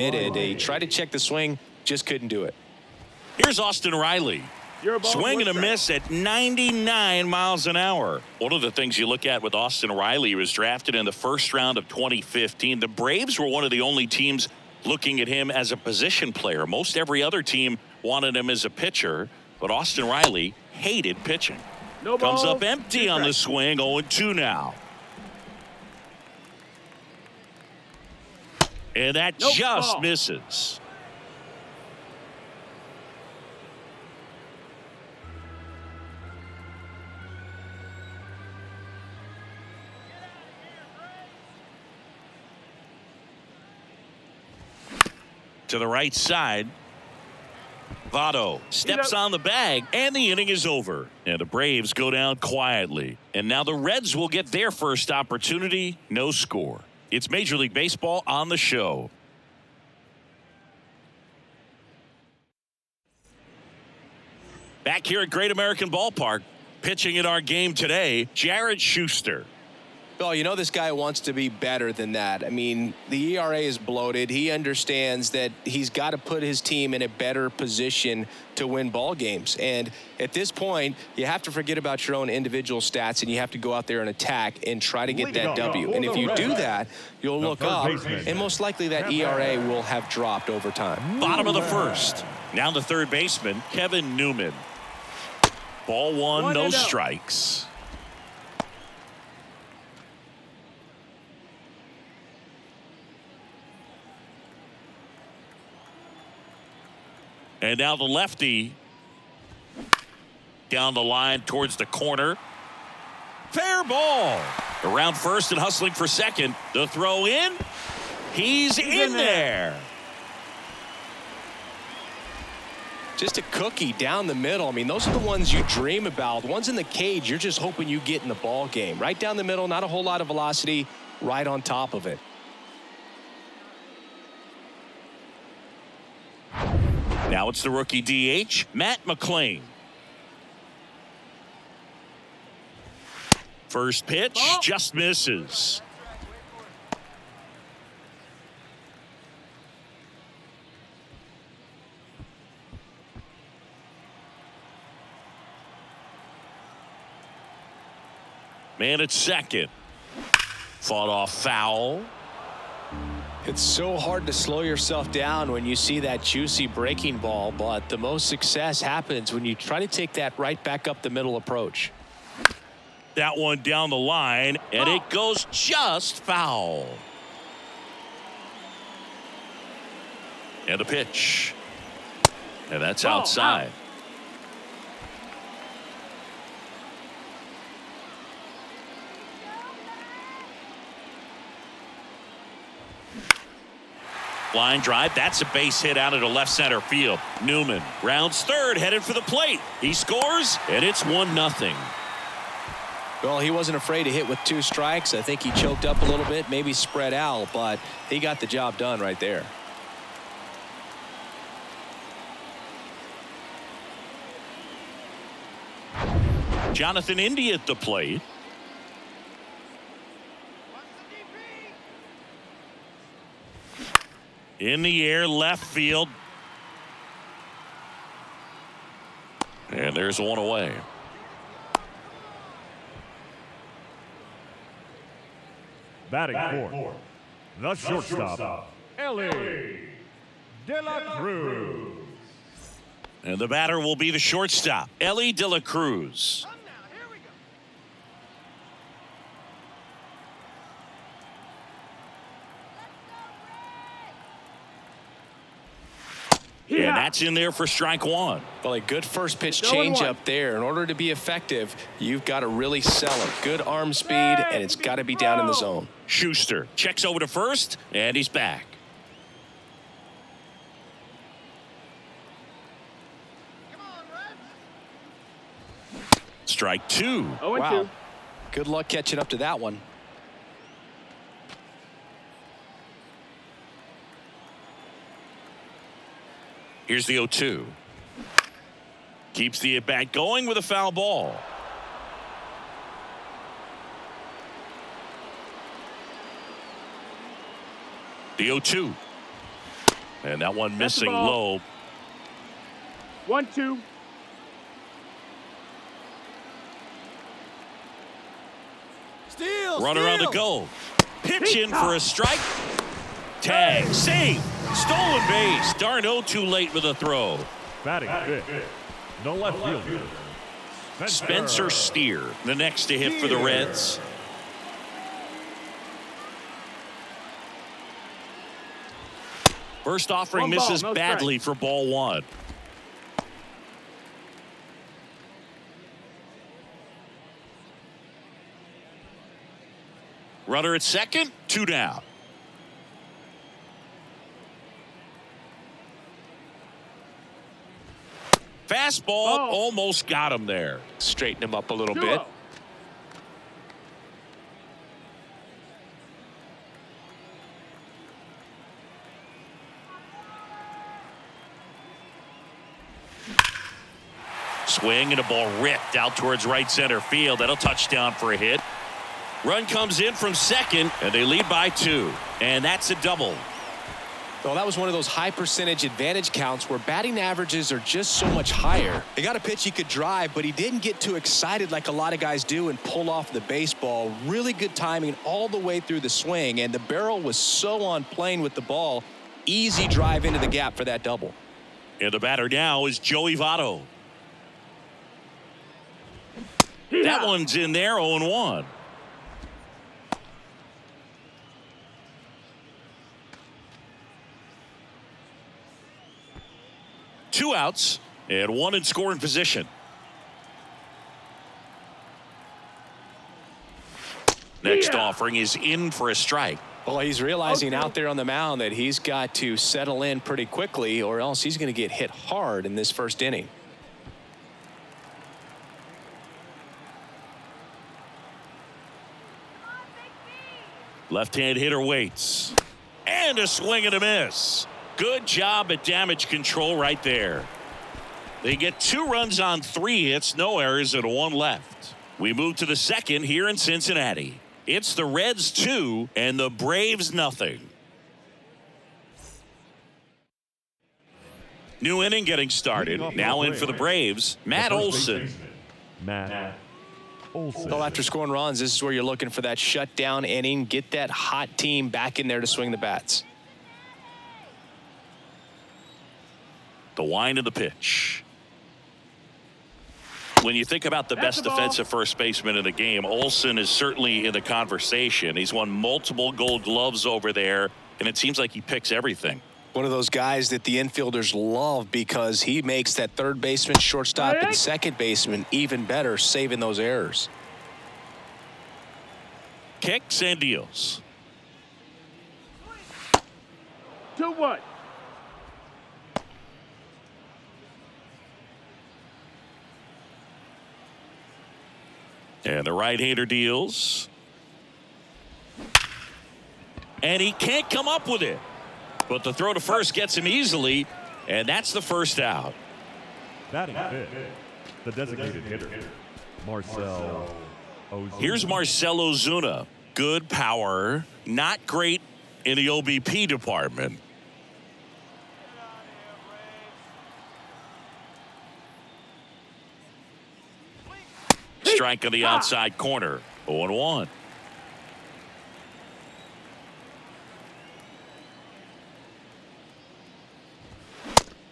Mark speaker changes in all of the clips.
Speaker 1: He tried to check the swing, just couldn't do it.
Speaker 2: Here's Austin Riley. Swing and a miss at 99 miles an hour. One of the things you look at with Austin Riley, he was drafted in the first round of 2015. The Braves were one of the only teams looking at him as a position player. Most every other team wanted him as a pitcher, but Austin Riley hated pitching. Comes up empty on the swing, 0-2 now. And that just misses. To the right side. Votto steps on the bag, and the inning is over. And the Braves go down quietly. And now the Reds will get their first opportunity. No score. It's Major League Baseball on the show. Back here at Great American Ballpark, pitching in our game today, Jared Schuster.
Speaker 1: Well, you know this guy wants to be better than that. I mean, the ERA is bloated. He understands that he's got to put his team in a better position to win ball games. And at this point, you have to forget about your own individual stats, and you have to go out there and attack and try to get that W. And if you do that, you'll look up, and most likely that ERA will have dropped over time.
Speaker 2: Bottom of the first. Now the third baseman, Kevin Newman. Ball one, no strikes. And now the lefty down the line towards the corner. Fair ball. Around first and hustling for second. The throw in. He's in there.
Speaker 1: Just a cookie down the middle. I mean, those are the ones you dream about. The ones in the cage, you're just hoping you get in the ball game. Right down the middle, not a whole lot of velocity, right on top of it.
Speaker 2: Now it's the rookie DH, Matt McClain. First pitch, just misses. Man at second. Fought off foul.
Speaker 1: It's so hard to slow yourself down when you see that juicy breaking ball, but the most success happens when you try to take that right back up the middle approach.
Speaker 2: That one down the line, and it goes just foul. And the pitch. And that's outside. Line drive. That's a base hit out into left center field. Newman rounds third, headed for the plate. He scores, and it's 1-0.
Speaker 1: Well, he wasn't afraid to hit with 2 strikes. I think he choked up a little bit, maybe spread out, but he got the job done right there.
Speaker 2: Jonathan India at the plate. In the air, left field. And there's one away.
Speaker 3: Batting fourth, the shortstop, Ellie De La Cruz.
Speaker 2: And the batter will be the shortstop, Ellie De La Cruz. And that's in there for strike one.
Speaker 1: Well, a good first pitch change up there. In order to be effective, you've got to really sell it. Good arm speed, and it's got to be down in the zone.
Speaker 2: Schuster checks over to first, and he's back. Strike two.
Speaker 1: Wow. Good luck catching up to that one.
Speaker 2: Here's the 0-2. Keeps the at-bat going with a foul ball. The 0-2. And that one missing low.
Speaker 3: 1-2.
Speaker 2: Runner on the go. Pitch in for a strike. Tag. Save. Stolen base. Darno too late with a throw.
Speaker 3: Batting fifth. No left fielder.
Speaker 2: Spencer Steer, the next to hit for the Reds. First offering misses badly for ball one. Runner at second, 2 down. Fastball almost got him there.
Speaker 1: Straighten him up a little bit.
Speaker 2: Swing and a ball ripped out towards right center field. That'll touchdown for a hit. Run comes in from second, and they lead by 2. And that's a double.
Speaker 1: Well, that was one of those high percentage advantage counts where batting averages are just so much higher. He got a pitch he could drive, but he didn't get too excited like a lot of guys do and pull off the baseball. Really good timing all the way through the swing, and the barrel was so on plane with the ball. Easy drive into the gap for that double.
Speaker 2: And the batter now is Joey Votto. That one's in there, 0-1. Two outs and one in scoring position. Next offering is in for a strike.
Speaker 1: Well, he's realizing out there on the mound that he's got to settle in pretty quickly or else he's going to get hit hard in this first inning.
Speaker 2: Left-hand hitter waits. And a swing and a miss. Good job at damage control right there. They get 2 runs on 3 hits, no errors, and 1 left. We move to the second here in Cincinnati. It's the Reds 2 and the Braves nothing. New inning getting started. Now in for the Braves, Matt Olson.
Speaker 3: Matt Olson.
Speaker 1: Well, after scoring runs, this is where you're looking for that shutdown inning. Get that hot team back in there to swing the bats.
Speaker 2: The wind of the pitch. When you think about the best defensive first baseman in the game, Olson is certainly in the conversation. He's won multiple Gold Gloves over there, and it seems like he picks everything.
Speaker 1: One of those guys that the infielders love because he makes that third baseman, shortstop, and second baseman even better, saving those errors.
Speaker 2: Kicks and deals.
Speaker 3: 2-1.
Speaker 2: And the right-hander deals. And he can't come up with it. But the throw to first gets him easily, and that's the first out.
Speaker 3: Batting fifth, the designated hitter, Marcell Ozuna.
Speaker 2: Here's Marcell Ozuna. Good power, not great in the OBP department. Strike on the outside corner, 0-1.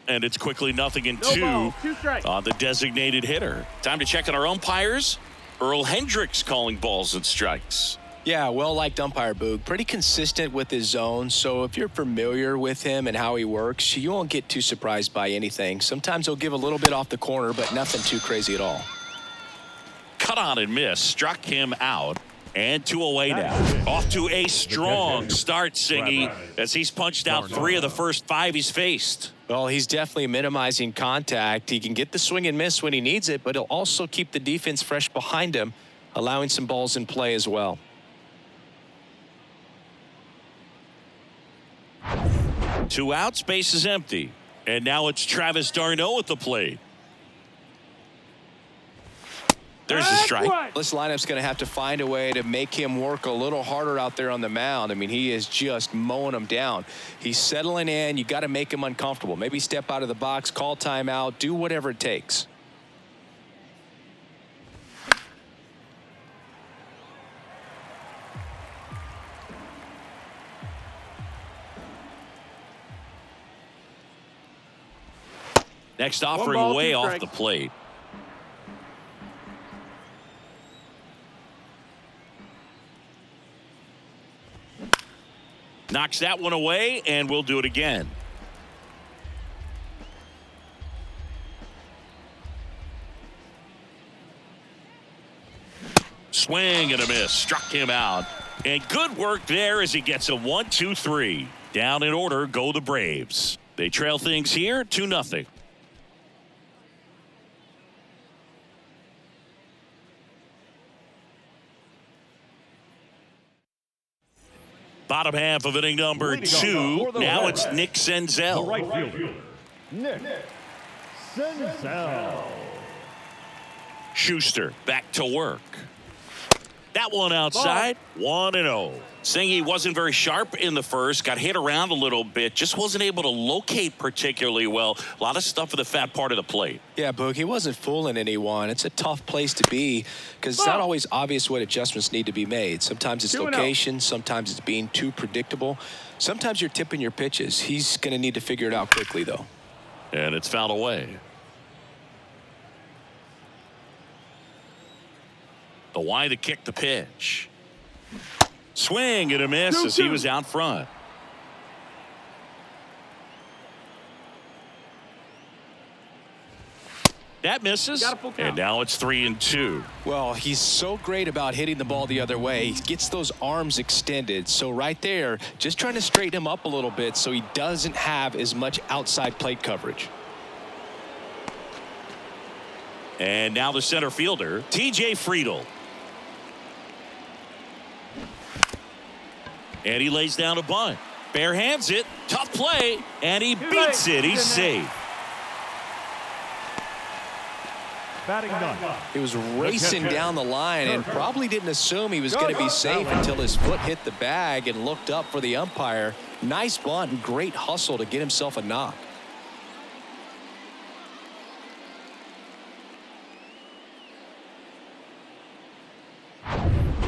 Speaker 2: And it's quickly 0-2 on the designated hitter. Time to check on our umpires. Earl Hendricks calling balls and strikes.
Speaker 1: Yeah, well-liked umpire, Boog. Pretty consistent with his zone, so if you're familiar with him and how he works, you won't get too surprised by anything. Sometimes he'll give a little bit off the corner, but nothing too crazy at all.
Speaker 2: Cut on and miss, struck him out, and 2 away now. Off to a strong start, Singy, as he's punched out 3 of the first 5 he's faced.
Speaker 1: Well, he's definitely minimizing contact. He can get the swing and miss when he needs it, but he'll also keep the defense fresh behind him, allowing some balls in play as well.
Speaker 2: Two outs, base is empty. And now it's Travis d'Arnaud at the plate. There's a strike.
Speaker 1: This lineup's going to have to find a way to make him work a little harder out there on the mound. I mean, he is just mowing them down. He's settling in. You got to make him uncomfortable. Maybe step out of the box, call timeout, do whatever it takes.
Speaker 2: Next offering way off the plate. Knocks that one away, and we'll do it again. Swing and a miss. Struck him out. And good work there as he gets a 1-2-3. Down in order go the Braves. They trail things here 2-0. Bottom half of inning number 2. Now it's Nick Senzel.
Speaker 3: The right fielder, Nick Senzel.
Speaker 2: Schuster back to work. That one outside. 1-0. Saying he wasn't very sharp in the first. Got hit around a little bit. Just wasn't able to locate particularly well. A lot of stuff at the fat part of the plate.
Speaker 1: Yeah, Boog, he wasn't fooling anyone. It's a tough place to be because it's not always obvious what adjustments need to be made. Sometimes it's location. Sometimes it's being too predictable. Sometimes you're tipping your pitches. He's going to need to figure it out quickly, though.
Speaker 2: And it's fouled away. The Y to kick the pitch. Swing and a miss as he was out front. That misses. And now it's 3-2.
Speaker 1: Well, he's so great about hitting the ball the other way. He gets those arms extended. So right there, just trying to straighten him up a little bit so he doesn't have as much outside plate coverage.
Speaker 2: And now the center fielder, T.J. Friedl. And he lays down a bunt. Bare hands it. Tough play. And he beats it. He's safe.
Speaker 3: Batting done.
Speaker 1: He was racing down the line and probably didn't assume he was going to be safe until his foot hit the bag and looked up for the umpire. Nice bunt and great hustle to get himself a knock.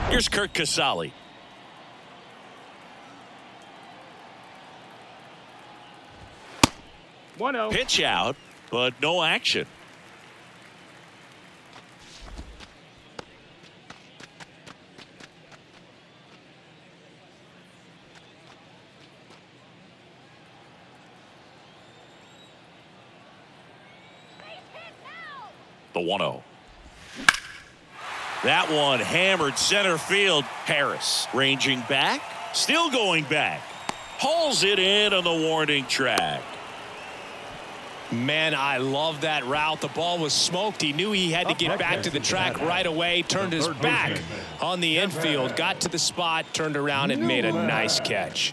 Speaker 2: Here's Kurt Casale. Pitch out, but no action. The 1-0. That one hammered center field. Harris ranging back, still going back. Hauls it in on the warning track.
Speaker 1: Man, I love that route. The ball was smoked. He knew he had to get back to the track right away. Turned his back on the infield. Got to the spot, turned around, and made a nice catch.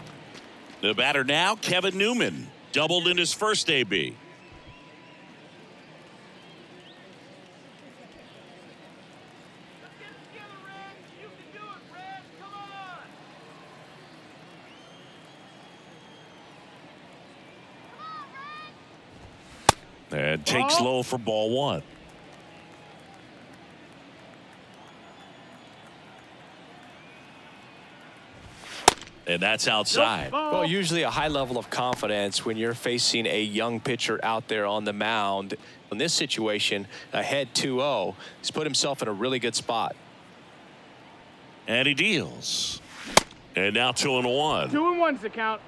Speaker 2: The batter now, Kevin Newman. Doubled in his first AB. And takes low for ball 1. And that's outside.
Speaker 1: Well, usually a high level of confidence when you're facing a young pitcher out there on the mound. In this situation, ahead 2-0, he's put himself in a really good spot.
Speaker 2: And he deals. And now 2-1.
Speaker 4: 2-1's the count.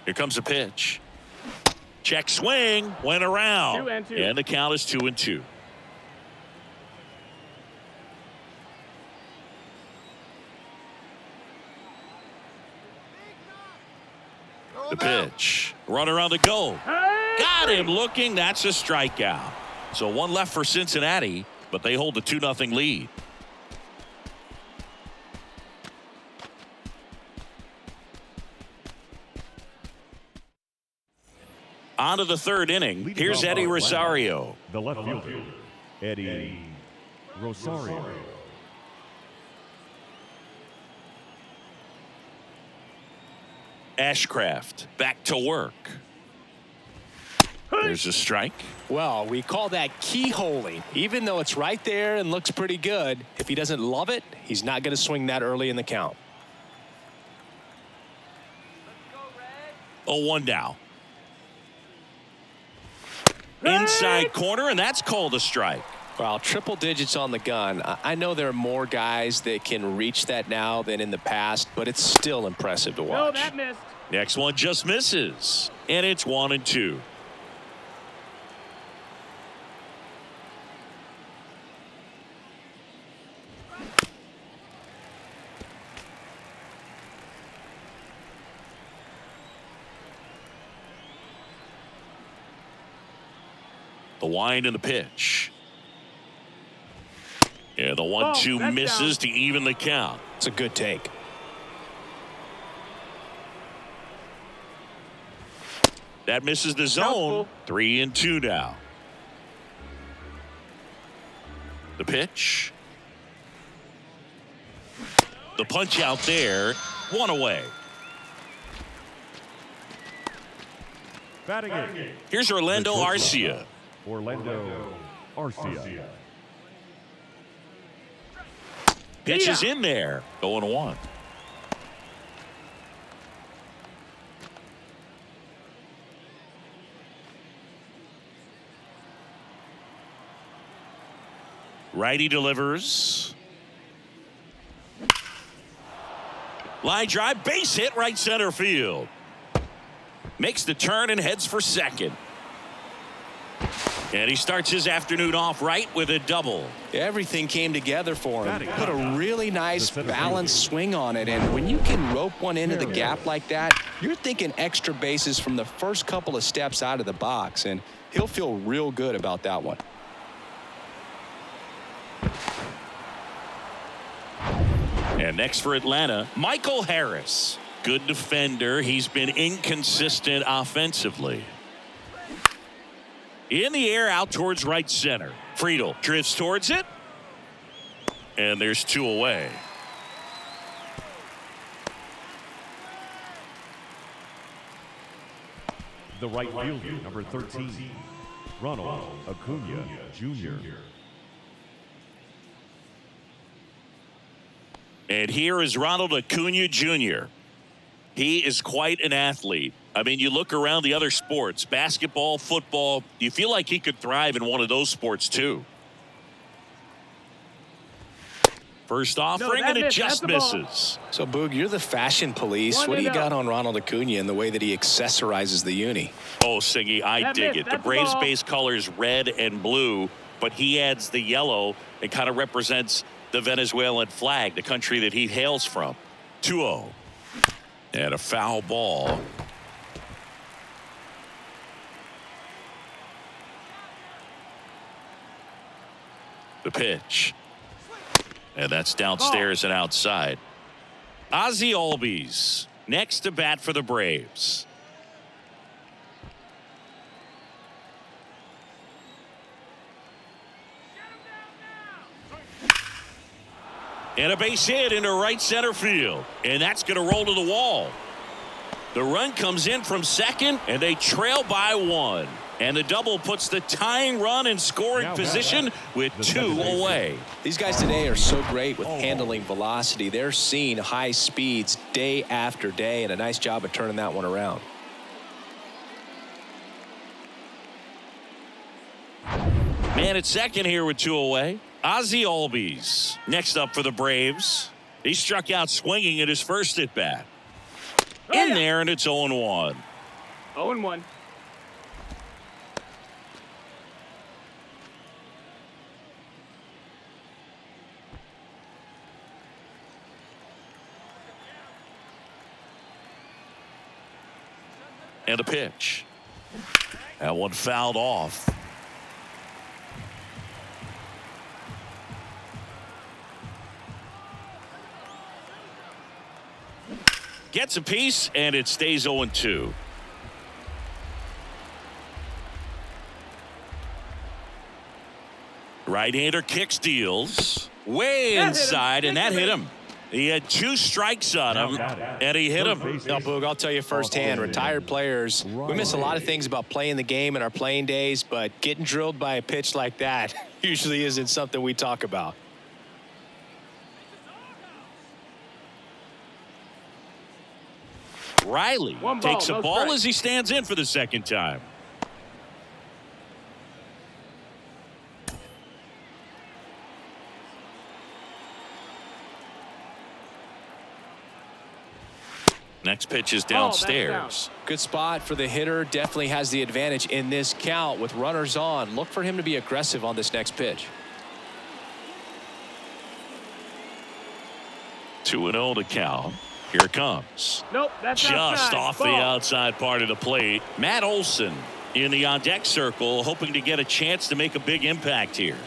Speaker 2: Here comes a pitch. Check swing. Went around.
Speaker 4: 2-2.
Speaker 2: And the count is 2-2. The pitch. Runner on the go. Got him looking. That's a strikeout. So one left for Cincinnati, but they hold the 2-0 lead. On to the third inning. Here's Eddie Rosario.
Speaker 3: The left fielder, Eddie Rosario.
Speaker 2: Ashcraft back to work. There's a strike.
Speaker 1: Well, we call that keyholing. Even though it's right there and looks pretty good, if he doesn't love it, he's not going to swing that early in the count.
Speaker 2: 0-1 now. Inside corner, and that's called a strike.
Speaker 1: Well, triple digits on the gun. I know there are more guys that can reach that now than in the past, but it's still impressive to watch.
Speaker 4: No, that missed.
Speaker 2: Next one just misses, and it's 1-2. The wind and the pitch. Yeah, the 1-2 misses to even the count.
Speaker 1: It's a good take.
Speaker 2: That misses the zone. 3-2 now. The pitch. The punch out there. 1 away.
Speaker 3: Batting in.
Speaker 2: Here's Orlando Arcia.
Speaker 3: Orlando Arcia.
Speaker 2: Pitch is in there. 0-1. Righty delivers. Line drive, base hit, right center field. Makes the turn and heads for second. And he starts his afternoon off right with a double.
Speaker 1: Everything came together for him. Put a really nice balanced swing on it, and when you can rope one into the gap like that, you're thinking extra bases from the first couple of steps out of the box, and he'll feel real good about that one.
Speaker 2: And next for Atlanta, Michael Harris. Good defender. He's been inconsistent offensively. In the air, out towards right center. Friedel drifts towards it. And there's 2 away.
Speaker 3: The right fielder, number 13, Ronald Acuna Jr.
Speaker 2: And here is Ronald Acuna Jr. He is quite an athlete. I mean, you look around the other sports, basketball, football, you feel like he could thrive in one of those sports too. First offering, and it just misses.
Speaker 1: So, Boog, you're the fashion police. What do you got on Ronald Acuna and the way that he accessorizes the uni?
Speaker 2: Oh, Singy, I dig it. The Braves base colors red and blue, but he adds the yellow and kind of represents the Venezuelan flag, the country that he hails from. 2-0. And a foul ball. The pitch. And that's downstairs and outside. Ozzie Albies next to bat for the Braves. And a base hit into right center field. And that's going to roll to the wall. The run comes in from second, and they trail by 1. And the double puts the tying run in scoring position with 2 away.
Speaker 1: These guys today are so great with handling velocity. They're seeing high speeds day after day, and a nice job of turning that one around.
Speaker 2: Man at second here with 2 away. Ozzie Albies next up for the Braves. He struck out swinging at his first at bat. In there, and it's 0-1.
Speaker 4: 0-1.
Speaker 2: And a pitch. That one fouled off. Gets a piece, and it stays 0-2. Right-hander kicks, deals. Way inside, and that hit him. He had 2 strikes on him, and he hit him.
Speaker 1: No, Boog, I'll tell you firsthand, retired players, we miss a lot of things about playing the game in our playing days, but getting drilled by a pitch like that usually isn't something we talk about.
Speaker 2: Riley takes a ball as he stands in for the second time. Next pitch is downstairs.
Speaker 1: Good spot for the hitter. Definitely has the advantage in this count with runners on. Look for him to be aggressive on this next pitch.
Speaker 2: 2-0 to count. Here it comes.
Speaker 4: Nope, that's
Speaker 2: just
Speaker 4: outside.
Speaker 2: Off the outside part of the plate. Matt Olson in the on-deck circle, hoping to get a chance to make a big impact here.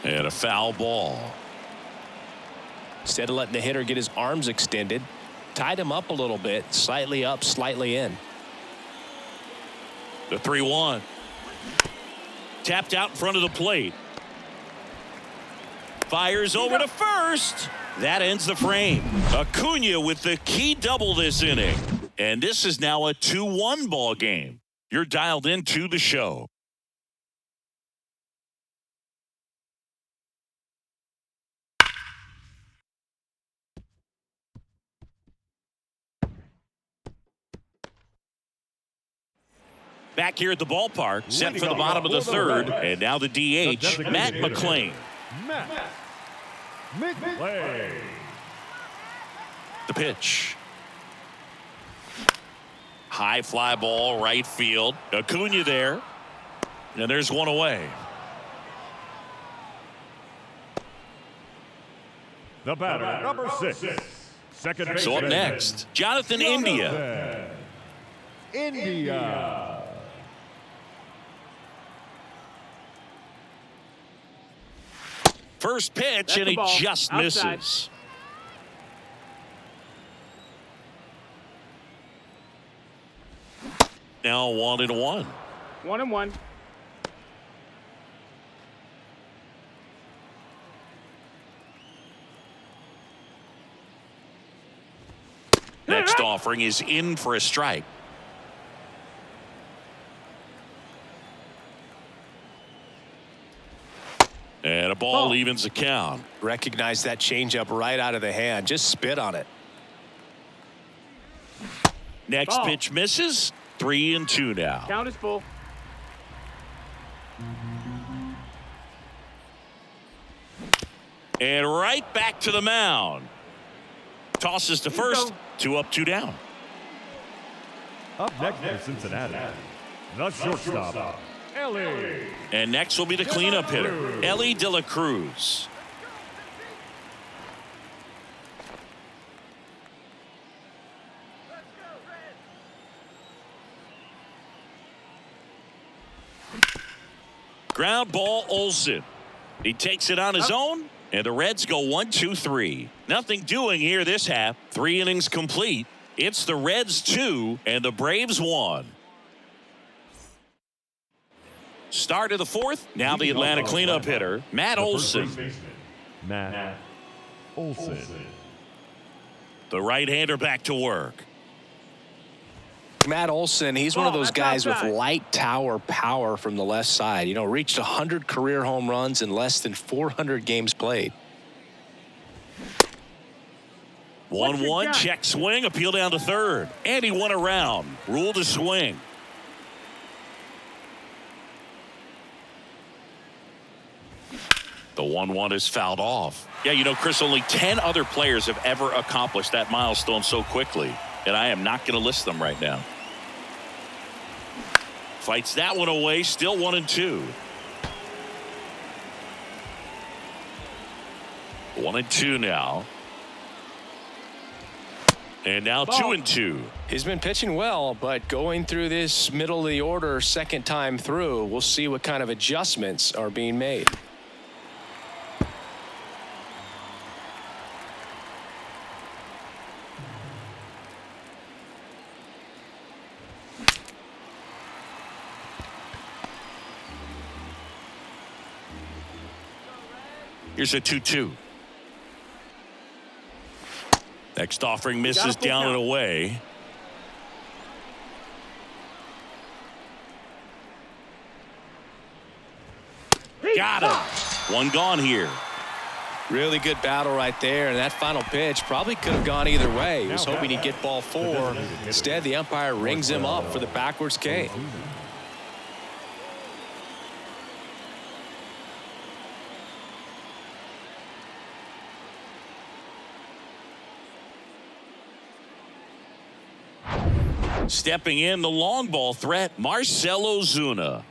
Speaker 2: And a foul ball.
Speaker 1: Instead of letting the hitter get his arms extended, tied him up a little bit, slightly up, slightly in.
Speaker 2: The 3-1. Tapped out in front of the plate. Fires over to first. That ends the frame. Acuna with the key double this inning. And this is now a 2-1 ball game. You're dialed into the show. Back here at the ballpark, set for the bottom of the third, and now the DH, Matt McClain.
Speaker 3: Matt McClain.
Speaker 2: The pitch. High fly ball, right field. Acuna there, and there's one away.
Speaker 3: The batter, number 6. Second base.
Speaker 2: So up next, Jonathan India.
Speaker 3: India.
Speaker 2: First pitch, and he just misses. Now 1-1.
Speaker 4: 1-1.
Speaker 2: Next offering is in for a strike. And a ball evens the count.
Speaker 1: Recognize that changeup right out of the hand. Just spit on it.
Speaker 2: Next pitch misses. 3-2 now.
Speaker 4: Count is full.
Speaker 2: And right back to the mound. Tosses to first. 2 up, 2 down.
Speaker 3: Up next for Cincinnati, the shortstop, Ellie.
Speaker 2: And next will be the cleanup hitter, Ellie De La Cruz. Ground ball, Olson. He takes it on his own, and the Reds go 1-2-3. Nothing doing here this half. 3 innings complete. It's the Reds 2 and the Braves 1. Start of the 4th. Now the Atlanta cleanup hitter, Matt Olson.
Speaker 3: Matt Olson.
Speaker 2: The right-hander back to work.
Speaker 1: Matt Olson, he's one of those guys with light tower power from the left side. You know, reached 100 career home runs in less than 400 games played.
Speaker 2: 1-1, check swing, appeal down to third. And he won around. Ruled a swing. The 1-1 is fouled off. Yeah, you know, Chris, only 10 other players have ever accomplished that milestone so quickly. And I am not going to list them right now. Fights that one away, still 1-2. 1-2 now. And now 2-2.
Speaker 1: He's been pitching well, but going through this middle of the order second time through, we'll see what kind of adjustments are being made.
Speaker 2: Here's a 2-2. Next offering misses down and away. Got him. One gone here.
Speaker 1: Really good battle right there, and that final pitch probably could have gone either way. He was hoping he'd get ball 4. Instead, the umpire rings him up for the backwards K.
Speaker 2: Stepping in, the long ball threat, Marcell Ozuna.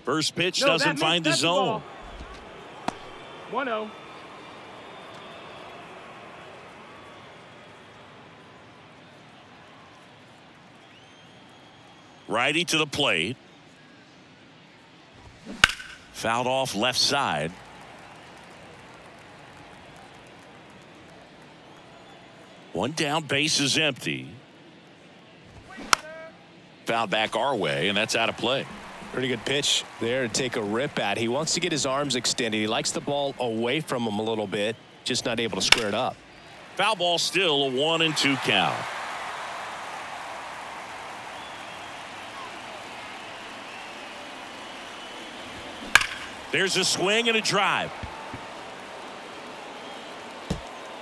Speaker 2: First pitch doesn't find the zone.
Speaker 4: 1-0.
Speaker 2: Righty to the plate. Fouled off left side. One down, base is empty. Fouled back our way, and that's out of play.
Speaker 1: Pretty good pitch there to take a rip at. He wants to get his arms extended. He likes the ball away from him a little bit, just not able to square it up.
Speaker 2: Foul ball still, a 1-2 count. There's a swing and a drive.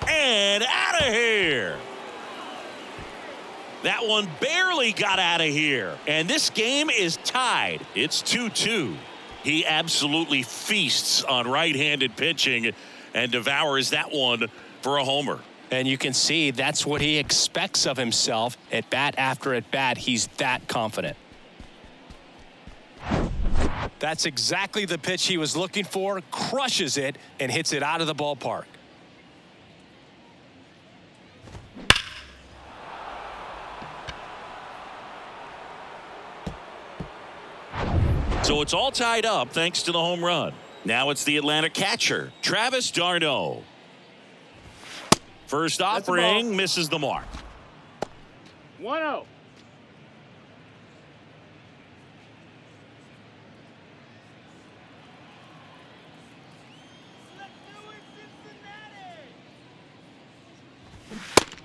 Speaker 2: And out of here. That one barely got out of here. And this game is tied. It's 2-2. He absolutely feasts on right-handed pitching and devours that one for a homer.
Speaker 1: And you can see that's what he expects of himself at bat after at bat. He's that confident. That's exactly the pitch he was looking for. Crushes it and hits it out of the ballpark.
Speaker 2: So it's all tied up thanks to the home run. Now it's the Atlanta catcher, Travis d'Arnaud. First offering misses the mark.
Speaker 4: 1-0.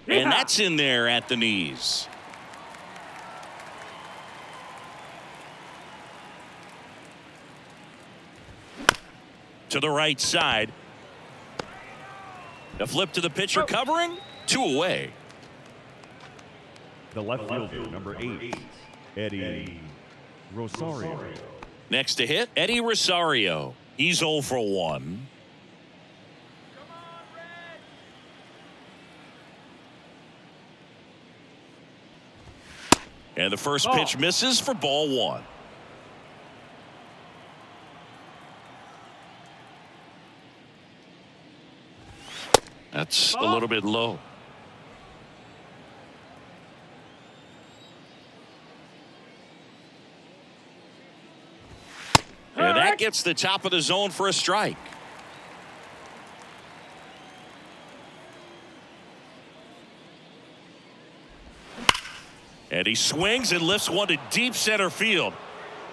Speaker 2: And that's in there at the knees. To the right side. A flip to the pitcher covering. 2 away.
Speaker 3: The left fielder, number 8, Eddie Rosario.
Speaker 2: Next to hit, Eddie Rosario. He's 0 for 1. And the first pitch misses for ball 1. That's a little bit low. And that gets the top of the zone for a strike. And he swings and lifts one to deep center field.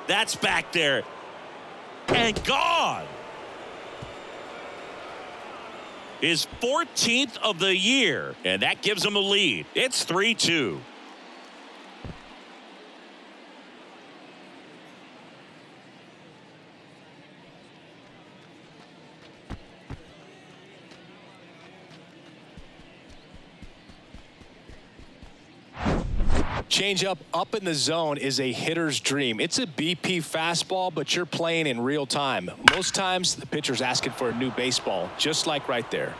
Speaker 2: That's back there. And gone. His 14th of the year. And that gives him a lead. It's 3-2.
Speaker 1: Changeup up in the zone is a hitter's dream. It's a BP fastball, but you're playing in real time. Most times the pitcher's asking for a new baseball, just like right there.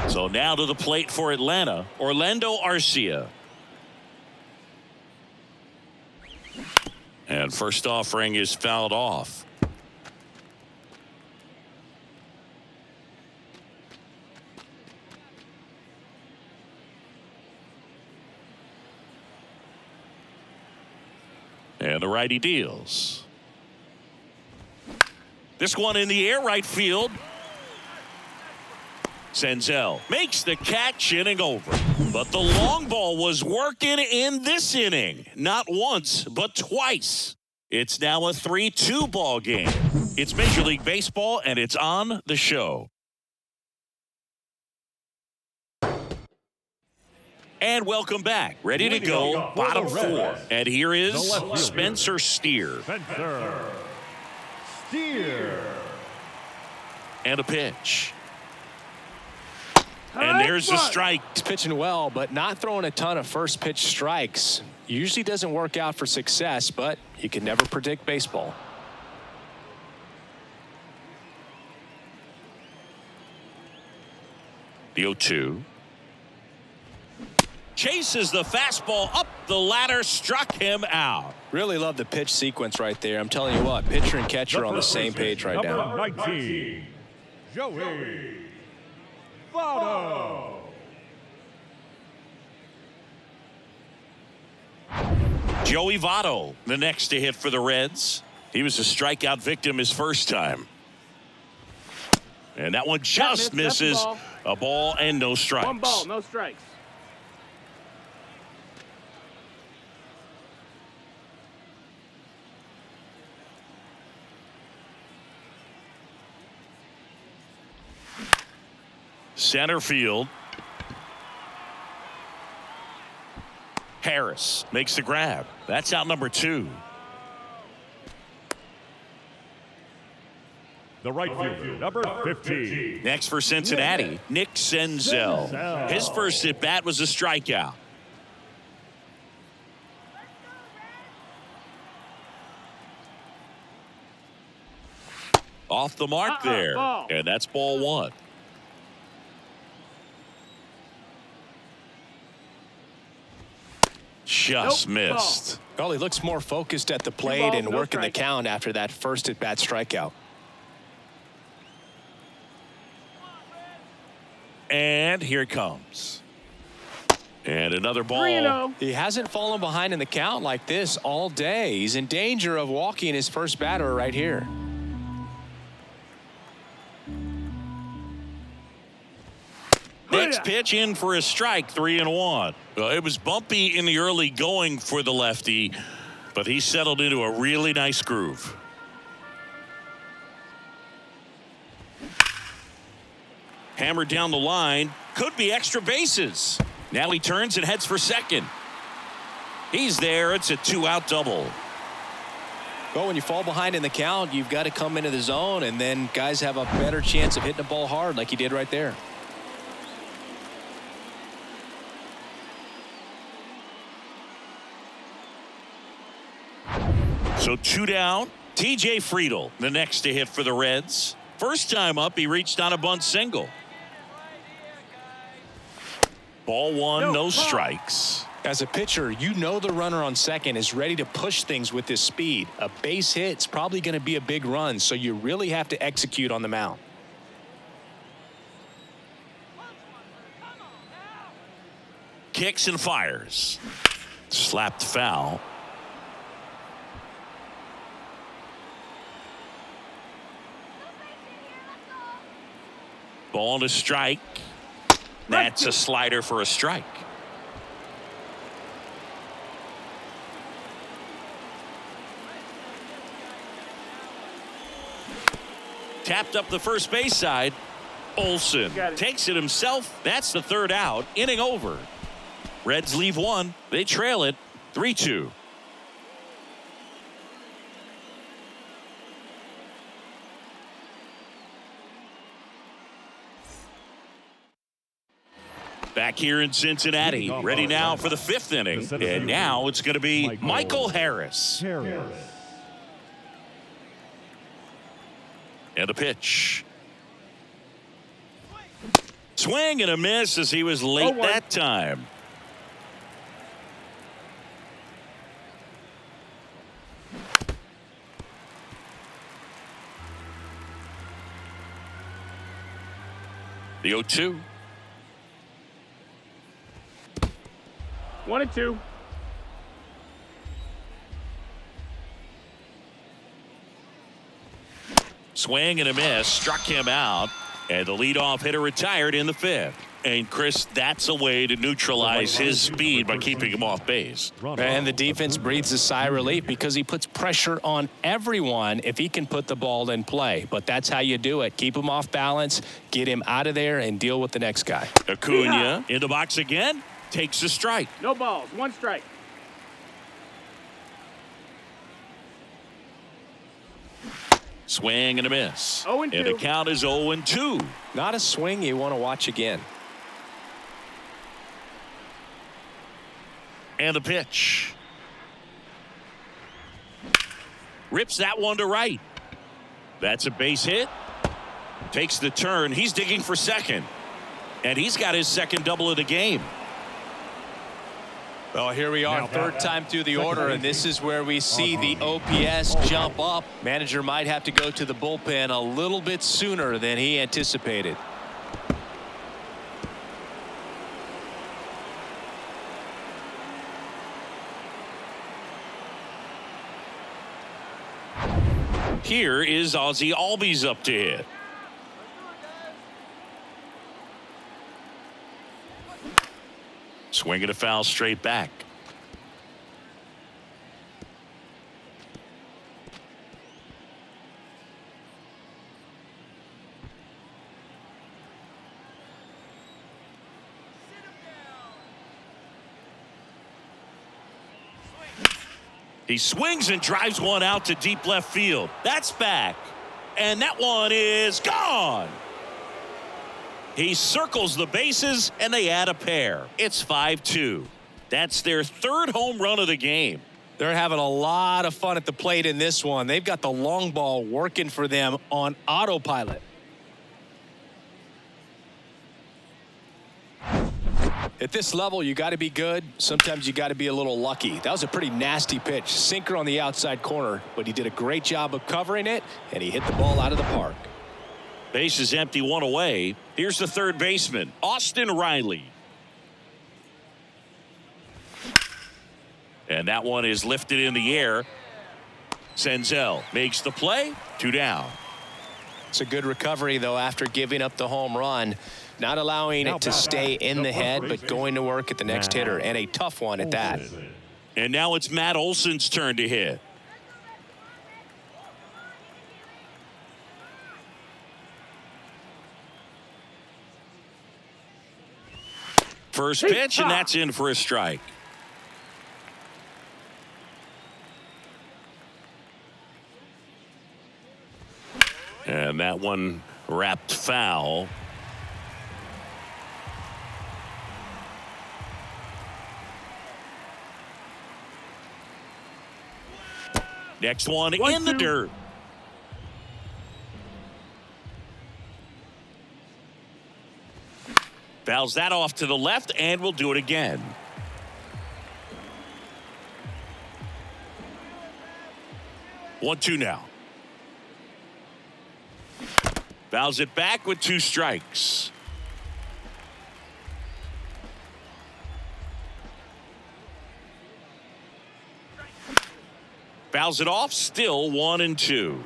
Speaker 2: So now to the plate for Atlanta, Orlando Arcia. And first offering is fouled off. And the righty deals. This one in the air, right field. Senzel makes the catch, inning over. But the long ball was working in this inning. Not once, but twice. It's now a 3-2 ball game. It's Major League Baseball, and it's on the show. And welcome back. Ready to go, bottom four. And here is Spencer Steer. And a pitch. And there's the strike.
Speaker 1: He's pitching well, but not throwing a ton of first pitch strikes. Usually doesn't work out for success, but you can never predict baseball.
Speaker 2: The 0-2. Chases the fastball up the ladder, struck him out.
Speaker 1: Really love the pitch sequence right there. I'm telling you what, pitcher and catcher on the same page right now.
Speaker 3: Number 19, Joey Votto.
Speaker 2: Joey Votto, the next to hit for the Reds. He was a strikeout victim his first time. And that one just misses. A ball and no strikes.
Speaker 4: One ball, no strikes.
Speaker 2: Center field. Harris makes the grab. That's out number 2.
Speaker 3: The right fielder, number 15.
Speaker 2: Next for Cincinnati, Nick Senzel. His first at bat was a strikeout. Off the mark there.
Speaker 4: Ball.
Speaker 2: And that's ball 1. Just missed.
Speaker 1: Well, he looks more focused at the plate and working the count after that first at bat strikeout.
Speaker 2: And here it comes. And another ball.
Speaker 4: 3-0.
Speaker 1: He hasn't fallen behind in the count like this all day. He's in danger of walking his first batter right here.
Speaker 2: Next pitch in for a strike, 3-1. It was bumpy in the early going for the lefty, but he settled into a really nice groove. Hammered down the line, could be extra bases. Now he turns and heads for second. He's there. It's a 2-out double.
Speaker 1: Well, when you fall behind in the count, you've got to come into the zone, and then guys have a better chance of hitting the ball hard like he did right there.
Speaker 2: So 2 down. TJ Friedl, the next to hit for the Reds. First time up, he reached on a bunt single. Ball 1, no strikes.
Speaker 1: As a pitcher, you know the runner on second is ready to push things with his speed. A base hit's probably going to be a big run, so you really have to execute on the mound.
Speaker 2: Kicks and fires. Slapped foul. Ball to strike. That's a slider for a strike. Tapped up the first base side. Olsen takes it himself. That's the 3rd out. Inning over. Reds leave 1. They trail it 3-2. Back here in Cincinnati, ready now for the 5th inning. And now it's going to be Michael Harris. And a pitch. Swing and a miss as he was late that time. The 0-2.
Speaker 4: 1-2.
Speaker 2: Swing and a miss. Struck him out. And the leadoff hitter retired in the 5th. And, Chris, that's a way to neutralize his speed by keeping him off base.
Speaker 1: And the defense breathes a sigh of relief because he puts pressure on everyone if he can put the ball in play. But that's how you do it. Keep him off balance, get him out of there, and deal with the next guy.
Speaker 2: Acuna in the box again, takes a strike.
Speaker 4: No balls, 1 strike.
Speaker 2: Swing and a miss.
Speaker 4: 0-2.
Speaker 2: And the count is 0-2.
Speaker 1: Not a swing you want to watch again.
Speaker 2: And the pitch. Rips that one to right. That's a base hit. Takes the turn. He's digging for second. And he's got his second double of the game.
Speaker 1: Well, here we are, third time through the order, and this is where we see the OPS jump up. Manager might have to go to the bullpen a little bit sooner than he anticipated.
Speaker 2: Here is Ozzie Albies up to hit. Swinging a foul straight back. He swings and drives one out to deep left field. That's back. And that one is gone. He circles the bases, and they add a pair. It's 5-2. That's their third home run of the game.
Speaker 1: They're having a lot of fun at the plate in this one. They've got the long ball working for them on autopilot. At this level, you got to be good. Sometimes you got to be a little lucky. That was a pretty nasty pitch. Sinker on the outside corner, but he did a great job of covering it, and he hit the ball out of the park.
Speaker 2: Base is empty, one away. Here's the third baseman, Austin Riley. And that one is lifted in the air. Senzel makes the play. 2 down.
Speaker 1: It's a good recovery, though, after giving up the home run. Not allowing it to stay in the head, but going to work at the next hitter, and a tough one at that.
Speaker 2: And now it's Matt Olson's turn to hit. First pitch, and that's in for a strike. And that one wrapped foul. Next one in the dirt. Fouls that off to the left, and we'll do it again. One, two now. Fouls it back with 2 strikes. Fouls it off, still 1-2.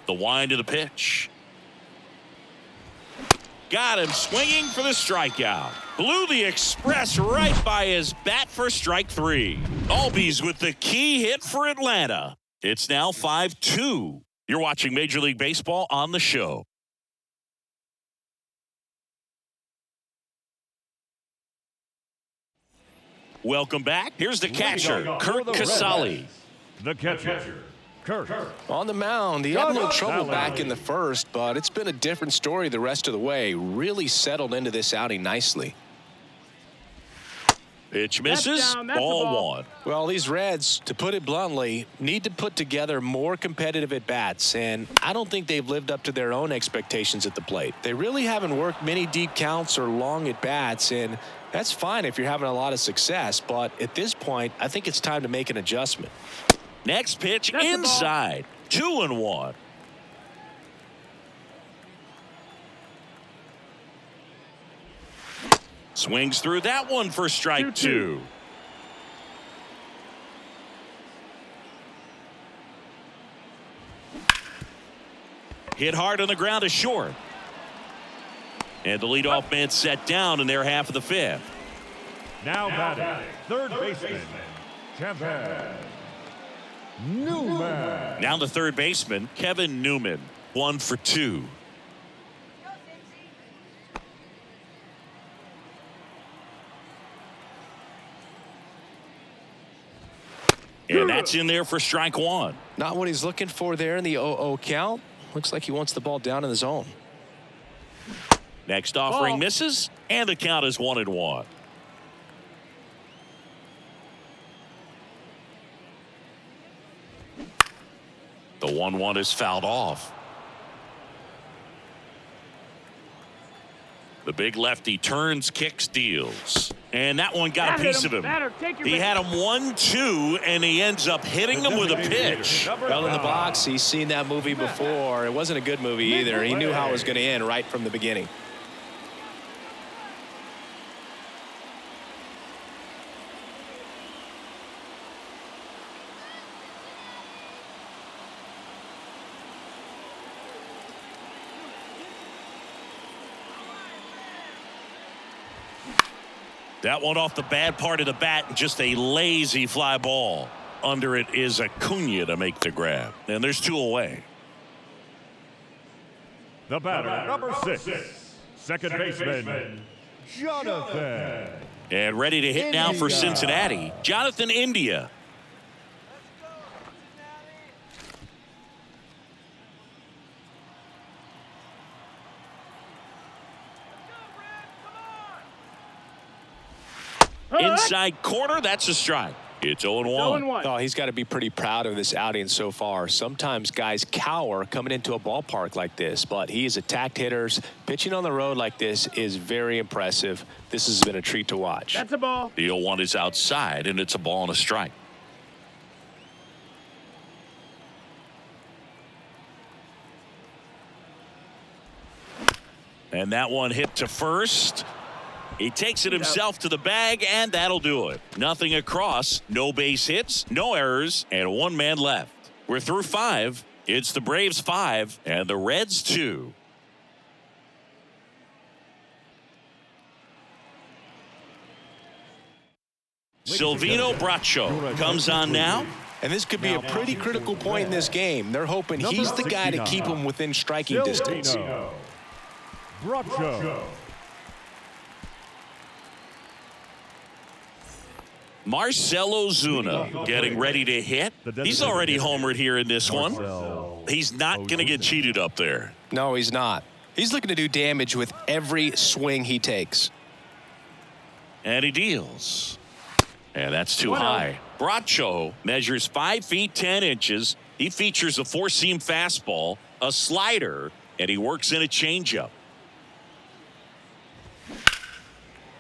Speaker 2: The wind of the pitch. Got him swinging for the strikeout. Blew the express right by his bat for strike 3. Albies with the key hit for Atlanta. It's now 5-2. You're watching Major League Baseball on the show. Welcome back. Here's the catcher, Kurt Casale.
Speaker 3: The catcher, Kurt.
Speaker 1: On the mound, he had a little trouble back in the first, but it's been a different story the rest of the way. Really settled into this outing nicely.
Speaker 2: Pitch misses, ball 1.
Speaker 1: Well, these Reds, to put it bluntly, need to put together more competitive at-bats, and I don't think they've lived up to their own expectations at the plate. They really haven't worked many deep counts or long at-bats, and that's fine if you're having a lot of success, but at this point, I think it's time to make an adjustment.
Speaker 2: Next pitch inside, 2-1. Swings through that one for strike 2. Hit hard on the ground is short. And the leadoff man set down in their half of the fifth.
Speaker 3: Now batting, third baseman, Kevin Newman.
Speaker 2: Now the third baseman, Kevin Newman, 1 for 2. And that's in there for strike one.
Speaker 1: Not what he's looking for there in the 0-0 count. Looks like he wants the ball down in the zone.
Speaker 2: Next offering misses, and the count is 1-1. The 1-1 is fouled off. The big lefty turns, kicks, deals. And that one got a piece of him. He had him 1-2, and he ends up hitting him with a pitch.
Speaker 1: Well, in the box, he's seen that movie before. It wasn't a good movie either. He knew how it was going to end right from the beginning.
Speaker 2: That one off the bad part of the bat, and just a lazy fly ball. Under it is Acuna to make the grab. And there's 2 away.
Speaker 3: The batter, number 6, second baseman, Jonathan.
Speaker 2: And ready to hit now for Cincinnati, Jonathan India. Inside corner, that's a strike. It's 0-1.
Speaker 1: Oh, he's got to be pretty proud of this outing so far. Sometimes guys cower coming into a ballpark like this, but he's attacked hitters. Pitching on the road like this is very impressive. This has been a treat to watch.
Speaker 4: That's a ball.
Speaker 2: The 0-1 is outside, and it's a ball and a strike. And that one hit to first. He takes it himself to the bag, and that'll do it. Nothing across, no base hits, no errors, and 1 man left. We're through 5. It's the Braves 5 and the Reds 2. Silvino Bracho comes on now.
Speaker 1: And this could be a pretty critical point in this game. They're hoping he's the guy to keep him within striking distance.
Speaker 3: Bracho.
Speaker 2: Marcell Ozuna getting ready to hit. He's already homered here in this one. He's not going to get cheated up there.
Speaker 1: No, he's not. He's looking to do damage with every swing he takes.
Speaker 2: And he deals. And that's too high. Bracho measures 5 feet 10 inches. He features a 4-seam fastball, a slider, and he works in a changeup.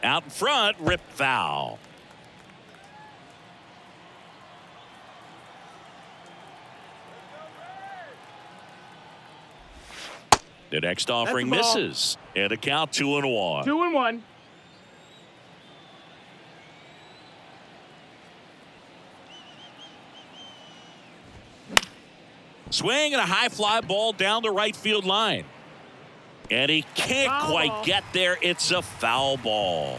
Speaker 2: Out in front, rip foul. The next offering misses. And a count 2-1.
Speaker 4: 2-1.
Speaker 2: Swing and a high fly ball down the right field line. And he can't quite get there. It's a foul ball.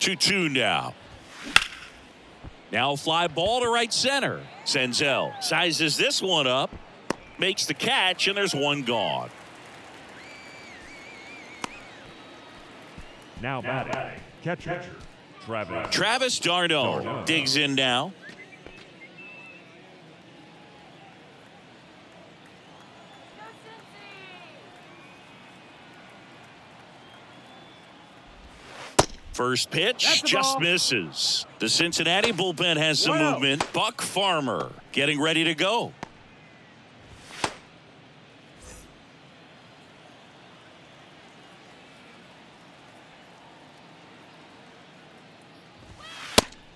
Speaker 2: Two now. Now a fly ball to right center. Senzel sizes this one up, makes the catch, and there's 1 gone.
Speaker 3: Now batting, catcher,
Speaker 2: Travis d'Arnaud digs in now. First pitch just misses. The Cincinnati bullpen has some movement. Buck Farmer getting ready to go.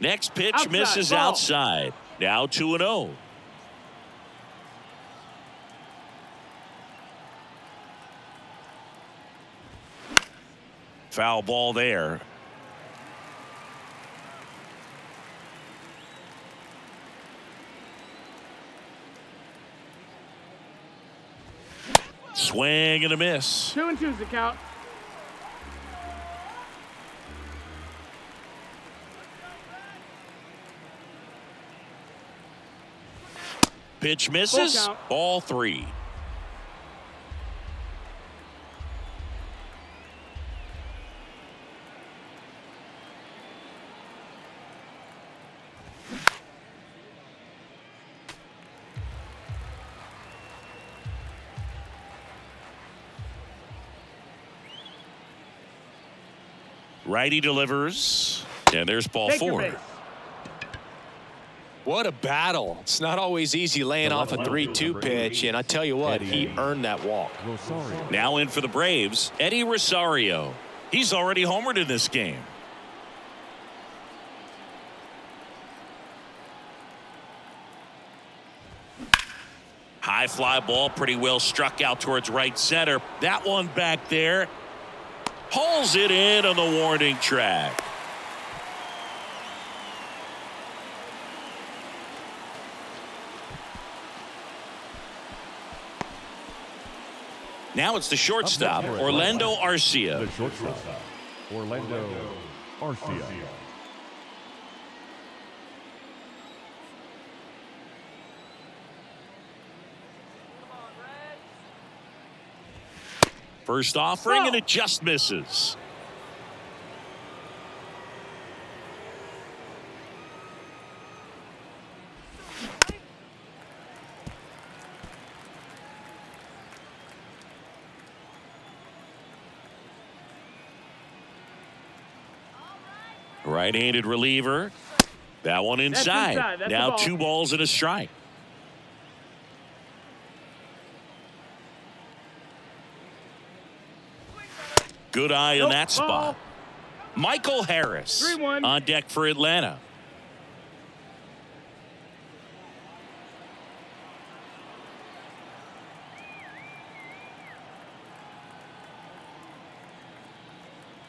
Speaker 2: Next pitch misses outside. Now 2-0. Foul ball there. Swing and a miss.
Speaker 4: 2-2's the count.
Speaker 2: Pitch misses.
Speaker 4: Full count.
Speaker 2: Ball 3. Righty delivers, and there's ball
Speaker 4: Take your
Speaker 2: 4.
Speaker 4: base.
Speaker 1: What a battle. It's not always easy laying off a 3-2 pitch, and I tell you what, he earned that walk.
Speaker 3: Rosario.
Speaker 2: Now in for the Braves, Eddie Rosario. He's already homered in this game. High fly ball, pretty well struck out towards right center. That one back there. Hauls it in on the warning track. Now it's the shortstop, Orlando Arcia.
Speaker 3: The shortstop, Orlando Arcia.
Speaker 2: First offering, and it just misses. Right-handed reliever. That one inside.
Speaker 4: That's
Speaker 2: now
Speaker 4: the ball.
Speaker 2: 2 balls and a strike. Good eye in that spot. Michael Harris
Speaker 4: 3-1.
Speaker 2: on deck for Atlanta.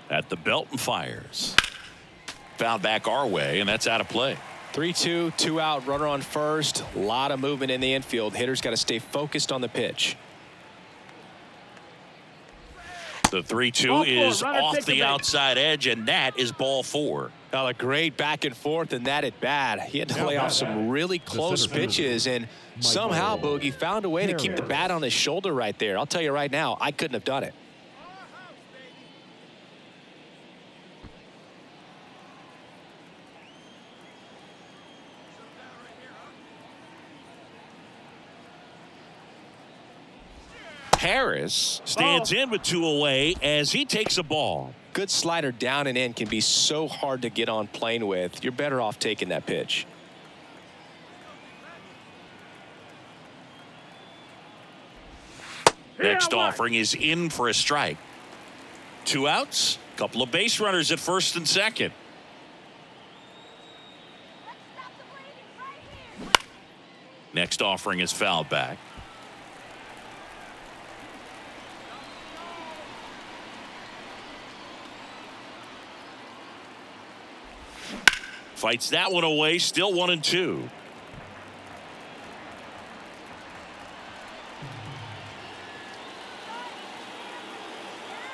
Speaker 2: At the belt and fires. Fouled back our way, and that's out of play.
Speaker 1: 3-2, 2 out, runner on first. A lot of movement in the infield. Hitters got to stay focused on the pitch.
Speaker 2: The 3-2
Speaker 4: Ball 4,
Speaker 2: is
Speaker 4: runner
Speaker 2: off
Speaker 4: take the
Speaker 2: the
Speaker 4: base.
Speaker 2: outside edge, and that is ball 4.
Speaker 1: Now a great back and forth, and that at bat. He had to lay off some really close
Speaker 3: center fielder,
Speaker 1: pitches, and somehow Boogie found a way to keep the bat on his shoulder right there. I'll tell you right now, I couldn't have done it.
Speaker 2: Harris stands in with 2 away as he takes a ball.
Speaker 1: Good slider down and in can be so hard to get on plane with. You're better off taking that pitch.
Speaker 2: Next offering is in for a strike. 2 outs, couple of base runners at first and second. Next offering is fouled back. Fights that one away, still 1-2.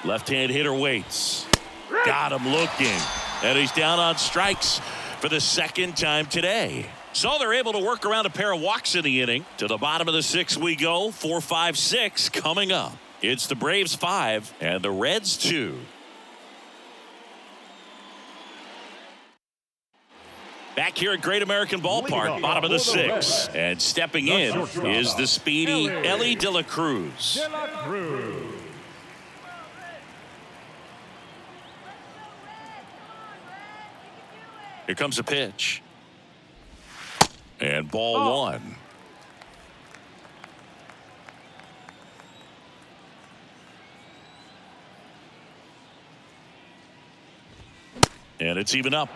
Speaker 2: Left-hand hitter waits. Got him looking. And he's down on strikes for the second time today. So they're able to work around a pair of walks in the inning. To the bottom of the 6th we go. 4, 5, 6 coming up. It's the Braves 5 and the Reds 2. Back here at Great American Ballpark, bottom of the 6th. And stepping in is the speedy Ellie De La Cruz. Here comes a pitch. And ball 1. And it's even up.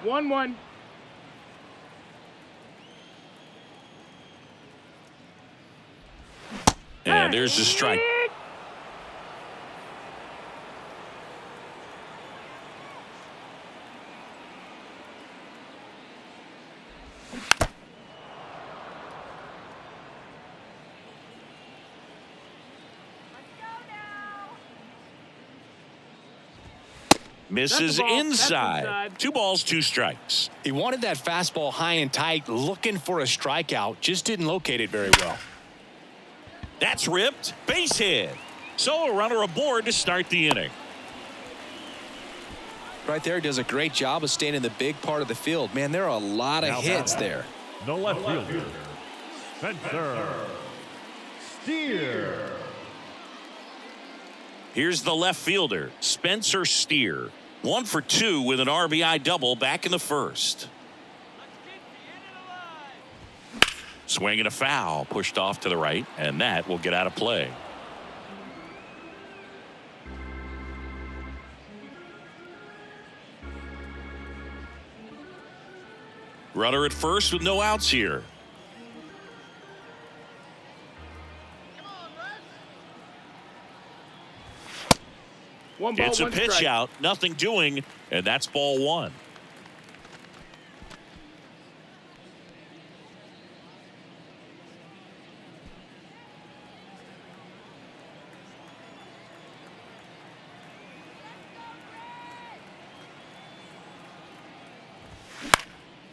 Speaker 4: 1-1.
Speaker 2: And there's the strike. Misses
Speaker 4: That's the ball.
Speaker 2: inside.
Speaker 4: That's inside.
Speaker 2: 2 balls, 2 strikes.
Speaker 1: He wanted that fastball high and tight, looking for a strikeout. Just didn't locate it very well.
Speaker 2: That's ripped. Base hit. So a runner aboard to start the inning.
Speaker 1: Right there, does a great job of staying in the big part of the field. Man, there are a lot of hits there.
Speaker 3: The left fielder, Spencer Steer.
Speaker 2: Here's the left fielder, Spencer Steer. 1 for 2 with an RBI double back in the first. Swing and a foul, pushed off to the right, and that will get out of play. Runner at first with no outs here.
Speaker 4: One ball,
Speaker 2: It's a
Speaker 4: one
Speaker 2: pitch
Speaker 4: strike.
Speaker 2: out, nothing doing, and that's ball 1.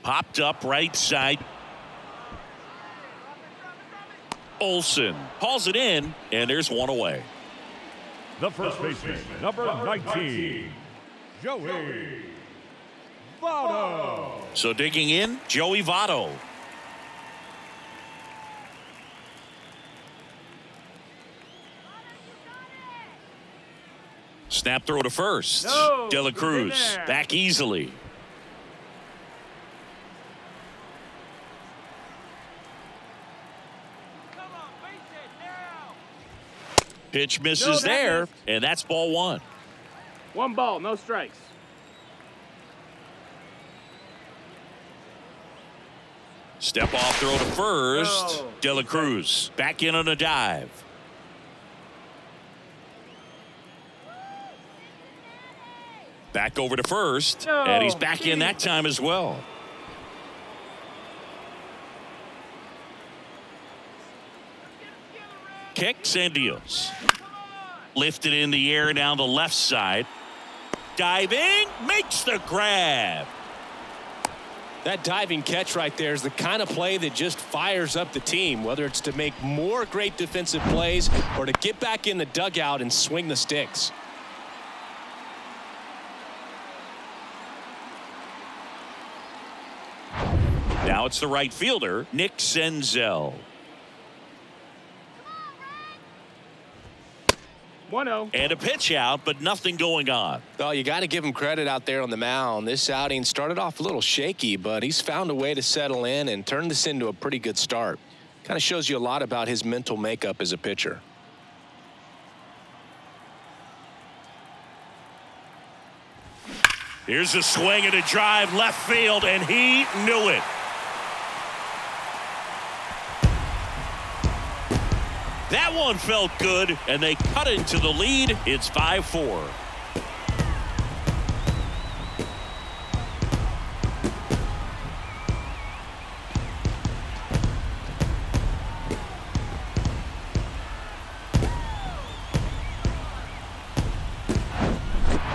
Speaker 2: Popped up right side. Olsen hauls it in, and there's 1 away.
Speaker 3: The first baseman, number 19, Joey Votto.
Speaker 2: So digging in, Joey Votto. Snap throw to first.
Speaker 4: No,
Speaker 2: De La
Speaker 4: he's in
Speaker 2: Cruz
Speaker 4: there.
Speaker 2: back easily. Pitch misses
Speaker 4: that
Speaker 2: there,
Speaker 4: missed.
Speaker 2: and that's ball 1.
Speaker 4: 1 ball, no strikes.
Speaker 2: Step off throw to first.
Speaker 4: No.
Speaker 2: De La Cruz back in on a dive. Back over to first,
Speaker 4: No,
Speaker 2: and he's back in
Speaker 4: geez.
Speaker 2: that time as well. Kicks and deals. Lifted in the air down the left side. Diving, makes the grab.
Speaker 1: That diving catch right there is the kind of play that just fires up the team, whether it's to make more great defensive plays or to get back in the dugout and swing the sticks.
Speaker 2: Now it's the right fielder, Nick Senzel.
Speaker 4: 1-0.
Speaker 2: And a pitch out, but nothing going on.
Speaker 1: Well, you got to give him credit out there on the mound. This outing started off a little shaky, but he's found a way to settle in and turn this into a pretty good start. Kind of shows you a lot about his mental makeup as a pitcher.
Speaker 2: Here's a swing and a drive left field, and he knew it. That one felt good, and they cut into the lead. It's 5-4.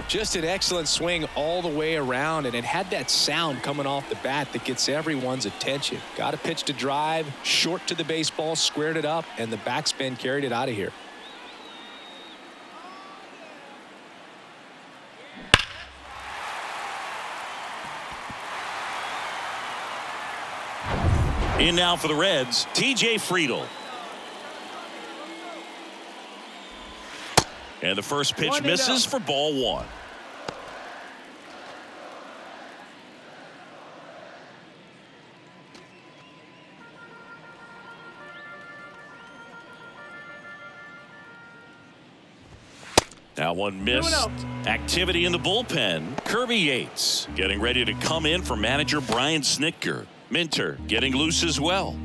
Speaker 1: Just an excellent swing all the way around, and it had that sound coming off the bat that gets everyone's attention. Got a pitch to drive, short to the baseball, squared it up, and the backspin carried it out of here.
Speaker 2: In now for the Reds, T.J. Friedel. And the first pitch misses for ball 1. That one missed. Activity in the bullpen. Kirby Yates getting ready to come in for manager Brian Snitker. Minter getting loose as well.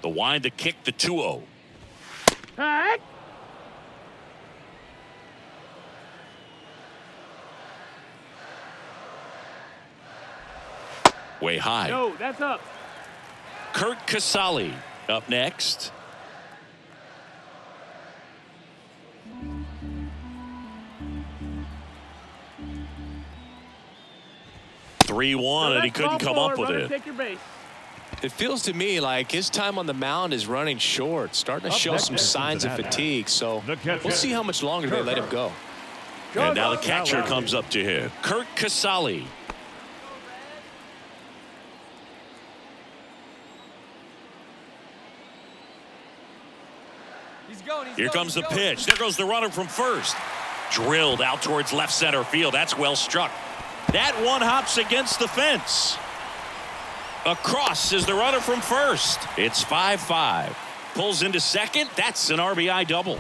Speaker 2: The wind to kick the 2-0.
Speaker 4: Heck.
Speaker 2: Way high.
Speaker 4: No, that's up.
Speaker 2: Kurt Casale up next. 3-1, and he couldn't come up with it.
Speaker 4: Take your base.
Speaker 1: It feels to me like his time on the mound is running short, starting to show some signs of fatigue. So we'll see how much longer they let him go.
Speaker 2: And now the catcher comes up to him, Kurt Casale. Here comes the pitch. There goes the runner from first. Drilled out towards left center field. That's well struck. That one hops against the fence. Across is the runner from first. It's 5-5. Pulls into second. That's an RBI double.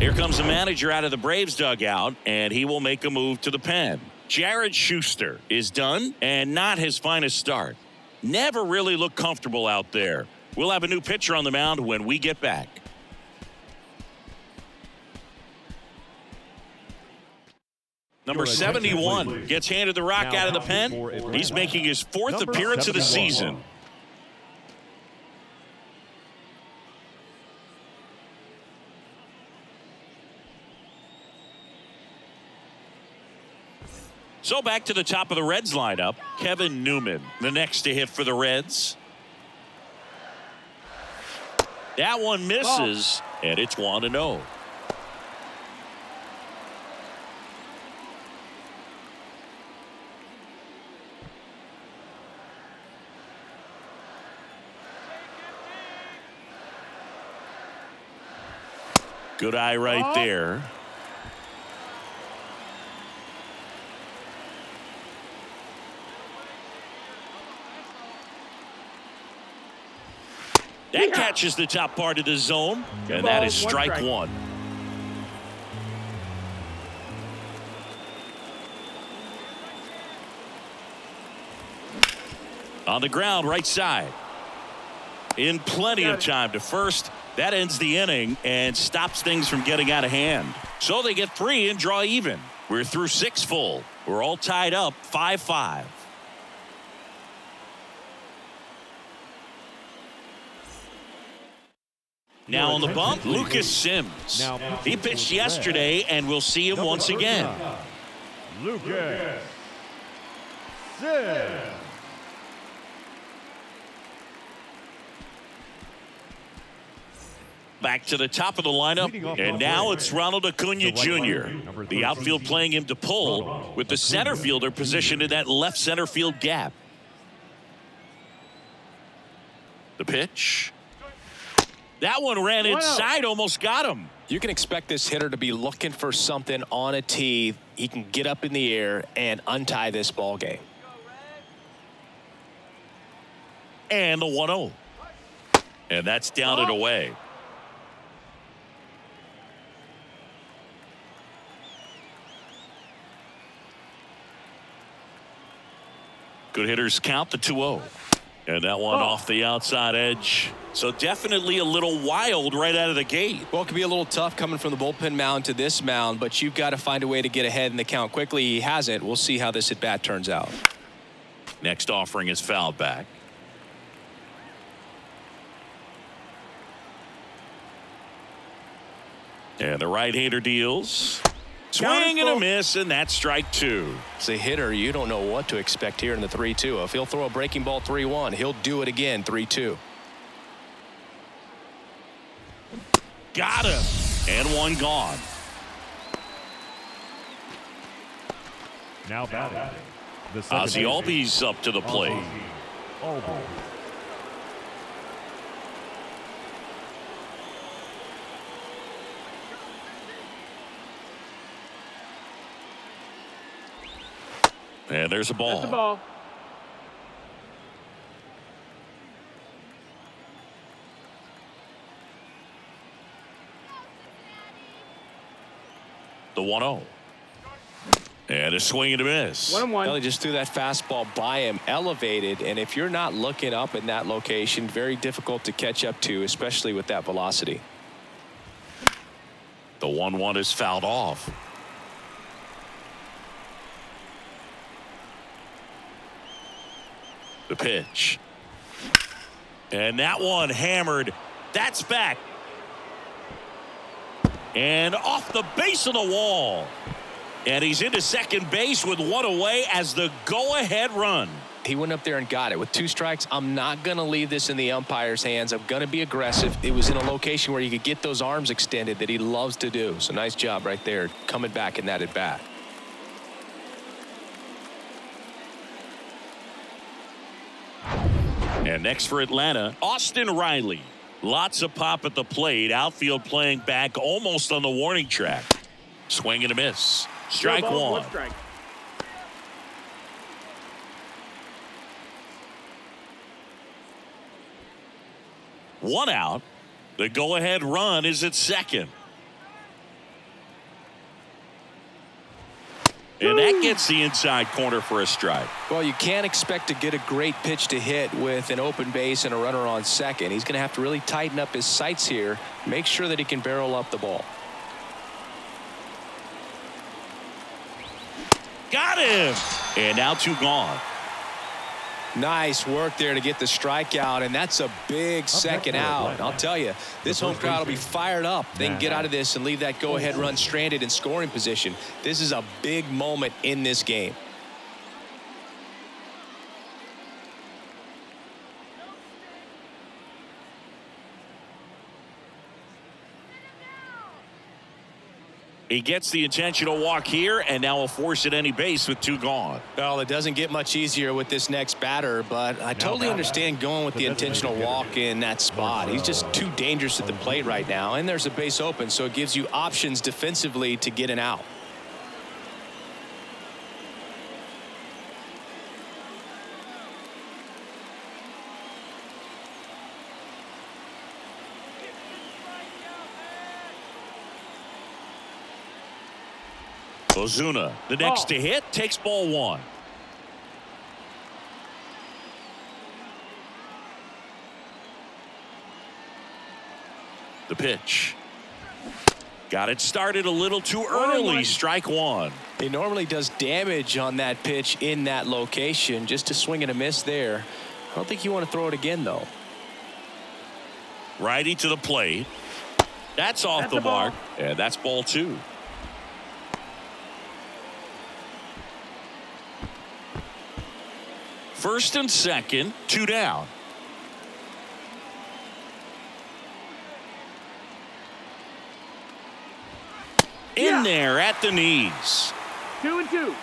Speaker 2: Here comes the manager out of the Braves dugout, and he will make a move to the pen. Jared Schuster is done, and not his finest start. Never really looked comfortable out there. We'll have a new pitcher on the mound when we get back. Number 71 gets handed the rock out of the pen. He's making his fourth appearance of the season. So back to the top of the Reds lineup. Kevin Newman, the next to hit for the Reds. That one misses, and it's 1-0. Good eye right there. That catches the top part of the zone, and that is strike one. On the ground, right side. In plenty of time to first. That ends the inning and stops things from getting out of hand. So they get 3 and draw even. We're through 6 full. We're all tied up 5-5. Now on the bump, Lucas Sims. He pitched yesterday, and we'll see him once again.
Speaker 3: Lucas Sims.
Speaker 2: Back to the top of the lineup, and now it's Ronald Acuna Jr. The outfield playing him to pull, with the center fielder positioned in that left center field gap. The pitch. That one ran inside, almost got him.
Speaker 1: You can expect this hitter to be looking for something on a tee. He can get up in the air and untie this ball game.
Speaker 2: And the 1-0. And that's down and away. Good hitters count the 2-0. And that one off the outside edge. So definitely a little wild right out of the gate.
Speaker 1: Well, it could be a little tough coming from the bullpen mound to this mound, but you've got to find a way to get ahead in the count quickly. He hasn't. We'll see how this at bat turns out.
Speaker 2: Next offering is fouled back. And the right-hander deals. Swing and a miss, and that's strike 2.
Speaker 1: As a hitter, you don't know what to expect here in the 3-2. If he'll throw a breaking ball 3-1, he'll do it again 3-2.
Speaker 2: Got him. And one gone.
Speaker 3: Now batting.
Speaker 2: Ozzie Albies up to the plate. And there's a ball.
Speaker 4: That's the ball.
Speaker 2: The 1-0. And a swing and a miss.
Speaker 4: 1-1.
Speaker 1: Well, he just threw that fastball by him, elevated, and if you're not looking up in that location, very difficult to catch up to, especially with that velocity.
Speaker 2: The 1-1 is fouled off. The pitch. And that one hammered. That's back. And off the base of the wall. And he's into second base with one away as the go-ahead run.
Speaker 1: He went up there and got it. With 2 strikes, I'm not going to leave this in the umpire's hands. I'm going to be aggressive. It was in a location where you could get those arms extended that he loves to do. So nice job right there coming back in that at-bat.
Speaker 2: And next for Atlanta, Austin Riley. Lots of pop at the plate. Outfield playing back almost on the warning track. Swing and a miss. Strike one.
Speaker 4: Strike.
Speaker 2: One out. The go-ahead run is at second. And that gets the inside corner for a strike.
Speaker 1: Well, you can't expect to get a great pitch to hit with an open base and a runner on second. He's going to have to really tighten up his sights here, make sure that he can barrel up the ball.
Speaker 2: Got him. And now 2 gone.
Speaker 1: Nice work there to get the strikeout, and that's a big second out. I'll tell you, this home crowd will be fired up. They can get out of this and leave that go-ahead run stranded in scoring position. This is a big moment in this game.
Speaker 2: He gets the intentional walk here, and now will force at any base with 2 gone.
Speaker 1: Well, it doesn't get much easier with this next batter, but I totally understand going with the intentional walk in that spot. He's just too dangerous at the plate right now, and there's a base open, so it gives you options defensively to get an out.
Speaker 2: Ozuna, the next to hit, takes ball 1. The pitch. Got it started a little too early. Strike 1.
Speaker 1: He normally does damage on that pitch in that location. Just a swing and a miss there. I don't think you want to throw it again, though.
Speaker 2: Righty to the plate. That's off the mark. And that's ball 2. First and second, 2 down. In there at the knees.
Speaker 4: 2-2.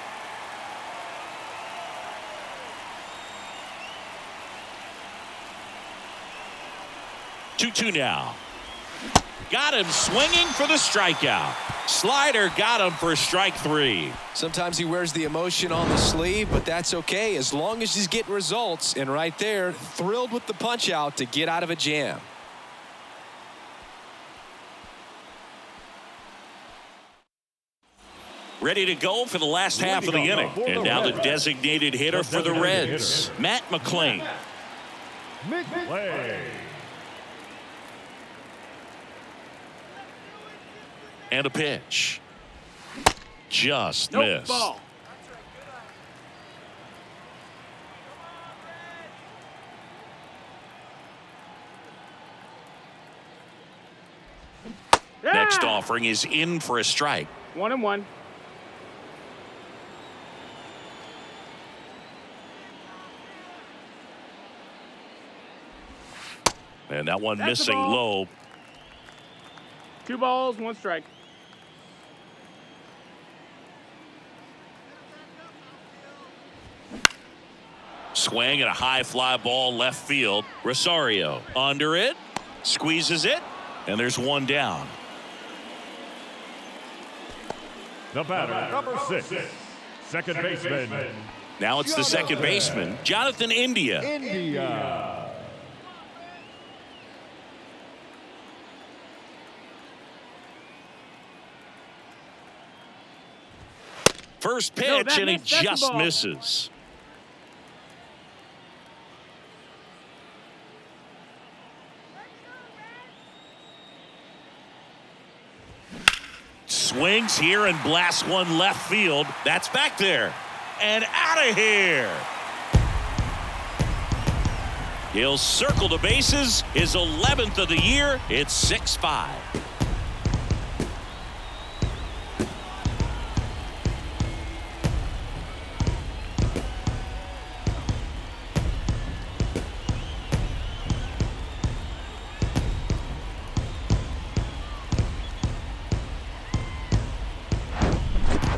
Speaker 2: Two now. Got him swinging for the strikeout. Slider got him for strike 3.
Speaker 1: Sometimes he wears the emotion on the sleeve, but that's okay as long as he's getting results. And right there, thrilled with the punch out to get out of a jam.
Speaker 2: Ready to go for the last half of the inning. And now the designated hitter for the Reds, Matt McClain. And a pitch. Just missed.
Speaker 4: Ball.
Speaker 2: Next offering is in for a strike.
Speaker 4: 1-1.
Speaker 2: And that one
Speaker 4: That's
Speaker 2: missing low.
Speaker 4: 2 balls, 1 strike.
Speaker 2: Swing and a high fly ball left field. Rosario under it, squeezes it, and there's 1 down.
Speaker 3: The batter, number 6, second baseman.
Speaker 2: Now it's the second baseman, Jonathan India. First pitch, and he just misses. Swings here and blasts one left field. That's back there. And out of here. He'll circle the bases. His 11th of the year. It's 6-5.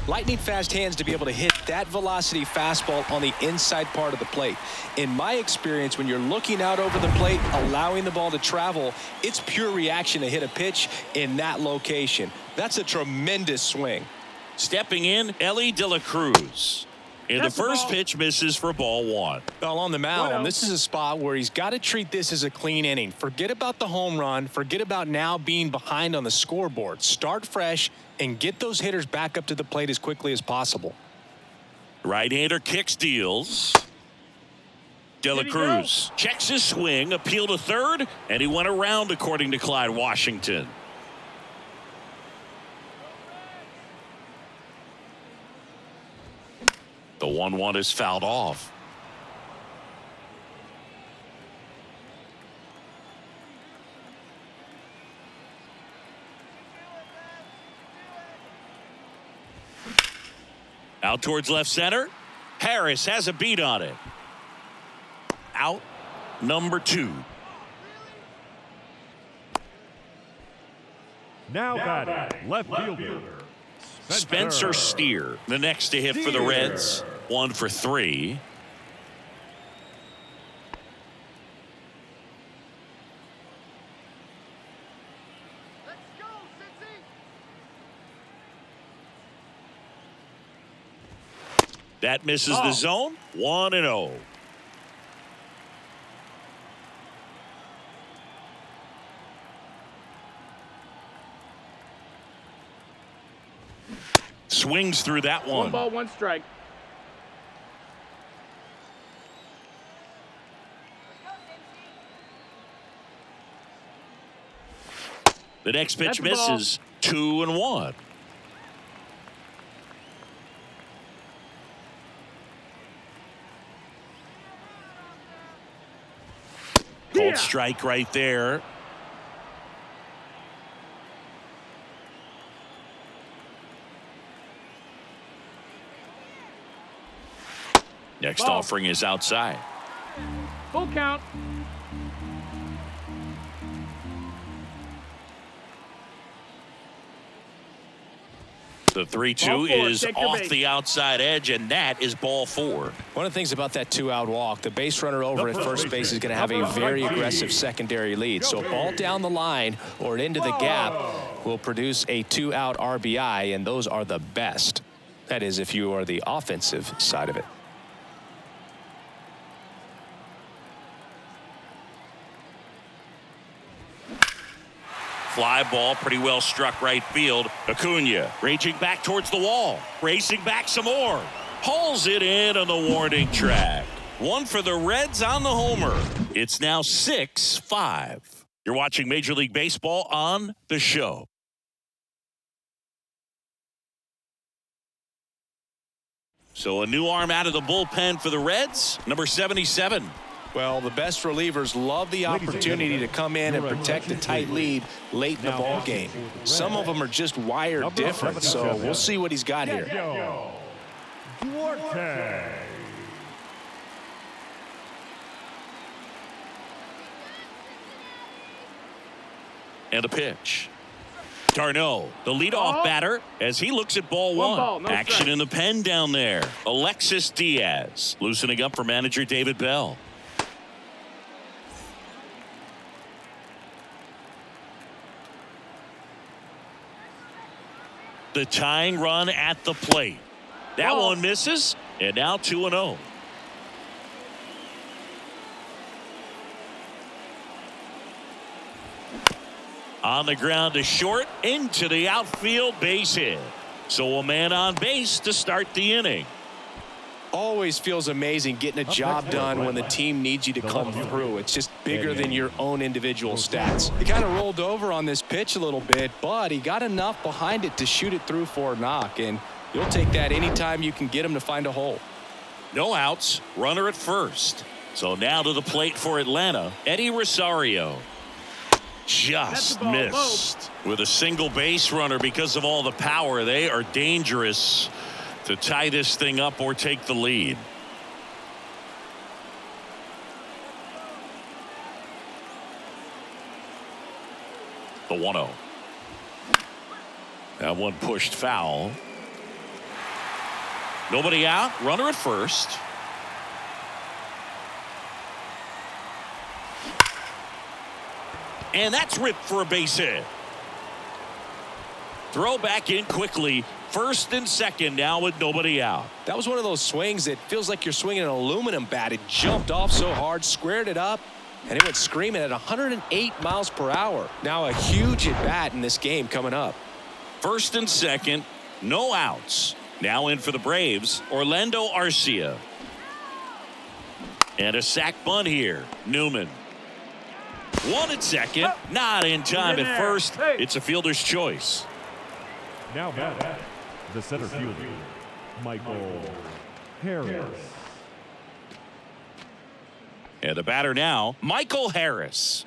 Speaker 1: Lightning fast hands to be able to hit that velocity fastball on the inside part of the plate. In my experience, when you're looking out over the plate, allowing the ball to travel, it's pure reaction to hit a pitch in that location. That's a tremendous swing.
Speaker 2: Stepping in, Ellie De La Cruz. And the first pitch misses for ball 1.
Speaker 1: Well, on the mound, this is a spot where he's got to treat this as a clean inning. Forget about the home run. Forget about now being behind on the scoreboard. Start fresh and get those hitters back up to the plate as quickly as possible.
Speaker 2: Right-hander kicks, deals. De La Cruz checks his swing, appeal to third, and he went around according to Clyde Washington. The 1-1 is fouled off. Out towards left center. Harris has a beat on it. Out number 2.
Speaker 3: Now batting, left fielder,
Speaker 2: Spencer Steer, the next to hit for the Reds. 1 for 3.
Speaker 5: Let's go, Cincy!
Speaker 2: That misses the zone. 1-0. Swings through that one.
Speaker 4: 1 ball, 1 strike.
Speaker 2: The next pitch misses. 2-1. Cold strike right there. Next offering is outside.
Speaker 4: Full count.
Speaker 2: The 3-2 is off the outside edge, and that is ball 4.
Speaker 1: One of the things about that 2-out walk, the base runner over at first base is going to have a very aggressive secondary lead. So a ball down the line or into the gap will produce a 2-out RBI, and those are the best. That is, if you are the offensive side of it.
Speaker 2: Fly ball pretty well struck right field. Acuna raging back towards the wall. Racing back some more. Hauls it in on the warning track. 1 for the Reds on the homer. It's now 6-5. You're watching Major League Baseball on The Show. So a new arm out of the bullpen for the Reds, number 77.
Speaker 1: Well, the best relievers love the opportunity to come in and protect a tight lead late in the ball game. Some of them are just wired different, so we'll see what he's got here.
Speaker 3: Duarte.
Speaker 2: And a pitch. Darno, the leadoff batter, as he looks at ball 1.
Speaker 4: Ball, no
Speaker 2: Action
Speaker 4: strike.
Speaker 2: in the pen down there. Alexis Diaz loosening up for manager David Bell. The tying run at the plate. That one misses, and now 2-0. On the ground to short, into the outfield, base hit. So a man on base to start the inning.
Speaker 1: Always feels amazing getting a job done when the team needs you to come through. It's just bigger than your own individual stats. He kind of rolled over on this pitch a little bit, but he got enough behind it to shoot it through for a knock, and you'll take that anytime you can get him to find a hole.
Speaker 2: No outs, runner at first. So now to the plate for Atlanta, Eddie Rosario. Just missed with a single base runner because of all the power. They are dangerous to tie this thing up or take the lead. The 1-0. That one pushed foul. Nobody out. Runner at first. And that's ripped for a base hit. Throw back in quickly. First and second now with nobody out.
Speaker 1: That was one of those swings that feels like you're swinging an aluminum bat. It jumped off so hard, squared it up, and it went screaming at 108 miles per hour. Now a huge at bat in this game coming up.
Speaker 2: First and second, no outs. Now in for the Braves, Orlando Arcia. And a sac bunt here. Newman. One at second, not in time at first. It's a fielder's choice.
Speaker 3: Now batting, the center fielder, Michael Harris.
Speaker 2: And the batter now, Michael Harris.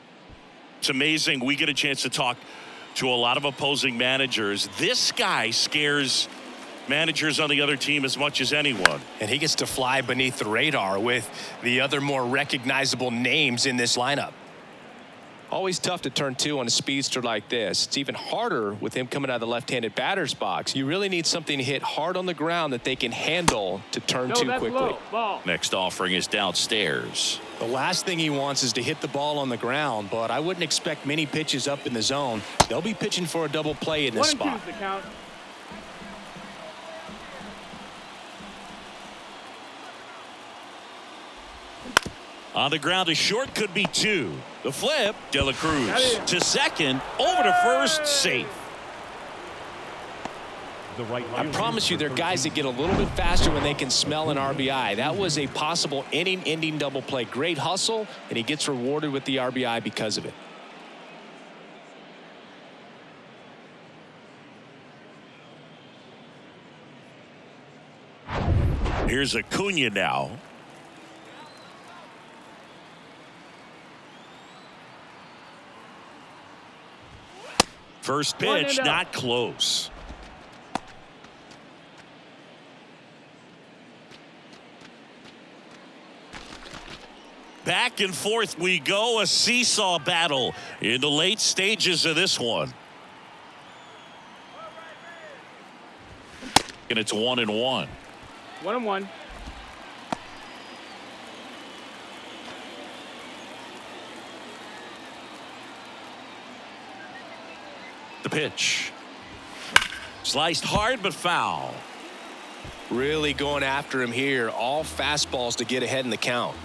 Speaker 2: It's amazing we get a chance to talk to a lot of opposing managers. This guy scares managers on the other team as much as anyone.
Speaker 1: And he gets to fly beneath the radar with the other more recognizable names in this lineup. Always tough to turn two on a speedster like this. It's even harder with him coming out of the left-handed batter's box. You really need something to hit hard on the ground that they can handle to turn two quickly.
Speaker 4: Low. Ball.
Speaker 2: Next offering is downstairs.
Speaker 1: The last thing he wants is to hit the ball on the ground, but I wouldn't expect many pitches up in the zone. They'll be pitching for a double play in this spot.
Speaker 4: 1-2's the count.
Speaker 2: On the ground, a short could be two. The flip, De La Cruz to second, over to first, safe.
Speaker 1: I promise you, there are guys that get a little bit faster when they can smell an RBI. That was a possible inning-ending double play. Great hustle, and he gets rewarded with the RBI because of it.
Speaker 2: Here's Acuna now. First pitch, not close. Back and forth we go, a seesaw battle in the late stages of this one. And it's 1-1.
Speaker 4: 1-1.
Speaker 2: The pitch. Sliced hard but foul.
Speaker 1: Really going after him here. All fastballs to get ahead in the count.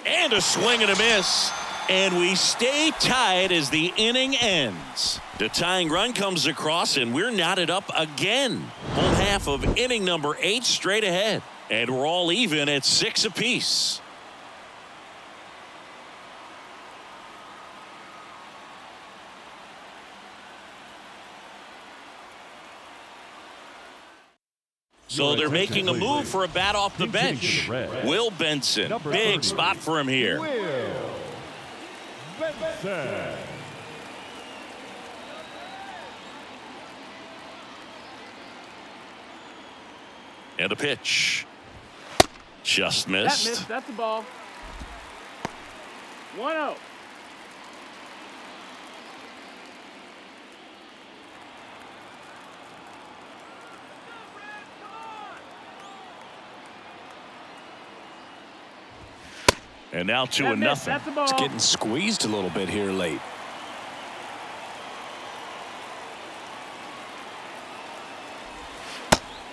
Speaker 2: And a swing and a miss. And we stay tied as the inning ends. The tying run comes across and we're knotted up again. Whole half of inning number 8 straight ahead. And we're all even at 6 apiece. So they're making a move for a bat off the bench. Will Benson. Big spot for him here.
Speaker 3: Will Benson.
Speaker 2: And the pitch. Just
Speaker 4: That
Speaker 2: missed.
Speaker 4: missed. That's the ball. 1-0.
Speaker 2: And now 2-0.
Speaker 4: That's the ball.
Speaker 1: It's getting squeezed a little bit here late.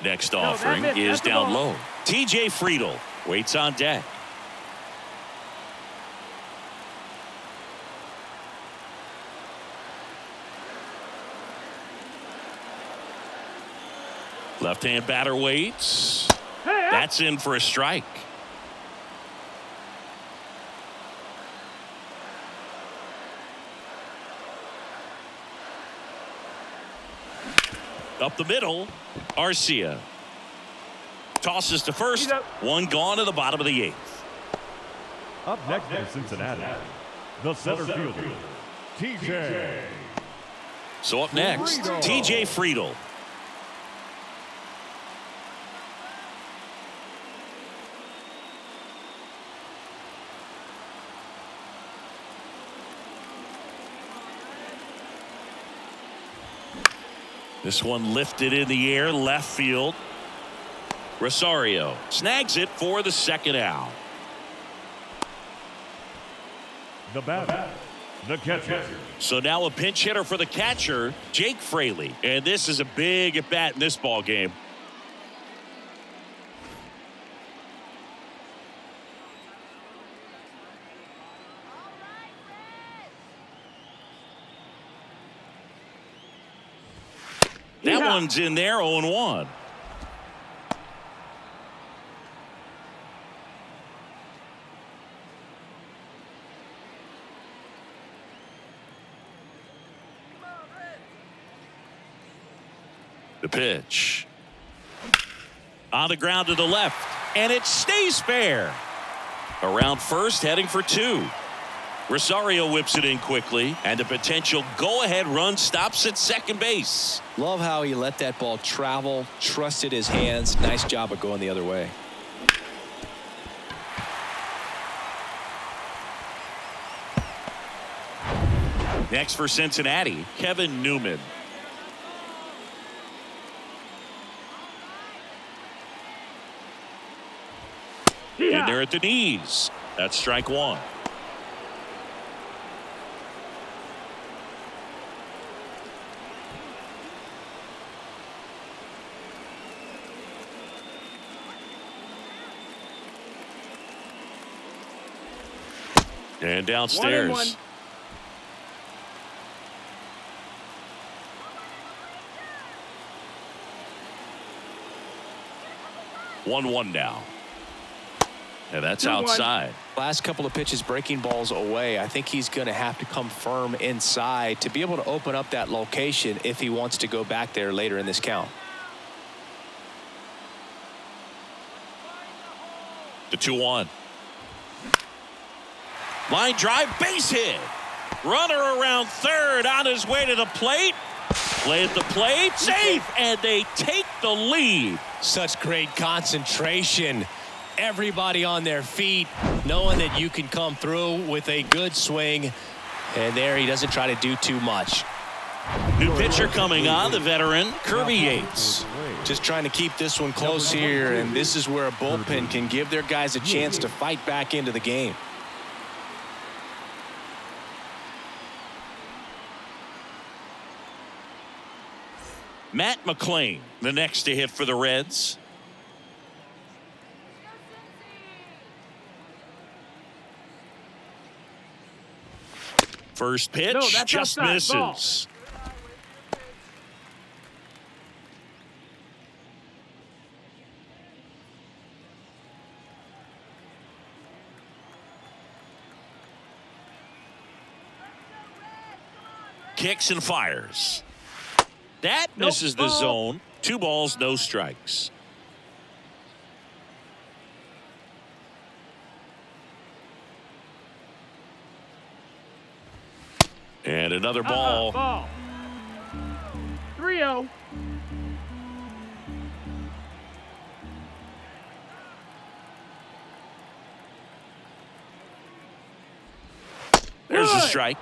Speaker 2: Next offering is down low. TJ Friedel waits on deck. Left-hand batter waits. That's in for a strike. Up the middle, Arcia. Tosses to first. One gone to the bottom of the 8th.
Speaker 3: Up next for Cincinnati, the center fielder, TJ.
Speaker 2: So up next, TJ Friedl. This one lifted in the air, left field. Rosario snags it for the second out.
Speaker 3: The batter, the catcher.
Speaker 2: So now a pinch hitter for the catcher, Jake Fraley. And this is a big at bat in this ball game. That one's in there, 0-1. The pitch. On the ground to the left, and it stays fair. Around first, heading for 2. Rosario whips it in quickly, and the potential go-ahead run stops at second base.
Speaker 1: Love how he let that ball travel, trusted his hands. Nice job of going the other way.
Speaker 2: Next for Cincinnati, Kevin Newman. In there at the knees. That's strike 1. And downstairs. 1-1 now. And that's outside.
Speaker 1: Last couple of pitches breaking balls away. I think he's going to have to come firm inside to be able to open up that location if he wants to go back there later in this count.
Speaker 2: The 2-1. Line drive, base hit. Runner around third on his way to the plate. Play at the plate, safe, and they take the lead.
Speaker 1: Such great concentration. Everybody on their feet, knowing that you can come through with a good swing. And there he doesn't try to do too much.
Speaker 2: New pitcher coming on, the veteran, Kirby Yates.
Speaker 1: Just trying to keep this one close here, and this is where a bullpen can give their guys a chance to fight back into the game.
Speaker 2: Matt McClain, the next to hit for the Reds. First pitch, just misses. Kicks and fires. That misses the zone. 2 balls, no strikes. And another ball.
Speaker 4: 3-0.
Speaker 2: There's a strike.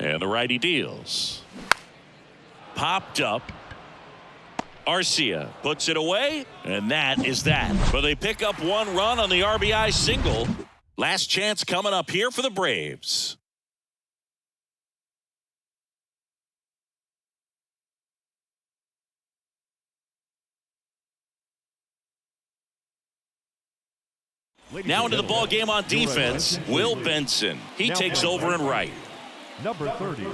Speaker 2: And the righty deals. Popped up. Arcia puts it away, and that is that. But they pick up 1 run on the RBI single. Last chance coming up here for the Braves. Now into the ball game on defense, Will Benson. He takes over in right.
Speaker 3: Number 30.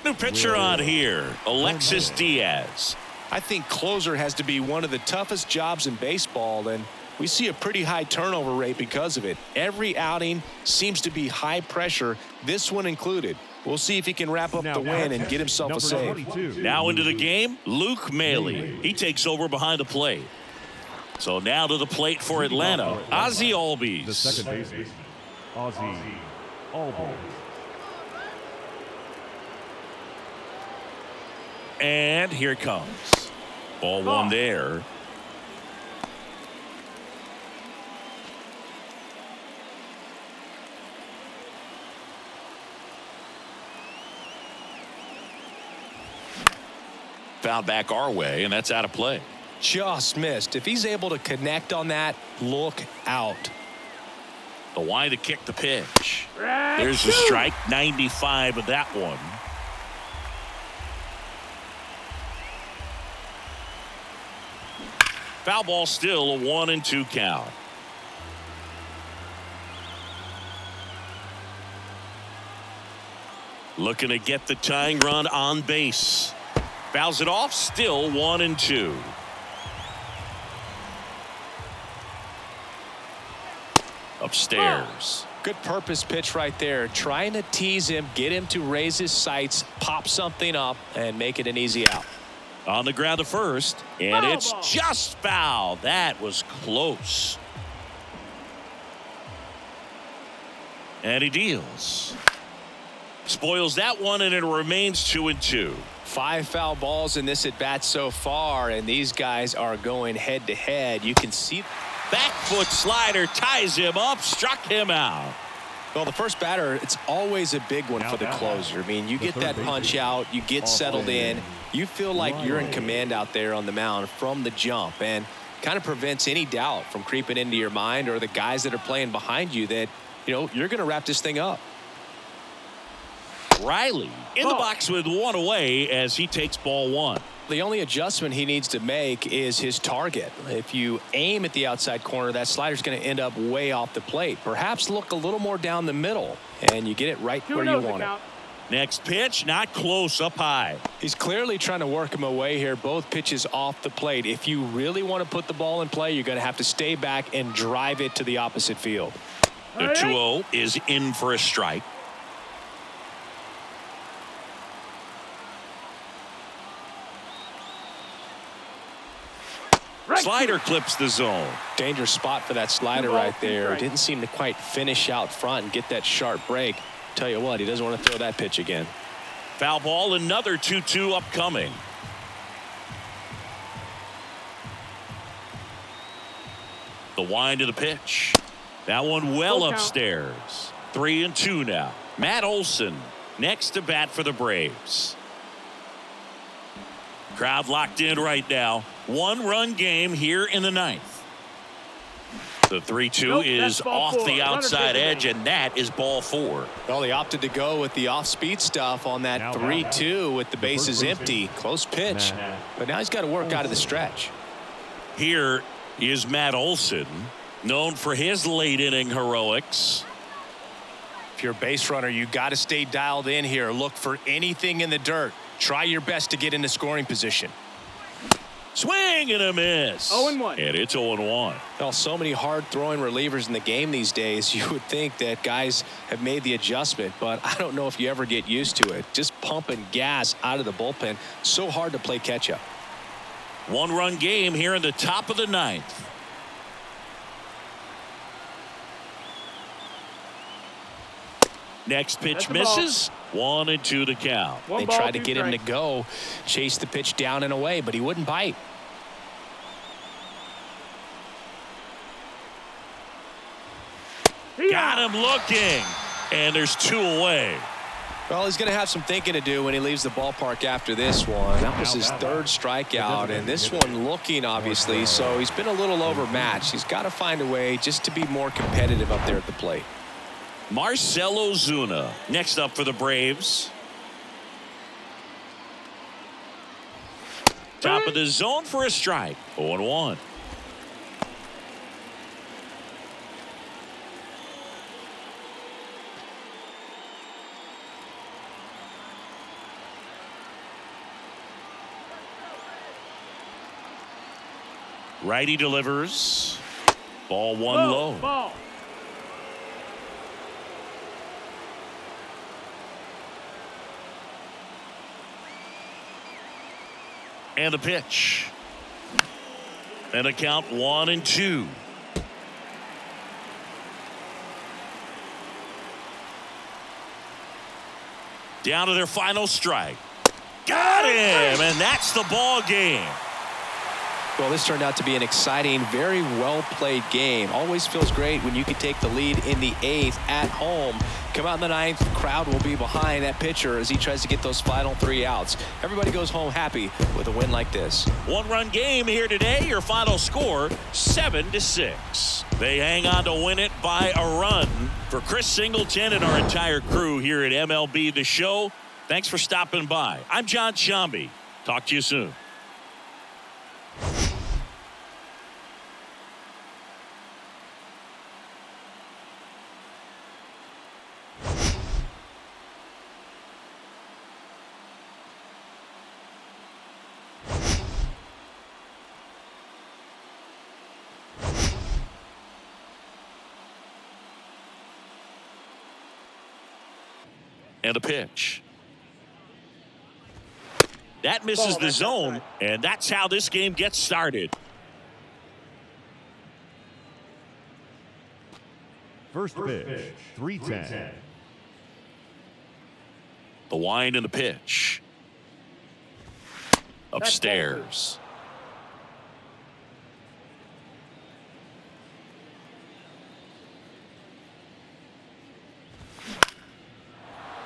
Speaker 2: New pitcher on here, Alexis Diaz.
Speaker 1: I think closer has to be one of the toughest jobs in baseball, and We see a pretty high turnover rate because of it. Every outing seems to be high pressure, this one included. We'll see if he can wrap up the win and get himself a save.
Speaker 2: Now into the game, Luke Maley. He takes over behind the plate. So now to the plate for Atlanta, Ozzie Albies.
Speaker 3: The second baseman, Ozzie Albies.
Speaker 2: And here it comes. Ball one there. Foul back our way, and that's out of play.
Speaker 1: Just missed. If he's able to connect on that, look out.
Speaker 2: The wide to kick the pitch. There's the strike, 95 of that one. Foul ball, still a 1-2 count. Looking to get the tying run on base. Fouls it off, still 1-2. Upstairs.
Speaker 1: Good purpose pitch right there. Trying to tease him, get him to raise his sights, pop something up, and make it an easy out.
Speaker 2: On the ground to first, and it's just foul. That was close. And he deals. Spoils that one, and it remains 2-2.
Speaker 1: 5 foul balls in this at bat so far, and these guys are going head to head. You can see
Speaker 2: back foot slider ties him up, struck him out.
Speaker 1: Well, the first batter, it's always a big one for the closer. I mean, you get that punch out, you get settled in, you feel like you're in command out there on the mound from the jump, and kind of prevents any doubt from creeping into your mind or the guys that are playing behind you that, you know, you're going to wrap this thing up.
Speaker 2: Riley in the box with one away as he takes ball one.
Speaker 1: The only adjustment he needs to make is his target. If you aim at the outside corner, that slider's going to end up way off the plate. Perhaps look a little more down the middle, and you get it right where you want it.
Speaker 2: Next pitch, not close, up high.
Speaker 1: He's clearly trying to work him away here. Both pitches off the plate. If you really want to put the ball in play, you're going to have to stay back and drive it to the opposite field.
Speaker 2: The 2-0 is in for a strike. Slider clips the zone.
Speaker 1: Dangerous spot for that slider right there. Didn't seem to quite finish out front and get that sharp break. Tell you what, he doesn't want to throw that pitch again.
Speaker 2: Foul ball, another 2-2 upcoming. The wind of the pitch. That one well upstairs. 3-2 now. Matt Olson next to bat for the Braves. Crowd locked in right now. 1-run game here in the ninth. The 3-2 is off the outside edge, and that is ball 4.
Speaker 1: Well, he opted to go with the off-speed stuff on that 3-2 with the bases empty. Close pitch, but now he's got to work out of the stretch.
Speaker 2: Here is Matt Olson, known for his late-inning heroics.
Speaker 1: If you're a base runner, you got to stay dialed in here. Look for anything in the dirt. Try your best to get into scoring position.
Speaker 2: Swing and a miss.
Speaker 4: 0-1.
Speaker 2: And it's 0-1.
Speaker 1: Well, so many hard-throwing relievers in the game these days. You would think that guys have made the adjustment, but I don't know if you ever get used to it. Just pumping gas out of the bullpen. So hard to play catch-up.
Speaker 2: 1-run game here in the top of the ninth. Next pitch misses. 1-2 to count.
Speaker 1: They tried to get him to go, chase the pitch down and away, but he wouldn't bite.
Speaker 2: Got him looking, and there's 2 away.
Speaker 1: Well, he's going to have some thinking to do when he leaves the ballpark after this one. That was his 3rd strikeout, and this one looking, obviously, so he's been a little overmatched. He's got to find a way just to be more competitive up there at the plate.
Speaker 2: Marcell Ozuna next up for the Braves. Top of the zone for a strike. 0-1. Righty delivers. Ball one low.
Speaker 4: Ball.
Speaker 2: And the pitch. And a count 1-2. Down to their final strike. Got him, and that's the ball game.
Speaker 1: Well, this turned out to be an exciting, very well-played game. Always feels great when you can take the lead in the 8th at home. Come out in the 9th, the crowd will be behind that pitcher as he tries to get those final 3 outs. Everybody goes home happy with a win like this.
Speaker 2: One-run game here today. Your final score, 7-6. They hang on to win it by a run. For Chris Singleton and our entire crew here at MLB The Show, thanks for stopping by. I'm John Shambi. Talk to you soon. And a pitch. That misses the zone, and that's how this game gets started.
Speaker 3: First pitch, 3-10.
Speaker 2: The wind and the pitch. Upstairs.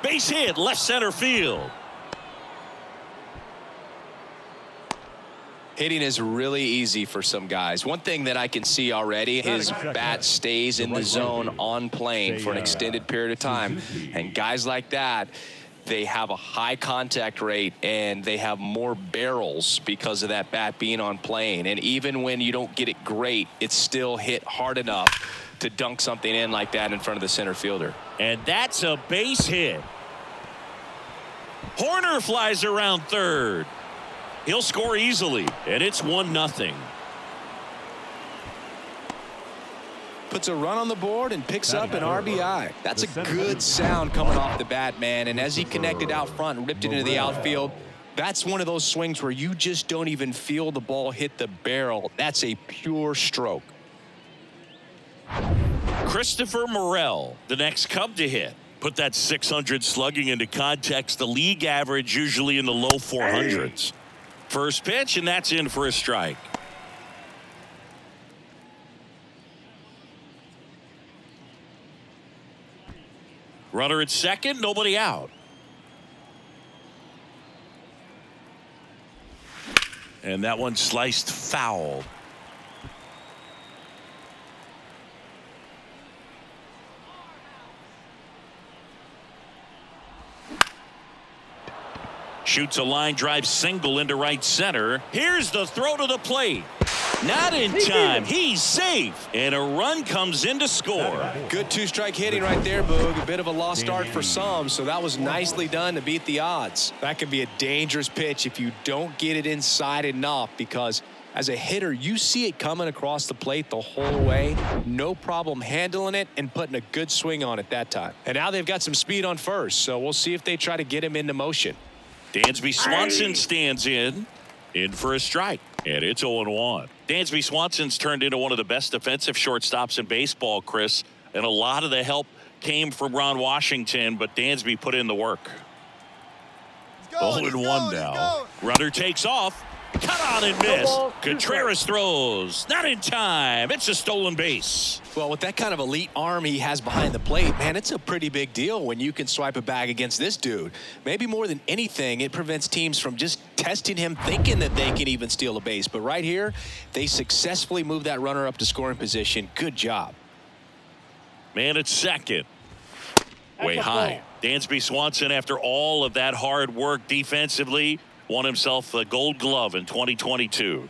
Speaker 2: Base hit, left center field.
Speaker 1: Hitting is really easy for some guys. One thing that I can see already, his bat stays in the zone on plane for an extended period of time. And guys like that, they have a high contact rate and they have more barrels because of that bat being on plane. And even when you don't get it great, it's still hit hard enough to dunk something in like that in front of the center fielder.
Speaker 2: And that's a base hit. Horner flies around third. He'll score easily, and it's 1-0.
Speaker 1: Puts a run on the board and picks up an RBI. That's a good sound coming off the bat, man. And as he connected out front and ripped it into the outfield, that's one of those swings where you just don't even feel the ball hit the barrel. That's a pure stroke.
Speaker 2: Christopher Morel, the next Cub to hit. Put that 600 slugging into context. The league average usually in the low 400s. First pitch, and that's in for a strike. Runner at second, nobody out. And that one sliced foul. Shoots a line drive single into right center. Here's the throw to the plate. Not in time. He's safe. And a run comes in to score.
Speaker 1: Good two-strike hitting right there, Boog. A bit of a lost start for some, so that was nicely done to beat the odds. That can be a dangerous pitch if you don't get it inside enough, because as a hitter, you see it coming across the plate the whole way. No problem handling it and putting a good swing on it that time. And now they've got some speed on first, so we'll see if they try to get him into motion.
Speaker 2: Dansby Swanson stands in for a strike, and it's 0-1. Dansby Swanson's turned into one of the best defensive shortstops in baseball, Chris, and a lot of the help came from Ron Washington, but Dansby put in the work. 0-1 now. Runner takes off. Cut on and miss. Contreras throws. Not in time. It's a stolen base.
Speaker 1: Well, with that kind of elite arm he has behind the plate, man, it's a pretty big deal when you can swipe a bag against this dude. Maybe more than anything, it prevents teams from just testing him, thinking that they can even steal a base. But right here, they successfully move that runner up to scoring position. Good job.
Speaker 2: Man at second. Way high. Dansby Swanson, after all of that hard work defensively, won himself a Gold Glove in 2022.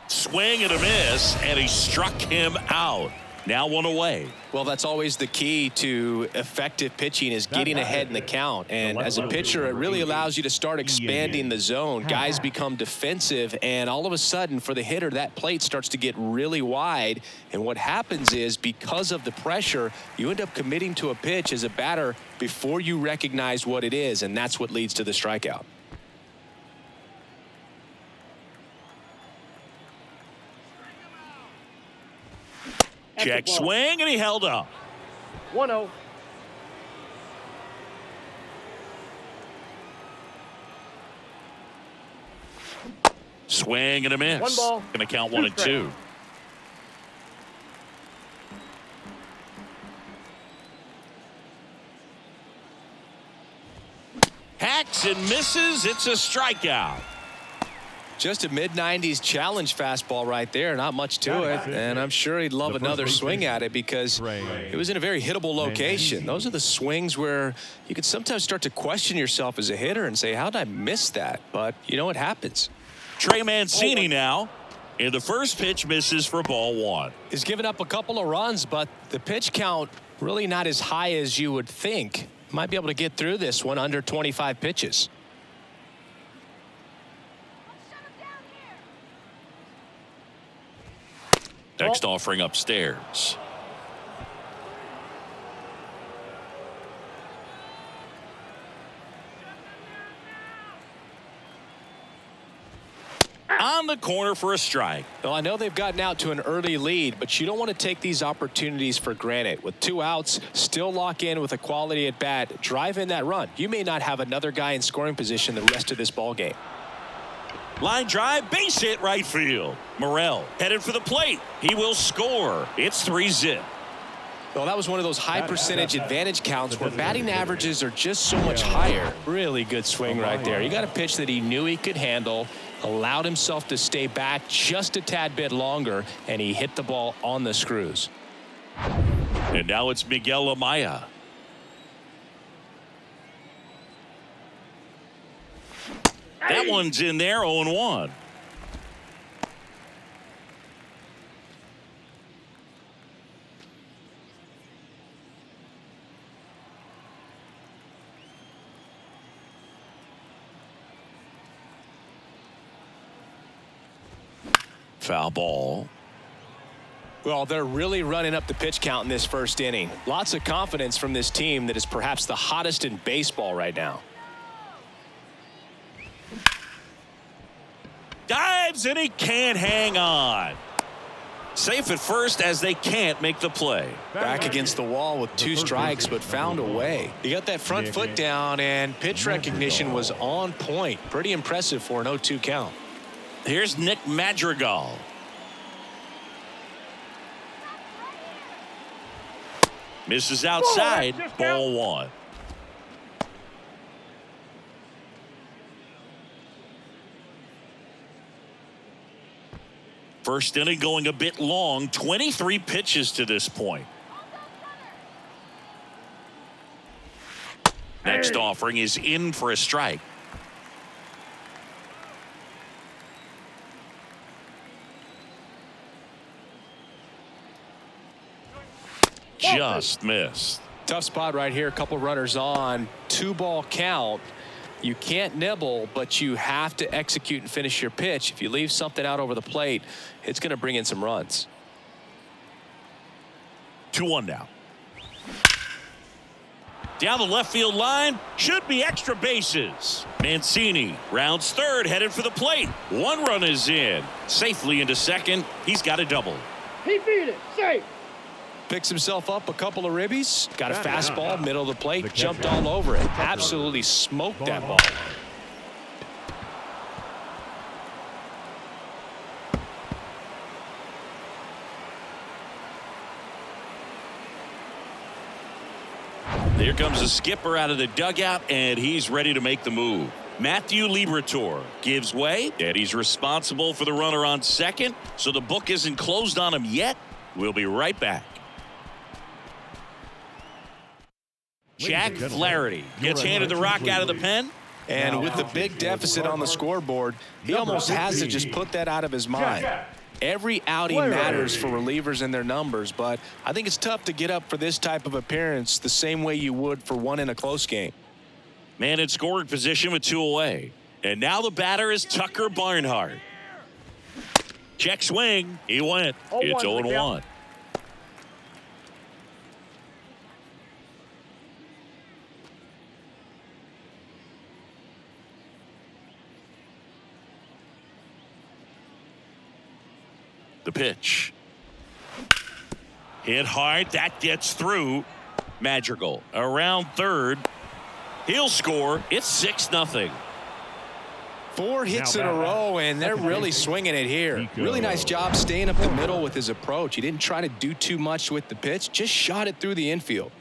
Speaker 2: Swing and a miss, and he struck him out. Now 1 away.
Speaker 1: Well, that's always the key to effective pitching is getting ahead in the count. And as a pitcher, it really allows you to start expanding the zone. Guys become defensive, and all of a sudden, for the hitter, that plate starts to get really wide. And what happens is, because of the pressure, you end up committing to a pitch as a batter before you recognize what it is, and that's what leads to the strikeout.
Speaker 2: Check swing, and he held up.
Speaker 4: 1-0.
Speaker 2: Swing and a miss.
Speaker 4: 1 ball.
Speaker 2: Going to count 1 and 2. Hacks and misses. It's a strikeout.
Speaker 1: Just a mid-90s challenge fastball right there. Not much to it. And I'm sure he'd love another swing at it because it was in a very hittable location. Those are the swings where you can sometimes start to question yourself as a hitter and say, how did I miss that? But you know what happens.
Speaker 2: Trey Mancini now. And the first pitch misses for ball 1.
Speaker 1: He's given up a couple of runs, but the pitch count really not as high as you would think. Might be able to get through this one under 25 pitches.
Speaker 2: Next offering upstairs. On the corner for a strike.
Speaker 1: Well, I know they've gotten out to an early lead, but you don't want to take these opportunities for granted. With 2 outs, still lock in with a quality at bat, drive in that run. You may not have another guy in scoring position the rest of this ball game.
Speaker 2: Line drive, base hit right field. Morel headed for the plate. He will score. It's 3-0.
Speaker 1: Well, that was one of those high percentage advantage counts where batting averages are just so much higher. Really good swing right there. You got a pitch that he knew he could handle, allowed himself to stay back just a tad bit longer, and he hit the ball on the screws.
Speaker 2: And now it's Miguel Amaya. That one's in there, 0-1. Foul ball.
Speaker 1: Well, they're really running up the pitch count in this first inning. Lots of confidence from this team that is perhaps the hottest in baseball right now.
Speaker 2: Dives and he can't hang on. Safe at first as they can't make the play.
Speaker 1: Back against the wall with 2 strikes, but found a way. He got that front foot down, and pitch recognition was on point. Pretty impressive for an 0-2 count.
Speaker 2: Here's Nick Madrigal. Misses outside. Ball 1. First inning going a bit long. 23 pitches to this point. Next offering is in for a strike. Just missed.
Speaker 1: Tough spot right here. A couple runners on. 2-ball count. You can't nibble, but you have to execute and finish your pitch. If you leave something out over the plate, it's going to bring in some runs.
Speaker 2: 2-1 now. Down the left field line. Should be extra bases. Mancini rounds third, headed for the plate. 1 run is in. Safely into second. He's got a double.
Speaker 4: He beat it. Safe.
Speaker 1: Picks himself up a couple of ribbies. Got a fastball, middle of the plate, jumped all over it. Absolutely smoked that ball.
Speaker 2: Here comes the skipper out of the dugout, and he's ready to make the move. Matthew Liberatore gives way, and he's responsible for the runner on second, so the book isn't closed on him yet. We'll be right back. Jack Flaherty gets handed the rock out of the pen.
Speaker 1: And with the big deficit on the scoreboard, he almost has to just put that out of his mind. Every outing matters for relievers and their numbers, but I think it's tough to get up for this type of appearance the same way you would for one in a close game.
Speaker 2: Man in scoring position with 2 away. And now the batter is Tucker Barnhart. Check swing. He went. It's 0-1. The pitch. Hit hard. That gets through. Madrigal around third. He'll score. It's 6-0.
Speaker 1: 4 hits in a row, and they're really swinging it here. Really nice job staying up the middle with his approach. He didn't try to do too much with the pitch, just shot it through the infield.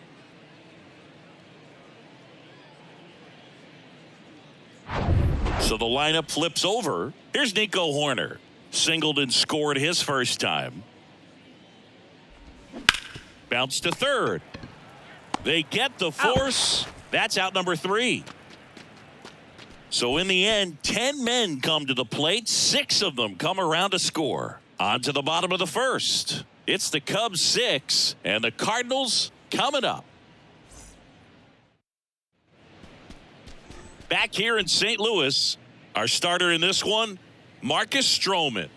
Speaker 2: So the lineup flips over. Here's Nico Horner. Singled and scored his first time. Bounce to third. They get the force. That's out number 3. So in the end, 10 men come to the plate. 6 of them come around to score. On to the bottom of the first. It's the Cubs 6 and the Cardinals coming up. Back here in St. Louis, our starter in this one, Marcus Stroman.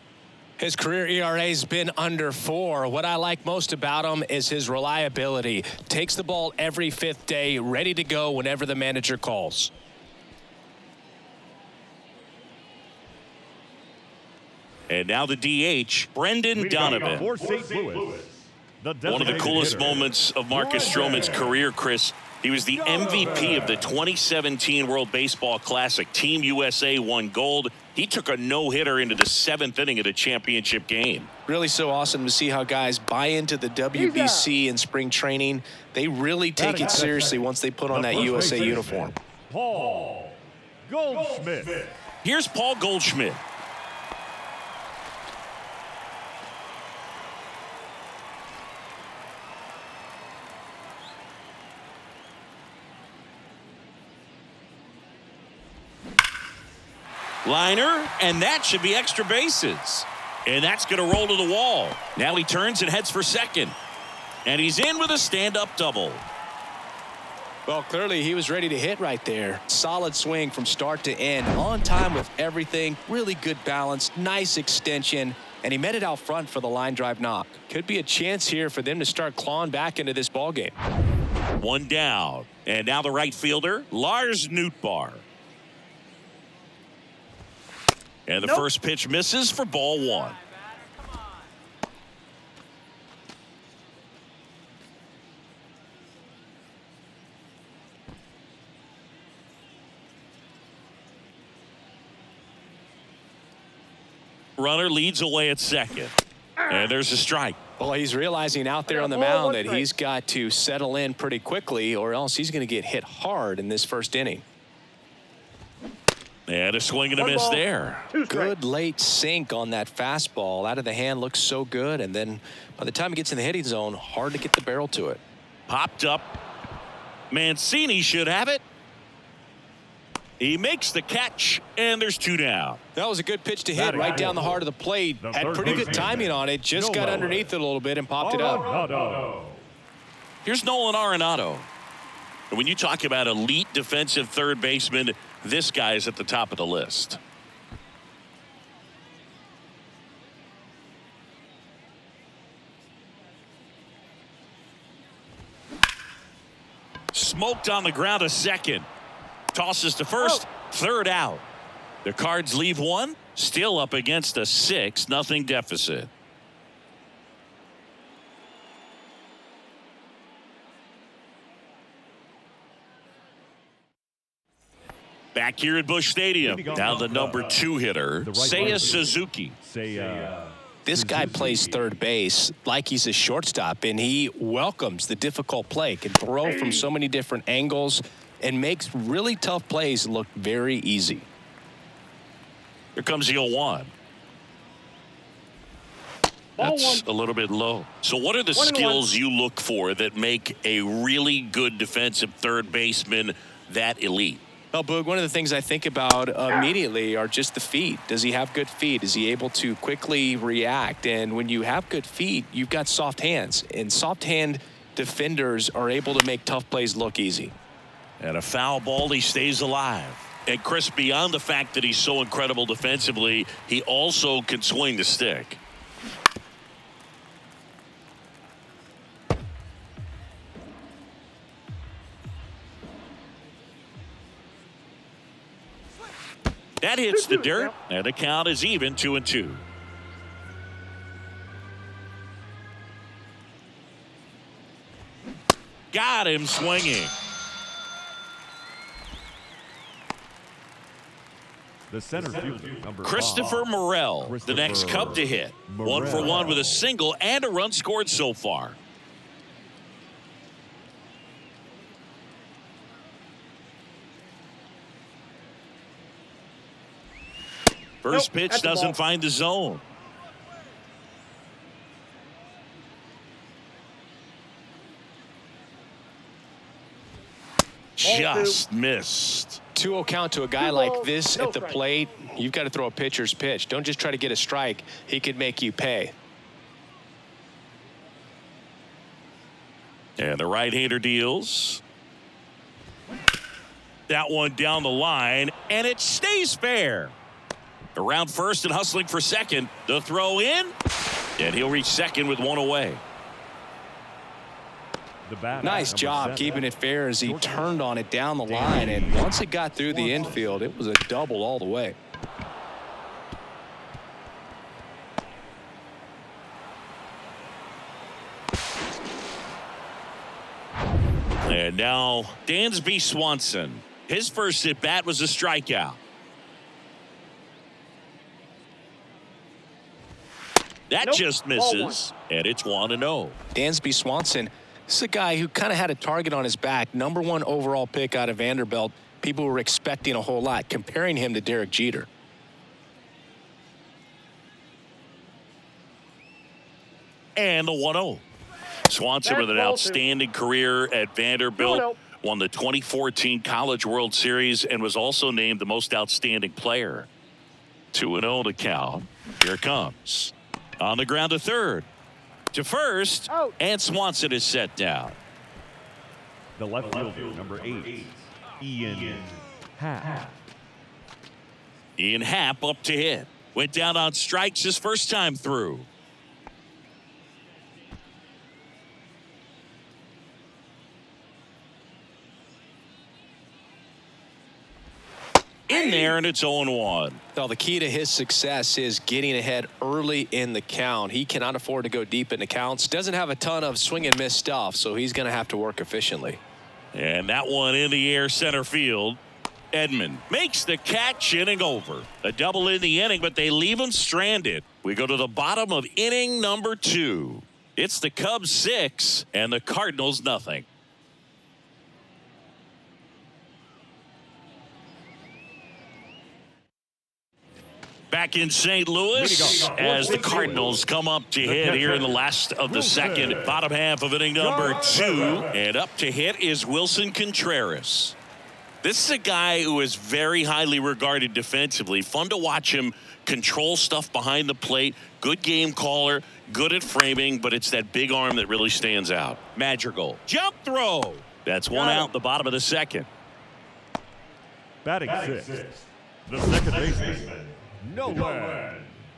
Speaker 1: His career ERA has been under 4. What I like most about him is his reliability. Takes the ball every 5th day, ready to go whenever the manager calls.
Speaker 2: And now the DH, Brendan Donovan.
Speaker 3: For St. Louis,
Speaker 2: One of the coolest moments of Marcus Stroman's career, Chris. He was the MVP of the 2017 World Baseball Classic. Team USA won gold. He took a no-hitter into the 7th inning of the championship game.
Speaker 1: Really so awesome to see how guys buy into the WBC in spring training. They really take it seriously once they put on that USA uniform.
Speaker 3: Paul Goldschmidt.
Speaker 2: Here's Paul Goldschmidt. Liner, and that should be extra bases. And that's going to roll to the wall. Now he turns and heads for second. And he's in with a stand-up double.
Speaker 1: Well, clearly he was ready to hit right there. Solid swing from start to end. On time with everything. Really good balance. Nice extension. And he met it out front for the line drive knock. Could be a chance here for them to start clawing back into this ballgame.
Speaker 2: 1 down. And now the right fielder, Lars Nootbaar. And the first pitch misses for ball 1. Runner leads away at second. And there's a strike.
Speaker 1: Well, he's realizing out there on the mound that he's got to settle in pretty quickly or else he's going to get hit hard in this first inning.
Speaker 2: And a swing and a miss there.
Speaker 1: Good late sink on that fastball. Out of the hand looks so good. And then by the time it gets in the hitting zone, hard to get the barrel to it.
Speaker 2: Popped up. Mancini should have it. He makes the catch, and there's 2 down.
Speaker 1: That was a good pitch to hit right down the heart of the plate. Had pretty good timing on it. Just got underneath it a little bit and popped it up.
Speaker 2: Here's Nolan Arenado. And when you talk about elite defensive third baseman, this guy is at the top of the list. Smoked on the ground a second. Tosses to first, third out. The Cards leave 1, still up against a 6-0 deficit. Back here at Busch Stadium, now the number 2 hitter, Seiya Suzuki.
Speaker 1: This guy plays third base like he's a shortstop, and he welcomes the difficult play. Can throw from so many different angles and makes really tough plays look very easy.
Speaker 2: Here comes the 0-1. That's a little bit low. So what are the skills you look for that make a really good defensive third baseman that elite?
Speaker 1: Well, Boog, one of the things I think about immediately are just the feet. Does he have good feet? Is he able to quickly react? And when you have good feet, you've got soft hands. And soft hand defenders are able to make tough plays look easy.
Speaker 2: And a foul ball, he stays alive. And Chris, beyond the fact that he's so incredible defensively, he also can swing the stick. That hits the dirt, and the count is even 2-2. Got him swinging.
Speaker 3: The center fielder, number
Speaker 2: Christopher
Speaker 3: 5.
Speaker 2: Morel, the next Cub to hit. 1 for 1 with a single and a run scored so far. First pitch doesn't find the zone. Just missed.
Speaker 1: 2-0 count to a guy like this at the plate. You've got to throw a pitcher's pitch. Don't just try to get a strike. He could make you pay.
Speaker 2: And the right-hander deals. That one down the line, and it stays fair. Around first and hustling for second. The throw in, and he'll reach second with 1 away.
Speaker 1: Nice job keeping it fair as he turned on it down the line, and once it got through the infield, it was a double all the way.
Speaker 2: And now Dansby Swanson. His first at bat was a strikeout. That just misses, and it's 1-0.
Speaker 1: Dansby Swanson, this is a guy who kind of had a target on his back. #1 overall pick out of Vanderbilt. People were expecting a whole lot, comparing him to Derek Jeter.
Speaker 2: And the 1-0. Swanson with an outstanding career at Vanderbilt. Won the 2014 College World Series and was also named the most outstanding player. 2-0 to count. Here it comes. On the ground to third. To first. And Swanson is set down.
Speaker 3: The left fielder, number 8, Ian Happ.
Speaker 2: Ian Happ up to hit. Went down on strikes his first time through. In there, and it's 0-1.
Speaker 1: Well, the key to his success is getting ahead early in the count. He cannot afford to go deep in the counts. Doesn't have a ton of swing and miss stuff, so he's going to have to work efficiently.
Speaker 2: And that one in the air center field. Edman makes the catch, inning over. A double in the inning, but they leave him stranded. We go to the bottom of inning number 2. It's the Cubs 6 and the Cardinals nothing. Back in St. Louis as the Cardinals come up to hit here in the last of the second, bottom half of inning number 2. And up to hit is Wilson Contreras. This is a guy who is very highly regarded defensively. Fun to watch him control stuff behind the plate. Good game caller, good at framing, but it's that big arm that really stands out. Madrigal. Jump throw. That's one out, the bottom of the second.
Speaker 3: Batting 6, the second baseman, Nolan.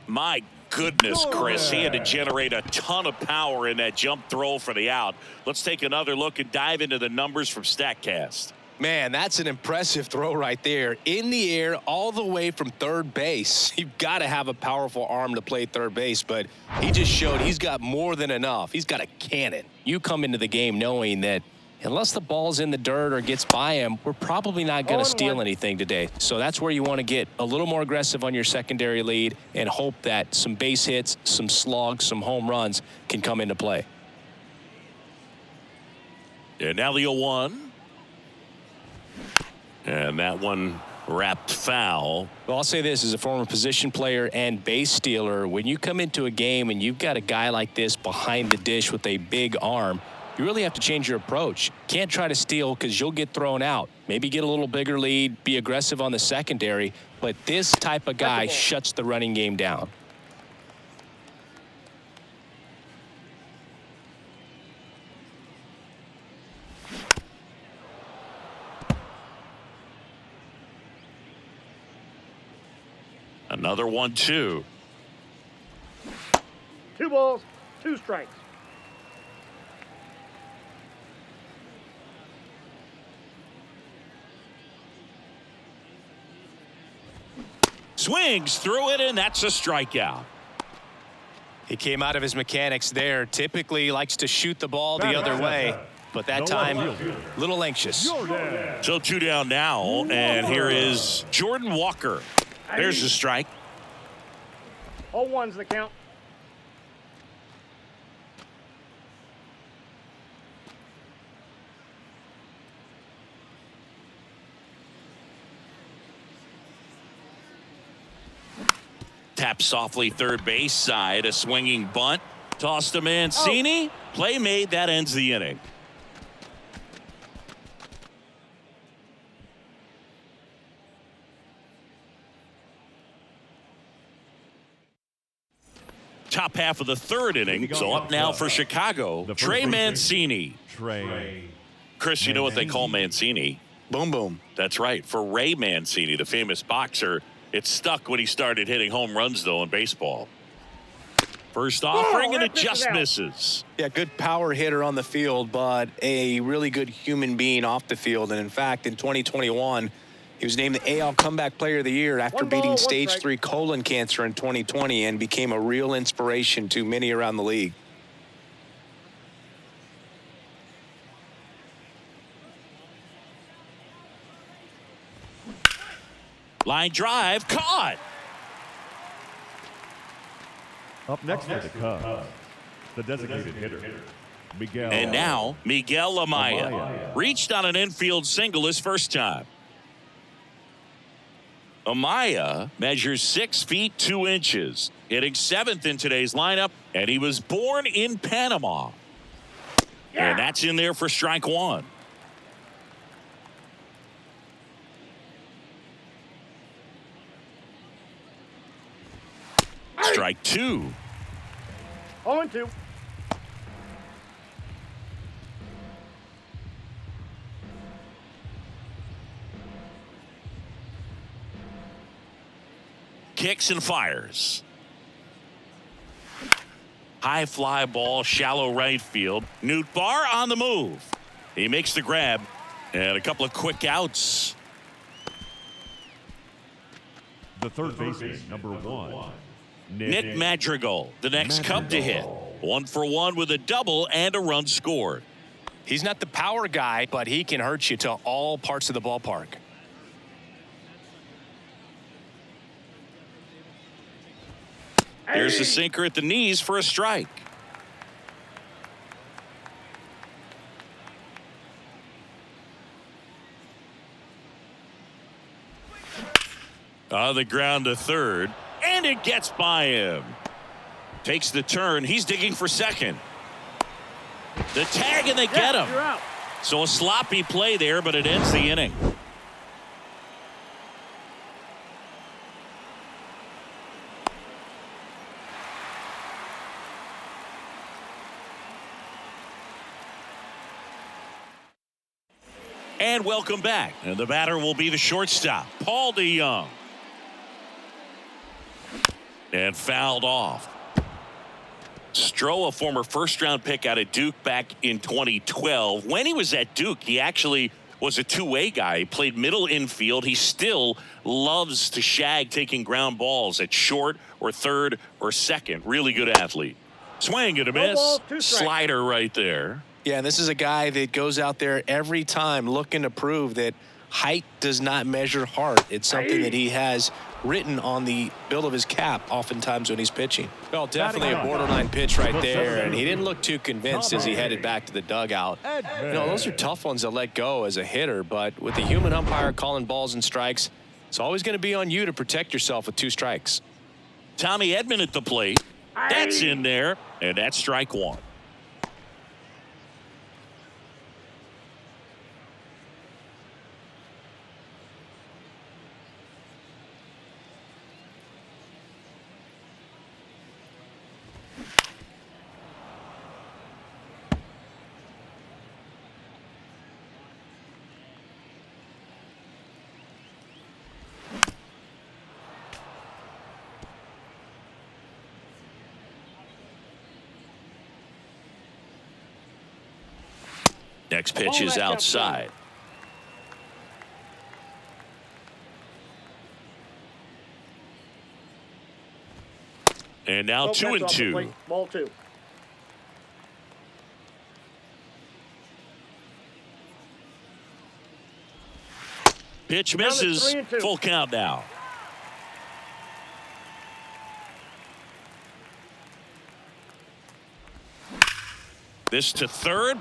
Speaker 2: My goodness, Chris, he had to generate a ton of power in that jump throw for the out. Let's take another look and dive into the numbers from StatCast.
Speaker 1: Man, that's an impressive throw right there. In the air, all the way from third base. You've got to have a powerful arm to play third base, but he just showed he's got more than enough. He's got a cannon. You come into the game knowing that unless the ball's in the dirt or gets by him, we're probably not going to steal anything today. So that's where you want to get a little more aggressive on your secondary lead and hope that some base hits, some slugs, some home runs can come into play.
Speaker 2: And now the 0-1. And that one wrapped foul.
Speaker 1: Well, I'll say this as a former position player and base stealer, when you come into a game and you've got a guy like this behind the dish with a big arm, you really have to change your approach. Can't try to steal because you'll get thrown out. Maybe get a little bigger lead, be aggressive on the secondary, but this type of guy shuts the running game down.
Speaker 2: Another 1-2.
Speaker 4: 2 balls, 2 strikes.
Speaker 2: Swings through it, and that's a strikeout.
Speaker 1: He came out of his mechanics there. Typically likes to shoot the ball the other way, but that time, a little anxious.
Speaker 2: So 2 down now, and here is Jordan Walker. There's a strike.
Speaker 4: 0-1's the count.
Speaker 2: Tap softly third base side. A swinging bunt. Tossed to Mancini. Play made. That ends the inning. Top half of the third inning. So up now for Chicago, Trey Mancini. Chris, you know what they call Mancini?
Speaker 1: Boom, boom.
Speaker 2: That's right. For Ray Mancini, the famous boxer, it stuck when he started hitting home runs, though, in baseball. First offering, and it just misses.
Speaker 1: Yeah, good power hitter on the field, but a really good human being off the field. And, in fact, in 2021, he was named the AL Comeback Player of the Year after beating stage 3 colon cancer in 2020 and became a real inspiration to many around the league.
Speaker 2: Line drive, caught.
Speaker 3: Up next for the Cubs, the designated hitter, Miguel.
Speaker 2: And now, Miguel Amaya reached on an infield single his first time. Amaya measures 6 feet 2 inches, hitting 7th in today's lineup, and he was born in Panama. And that's in there for strike 1. Strike 2.
Speaker 4: 0-2.
Speaker 2: Kicks and fires. High fly ball, shallow right field. Newt Barr on the move. He makes the grab, and a couple of quick outs.
Speaker 3: The third baseman, number 1,
Speaker 2: Nick Madrigal, the next Cub to hit. 1 for 1 with a double and a run scored.
Speaker 1: He's not the power guy, but he can hurt you to all parts of the ballpark.
Speaker 2: There's the sinker at the knees for a strike. On the ground to third, and it gets by him. Takes the turn. He's digging for second. The tag, and they get him. So a sloppy play there, but it ends the inning. And welcome back. And the batter will be the shortstop, Paul DeYoung. And fouled off. Stroh, a former first-round pick out of Duke back in 2012. When he was at Duke, he actually was a two-way guy. He played middle infield. He still loves to shag taking ground balls at short or third or second. Really good athlete. Swing and a miss. Slider right there.
Speaker 1: Yeah, and this is a guy that goes out there every time looking to prove that height does not measure heart. It's something that he has written on the bill of his cap oftentimes when he's pitching. Well, definitely a borderline pitch right there, and he didn't look too convinced as he headed back to the dugout. You know, those are tough ones to let go as a hitter, but with the human umpire calling balls and strikes, it's always going to be on you to protect yourself with 2 strikes.
Speaker 2: Tommy Edman at the plate. That's in there, and that's strike 1. Next pitch is outside. And now 2-2.
Speaker 4: Ball 2.
Speaker 2: Pitch misses. Full count now. This to third.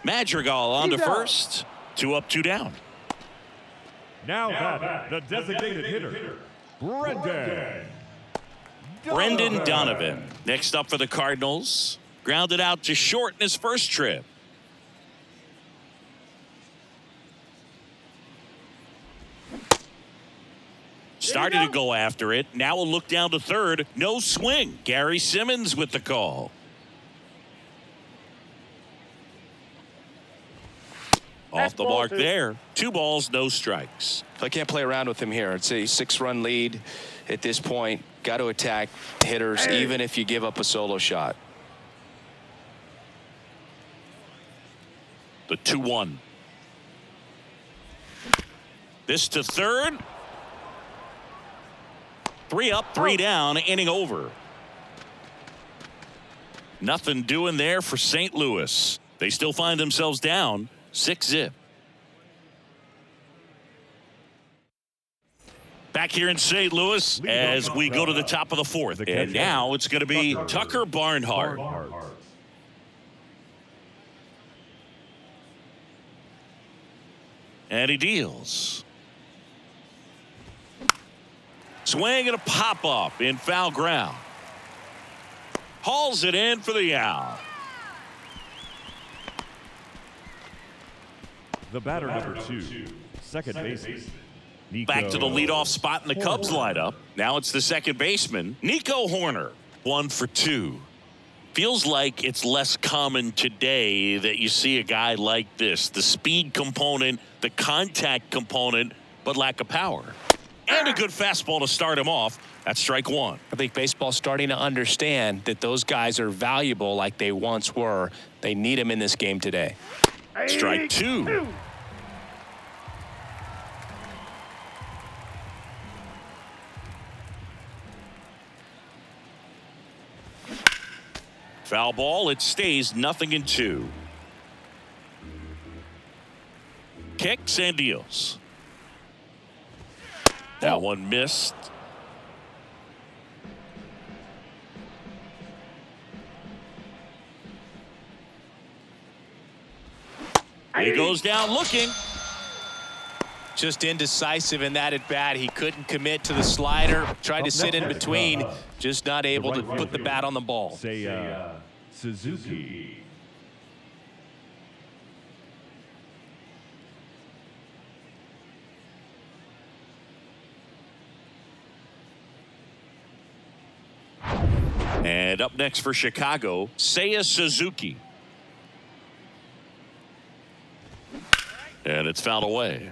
Speaker 2: Madrigal on to first. 2 up, 2 down.
Speaker 3: Now batting, the designated hitter,
Speaker 2: Brendan Donovan. Next up for the Cardinals. Grounded out to short in his first trip. Started to go after it. Now a look down to third. No swing. Gary Simmons with the call. Off the mark there. 2 balls, no strikes.
Speaker 1: I can't play around with him here. It's a 6-run lead at this point. Got to attack hitters even if you give up a solo shot.
Speaker 2: The 2-1. This to third. 3 up, 3 down, inning over. Nothing doing there for St. Louis. They still find themselves down 6-0. Back here in St. Louis as we go to the top of the 4th. And now it's going to be Tucker Barnhart. And he deals. Swing and a pop-up in foul ground. Hauls it in for the out.
Speaker 3: The batter number 2, second baseman.
Speaker 2: Back to the leadoff spot in the Cubs lineup. Now it's the second baseman, Nico Horner. 1 for 2. Feels like it's less common today that you see a guy like this. The speed component, the contact component, but lack of power. And a good fastball to start him off. That's strike 1.
Speaker 1: I think baseball's starting to understand that those guys are valuable like they once were. They need them in this game today.
Speaker 2: Strike 2. Foul ball. It stays 0-2. Kicks and deals. That one missed. He goes down looking.
Speaker 1: Just indecisive in that at bat. He couldn't commit to the slider. Tried to sit in between. Just not able to put the bat on the ball.
Speaker 3: Suzuki.
Speaker 2: And up next for Chicago, Seiya Suzuki. And it's fouled away.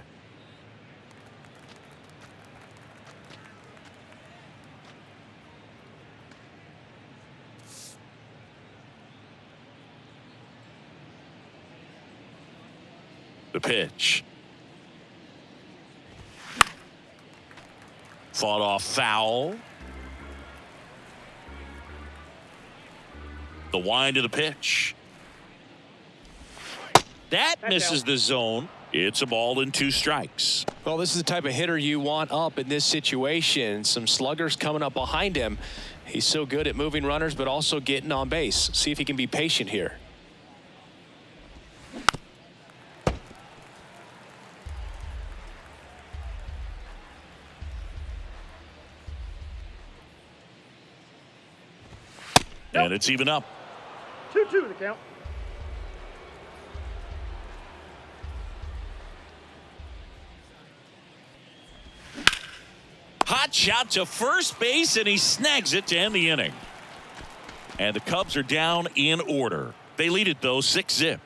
Speaker 2: The pitch. Fought off foul. The wind of the pitch. That misses the zone. It's a ball and 2 strikes.
Speaker 1: Well, this is the type of hitter you want up in this situation. Some sluggers coming up behind him. He's so good at moving runners, but also getting on base. See if he can be patient here.
Speaker 2: And it's even up.
Speaker 4: 2-2 the count.
Speaker 2: Hot shot to first base, and he snags it to end the inning. And the Cubs are down in order. They lead it, though, 6-0.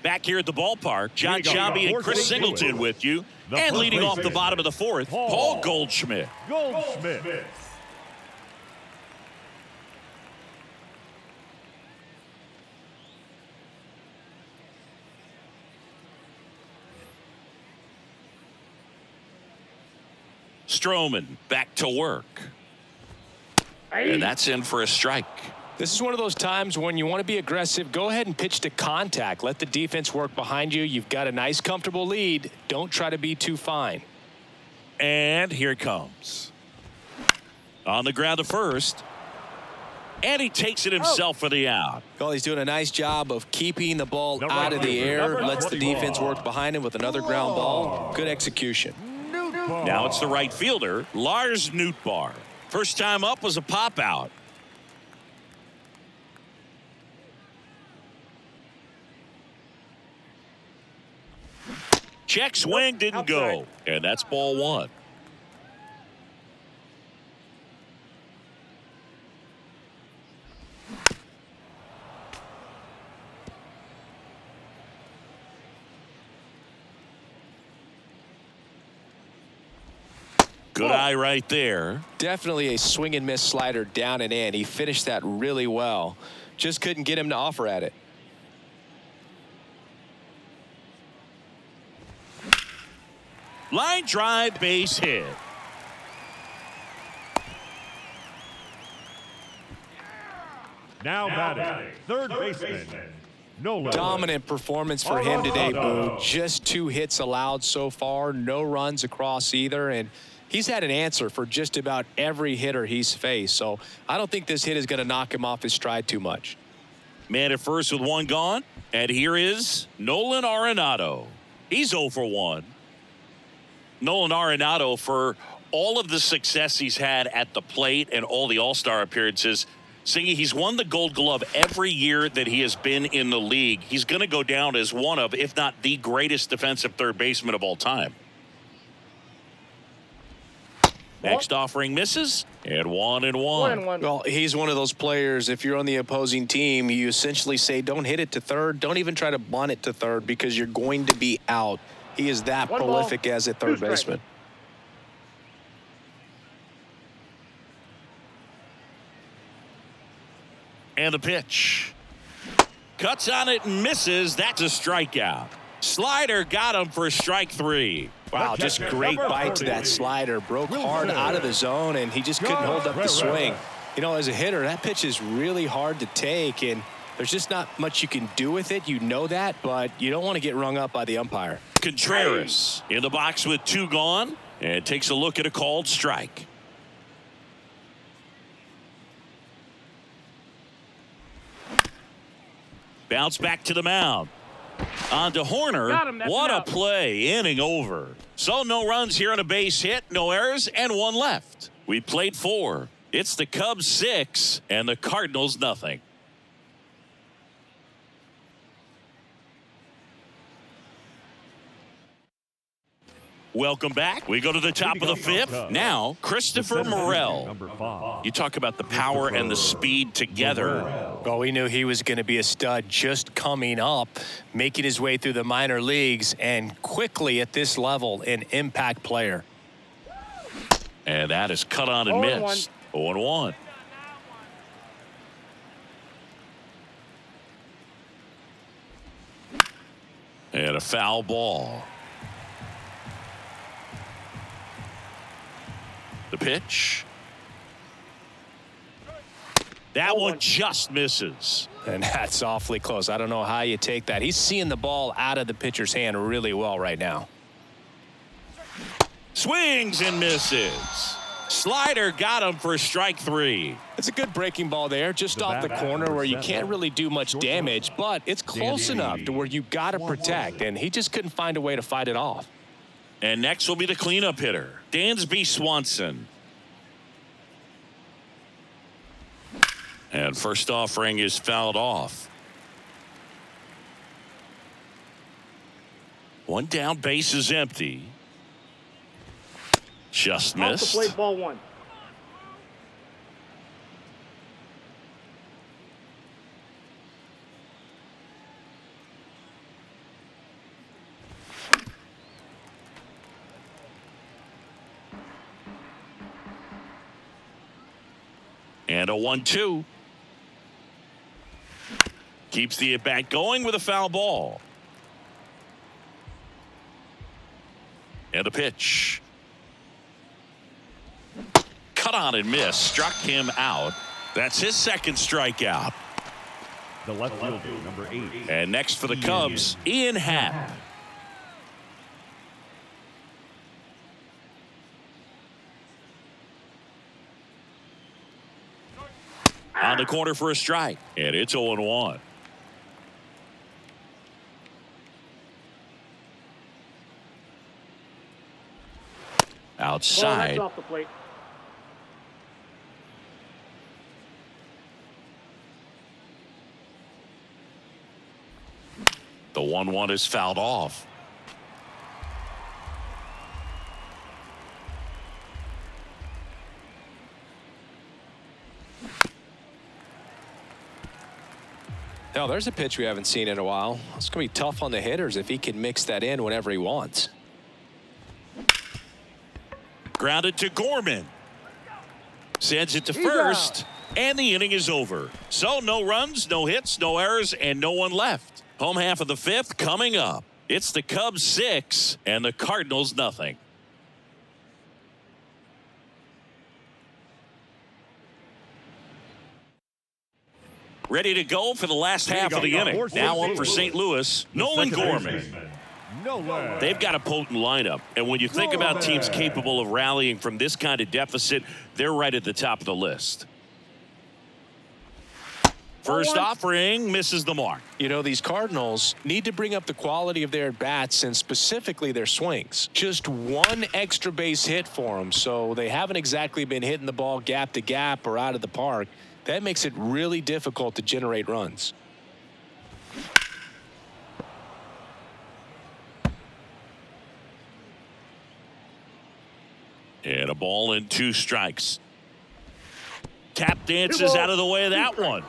Speaker 2: Back here at the ballpark, John Sciambi and Chris Singleton with you. And leading off the bottom of the fourth, Paul Goldschmidt. Stroman back to work. And that's in for a strike.
Speaker 1: This is one of those times when you want to be aggressive. Go ahead and pitch to contact. Let the defense work behind you. You've got a nice, comfortable lead. Don't try to be too fine.
Speaker 2: And here it comes. On the ground to first. And he takes it himself for the out.
Speaker 1: Well, he's doing a nice job of keeping the ball out of the air. Lets the defense work behind him with another ground ball. Good execution.
Speaker 2: Now it's the right fielder, Lars Nootbaar. First time up was a pop out. Check swing didn't go. And that's ball one. Good eye right there.
Speaker 1: Definitely a swing and miss slider down and in. He finished that really well. Just couldn't get him to offer at it.
Speaker 2: Line drive, base hit.
Speaker 3: Now batting, third baseman, Nolan.
Speaker 1: Dominant performance for him today, Boo. Just 2 hits allowed so far. No runs across either. And he's had an answer for just about every hitter he's faced. So I don't think this hit is going to knock him off his stride too much.
Speaker 2: Man at first with 1 gone. And here is Nolan Arenado. He's 0 for 1. Nolan Arenado, for all of the success he's had at the plate and all the All-Star appearances, Singy, he's won the Gold Glove every year that he has been in the league. He's going to go down as one of, if not the greatest defensive third baseman of all time. Next offering misses, and 1-1.
Speaker 1: Well, he's one of those players, if you're on the opposing team, you essentially say, don't hit it to third. Don't even try to bunt it to third because you're going to be out. He is that prolific as a third baseman.
Speaker 2: And the pitch. Cuts on it and misses. That's a strikeout. Slider got him for strike 3.
Speaker 1: Wow, just great bite to that slider. Broke hard out of the zone, and he just couldn't hold up the swing. You know, as a hitter, that pitch is really hard to take, and there's just not much you can do with it. You know that, but you don't want to get rung up by the umpire.
Speaker 2: Contreras in the box with 2 gone, and takes a look at a called strike. Bounce back to the mound. On to Horner. What a play. Inning over. So no runs here on a base hit, no errors, and 1 left. We played 4. It's the Cubs 6 and the Cardinals nothing. Welcome back. We go to the top of the 5th. Now, Christopher Morel. You talk about the power and the speed together.
Speaker 1: Well, we knew he was going to be a stud just coming up, making his way through the minor leagues, and quickly at this level, an impact player.
Speaker 2: And that is cut on and missed. 0-1. And a foul ball. The pitch. That one just misses.
Speaker 1: And that's awfully close. I don't know how you take that. He's seeing the ball out of the pitcher's hand really well right now.
Speaker 2: Swings and misses. Slider got him for strike 3.
Speaker 1: It's a good breaking ball there, just off the corner where you can't really do much damage, but it's close enough to where you got to protect, and he just couldn't find a way to fight it off.
Speaker 2: And next will be the cleanup hitter, Dansby Swanson. And first offering is fouled off. 1 down, base is empty. Just missed.
Speaker 4: Off the plate, ball 1.
Speaker 2: And a 1-2. Keeps the at-bat going with a foul ball. And a pitch. Cut on and miss. Struck him out. That's his second strikeout.
Speaker 3: The left fielder, number 8.
Speaker 2: And next for the Cubs, Ian Happ. On the corner for a strike. And it's 0-1. Outside.
Speaker 4: Ball, that's off the plate.
Speaker 2: The 1-1 is fouled off.
Speaker 1: Now, there's a pitch we haven't seen in a while. It's going to be tough on the hitters if he can mix that in whenever he wants.
Speaker 2: Grounded to Gorman. Sends it to first. And the inning is over. So no runs, no hits, no errors, and no one left. Home half of the 5th coming up. It's the Cubs 6 and the Cardinals nothing. Ready to go for the last half of the inning. Now up for St. Louis, Nolan Gorman. They've got a potent lineup, and when you think about teams capable of rallying from this kind of deficit, they're right at the top of the list. First offering misses the mark.
Speaker 1: You know, these Cardinals need to bring up the quality of their at-bats and specifically their swings. Just one extra base hit for them, so they haven't exactly been hitting the ball gap to gap or out of the park. That makes it really difficult to generate runs.
Speaker 2: And a ball and 2 strikes. Tap dances out of the way of that one.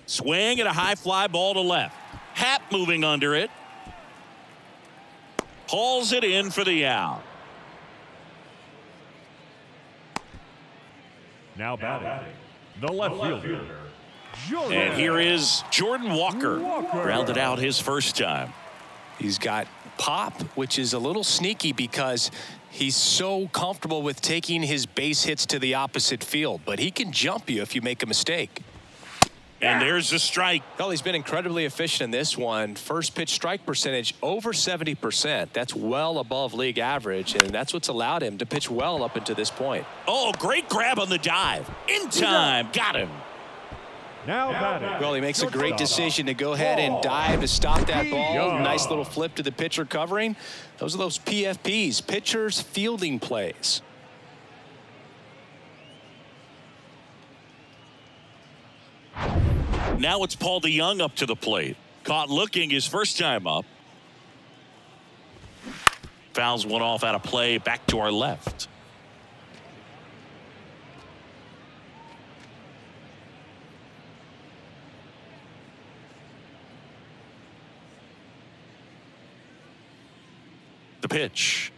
Speaker 2: Swing and a high fly ball to left. Happ moving under it. Hauls it in for the out.
Speaker 3: Now batting, the left fielder.
Speaker 2: And here is Jordan Walker. Grounded out his first time.
Speaker 1: He's got pop, which is a little sneaky because he's so comfortable with taking his base hits to the opposite field, but he can jump you if you make a mistake.
Speaker 2: And there's the strike.
Speaker 1: Well, he's been incredibly efficient in this one. First pitch strike percentage over 70%. That's well above league average, and that's what's allowed him to pitch well up until this point.
Speaker 2: Oh, great grab on the dive. In time. Got him.
Speaker 3: Now batting.
Speaker 1: Well, he makes a great decision to go ahead and dive to stop that ball. Nice little flip to the pitcher covering. Those are those PFPs, pitchers fielding plays.
Speaker 2: Now it's Paul DeYoung up to the plate. Caught looking his first time up. Fouls one off out of play back to our left. The pitch.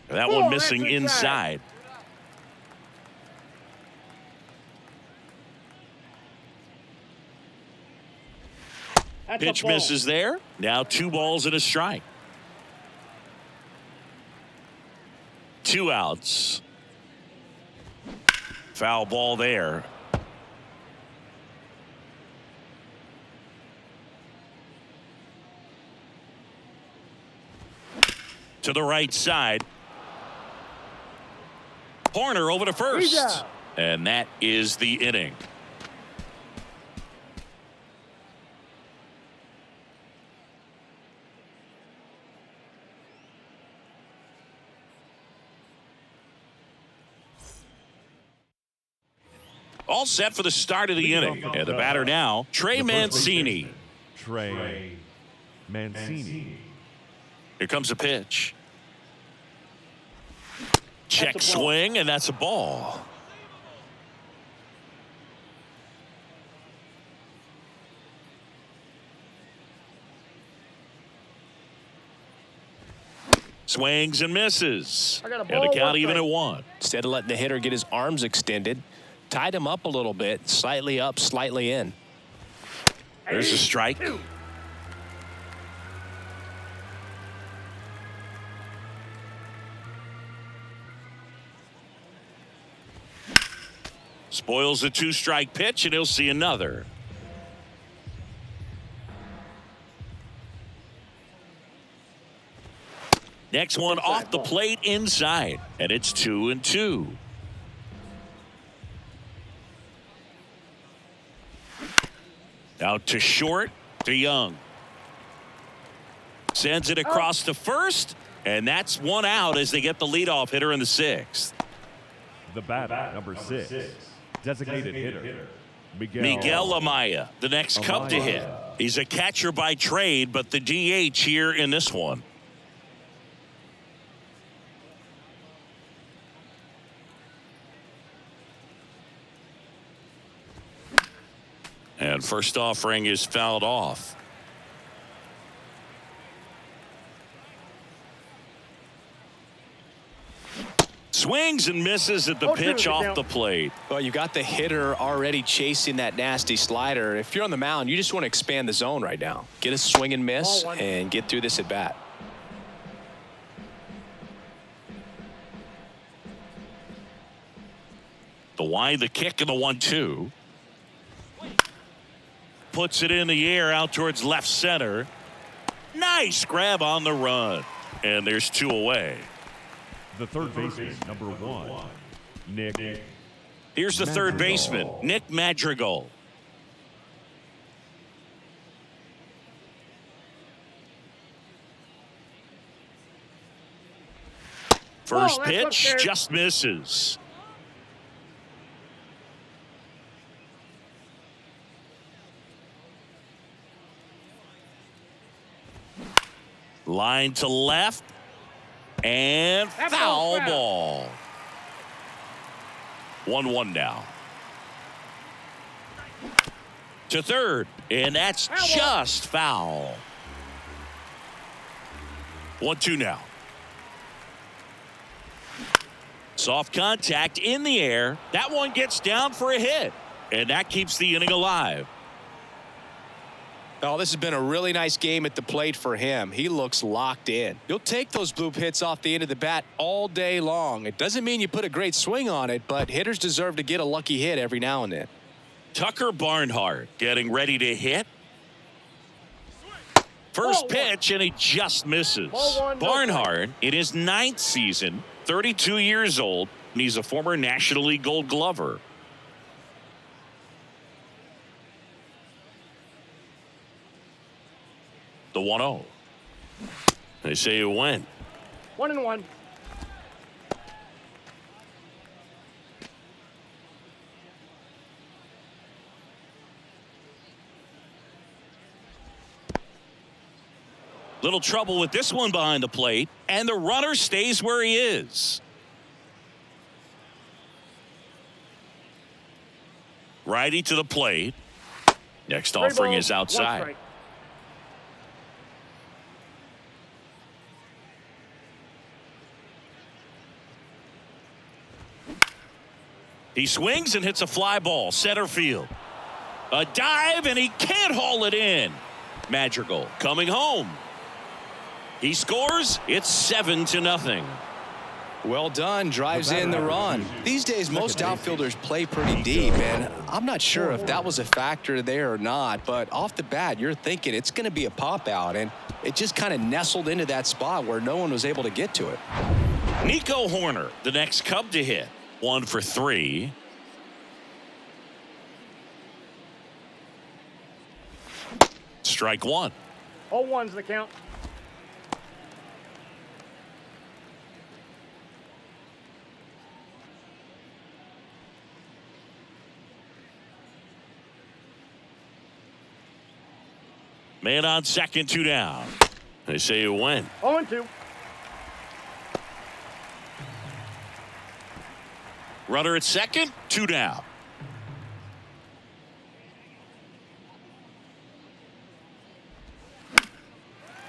Speaker 2: That one missing inside. Pitch misses there. Now 2 balls and a strike. 2 outs. Foul ball there. To the right side. Horner over to first. And that is the inning. All set for the start of the inning. And the batter now, Trey Mancini.
Speaker 3: Trey Mancini.
Speaker 2: Here comes a pitch. Check swing, and that's a ball. Swings and misses.
Speaker 4: I got a
Speaker 2: And
Speaker 4: ball,
Speaker 2: the count
Speaker 4: one
Speaker 2: even
Speaker 4: strike.
Speaker 2: at 1.
Speaker 1: Instead of letting the hitter get his arms extended, tied him up a little bit, slightly up, slightly in.
Speaker 2: There's a strike. Spoils a 2-strike pitch, and he'll see another. Next one off the plate inside, and it's 2-2. Out to short, to Young. Sends it across to first, and that's one out as they get the leadoff hitter in the 6th.
Speaker 3: The batter, number 6, designated hitter,
Speaker 2: Miguel Amaya, the next Cub to hit. He's a catcher by trade, but the DH here in this one. And first offering is fouled off. Swings and misses at the pitch off the plate.
Speaker 1: Well, you got the hitter already chasing that nasty slider. If you're on the mound, you just want to expand the zone right now. Get a swing and miss and get through this at bat.
Speaker 2: The wide, the kick, and the 1-2. Puts it in the air out towards left center. Nice grab on the run. And there's 2 away.
Speaker 3: The third baseman, number 1, Nick.
Speaker 2: Here's the third baseman, Nick Madrigal. First pitch just misses. Line to left. And foul ball. 1-1 now. To third, and that's just foul. 1-2 now. Soft contact in the air. That one gets down for a hit, and that keeps the inning alive.
Speaker 1: Oh, this has been a really nice game at the plate for him. He looks locked in. You'll take those bloop hits off the end of the bat all day long. It doesn't mean you put a great swing on it, but hitters deserve to get a lucky hit every now and then.
Speaker 2: Tucker Barnhart getting ready to hit. First pitch, and he just misses. Barnhart, in his 9th season, 32 years old, and he's a former National League Gold Glover. The 1-0. They say it went.
Speaker 4: 1-1.
Speaker 2: Little trouble with this one behind the plate, and the runner stays where he is. Righty to the plate. Next offering is outside. He swings and hits a fly ball, center field. A dive, and he can't haul it in. Madrigal coming home. He scores. It's 7-0.
Speaker 1: Well done. Drives in the run. These days, most outfielders play pretty deep, and I'm not sure if that was a factor there or not, but off the bat, you're thinking it's going to be a pop out, and it just kind of nestled into that spot where no one was able to get to it.
Speaker 2: Nico Horner, the next Cub to hit. 1 for 3. Strike 1.
Speaker 4: 0-1's the count.
Speaker 2: Man on second, 2 down. They say it went.
Speaker 4: 0-2.
Speaker 2: Runner at second, 2 down.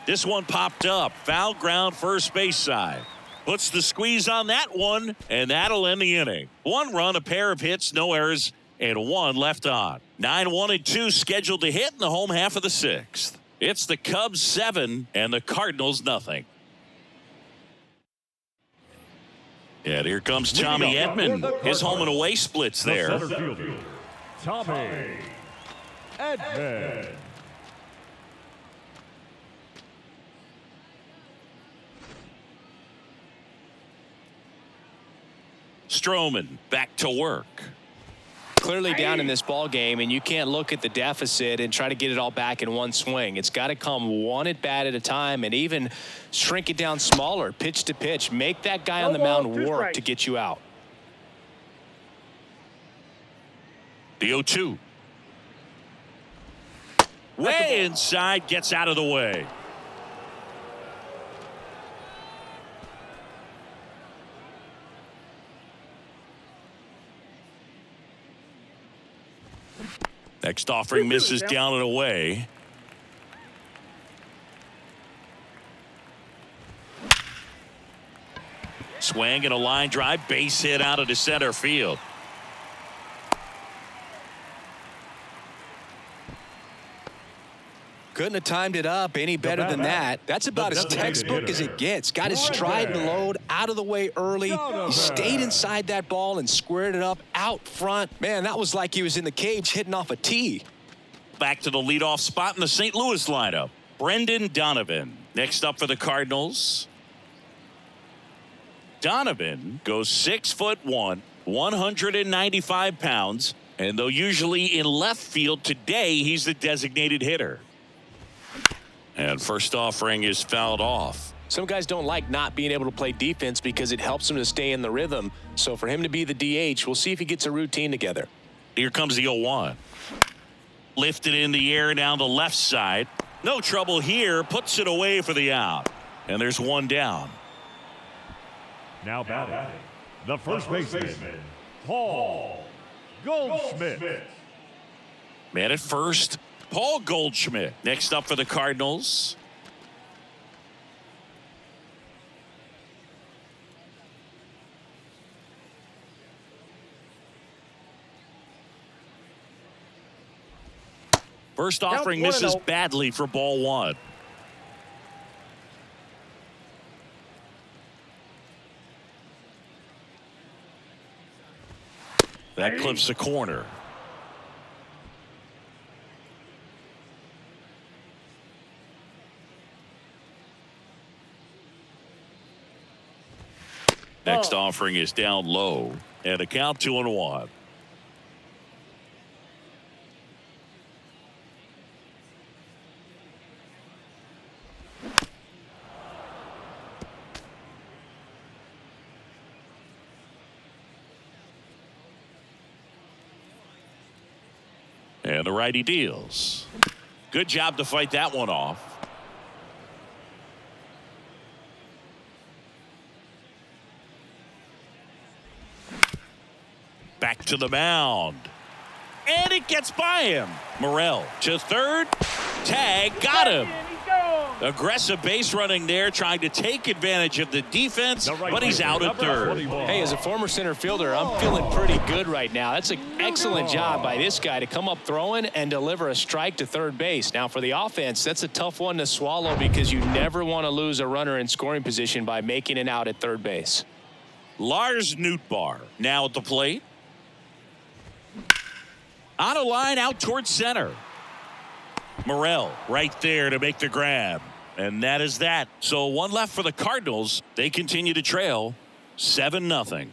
Speaker 2: This one popped up. Foul ground first base side. Puts the squeeze on that one, and that'll end the inning. 1 run, a pair of hits, no errors, and 1 left on. 9-1-2 scheduled to hit in the home half of the 6th. It's the Cubs 7 and the Cardinals nothing. And here comes Tommy Edman. His home and away splits there.
Speaker 3: Center fielder, Tommy Edman.
Speaker 2: Stroman back to work.
Speaker 1: Clearly down in this ball game, and you can't look at the deficit and try to get it all back in one swing. It's got to come one at bat at a time, and even shrink it down smaller, pitch to pitch. Make that guy on the mound work to get you out.
Speaker 2: The 0-2. Way inside, gets out of the way. Next offering misses down and away. Swing and a line drive, base hit out of the center field.
Speaker 1: Couldn't have timed it up any better than that. That's about as textbook as it gets. Got his stride and load out of the way early. He stayed inside that ball and squared it up out front. Man, that was like he was in the cage hitting off a tee.
Speaker 2: Back to the leadoff spot in the St. Louis lineup. Brendan Donovan. Next up for the Cardinals. Donovan goes 6'1", 195 pounds. And though usually in left field, today he's the designated hitter. And first offering is fouled off.
Speaker 1: Some guys don't like not being able to play defense because it helps them to stay in the rhythm. So for him to be the DH, we'll see if he gets a routine together.
Speaker 2: Here comes the 0-1. Lifted in the air down the left side. No trouble here. Puts it away for the out. And there's 1 down.
Speaker 3: Now batting, the first baseman, Paul Goldschmidt.
Speaker 2: Man at first, Paul Goldschmidt. Next up for the Cardinals. First offering misses badly for ball 1. That clips the corner. Next offering is down low, and a count 2-1. And the righty deals. Good job to fight that one off. Back to the mound. And it gets by him. Morel to third. Tag. Got him. Aggressive base running there, trying to take advantage of the defense, but he's out at third.
Speaker 1: Hey, as a former center fielder, I'm feeling pretty good right now. That's an excellent job by this guy to come up throwing and deliver a strike to third base. Now, for the offense, that's a tough one to swallow because you never want to lose a runner in scoring position by making it out at third base.
Speaker 2: Lars Nootbaar now at the plate. On a line out towards center. Morel right there to make the grab. And that is that. So 1 left for the Cardinals. They continue to trail 7-0.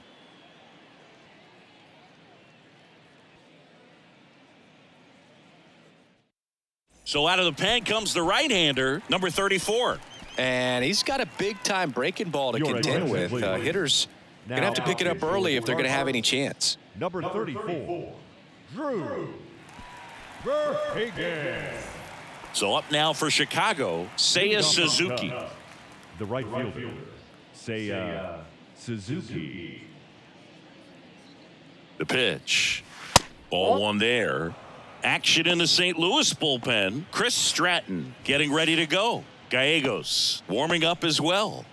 Speaker 2: So out of the pen comes the right-hander, number 34.
Speaker 1: And he's got a big-time breaking ball to contend with. Hitters going to have to pick it up early if they're going to have any chance.
Speaker 3: Number 34, Drew Verhagen.
Speaker 2: So up now for Chicago, Seiya Suzuki.
Speaker 3: The right fielder, Seiya Suzuki.
Speaker 2: The pitch. Ball 1 there. Action in the St. Louis bullpen. Chris Stratton getting ready to go. Gallegos warming up as well.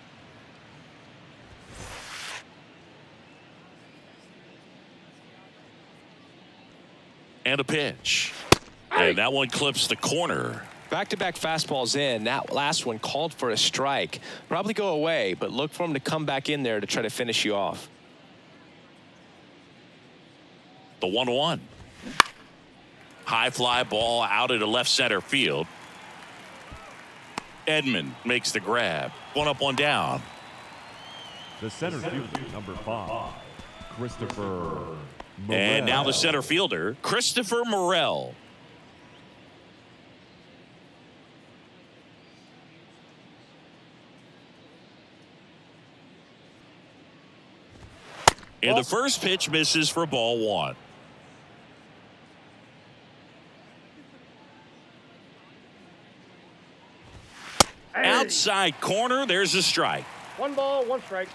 Speaker 2: And a pitch. And that one clips the corner.
Speaker 1: Back-to-back fastballs in. That last one called for a strike. Probably go away, but look for him to come back in there to try to finish you off.
Speaker 2: The 1-1. High fly ball out into left center field. Edman makes the grab. One up, one down.
Speaker 3: The center fielder, number 5, Christopher Morel.
Speaker 2: And now the center fielder, Christopher Morel. And the first pitch misses for ball 1. Outside corner, there's a strike.
Speaker 4: 1 ball, 1 strike.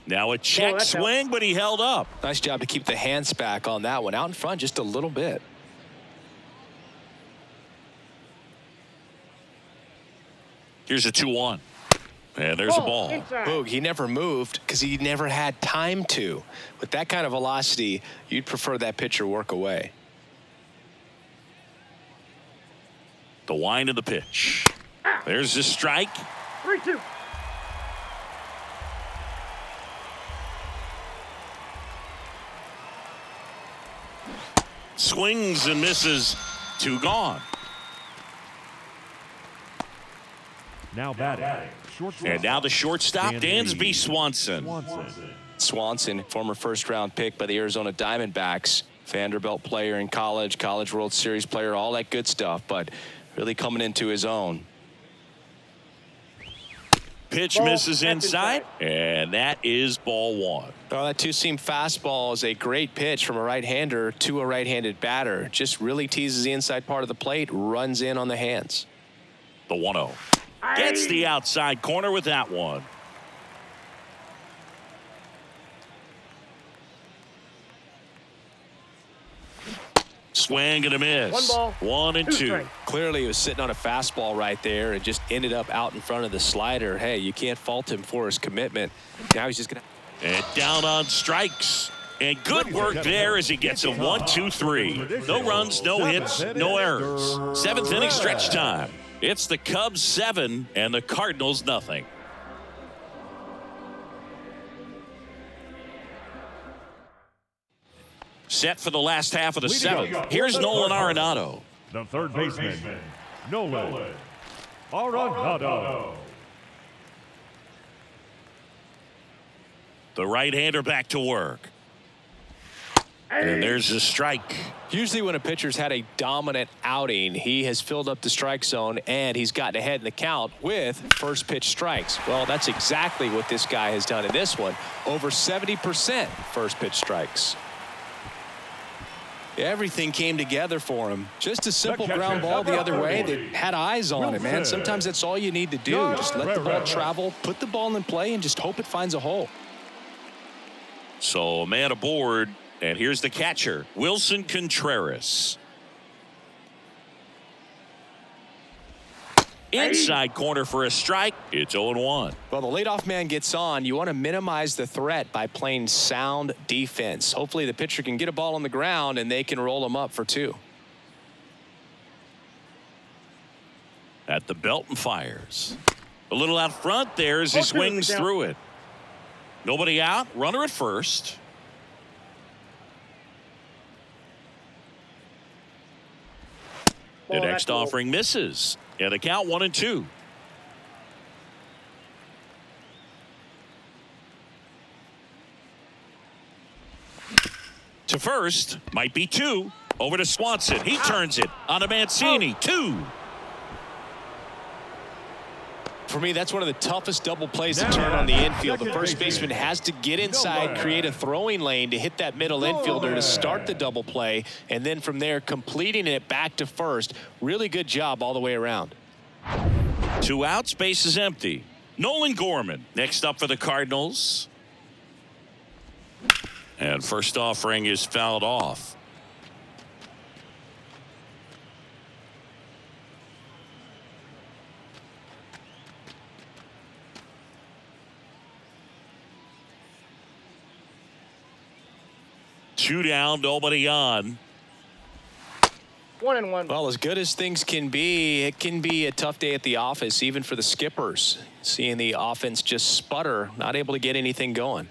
Speaker 2: Now a check swing, but he held up.
Speaker 1: Nice job to keep the hands back on that one. Out in front just a little bit.
Speaker 2: Here's a 2-1. And there's a ball.
Speaker 1: Boog, he never moved because he never had time to. With that kind of velocity, you'd prefer that pitcher work away.
Speaker 2: The wind of the pitch. There's the strike.
Speaker 4: 3-2.
Speaker 2: Swings and misses. 2 gone.
Speaker 3: Now batting.
Speaker 2: And now the shortstop, Dansby Swanson.
Speaker 1: Swanson, former first-round pick by the Arizona Diamondbacks. Vanderbilt player in college, College World Series player, all that good stuff, but really coming into his own.
Speaker 2: Pitch misses inside, and that is ball 1.
Speaker 1: Oh, that two-seam fastball is a great pitch from a right-hander to a right-handed batter. Just really teases the inside part of the plate, runs in on the hands.
Speaker 2: The 1-0. Gets the outside corner with that one. Swing and a miss.
Speaker 4: 1 ball,
Speaker 2: 1 and 2.
Speaker 4: strikes.
Speaker 1: Clearly, he was sitting on a fastball right there and just ended up out in front of the slider. Hey, you can't fault him for his commitment. Now he's just going to...
Speaker 2: And down on strikes. And good work there as he gets a 1-2-3. No runs, no hits, no errors. 7th inning stretch time. It's the Cubs 7 and the Cardinals nothing. Set for the last half of the 7th. Here's Nolan Arenado.
Speaker 3: The third baseman, Nolan Arenado.
Speaker 2: The right-hander back to work. And there's a strike.
Speaker 1: Usually when a pitcher's had a dominant outing, he has filled up the strike zone and he's gotten ahead in the count with first pitch strikes. Well, that's exactly what this guy has done in this one. Over 70% first pitch strikes. Everything came together for him. Just a simple ground ball the other way that had eyes on it, man. Sometimes that's all you need to do. Just let the ball travel, put the ball in play, and just hope it finds a hole.
Speaker 2: So a man aboard. And here's the catcher, Wilson Contreras. Inside corner for a strike. It's 0-1.
Speaker 1: Well, the leadoff man gets on. You want to minimize the threat by playing sound defense. Hopefully the pitcher can get a ball on the ground and they can roll him up for 2.
Speaker 2: At the belt and fires. A little out front there as he swings through it. Nobody out. Runner at first. The next offering misses. And the count 1-2. To first, might be 2. Over to Swanson. He turns it on to Mancini. 2.
Speaker 1: For me, that's one of the toughest double plays to turn on the infield. The first baseman has to get inside, create a throwing lane to hit that middle infielder to start the double play, and then from there, completing it back to first. Really good job all the way around.
Speaker 2: 2 outs, base is empty. Nolan Gorman next up for the Cardinals. And first offering is fouled off. Two down, nobody on.
Speaker 4: 1-1.
Speaker 1: Well, as good as things can be, it can be a tough day at the office, even for the skippers. Seeing the offense just sputter, not able to get anything going.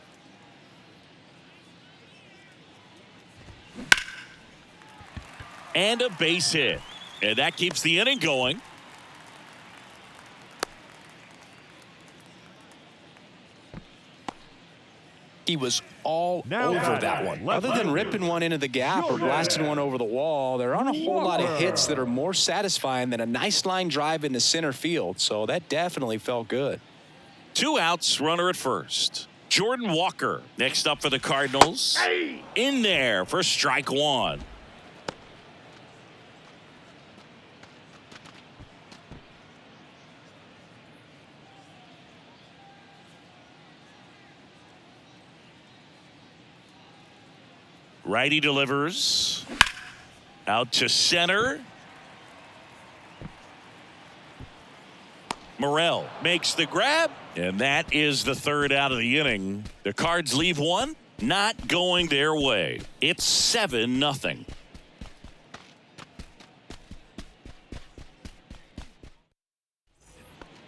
Speaker 2: And a base hit. And that keeps the inning going.
Speaker 1: He was all over that one. Other than ripping one into the gap or blasting one over the wall, there aren't a whole lot of hits that are more satisfying than a nice line drive into center field. So that definitely felt good.
Speaker 2: 2 outs, runner at first. Jordan Walker next up for the Cardinals. In there for strike one. Righty delivers out to center. Morel makes the grab, and that is the third out of the inning. The Cards leave one, not going their way. It's 7-0.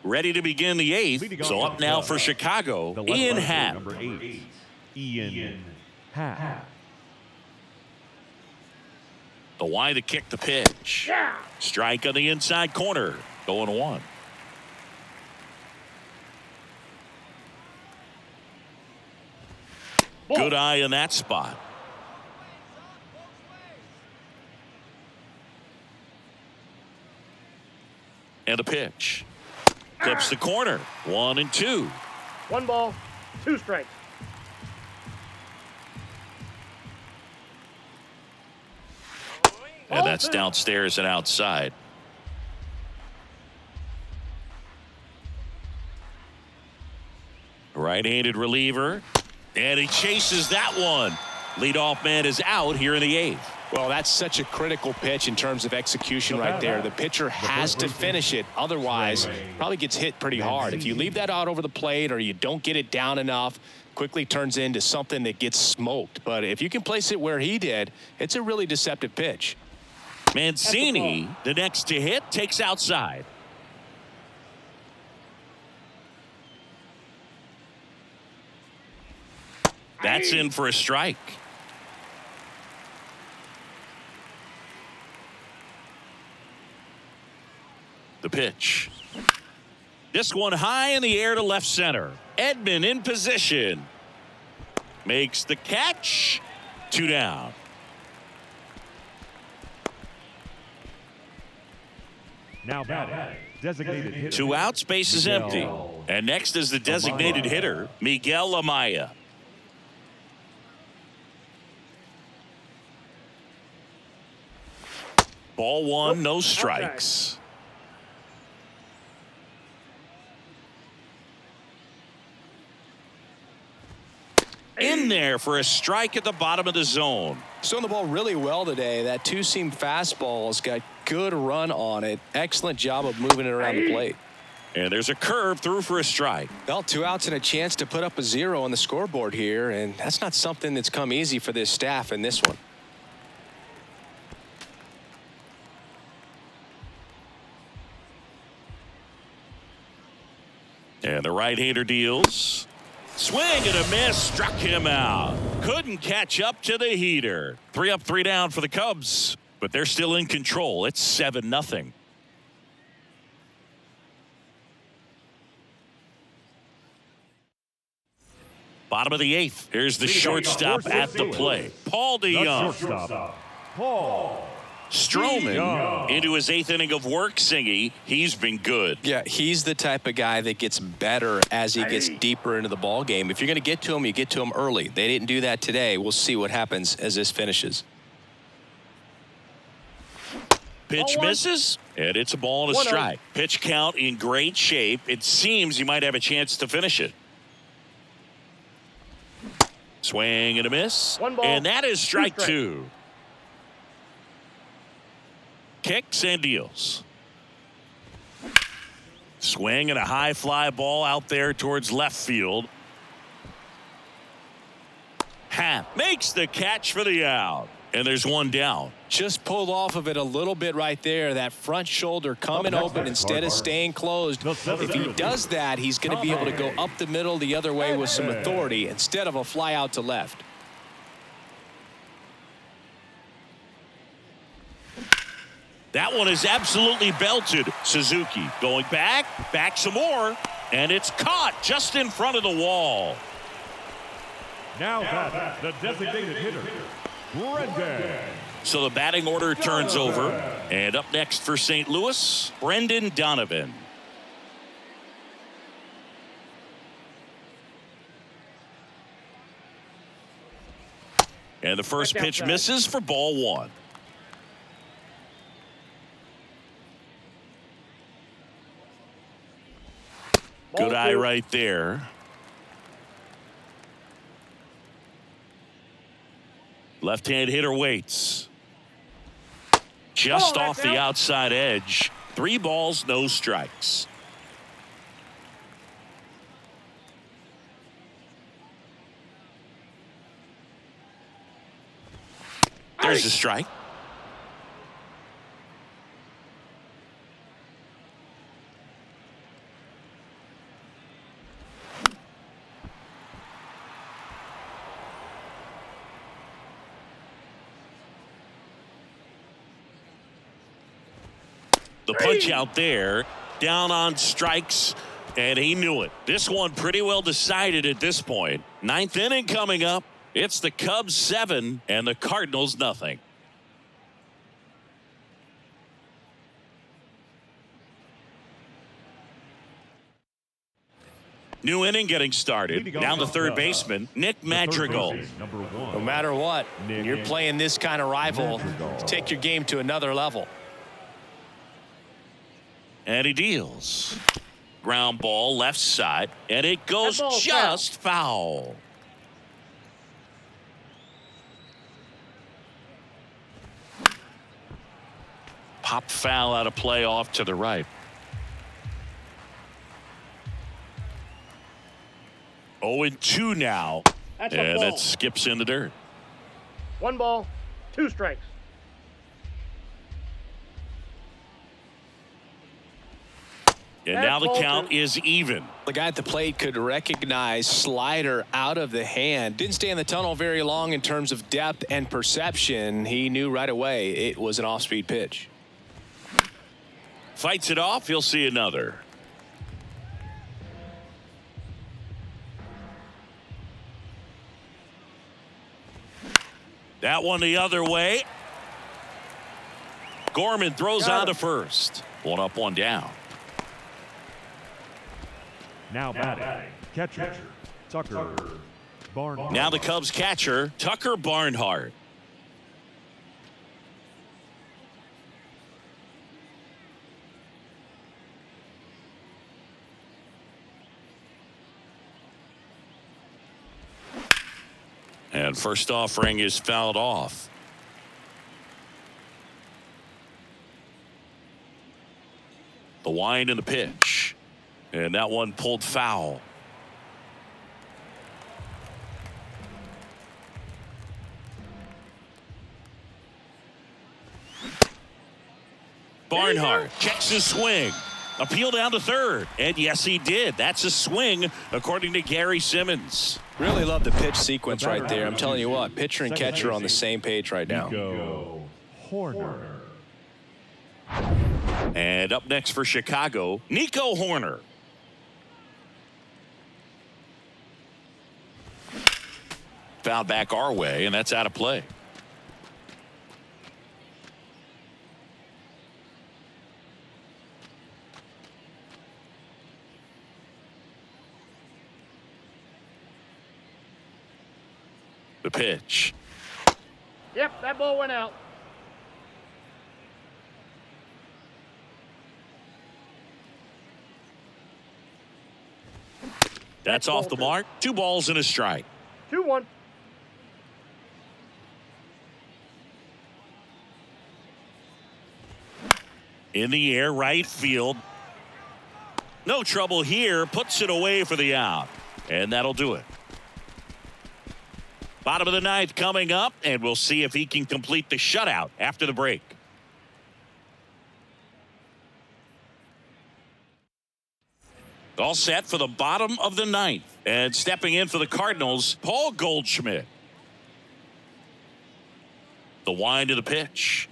Speaker 2: Ready to begin the eighth. So up now for Chicago, Ian Happ.
Speaker 3: Number 8, Ian Happ.
Speaker 2: The Y to kick the pitch. Strike on the inside corner. 0-1. Good eye in that spot. And a pitch. Clips the corner. 1-2.
Speaker 4: 1 ball, 2 strikes.
Speaker 2: And that's downstairs and outside. Right-handed reliever. And he chases that one. Leadoff man is out here in the eighth.
Speaker 1: Well, that's such a critical pitch in terms of execution right there. The pitcher has to finish it. Otherwise, probably gets hit pretty hard. If you leave that out over the plate or you don't get it down enough, quickly turns into something that gets smoked. But if you can place it where he did, it's a really deceptive pitch.
Speaker 2: Mancini, the next to hit, takes outside. That's in for a strike. The pitch. This one high in the air to left center. Edman in position. Makes the catch. 2 down.
Speaker 3: Now batting, designated hitter.
Speaker 2: 2 outs, base is empty. And next is the designated hitter, Miguel Amaya. Ball 1, no strikes. In there for a strike at the bottom of the zone.
Speaker 1: Throwing the ball really well today. That two-seam fastball's got good run on it. Excellent job of moving it around the plate.
Speaker 2: And there's a curve through for a strike.
Speaker 1: Well, 2 outs and a chance to put up a 0 on the scoreboard here, and that's not something that's come easy for this staff in this one.
Speaker 2: And the right-hander deals. Swing and a miss, struck him out. Couldn't catch up to the heater. 3 up, 3 down for the Cubs, but they're still in control. It's 7-0. Bottom of the eighth. Here's the shortstop at the plate. Paul DeYoung.
Speaker 3: Shortstop, Paul
Speaker 2: Stroman into his 8th inning of work, Singy. He's been good.
Speaker 1: Yeah, he's the type of guy that gets better as he gets deeper into the ball game. If you're going to get to him, you get to him early. They didn't do that today. We'll see what happens as this finishes.
Speaker 2: Pitch misses, and it's a ball and a strike. Pitch count in great shape. It seems you might have a chance to finish it. Swing and a miss.
Speaker 4: One ball,
Speaker 2: and that is strike
Speaker 4: strikes.
Speaker 2: 2. Kicks and deals. Swing and a high fly ball out there towards left field. Happ makes the catch for the out. And there's one down.
Speaker 1: Just pulled off of it a little bit right there. That front shoulder coming open instead of staying closed. If he does that, he's going to be able to go up the middle the other way with some authority instead of a fly out to left.
Speaker 2: That one is absolutely belted. Suzuki going back some more, and it's caught just in front of the wall.
Speaker 3: Now back, the designated hitter, Brendan.
Speaker 2: So the batting order turns over, and up next for St. Louis, Brendan Donovan. And the first pitch misses for ball 1. Good eye right there. Left-hand hitter waits. Just off the outside edge. 3 balls, no strikes. There's a strike. The punch out there, down on strikes, and he knew it. This one pretty well decided at this point. 9th inning coming up. It's the Cubs 7 and the Cardinals nothing. New inning getting started. Down the third baseman, Nick Madrigal.
Speaker 1: No matter what, you're playing this kind of rival, take your game to another level.
Speaker 2: And he deals. Ground ball left side, and it goes just foul. Pop foul out of play off to the right. 0-2 now.
Speaker 4: That's a
Speaker 2: and
Speaker 4: ball.
Speaker 2: that skips in the dirt.
Speaker 4: 1 ball, 2 strikes.
Speaker 2: And now the count is even.
Speaker 1: The guy at the plate could recognize slider out of the hand. Didn't stay in the tunnel very long in terms of depth and perception. He knew right away it was an off-speed pitch.
Speaker 2: Fights it off. He'll see another. That one the other way. Gorman throws on to first. 1 up, 1 down.
Speaker 3: Now batting, catcher, Tucker Barnhart.
Speaker 2: Now the Cubs catcher, Tucker Barnhart. And first offering is fouled off. The wind and the pitch. And that one pulled foul. Barnhart checks his swing. Appeal down to third. And yes, he did. That's a swing, according to Gary Simmons.
Speaker 1: Really love the pitch sequence right there. I'm telling you what, pitcher and catcher on the same page right now.
Speaker 3: Nico Horner.
Speaker 2: And up next for Chicago, Nico Horner. Foul back our way, and that's out of play. The pitch.
Speaker 4: Yep, that ball went out.
Speaker 2: That's off the mark. 2 balls and a strike.
Speaker 4: 2-1.
Speaker 2: In the air, right field. No trouble here. Puts it away for the out. And that'll do it. Bottom of the ninth coming up, and we'll see if he can complete the shutout after the break. All set for the bottom of the ninth. And stepping in for the Cardinals, Paul Goldschmidt. The wind of the pitch.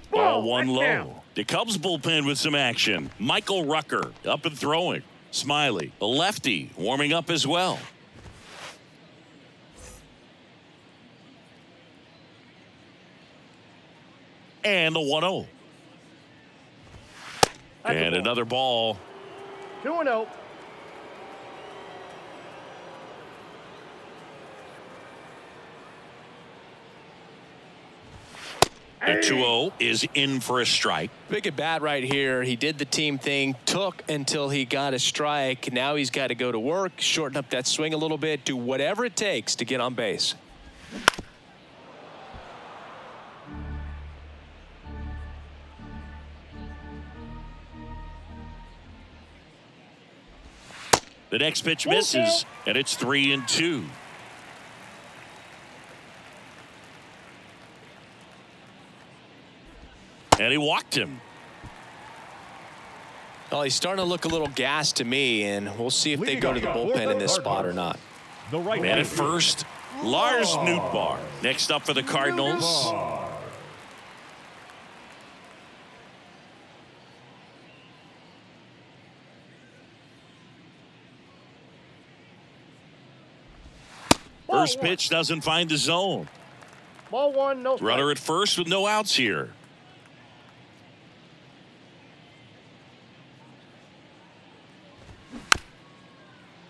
Speaker 2: Ball one low. The Cubs bullpen with some action. Michael Rucker up and throwing. Smiley, the lefty, warming up as well. And the 1-0. And another ball.
Speaker 4: 2-0.
Speaker 2: The 2-0 is in for a strike.
Speaker 1: Big at bat right here. He did the team thing, took until he got a strike. Now he's got to go to work, shorten up that swing a little bit, do whatever it takes to get on base.
Speaker 2: The next pitch misses, and it's 3-2. And he walked him.
Speaker 1: Well, he's starting to look a little gassed to me, and we'll see if they go to the bullpen in this spot or not.
Speaker 3: The right
Speaker 2: Man at first, Lars Nootbaar. Next up for the Cardinals. First pitch doesn't find the zone.
Speaker 4: Ball one, no strike.
Speaker 2: Runner at first with no outs here.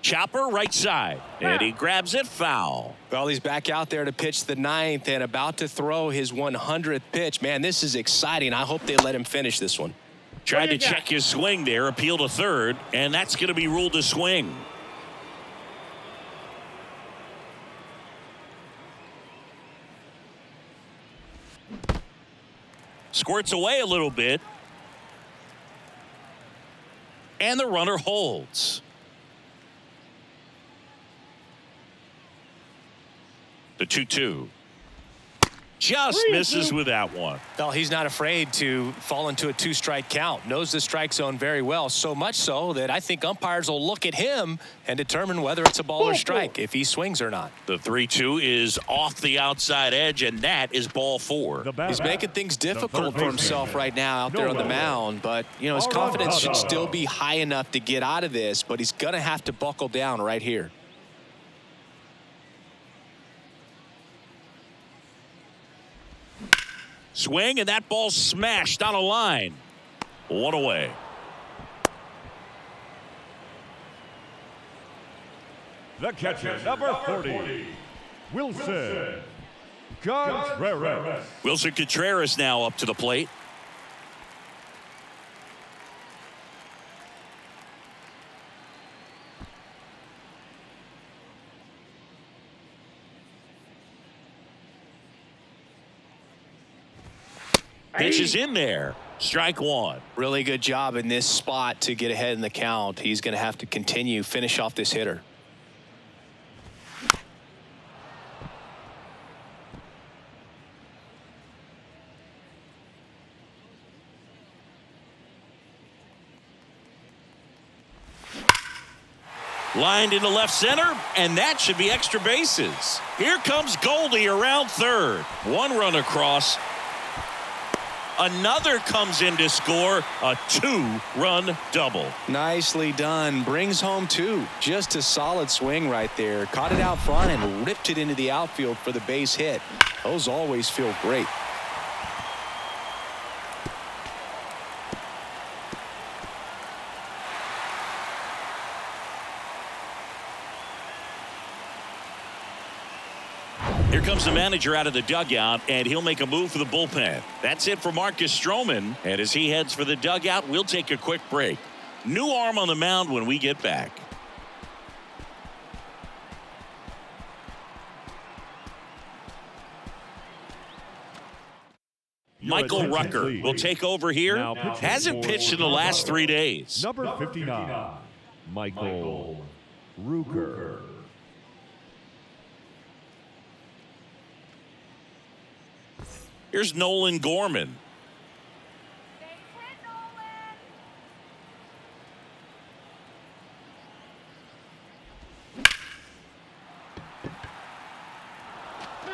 Speaker 2: Chopper right side, and he grabs it foul.
Speaker 1: Well, he's back out there to pitch the ninth and about to throw his 100th pitch. Man, this is exciting. I hope they let him finish this one.
Speaker 2: Tried to check his swing there, appeal to third, and that's going to be ruled a swing. Squirts away a little bit. And the runner holds. The 2-2. Just misses with that one.
Speaker 1: Well, he's not afraid to fall into a two-strike count. Knows the strike zone very well, so much so that I think umpires will look at him and determine whether it's a ball or strike, if he swings or not.
Speaker 2: The 3-2 is off the outside edge, and that is ball four.
Speaker 1: He's making things difficult for himself right now out there on the mound, but, you know, his confidence should still be high enough to get out of this, but he's going to have to buckle down right here.
Speaker 2: Swing, and that ball smashed on a line. One away.
Speaker 3: The catcher, number 40, Wilson Contreras.
Speaker 2: Wilson Contreras now up to the plate. Pitch is in there. Strike one.
Speaker 1: Really good job in this spot to get ahead in the count. He's going to have to continue, finish off this hitter.
Speaker 2: Lined into left center, and that should be extra bases. Here comes Goldie around third. One run across. Another comes in to score a two-run double.
Speaker 1: Nicely done. Brings home two. Just a solid swing right there. Caught it out front and ripped it into the outfield for the base hit. Those always feel great.
Speaker 2: Here comes the manager out of the dugout, and he'll make a move for the bullpen. That's it for Marcus Stroman. And as he heads for the dugout, we'll take a quick break. New arm on the mound when we get back. Michael Rucker
Speaker 3: please.
Speaker 2: will take over here.
Speaker 3: Now pitching
Speaker 2: Hasn't
Speaker 3: for
Speaker 2: pitched in the last 3 days.
Speaker 3: Number 59, Michael Rucker.
Speaker 2: Here's Nolan Gorman.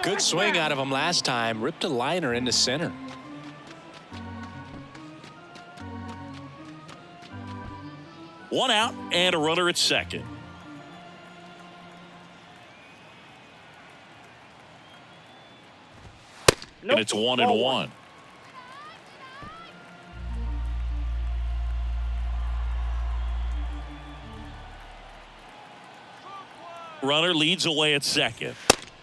Speaker 1: Good swing out of him last time. Ripped a liner into center.
Speaker 2: One out and a runner at second. And it's 1-1. Runner leads away at second.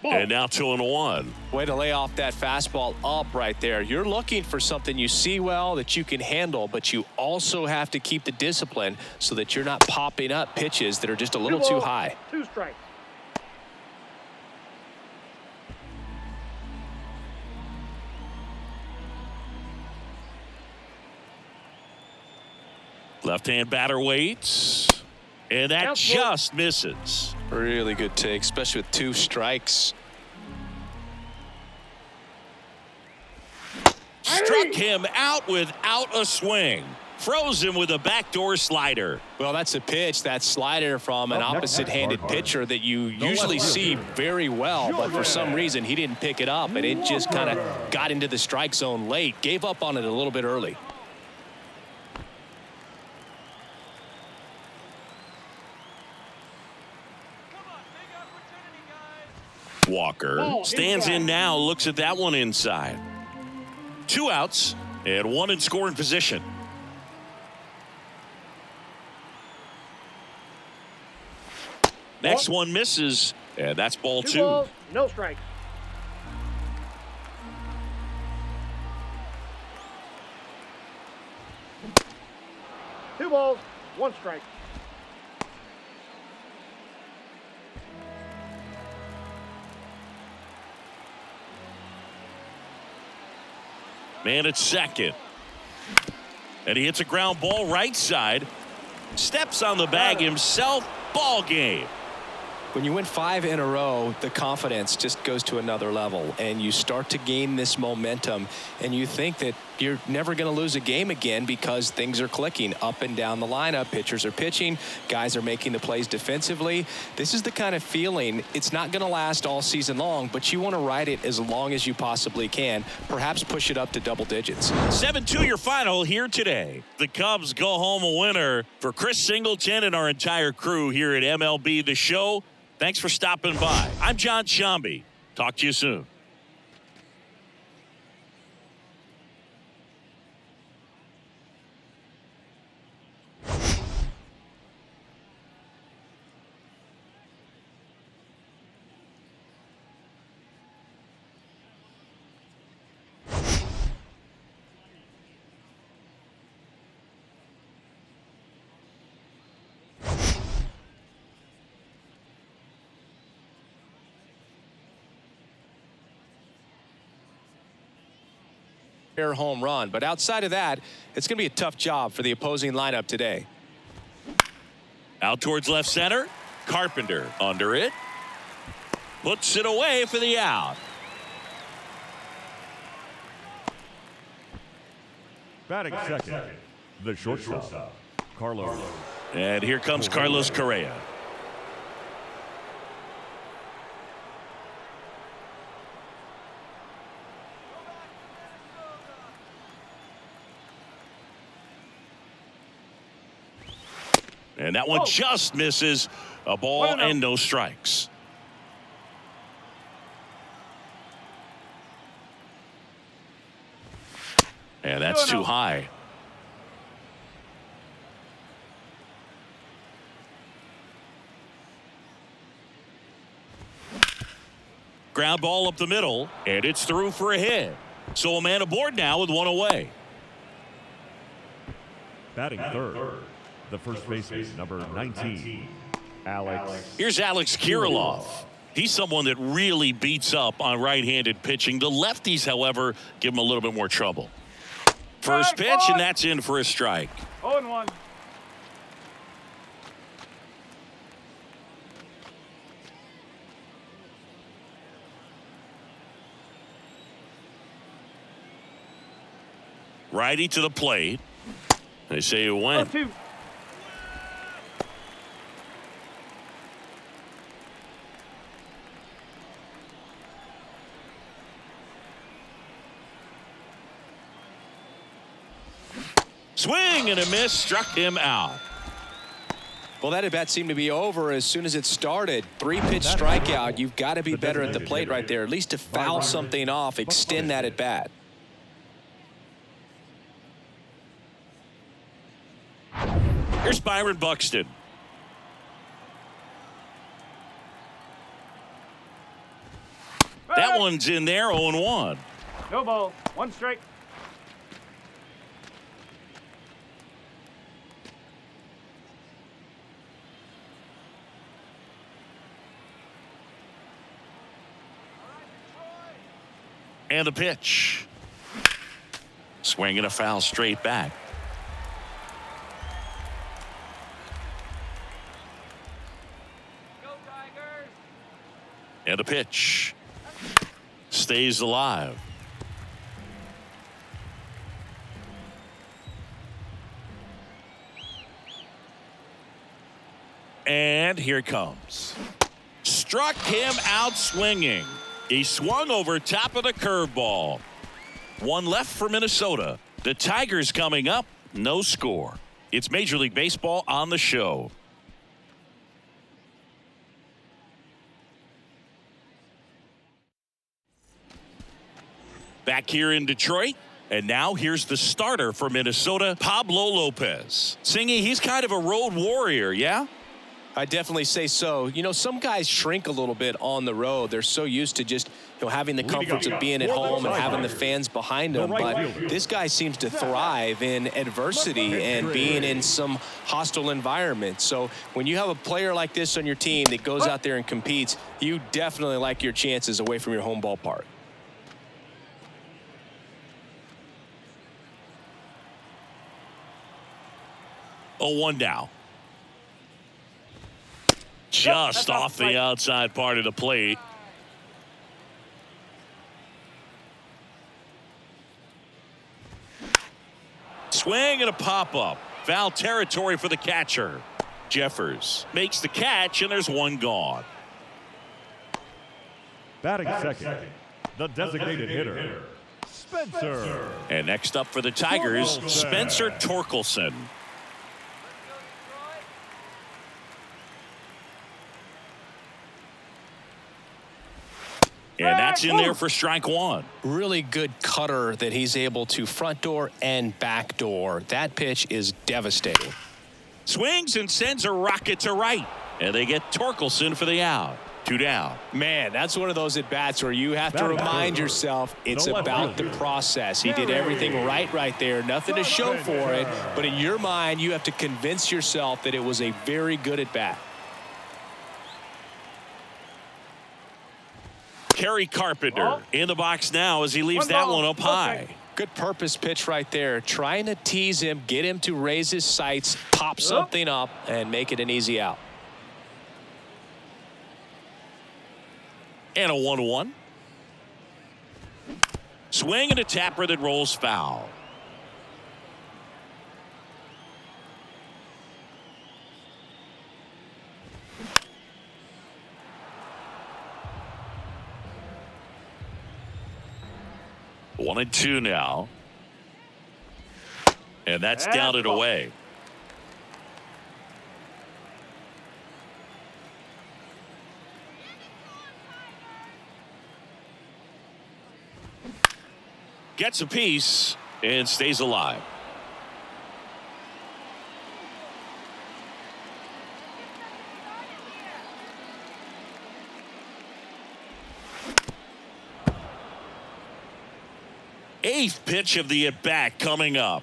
Speaker 2: And now 2-1.
Speaker 1: Way to lay off that fastball up right there. You're looking for something you see well that you can handle, but you also have to keep the discipline so that you're not popping up pitches that are just a little too high.
Speaker 4: 2 strikes.
Speaker 2: Left-hand batter waits. And that just misses.
Speaker 1: Really good take, especially with 2 strikes.
Speaker 2: Struck him out without a swing. Froze him with a backdoor slider.
Speaker 1: Well, that's a pitch, that slider from an opposite-handed pitcher that you usually see very well, but for some reason he didn't pick it up, and it just kind of got into the strike zone late. Gave up on it a little bit early.
Speaker 2: Walker stands in now, looks at that one inside. 2 outs and 1 in scoring position. Next one misses, and that's ball 2.
Speaker 4: 2 balls, no strikes. Two balls, 1 strike.
Speaker 2: Man at second. And he hits a ground ball right side. Steps on the bag himself. Ball game.
Speaker 1: When you win 5 in a row, the confidence just goes to another level, and you start to gain this momentum, and you think that you're never going to lose a game again because things are clicking up and down the lineup. Pitchers are pitching. Guys are making the plays defensively. This is the kind of feeling. It's not going to last all season long, but you want to ride it as long as you possibly can. Perhaps push it up to double digits.
Speaker 2: 7-2 your final here today. The Cubs go home a winner. For Chris Singleton and our entire crew here at MLB The Show, thanks for stopping by. I'm John Shambi. Talk to you soon.
Speaker 1: Home run, but outside of that, it's going to be a tough job for the opposing lineup today.
Speaker 2: Out towards left center. Carpenter under it. Puts it away for the out.
Speaker 3: Batting second, the shortstop, Carlos.
Speaker 2: And here comes Carlos Correa. And that one just misses. A ball and no strikes. And that's too high. Ground ball up the middle, and it's through for a hit. So a man aboard now with 1 away.
Speaker 3: Batting third, the first baseman, number 19, Alex.
Speaker 2: Here's Alex Kirilloff. He's someone that really beats up on right-handed pitching. The lefties, however, give him a little bit more trouble. First pitch, and that's in for a strike.
Speaker 4: 0-1.
Speaker 2: Righty to the plate. They say it went.
Speaker 4: 0-2.
Speaker 2: Swing and a miss, struck him out.
Speaker 1: Well, that at-bat seemed to be over as soon as it started. 3-pitch strikeout. You've got to be better at the plate right there, at least to foul something off, extend that at-bat.
Speaker 2: Here's Byron Buxton. That one's in there, 0-1.
Speaker 4: No ball. 1 strike.
Speaker 2: And the pitch. Swing and a foul straight back.
Speaker 5: Go Tigers!
Speaker 2: And the pitch. Stays alive. And here it comes. Struck him out swinging. He swung over top of the curveball. One left for Minnesota. The Tigers coming up. No score. It's Major League Baseball on the show. Back here in Detroit. And now here's the starter for Minnesota, Pablo Lopez. Singy, he's kind of a road warrior, yeah?
Speaker 1: I definitely say so. You know, some guys shrink a little bit on the road. They're so used to just, having the comforts of being at home and having the fans behind them. But this guy seems to thrive in adversity and being in some hostile environment. So when you have a player like this on your team that goes out there and competes, you definitely like your chances away from your home ballpark.
Speaker 2: Oh, 1 down. Just off the outside part of the plate. Swing and a pop-up. Foul territory for the catcher. Jeffers makes the catch, and there's one gone.
Speaker 3: Batting second, the designated hitter, Spencer.
Speaker 2: And next up for the Tigers, Spencer Torkelson. And that's in there for strike 1.
Speaker 1: Really good cutter that he's able to front door and back door. That pitch is devastating.
Speaker 2: Swings and sends a rocket to right. And they get Torkelson for the out. 2 down.
Speaker 1: Man, that's one of those at-bats where you have to remind yourself it's about the process. He did everything right there. Nothing to show for it. But in your mind, you have to convince yourself that it was a very good at-bat.
Speaker 2: Kerry Carpenter in the box now as he leaves that one up high.
Speaker 1: Good purpose pitch right there. Trying to tease him, get him to raise his sights, pop something up, and make it an easy out.
Speaker 2: And a 1-1. Swing and a tapper that rolls foul. One and 2 now. And that's down and away. Gets a piece and stays alive. Eighth pitch of the at-bat coming up.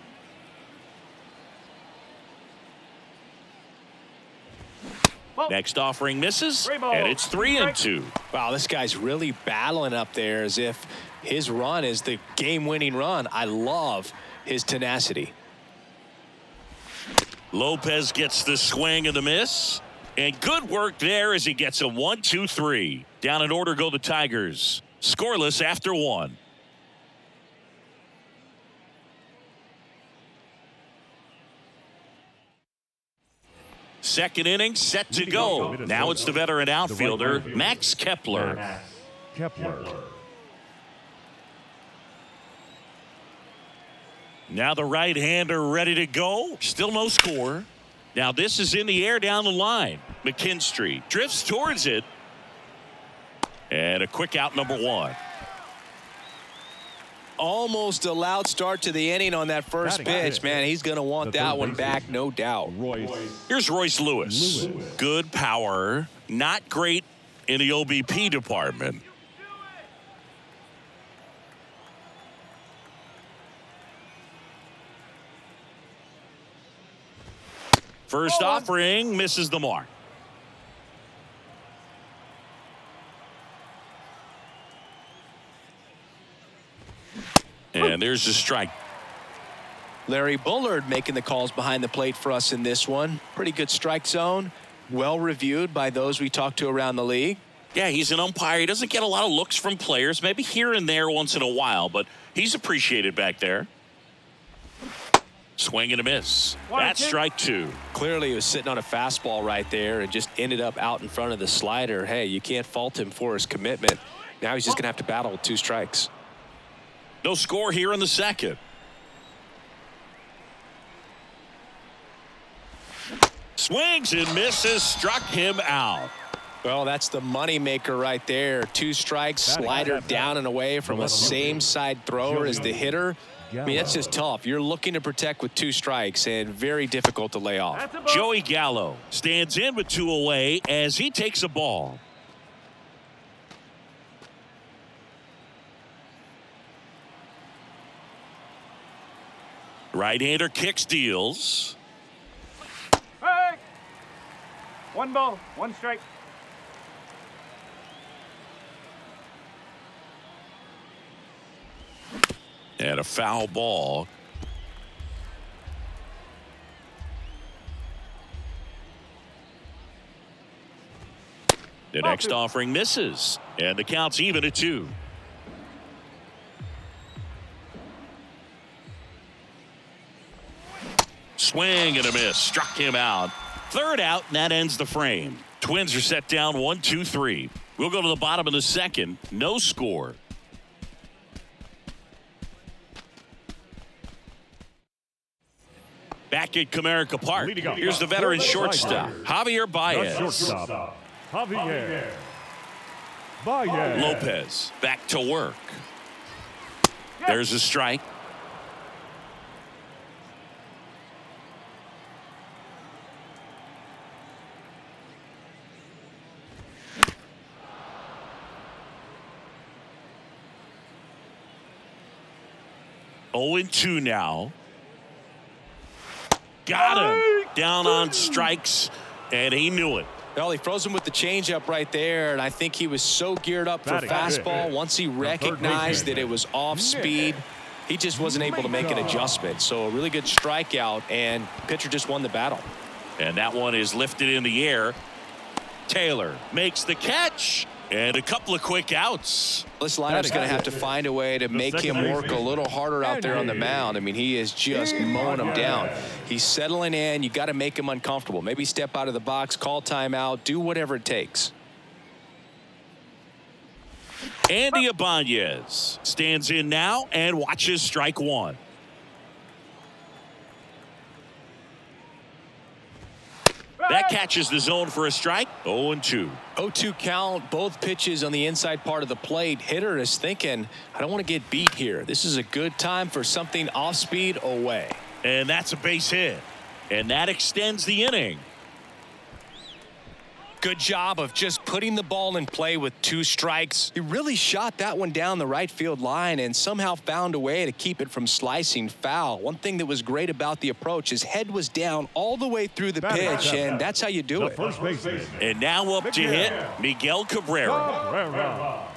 Speaker 2: Next offering misses, and it's 3-2.
Speaker 1: Wow, this guy's really battling up there as if his run is the game-winning run. I love his tenacity.
Speaker 2: Lopez gets the swing and the miss. And good work there as he gets a 1-2-3. Down in order go the Tigers. Scoreless after 1. Second inning set to go. Now it's the veteran outfielder, Max Kepler. Now the right-hander ready to go. Still no score. Now this is in the air down the line. McKinstry drifts towards it. And a quick out, number 1.
Speaker 1: Almost a loud start to the inning on that first pitch. Man, he's going to want that one back, no doubt.
Speaker 2: Here's Royce Lewis. Good power. Not great in the OBP department. First offering misses the mark. And there's the strike.
Speaker 1: Larry Bullard making the calls behind the plate for us in this one. Pretty good strike zone. Well reviewed by those we talked to around the league.
Speaker 2: Yeah, he's an umpire. He doesn't get a lot of looks from players, maybe here and there once in a while, but he's appreciated back there. Swing and a miss. That's strike 2.
Speaker 1: Clearly he was sitting on a fastball right there and just ended up out in front of the slider. Hey, you can't fault him for his commitment. Now he's just going to have to battle with 2 strikes.
Speaker 2: No score here in the second. Swings and misses, struck him out.
Speaker 1: Well, that's the moneymaker right there. 2 strikes, slider down and away from a same side thrower as the hitter. I mean, that's just tough. You're looking to protect with 2 strikes and very difficult to lay off.
Speaker 2: Joey Gallo stands in with 2 away as he takes a ball. Right-hander kicks, deals.
Speaker 4: Hey! 1 ball, 1 strike.
Speaker 2: And a foul ball. The next offering misses. And the count's even at 2. Swing and a miss. Struck him out. 3rd out, and that ends the frame. Twins are set down 1-2-3. We'll go to the bottom of the second. No score. Back at Comerica Park. Here's the veteran shortstop, Javier Baez. Lopez back to work. There's a strike. Oh, 0-2 now. Got him. Down on strikes, and he knew it.
Speaker 1: Well, he froze him with the changeup right there, and I think he was so geared up for fastball. Once he recognized that it was off speed, he just wasn't able to make an adjustment. So a really good strikeout, and pitcher just won the battle.
Speaker 2: And that one is lifted in the air. Taylor makes the catch, and a couple of quick outs.
Speaker 1: This lineup's going to have to find a way to make him work a little harder out there on the mound. I mean, he is just mowing them down. He's settling in. You got to make him uncomfortable. Maybe step out of the box, call timeout, do whatever it takes.
Speaker 2: Andy Ibanez stands in now and watches strike 1. That catches the zone for a strike. 0-2.
Speaker 1: 0-2 count, both pitches on the inside part of the plate. Hitter is thinking, I don't want to get beat here. This is a good time for something off speed away.
Speaker 2: And that's a base hit. And that extends the inning.
Speaker 1: Good job of just putting the ball in play with 2 strikes. He really shot that one down the right field line and somehow found a way to keep it from slicing foul. One thing that was great about the approach, his head was down all the way through the pitch, and that's how you do it.
Speaker 3: First baseman.
Speaker 2: And now up to hit, Miguel Cabrera.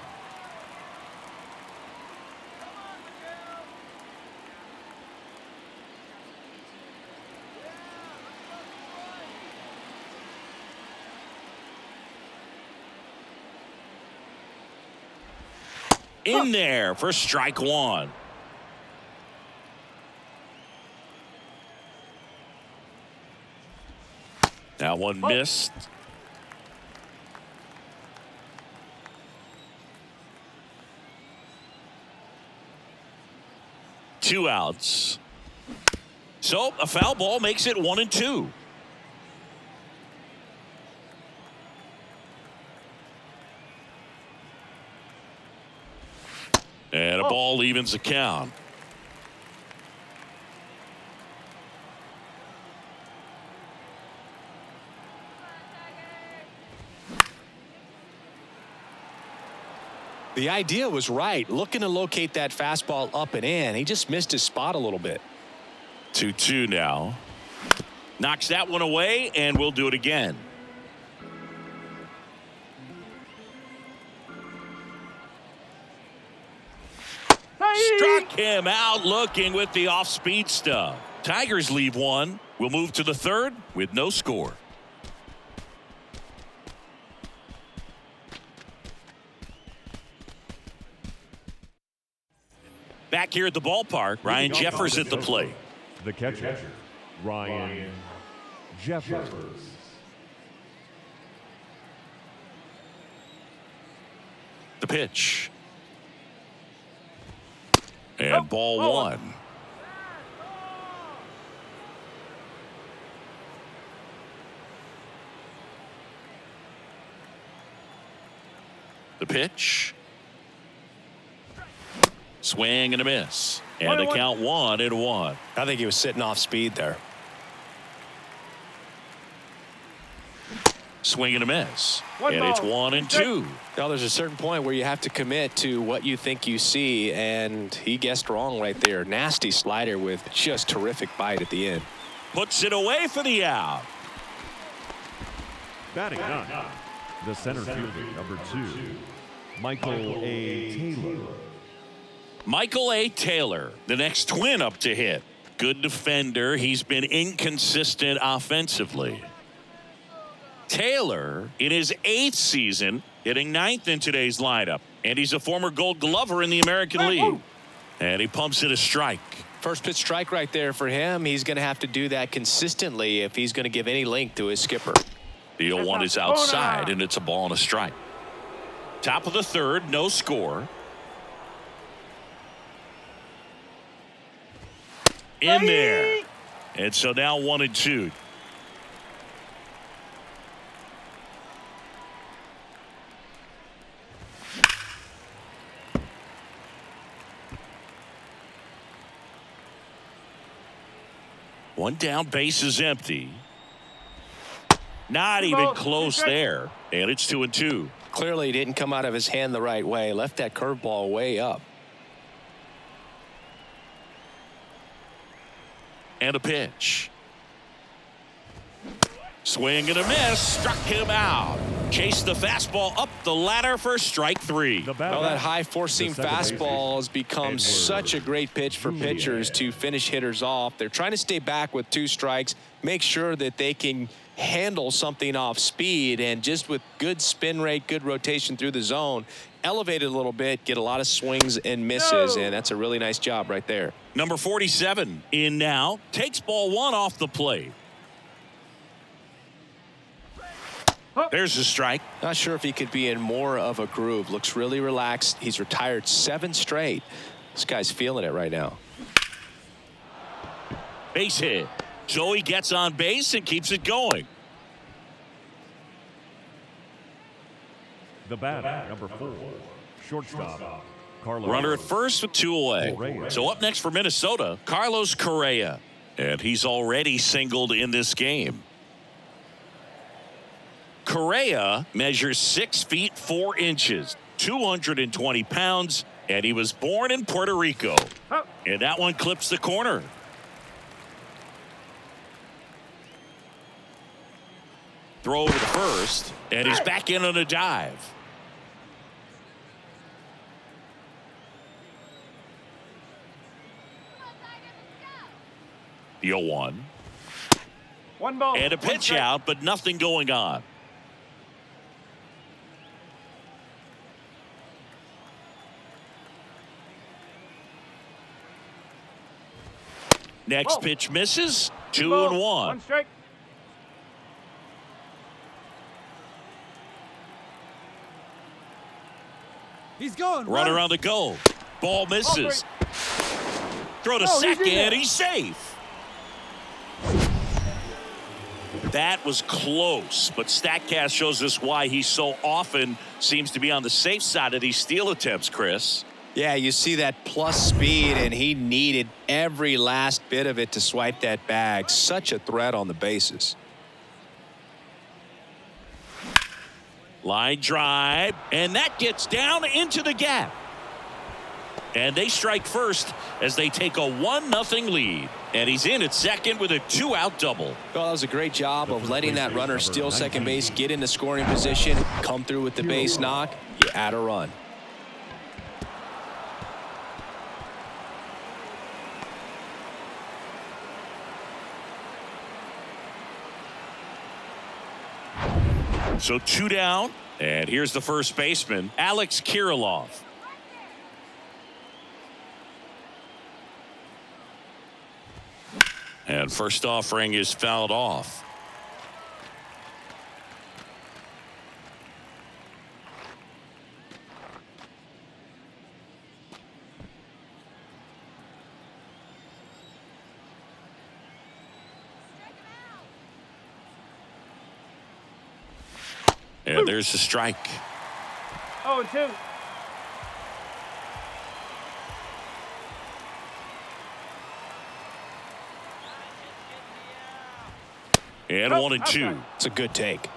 Speaker 2: In there for strike 1. That one missed. Two outs. So a foul ball makes it 1-2. And a ball evens the count.
Speaker 1: The idea was right, looking to locate that fastball up and in. He just missed his spot a little bit.
Speaker 2: 2-2 now. Knocks that one away, and we'll do it again. Struck him out looking with the off-speed stuff. Tigers leave one. We'll move to the third with no score. Back here at the ballpark, Ryan Jeffers at the plate.
Speaker 3: The catcher, Ryan Jeffers.
Speaker 2: The pitch. And ball 1. The pitch. Swing and a miss. And a count 1-1.
Speaker 1: I think he was sitting off speed there.
Speaker 2: Swing and a miss. And it's 1-2.
Speaker 1: Now there's a certain point where you have to commit to what you think you see, and he guessed wrong right there. Nasty slider with just terrific bite at the end.
Speaker 2: Puts it away for the out.
Speaker 3: Batting 9, the center fielder, number 2, Michael A. Taylor.
Speaker 2: Michael A. Taylor, the next twin up to hit. Good defender. He's been inconsistent offensively. Taylor, in his 8th season, hitting 9th in today's lineup. And he's a former Gold Glover in the American League. And he pumps it a strike.
Speaker 1: First pitch strike right there for him. He's going to have to do that consistently if he's going to give any length to his skipper.
Speaker 2: The 0-1 is outside, and it's a ball and a strike. Top of the third, no score. In there. And so now 1-2. One down, base is empty. Not even close there. And it's 2-2.
Speaker 1: Clearly didn't come out of his hand the right way. Left that curveball way up.
Speaker 2: And a pitch. Swing and a miss. Struck him out. Chased the fastball up the ladder for strike 3.
Speaker 1: Well, that high four-seam fastball has become such a great pitch for pitchers to finish hitters off. They're trying to stay back with 2 strikes, make sure that they can handle something off speed, and just with good spin rate, good rotation through the zone, elevate it a little bit, get a lot of swings and misses, and that's a really nice job right there.
Speaker 2: Number 47 in now. Takes ball 1 off the plate. There's a strike.
Speaker 1: Not sure if he could be in more of a groove. Looks really relaxed. He's retired 7 straight. This guy's feeling it right now.
Speaker 2: Base hit. So he gets on base and keeps it going.
Speaker 3: The batter, number 4, shortstop, Carlos.
Speaker 2: Runner at first with 2 away. So up next for Minnesota, Carlos Correa. And he's already singled in this game. Correa measures 6 feet 4 inches, 220 pounds, and he was born in Puerto Rico. And that one clips the corner. Throw over to first, and he's back in on a dive. The 0-1.
Speaker 4: One ball.
Speaker 2: And a pitch out, but nothing going on. Next pitch misses. 2-1.
Speaker 4: One strike.
Speaker 6: He's going.
Speaker 2: Runner on the go. Ball misses. Throw to second. He's safe. That was close, but StatCast shows us why he so often seems to be on the safe side of these steal attempts, Chris.
Speaker 1: Yeah, you see that plus speed, and he needed every last bit of it to swipe that bag. Such a threat on the bases.
Speaker 2: Line drive, and that gets down into the gap. And they strike first as they take a 1-0 lead. And he's in at second with a 2-out double.
Speaker 1: Well, that was a great job of letting that runner steal second base, get into scoring position, come through with the base knock. You add a run.
Speaker 2: So 2 down, and here's the first baseman, Alex Kirilloff. And first offering is fouled off. And there's the strike.
Speaker 4: 0-2.
Speaker 2: And 1-2.
Speaker 1: It's a good take.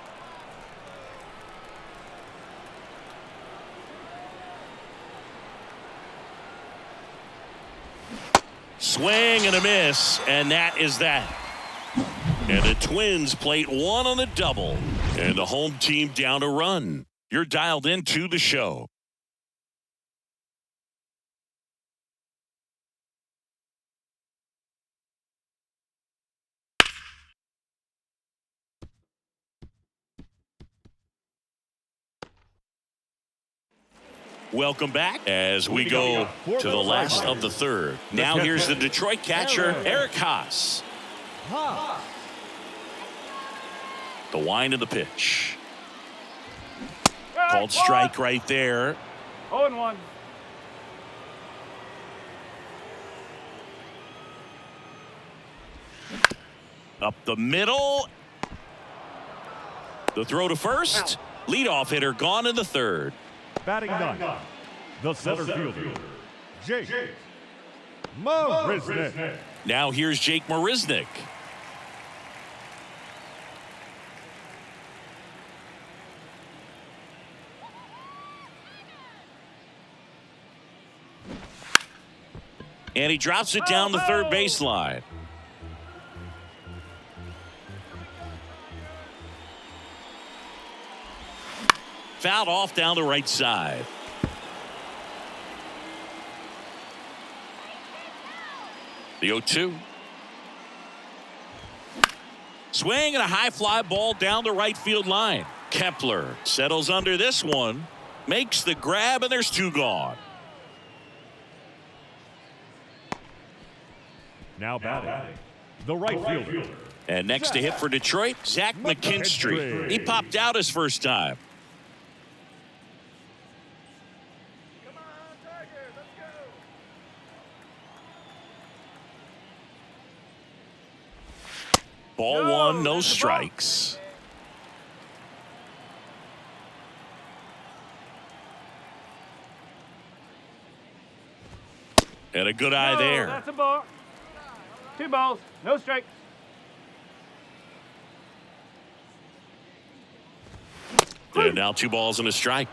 Speaker 2: Swing and a miss, and that is that. And the Twins plate one on the double, and the home team down a run. You're dialed into the show. Welcome back as we go to the last of the third. Now here's the Detroit catcher, Eric Haas. The wind of the pitch. Called strike right there.
Speaker 4: 0-1.
Speaker 2: Up the middle. The throw to first. Leadoff hitter gone in the third.
Speaker 3: Batting ninth, the center fielder, Jake Marisnick.
Speaker 2: Now here's Jake Marisnick. And he drops it down the third baseline. Fouled off down the right side. The 0-2. Swing and a high fly ball down the right field line. Kepler settles under this one, makes the grab, and there's two gone.
Speaker 3: Now batting, the right fielder.
Speaker 2: And next to hit for Detroit, Zach McKinstry. He popped out his first time. Ball one, no strikes. And a good eye there.
Speaker 4: That's a ball. 2 balls, no strikes.
Speaker 2: And now 2 balls and a strike.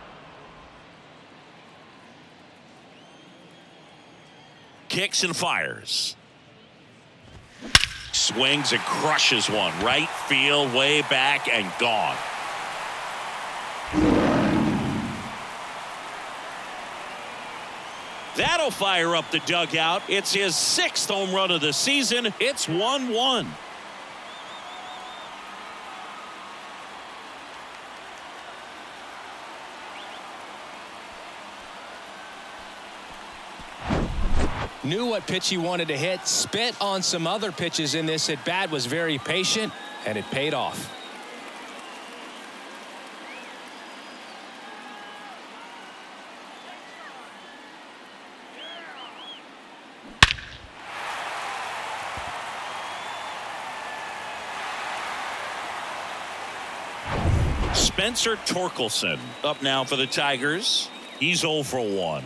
Speaker 2: Kicks and fires. Swings and crushes one. Right field, way back, and gone. That'll fire up the dugout. It's his 6th home run of the season. It's 1-1.
Speaker 1: Knew what pitch he wanted to hit, spit on some other pitches in this at bat, was very patient, and it paid off.
Speaker 2: Spencer Torkelson up now for the Tigers. He's 0 for 1.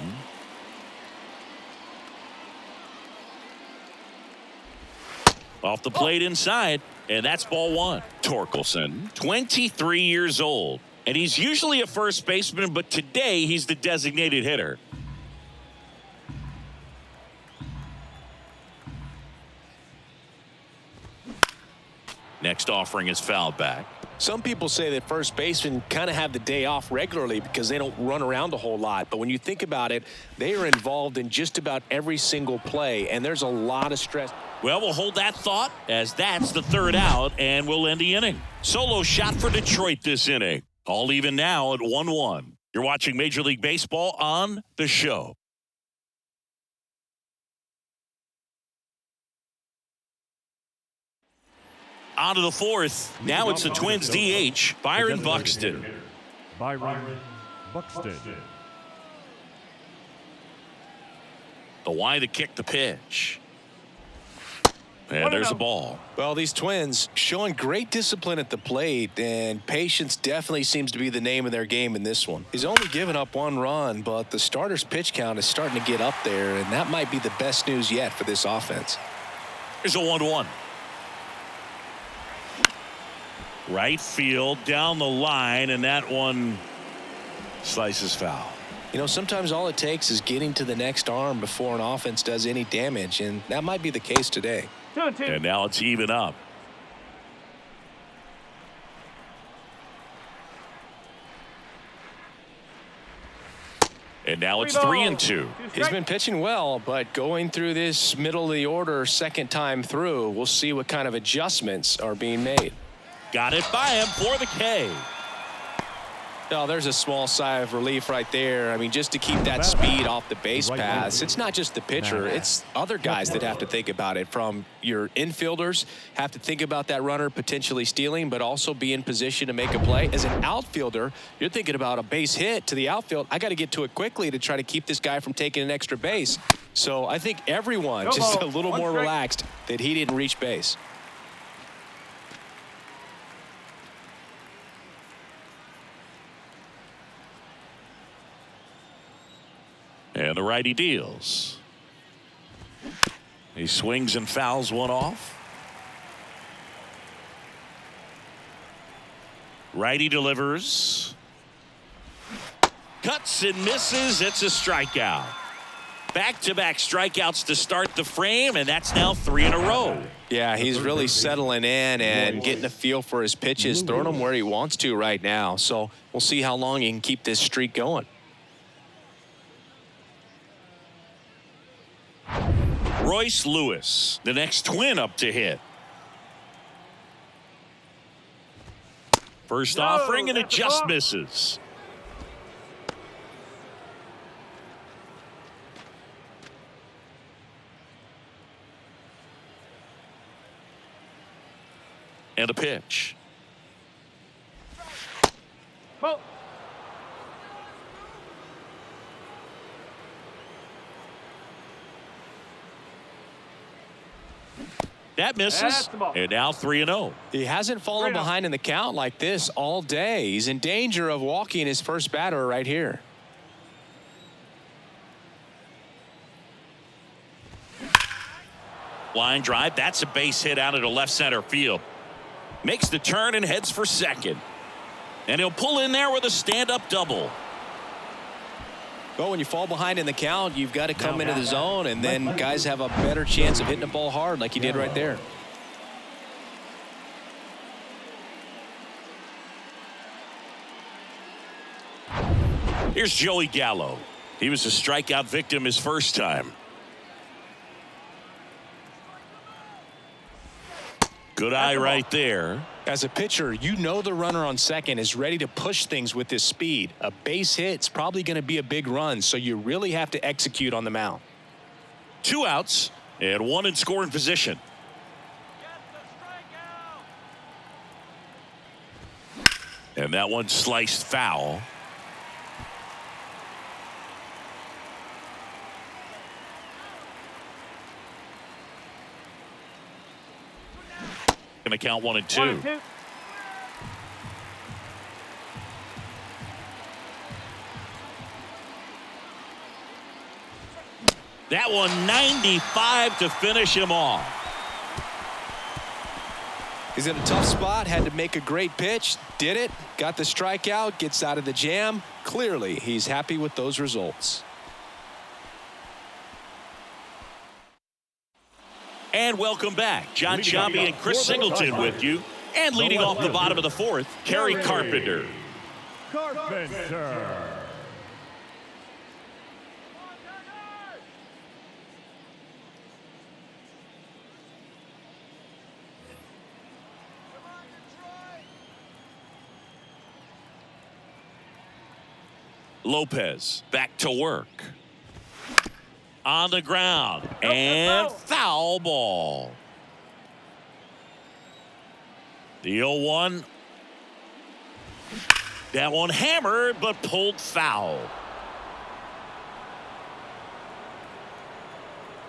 Speaker 2: Off the plate inside, and that's ball 1. Torkelson, 23 years old, and he's usually a first baseman, but today he's the designated hitter. Next offering is fouled back.
Speaker 1: Some people say that first basemen kind of have the day off regularly because they don't run around a whole lot. But when you think about it, they are involved in just about every single play, and there's a lot of stress.
Speaker 2: Well, we'll hold that thought as that's the 3rd out, and we'll end the inning. Solo shot for Detroit this inning. All even now at 1-1. You're watching Major League Baseball on The Show. On to the 4th. Now it's the Twins DH, Byron Buxton.
Speaker 3: Byron Buxton.
Speaker 2: The why to kick the pitch. And there's a ball.
Speaker 1: Well, these Twins showing great discipline at the plate, and patience definitely seems to be the name of their game in this one. He's only given up 1 run, but the starter's pitch count is starting to get up there, and that might be the best news yet for this offense.
Speaker 2: Here's a 1-1. Right field, down the line, and that one slices foul.
Speaker 1: You know, sometimes all it takes is getting to the next arm before an offense does any damage, and that might be the case today.
Speaker 4: 2-2.
Speaker 2: And now it's even up. And now it's 3-2.
Speaker 1: He's been pitching well, but going through this middle of the order 2nd time through, we'll see what kind of adjustments are being made.
Speaker 2: Got it by him for the K.
Speaker 1: Oh, there's a small sigh of relief right there. I mean, just to keep that speed off the base paths. It's not just the pitcher. It's other guys that have to think about it. From your infielders have to think about that runner potentially stealing, but also be in position to make a play. As an outfielder, you're thinking about a base hit to the outfield. I got to get to it quickly to try to keep this guy from taking an extra base. So I think everyone just a little more relaxed that he didn't reach base.
Speaker 2: And the righty deals. He swings and fouls one off. Righty delivers. Cuts and misses. It's a strikeout. Back-to-back strikeouts to start the frame, and that's now 3 in a row.
Speaker 1: Yeah, he's really settling in and getting a feel for his pitches, throwing them where he wants to right now. So we'll see how long he can keep this streak going.
Speaker 2: Royce Lewis, the next Twin up to hit. First offering, and it just misses. And a pitch.
Speaker 4: Ball.
Speaker 2: That misses, and now 3-0.
Speaker 1: He hasn't fallen behind in the count like this all day. He's in danger of walking his first batter right here.
Speaker 2: Line drive, that's a base hit out into left center field. Makes the turn and heads for second. And he'll pull in there with a stand-up double.
Speaker 1: Well, when you fall behind in the count, you've got to come into the zone, and then guys have a better chance of hitting the ball hard like he did right there.
Speaker 2: Here's Joey Gallo. He was a strikeout victim his first time. Good eye right there.
Speaker 1: As a pitcher, you know the runner on second is ready to push things with his speed. A base hit's probably going to be a big run, so you really have to execute on the mound.
Speaker 2: 2 outs and 1 in scoring position. And that one sliced foul. Going to count 1 and 2.
Speaker 4: 1 and 2.
Speaker 2: That one 95 to finish him off.
Speaker 1: He's in a tough spot, had to make a great pitch, did it, got the strikeout, gets out of the jam. Clearly, he's happy with those results.
Speaker 2: And welcome back. John Sciambi and Chris Singleton with you. And leading off the bottom of the 4th, Kerry Carpenter. Lopez back to work. On the ground. And foul ball. The 0-1. That one hammered but pulled foul.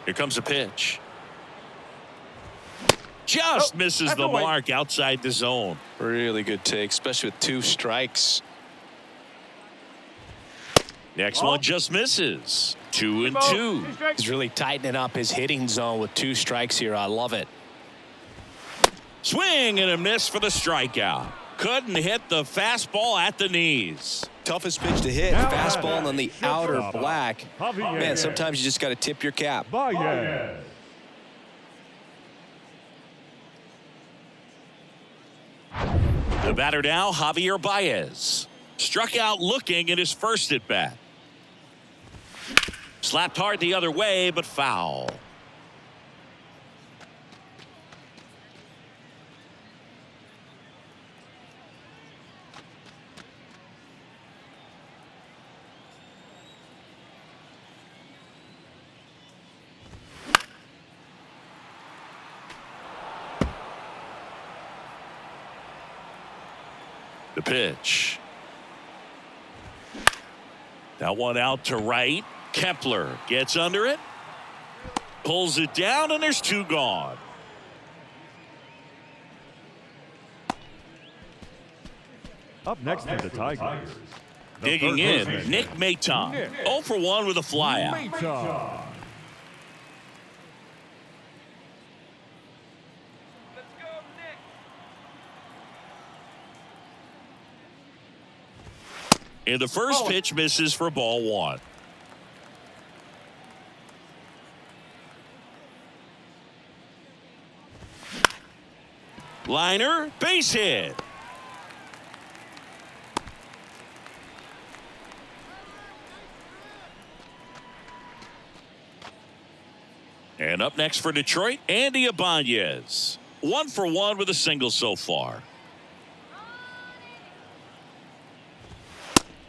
Speaker 2: Here comes a pitch. Just misses the mark outside the zone.
Speaker 1: Really good take, especially with 2 strikes.
Speaker 2: Next one just misses. 2 and 2.
Speaker 1: He's really tightening up his hitting zone with 2 strikes here. I love it.
Speaker 2: Swing and a miss for the strikeout. Couldn't hit the fastball at the knees.
Speaker 1: Toughest pitch to hit, fastball on the outer black. Man, sometimes you just got to tip your cap.
Speaker 2: The batter now, Javier Baez. Struck out looking in his first at bat. Slapped hard the other way, but foul. The pitch. That one out to right. Kepler gets under it. Pulls it down, and there's 2 gone.
Speaker 3: Up next to the Tigers.
Speaker 2: Digging in, Nick Maton. 0 for 1 with a flyout. And the first pitch misses for ball 1. Liner, base hit. And up next for Detroit, Andy Ibanez. 1 for 1 with a single so far.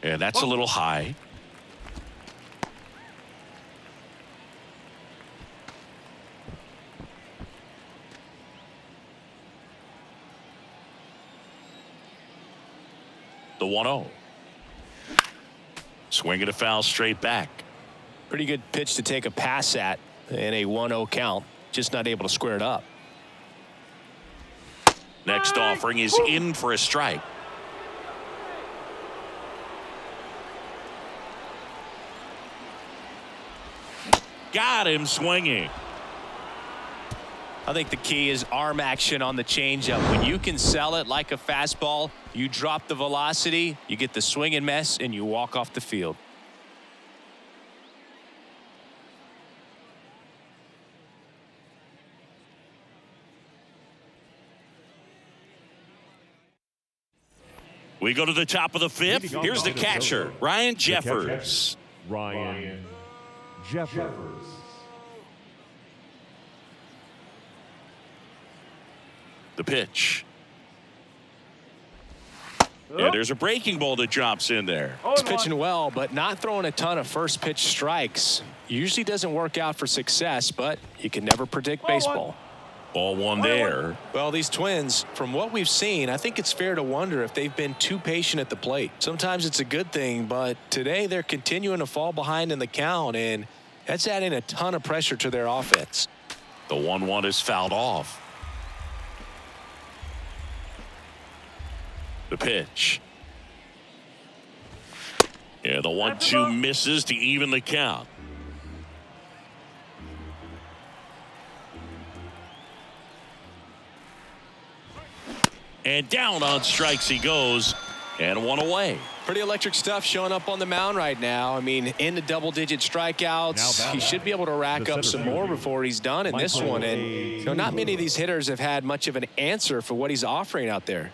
Speaker 2: And that's a little high. The 1-0. Swing and a foul straight back.
Speaker 1: Pretty good pitch to take a pass at in a 1-0 count. Just not able to square it up.
Speaker 2: Next offering is in for a strike. Got him swinging.
Speaker 1: I think the key is arm action on the changeup. When you can sell it like a fastball, you drop the velocity, you get the swing and miss, and you walk off the field.
Speaker 2: We go to the top of the fifth. Here's the catcher, Ryan Jeffers.
Speaker 3: Ryan Jeffers.
Speaker 2: The pitch. And there's a breaking ball that drops in there.
Speaker 1: He's pitching well, but not throwing a ton of first pitch strikes. Usually doesn't work out for success, but you can never predict baseball.
Speaker 2: Ball one there.
Speaker 1: Well, these Twins, from what we've seen, I think it's fair to wonder if they've been too patient at the plate. Sometimes it's a good thing, but today they're continuing to fall behind in the count, and that's adding a ton of pressure to their offense.
Speaker 2: The 1-1 is fouled off. The pitch. Yeah, the 1-2 misses to even the count. And down on strikes he goes, and one away.
Speaker 1: Pretty electric stuff showing up on the mound right now. I mean, in the double-digit strikeouts, he should be able to rack up some more before he's done in this one. And you know, not many of these hitters have had much of an answer for what he's offering out there.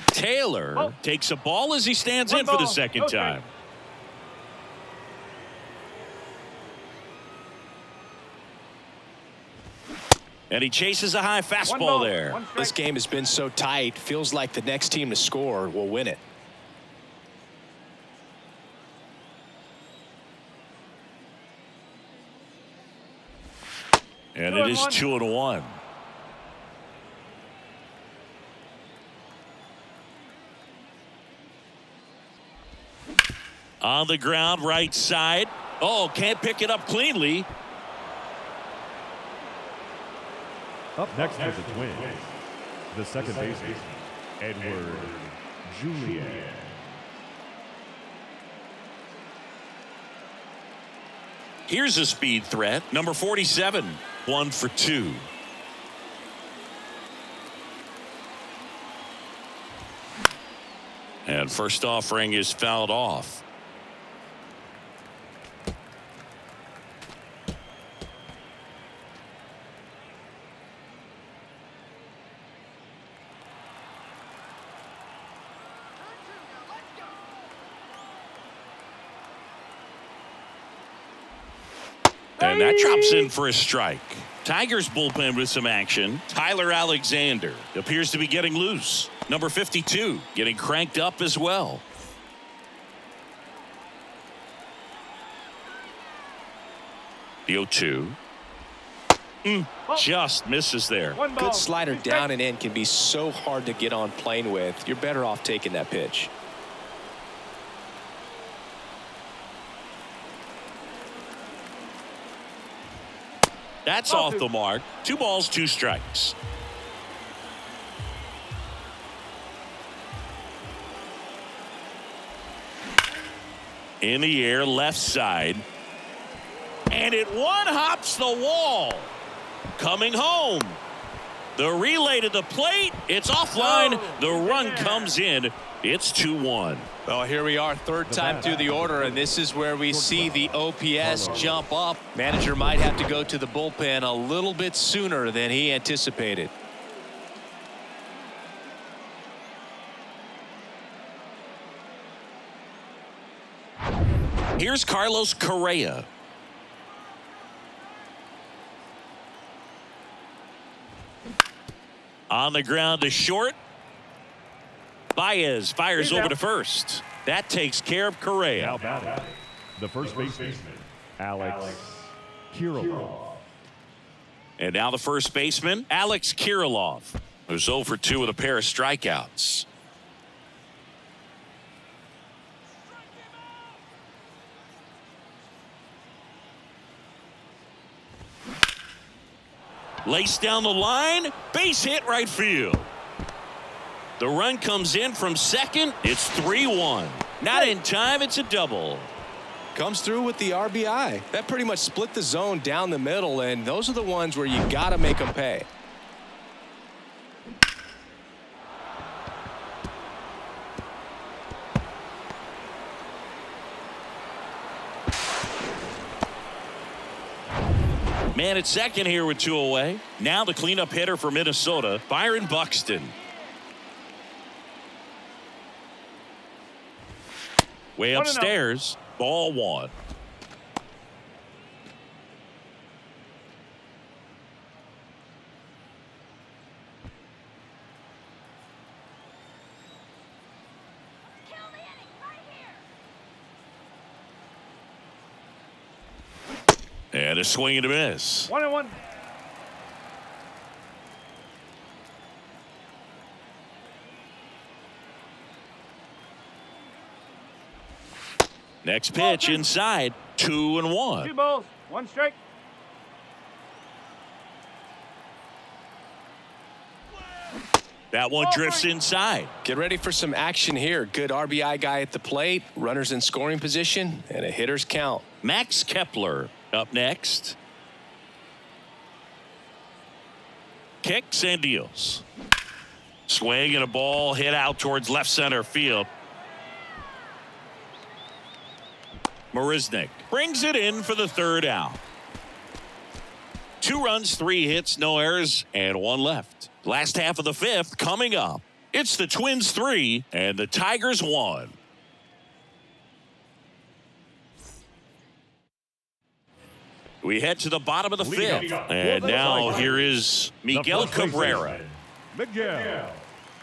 Speaker 2: Taylor takes a ball as he stands in for the second time. And he chases a high fastball there.
Speaker 1: This game has been so tight. Feels like the next team to score will win it.
Speaker 2: And it is 2-1. On the ground, right side. Oh, can't pick it up cleanly.
Speaker 3: Up next for the Twins, the second baseman, Edward Julian.
Speaker 2: Here's a speed threat, number 47, 1 for 2. And first offering is fouled off. And that drops in for a strike. Tigers bullpen with some action. Tyler Alexander appears to be getting loose. Number 52 getting cranked up as well. The 0-2. Just misses there.
Speaker 1: Good slider down and in can be so hard to get on plane with. You're better off taking that pitch.
Speaker 2: That's off the mark. 2 balls, 2 strikes. In the air, left side. And it one-hops the wall. Coming home. The relay to the plate. It's offline. The run comes in. It's 2-1.
Speaker 1: Well, here we are, third time through the order, and this is where we see the OPS jump up. Manager might have to go to the bullpen a little bit sooner than he anticipated.
Speaker 2: Here's Carlos Correa. On the ground to short. Baez fires over to first. That takes care of Correa.
Speaker 3: Now batting, the first baseman, Alex Kirilloff.
Speaker 2: And now the first baseman, Alex Kirilloff, who's 0 for 2 with a pair of strikeouts. Laced down the line, base hit right field. The run comes in from second. It's 3-1. Not in time. It's a double.
Speaker 1: Comes through with the RBI. That pretty much split the zone down the middle, and those are the ones where you got to make them pay.
Speaker 2: Man at second here with 2 away. Now the cleanup hitter for Minnesota, Byron Buxton. Way upstairs, ball 1. And a swing and a miss.
Speaker 4: 1-1.
Speaker 2: Next pitch inside, 2-1.
Speaker 4: 2 balls, 1 strike.
Speaker 2: That one drifts inside.
Speaker 1: Get ready for some action here. Good RBI guy at the plate, runners in scoring position, and a hitter's count.
Speaker 2: Max Kepler up next. Kicks and deals. Swing and a ball hit out towards left center field. Marisnik brings it in for the 3rd out. 2 runs, 3 hits, no errors, and 1 left. Last half of the 5th coming up. It's the Twins 3 and the Tigers 1. We head to the bottom of the 5th, and now here is Miguel Cabrera.
Speaker 3: Miguel.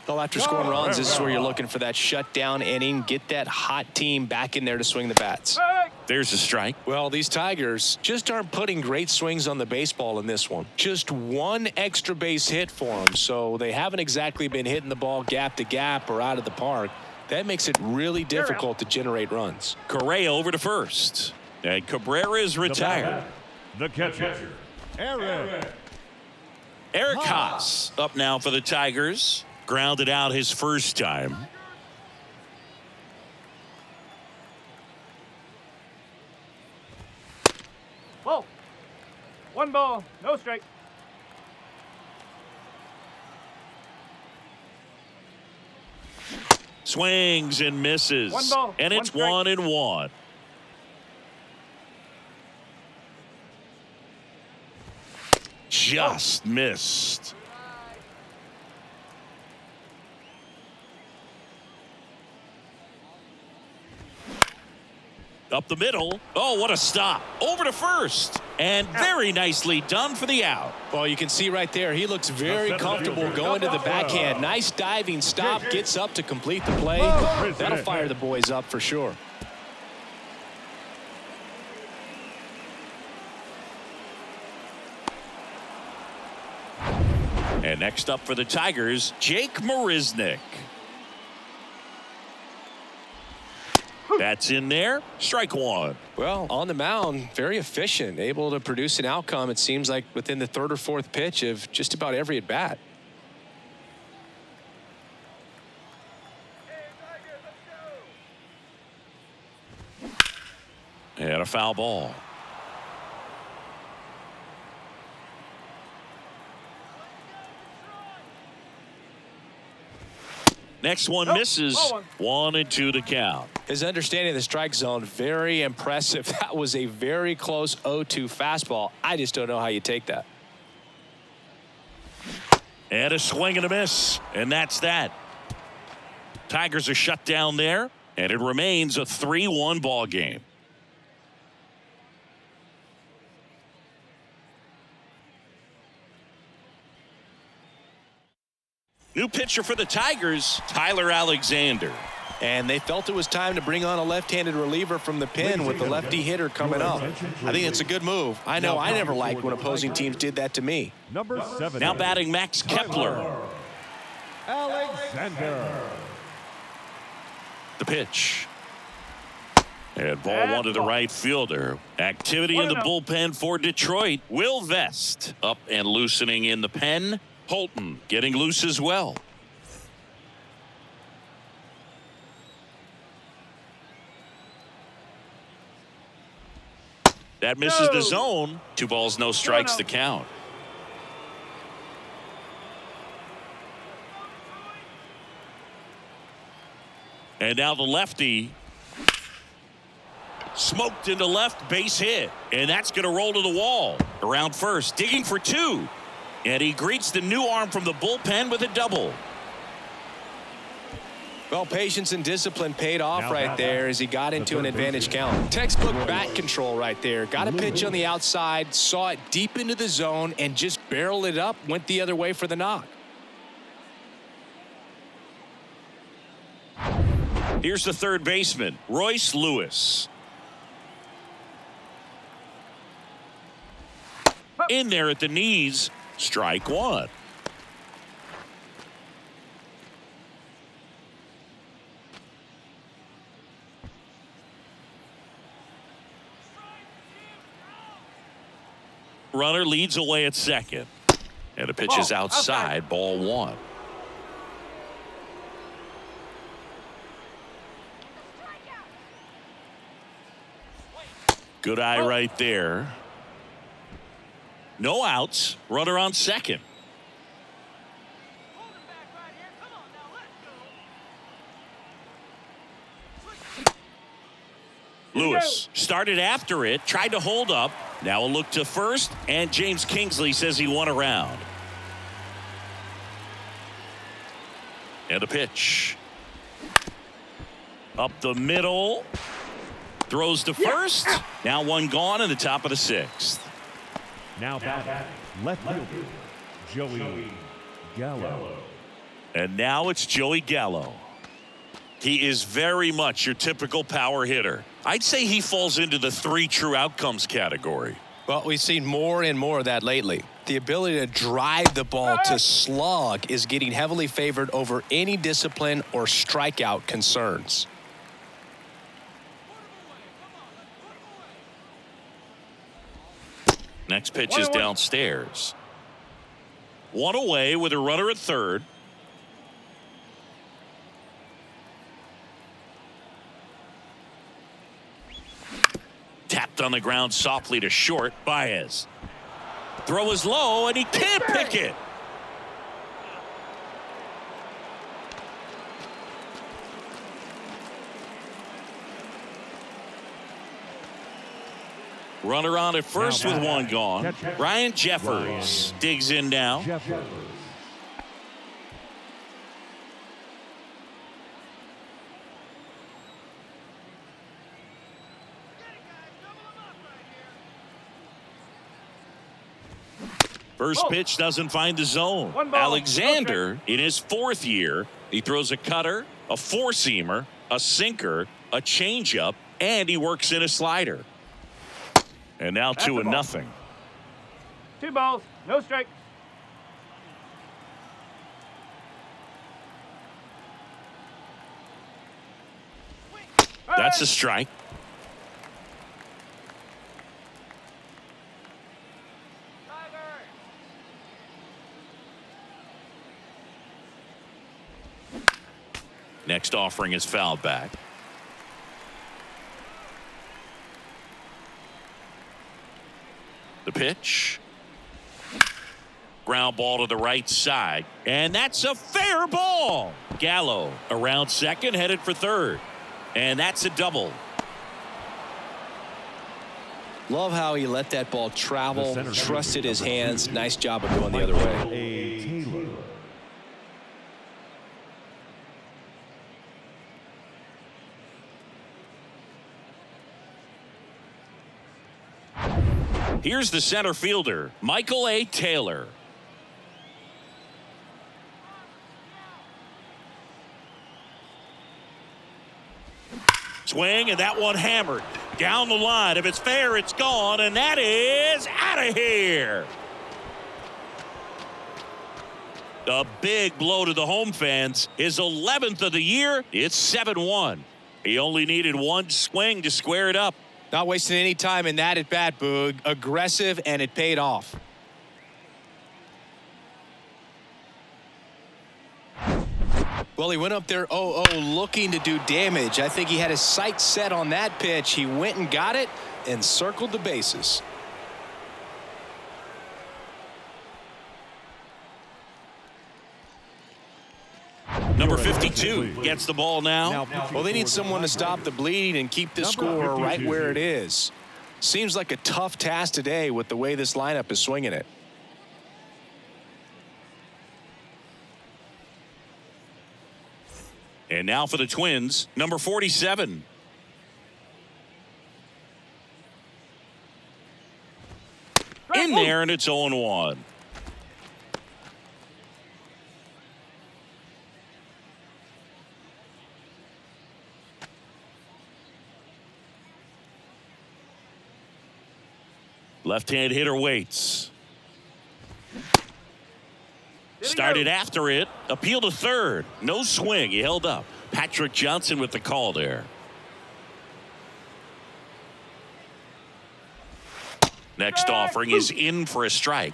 Speaker 1: Well, after scoring runs, this is where you're looking for that shutdown inning. Get that hot team back in there to swing the bats.
Speaker 2: There's a strike.
Speaker 1: Well, these Tigers just aren't putting great swings on the baseball in this one. Just 1 extra base hit for them, so they haven't exactly been hitting the ball gap to gap or out of the park. That makes it really difficult to generate runs.
Speaker 2: Correa over to first, and Cabrera is retired.
Speaker 3: The catcher, Eric
Speaker 2: Haas up now for the Tigers. Grounded out his first time.
Speaker 4: Ball. 1 ball, no strike.
Speaker 2: Swings and misses.
Speaker 4: 1 ball,
Speaker 2: and
Speaker 4: 1
Speaker 2: it's
Speaker 4: strike.
Speaker 2: 1-1. Just missed. Up the middle. Oh, what a stop. Over to first. And very nicely done for the out.
Speaker 1: Well, you can see right there, he looks very comfortable going to the backhand. Nice diving stop, gets up to complete the play. That'll fire the boys up for sure.
Speaker 2: And next up for the Tigers, Jake Marisnik. That's in there. Strike 1.
Speaker 1: Well, on the mound, very efficient, able to produce an outcome, it seems like, within the 3rd or 4th pitch of just about every at bat.
Speaker 2: And a foul ball. Next one misses. 1-2 to count.
Speaker 1: His understanding of the strike zone, very impressive. That was a very close 0-2 fastball. I just don't know how you take that.
Speaker 2: And a swing and a miss. And that's that. Tigers are shut down there, and it remains a 3-1 ball game. New pitcher for the Tigers, Tyler Alexander.
Speaker 1: And they felt it was time to bring on a left-handed reliever from the pen with the lefty hitter coming up. I think it's a good move. I know I never liked when opposing teams did that to me.
Speaker 3: Number 7.
Speaker 2: Now batting Max Kepler.
Speaker 3: Alexander.
Speaker 2: The pitch. And ball 1 to the right fielder. Activity in the bullpen for Detroit. Will Vest up and loosening in the pen. Holton getting loose as well. That misses
Speaker 4: No.
Speaker 2: the zone. 2 balls, no strikes
Speaker 4: No.
Speaker 2: to count. And now the lefty smoked into left, base hit. And that's going to roll to the wall. Around first, digging for 2. And he greets the new arm from the bullpen with a double.
Speaker 1: Well, patience and discipline paid off
Speaker 3: Now
Speaker 1: right
Speaker 3: back
Speaker 1: there
Speaker 3: up.
Speaker 1: as he got
Speaker 3: The
Speaker 1: into an
Speaker 3: third
Speaker 1: advantage
Speaker 3: baseman.
Speaker 1: count. Textbook bat control right there. Got a pitch on the outside, saw it deep into the zone, and just barreled it up, went the other way for the knock.
Speaker 2: Here's the third baseman, Royce Lewis. In there at the knees, strike 1. Runner leads away at second. And the pitch is outside, ball 1. Good eye right there. No outs. Runner on second.
Speaker 5: Hold him back right here. Come on now, let's go.
Speaker 2: Lewis started after it, tried to hold up. Now a look to first, and James Kingsley says he won around. And a pitch. Up the middle. Throws to first. Now 1 gone in the top of the 6th.
Speaker 3: Now batting, left fielder, Joey Gallo.
Speaker 2: And now it's Joey Gallo. He is very much your typical power hitter. I'd say he falls into the 3 true outcomes category.
Speaker 1: Well, we've seen more and more of that lately. The ability to drive the ball to slug is getting heavily favored over any discipline or strikeout concerns.
Speaker 2: Next pitch is downstairs. 1 away with a runner at third. Tapped on the ground softly to short. Baez. Throw is low, and he can't pick it. Runner on at first with 1 gone. Ryan Jeffers digs in now.
Speaker 3: Jeffers.
Speaker 2: First pitch doesn't find the zone.
Speaker 4: 1 ball.
Speaker 2: Alexander in his 4th year. He throws a cutter, a 4-seamer, a sinker, a changeup, and he works in a slider. And now 2-0.
Speaker 4: 2 balls, no strikes.
Speaker 2: That's a strike. Next offering is fouled back. The pitch. Ground ball to the right side. And that's a fair ball. Gallo around second, headed for third. And that's a double.
Speaker 1: Love how he let that ball travel,
Speaker 3: center
Speaker 1: trusted
Speaker 3: fielder,
Speaker 1: his
Speaker 3: number
Speaker 1: hands.
Speaker 3: 2.
Speaker 1: Nice job of going the other way.
Speaker 3: Taylor.
Speaker 2: Here's the center fielder, Michael A. Taylor. Swing, and that one hammered down the line. If it's fair, it's gone, and that is out of here. A big blow to the home fans. His 11th of the year. It's 7-1. He only needed 1 swing to square it up.
Speaker 1: Not wasting any time in that at bat, Boog. Aggressive, and it paid off. Well, he went up there 0-0 looking to do damage. I think he had his sights set on that pitch. He went and got it and circled the bases.
Speaker 2: Number 52 gets the ball now.
Speaker 1: Well, they need someone to stop the bleeding and keep the score right where it is. Seems like a tough task today with the way this lineup is swinging it.
Speaker 2: And now for the Twins, number 47. In there, and it's 0-1. Left-hand hitter waits. Started after it. Appeal to third. No swing. He held up. Patrick Johnson with the call there. Next offering is in for a strike.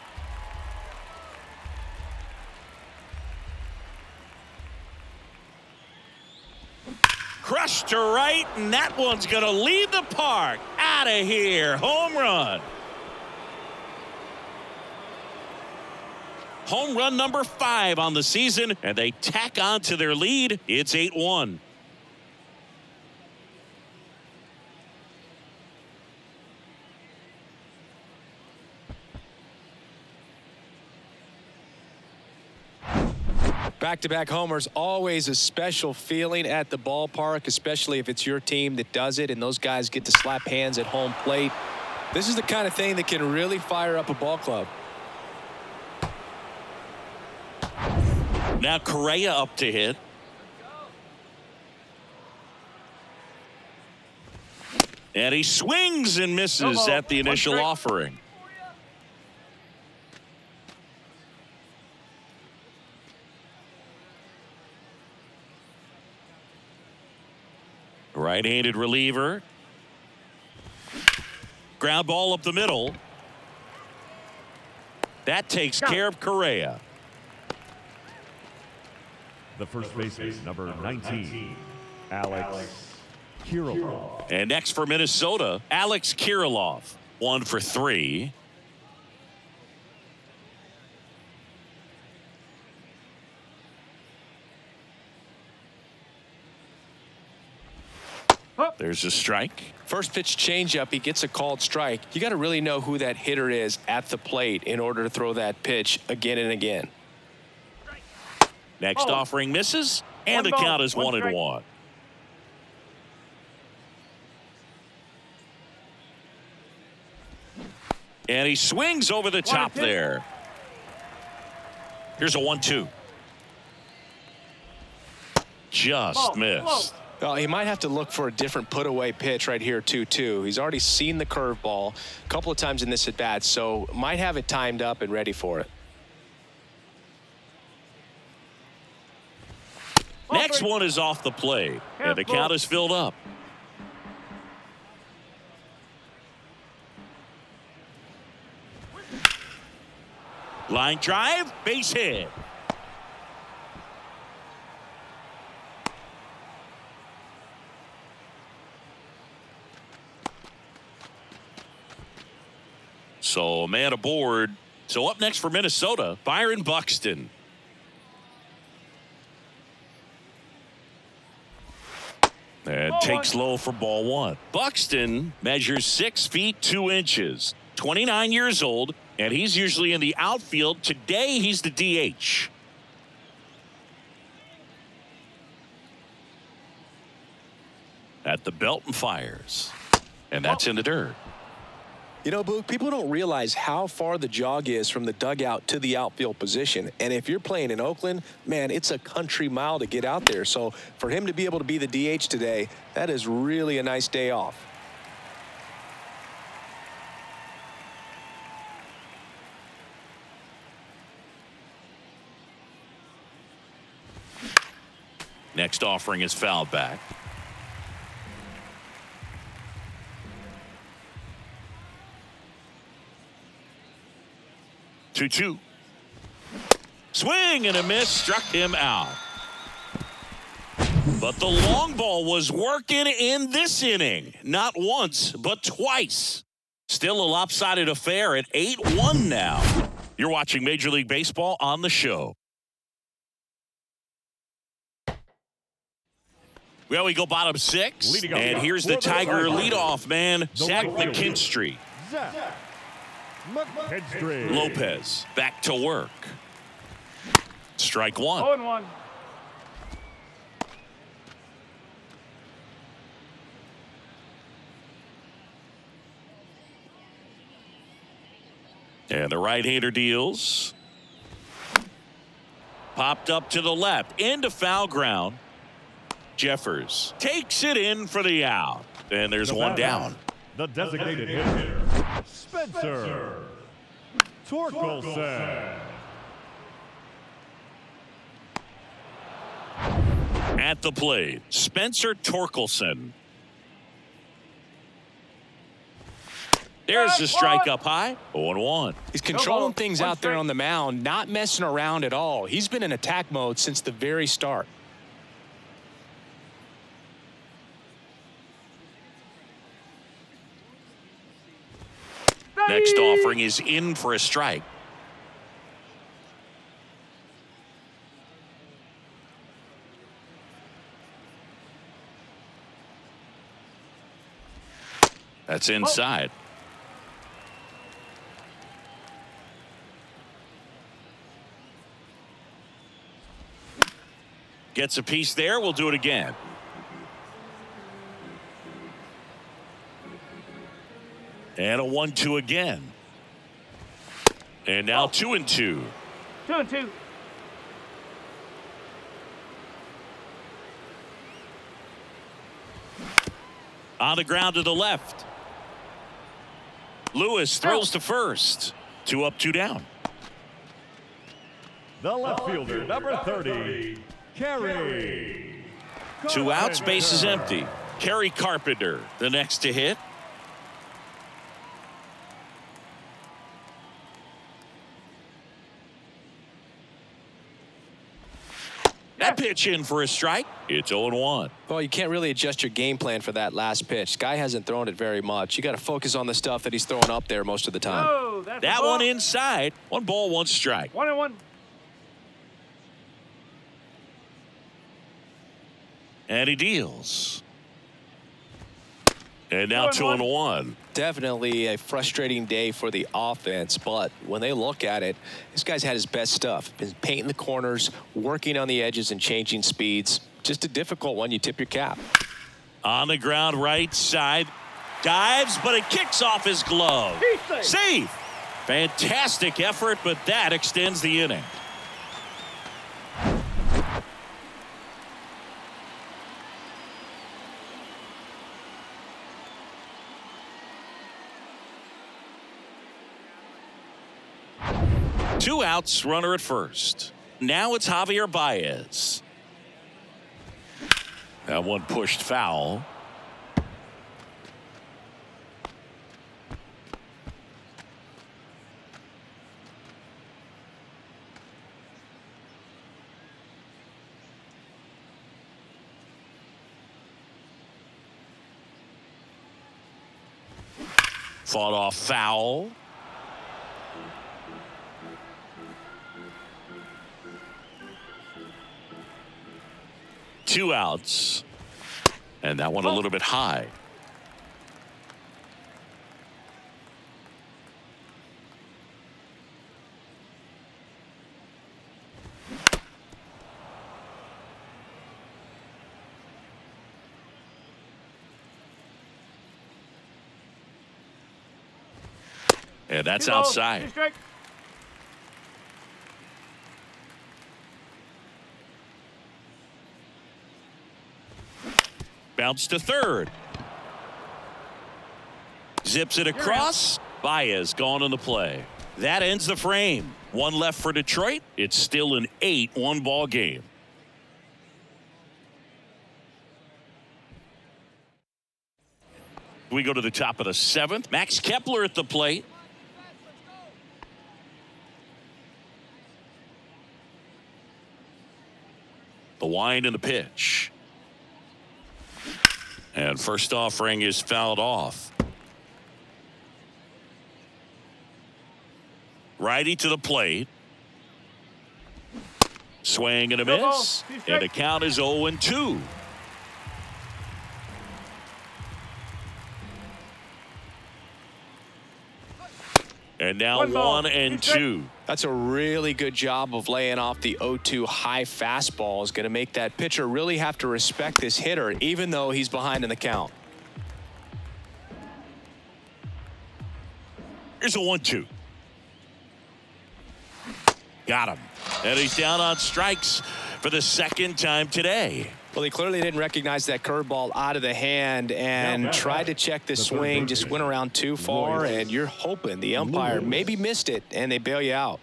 Speaker 2: Crushed to right, and that one's going to leave the park. Out of here. Home run. Home run number 5 on the season, and they tack on to their lead. It's 8-1.
Speaker 1: Back-to-back homers, always a special feeling at the ballpark, especially if it's your team that does it and those guys get to slap hands at home plate. This is the kind of thing that can really fire up a ball club.
Speaker 2: Now Correa up to hit. And he swings and misses at the initial offering. Right-handed reliever. Ground ball up the middle. That takes care of Correa.
Speaker 3: The first baseman, number 19, Alex Kirilloff.
Speaker 2: And next for Minnesota, Alex Kirilloff. 1 for 3. There's a strike.
Speaker 1: First pitch changeup, he gets a called strike. You got to really know who that hitter is at the plate in order to throw that pitch again and again.
Speaker 2: Next offering misses, and the count is 1-1. And he swings over the top there. Here's a 1-2. Just missed.
Speaker 1: Well, he might have to look for a different put-away pitch right here, 2-2. He's already seen the curveball a couple of times in this at-bat, so might have it timed up and ready for it.
Speaker 2: Next one is off the plate, and the count is filled up. Line drive, base hit. So a man aboard. So up next for Minnesota, Byron Buxton. And takes low for ball 1. Buxton measures 6 feet 2 inches, 29 years old, and he's usually in the outfield. Today he's the DH. At the belt and fires. And that's in the dirt.
Speaker 1: You know, Boog, people don't realize how far the jog is from the dugout to the outfield position. And if you're playing in Oakland, man, it's a country mile to get out there. So for him to be able to be the DH today, that is really a nice day off.
Speaker 2: Next offering is fouled back. 2-2. Swing and a miss, struck him out. But the long ball was working in this inning. Not once, but twice. Still a lopsided affair at 8-1 now. You're watching Major League Baseball on the show. Well, we go bottom six. And here's the Tiger leadoff man, Zach McKinstry. Lopez back to work. Strike one.
Speaker 4: 0-1.
Speaker 2: And the right-hander deals. Popped up to the left. Into foul ground. Jeffers takes it in for the out. And there's one down.
Speaker 3: The designated hitter, Spencer Torkelson.
Speaker 2: At the plate, Spencer Torkelson. There's the strike up high. 0-1.
Speaker 1: He's controlling things out there on the mound, not messing around at all. He's been in attack mode since the very start.
Speaker 2: Next offering is in for a strike. That's inside. Gets a piece there. We'll do it again. And a 1-2 again. And now 2-2.
Speaker 4: 2-2.
Speaker 2: On the ground to the left. Lewis throws to first. 2 up, 2 down.
Speaker 3: The left fielder, number 30, Kerry.
Speaker 2: 2 outs, base is empty. Kerry Carpenter, the next to hit. That pitch in for a strike. It's 0-1.
Speaker 1: Well, you can't really adjust your game plan for that last pitch. Guy hasn't thrown it very much. You got to focus on the stuff that he's throwing up there most of the time.
Speaker 4: Oh, that's
Speaker 2: That one inside. 1 ball, 1 strike.
Speaker 4: 1-1.
Speaker 2: And he deals. And now 2-1.
Speaker 1: Definitely a frustrating day for the offense, but when they look at it, this guy's had his best stuff. Been painting the corners, working on the edges and changing speeds. Just a difficult one. You tip your cap.
Speaker 2: On the ground, right side. Dives, but it kicks off his glove. Safe. Fantastic effort, but that extends the inning. Two outs, runner at first. Now it's Javier Baez. That one pushed foul. Fought off foul. Two outs. And that one a little bit high. And that's outside. Bounce to third. Zips it across. Baez gone on the play. That ends the frame. One left for Detroit. It's still an 8-1 ball game. We go to the top of the 7th. Max Kepler at the plate. The wind and the pitch. And first offering is fouled off. Righty to the plate. Swing and a miss. And the count is 0-2. And now 1-2.
Speaker 1: That's a really good job of laying off the 0-2 high fastball. Is going to make that pitcher really have to respect this hitter, even though he's behind in the count.
Speaker 2: Here's a 1-2. Got him. And he's down on strikes for the second time today.
Speaker 1: Well, he clearly didn't recognize that curveball out of the hand and tried to check the swing, just went around too far, and you're hoping the umpire maybe missed it and they bail you out.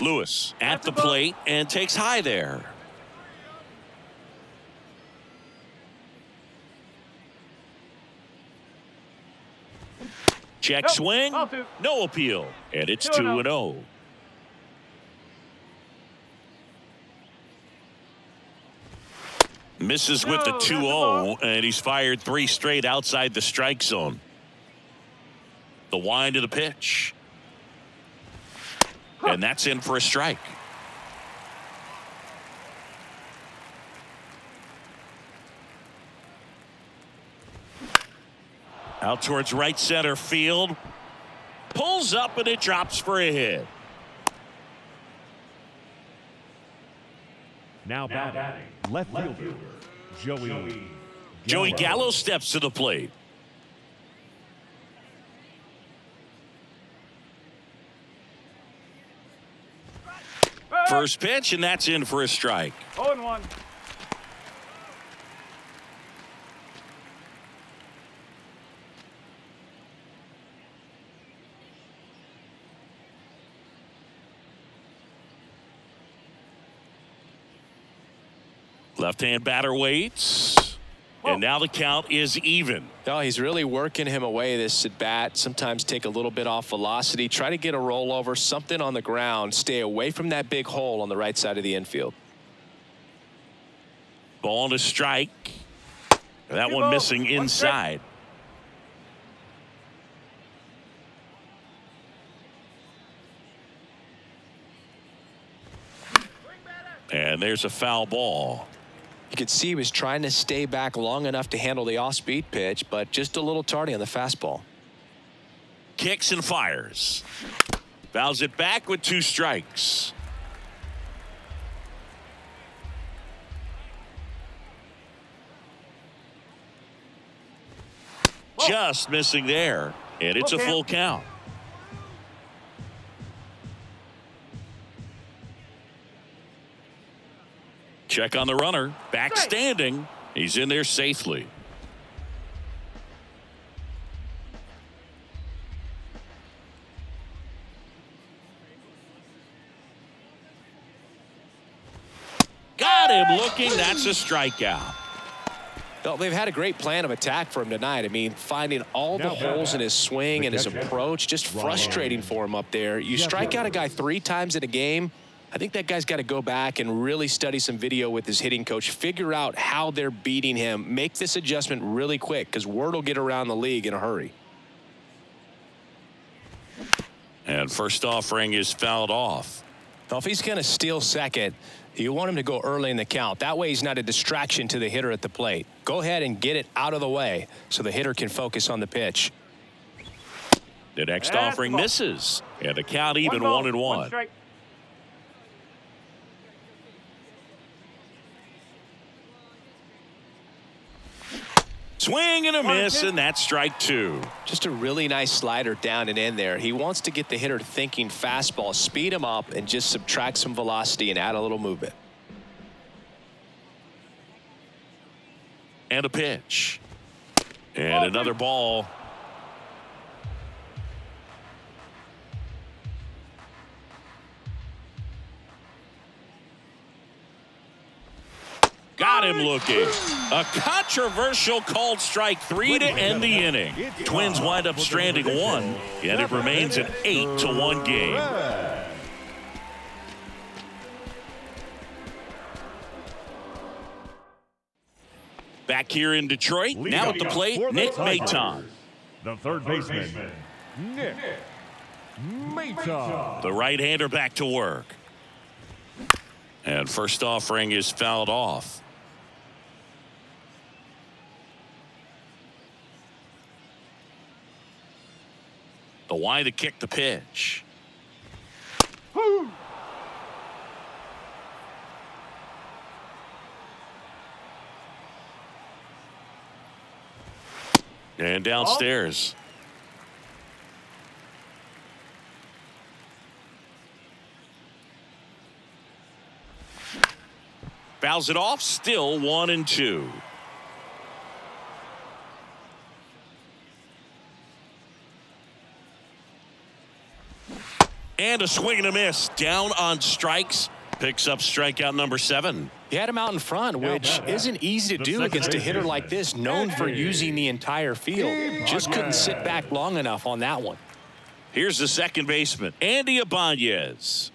Speaker 2: Lewis at the plate and takes high there. Check swing. No appeal. And it's 2-0. Misses with the 2-0, and he's fired 3 straight outside the strike zone. The wind of the pitch. And that's in for a strike. Out towards right center field. Pulls up and it drops for a hit.
Speaker 3: Now batting, left fielder,
Speaker 2: Joey Gallo steps to the plate. First pitch, and that's in for a strike.
Speaker 4: 0-1.
Speaker 2: Left-hand batter waits. And now the count is even.
Speaker 1: Oh, he's really working him away this at bat. Sometimes take a little bit off velocity. Try to get a rollover, something on the ground. Stay away from that big hole on the right side of the infield.
Speaker 2: Ball and a strike. That one missing inside. And there's a foul ball.
Speaker 1: You could see he was trying to stay back long enough to handle the off-speed pitch, but just a little tardy on the fastball.
Speaker 2: Kicks and fires. Fouls it back with 2 strikes. Just missing there. And it's a full count. Check on the runner. Back standing. He's in there safely. Got him looking. That's a strikeout.
Speaker 1: Well, they've had a great plan of attack for him tonight. I mean, finding all the holes in his swing and his approach, just frustrating for him up there. You strike out a guy 3 times in a game, I think that guy's got to go back and really study some video with his hitting coach, figure out how they're beating him, make this adjustment really quick because word will get around the league in a hurry.
Speaker 2: And first offering is fouled off.
Speaker 1: Well, if he's going to steal second, you want him to go early in the count. That way he's not a distraction to the hitter at the plate. Go ahead and get it out of the way so the hitter can focus on the pitch.
Speaker 2: The next offering misses. And the count even 1-1. Swing and a miss, and that's strike 2.
Speaker 1: Just a really nice slider down and in there. He wants to get the hitter thinking fastball, speed him up, and just subtract some velocity and add a little movement.
Speaker 2: And a pitch. And another ball. Got him looking. A controversial called strike 3 to end the inning. Twins wind up stranding 1, and it remains an 8-1 game. Back here in Detroit, now at the plate, Nick Maton.
Speaker 3: The third baseman, Nick Maton.
Speaker 2: The right-hander back to work. And first offering is fouled off. The Y to kick the pitch. And downstairs. Fouls it off, still 1-2. And a swing and a miss. Down on strikes. Picks up strikeout number 7.
Speaker 1: He had him out in front, which isn't easy to do against a hitter like this, known for using the entire field. Just couldn't sit back long enough on that one.
Speaker 2: Here's the second baseman, Andy Ibanez.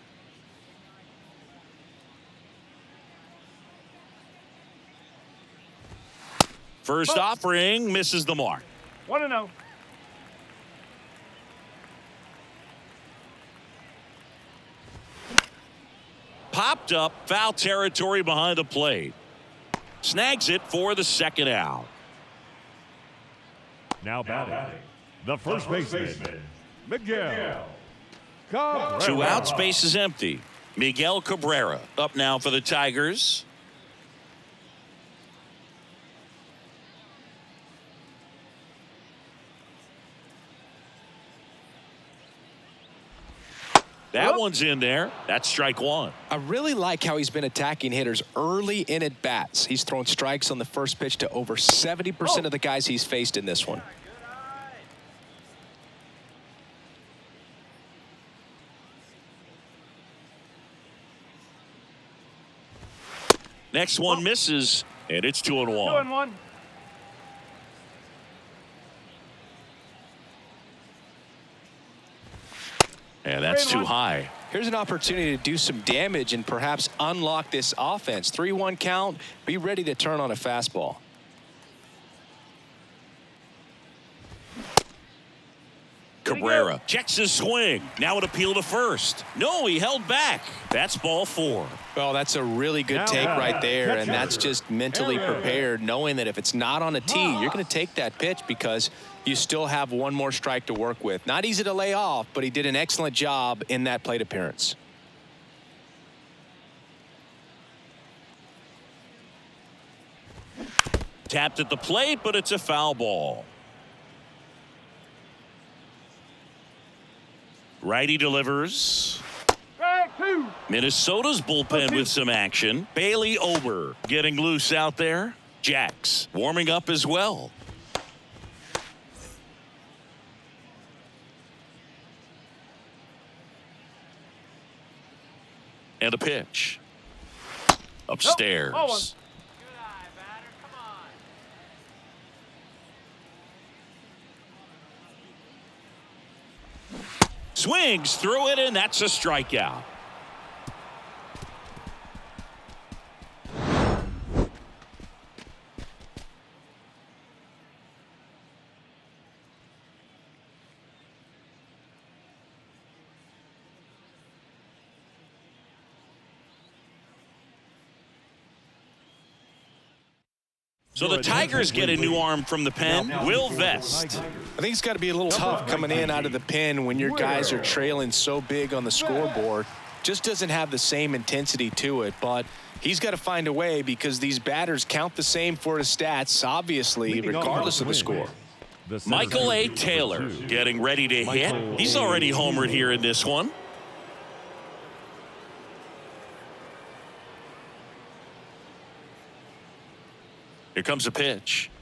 Speaker 2: First offering misses the mark.
Speaker 4: 1-0.
Speaker 2: Popped up, foul territory behind the plate. Snags it for the second out.
Speaker 3: Now batting, the first baseman, Miguel Cabrera.
Speaker 2: 2 outs, base is empty. Miguel Cabrera up now for the Tigers. That one's in there. That's strike 1.
Speaker 1: I really like how he's been attacking hitters early in at bats. He's thrown strikes on the first pitch to over 70% of the guys he's faced in this one.
Speaker 2: Next one misses, and it's 2-1.
Speaker 4: 2-1.
Speaker 2: And that's too high.
Speaker 1: Here's an opportunity to do some damage and perhaps unlock this offense. 3-1 count. Be ready to turn on a fastball.
Speaker 2: Cabrera checks his swing. Now an appeal to first. No, he held back. That's ball 4.
Speaker 1: Well, that's a really good take right there, and that's just mentally prepared, knowing that if it's not on a tee, you're going to take that pitch because you still have one more strike to work with. Not easy to lay off, but he did an excellent job in that plate appearance.
Speaker 2: Tapped at the plate, but it's a foul ball. Righty delivers.
Speaker 4: Strike 2.
Speaker 2: Minnesota's bullpen with some action. Bailey Ober getting loose out there. Jacks warming up as well. And a pitch. Upstairs.
Speaker 4: Good eye, batter. Come on.
Speaker 2: Swings through it, and that's a strikeout. So the Tigers get a new arm from the pen. Will Vest.
Speaker 1: I think it's got to be a little tough coming in out of the pen when your guys are trailing so big on the scoreboard. Just doesn't have the same intensity to it, but he's got to find a way because these batters count the same for his stats, obviously, regardless of the score.
Speaker 2: Michael A. Taylor getting ready to hit. He's already homered here in this one. Here comes a pitch.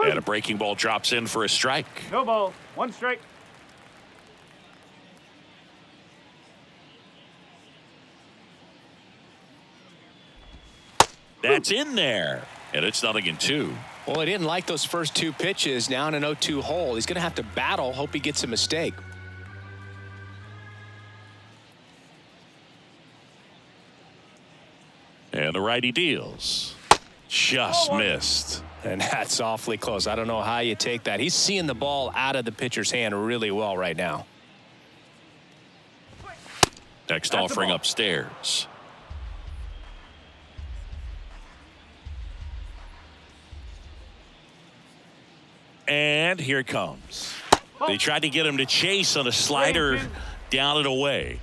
Speaker 2: And a breaking ball drops in for a strike.
Speaker 4: No ball. 1 strike.
Speaker 2: That's in there. And it's 0-2.
Speaker 1: Well, he didn't like those first two pitches. Now in an 0-2 hole. He's going to have to battle. Hope he gets a mistake.
Speaker 2: And the righty deals. Just missed.
Speaker 1: And that's awfully close. I don't know how you take that. He's seeing the ball out of the pitcher's hand really well right now.
Speaker 2: Next offering upstairs. And here it comes. They tried to get him to chase on a slider down and away.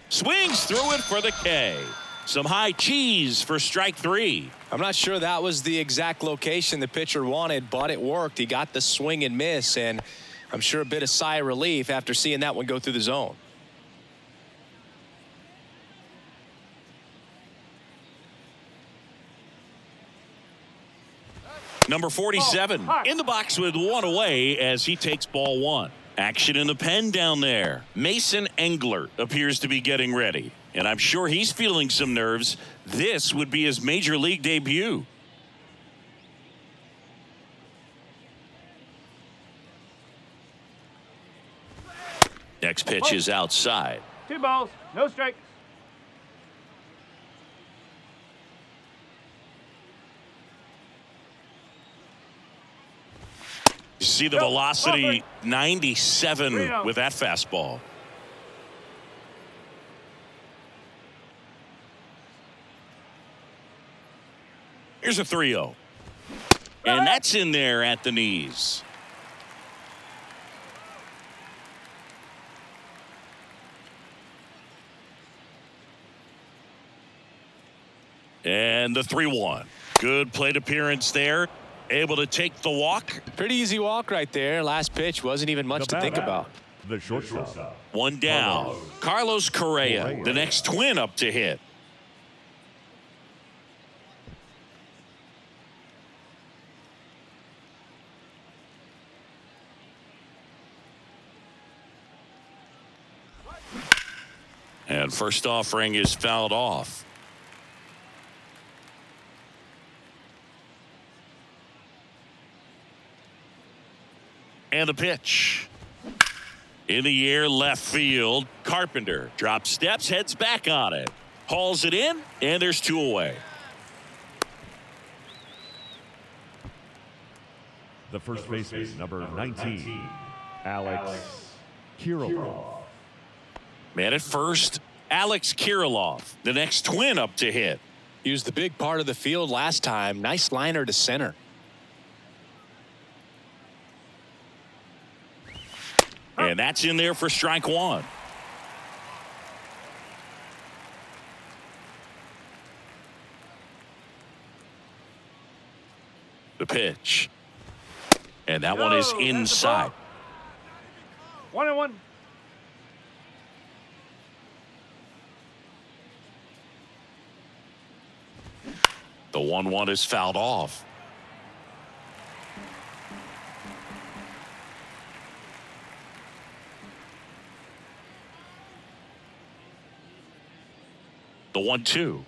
Speaker 2: Swings through it for the K. Some high cheese for strike 3.
Speaker 1: I'm not sure that was the exact location the pitcher wanted, but it worked. He got the swing and miss, and I'm sure a bit of sigh of relief after seeing that one go through the zone.
Speaker 2: Number 47 in the box with one away as he takes ball 1. Action in the pen down there. Mason Engler appears to be getting ready, and I'm sure he's feeling some nerves. This would be his major league debut. Next pitch is outside.
Speaker 4: 2 balls, no strikes.
Speaker 2: You see the velocity, 97 with that fastball. Here's a 3-0. And that's in there at the knees. And the 3-1. Good plate appearance there. Able to take the walk.
Speaker 1: Pretty easy walk right there. Last pitch wasn't even much to think about.
Speaker 3: The shortstop.
Speaker 2: One down. Carlos Correa, the next twin up to hit. And first offering is fouled off. And the pitch. In the air, left field. Carpenter drops steps, heads back on it. Hauls it in, and there's 2 away.
Speaker 3: The first baseman, number 19, Alex Kirilloff.
Speaker 2: Man at first, Alex Kirilloff, the next twin up to hit.
Speaker 1: Used the big part of the field last time. Nice liner to center.
Speaker 2: And that's in there for strike 1. The pitch. And that one is inside.
Speaker 4: 1-1.
Speaker 2: The 1-1 is fouled off. The 1-2.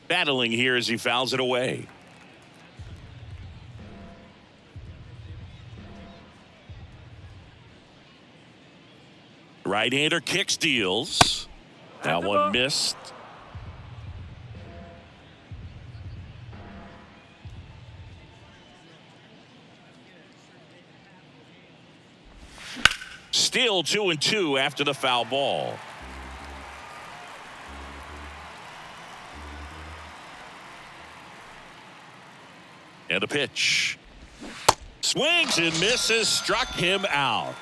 Speaker 2: Battling here as he fouls it away. Right-hander kicks, deals. That one missed. Still 2-2 after the foul ball. And a pitch. Swings and misses, struck him out.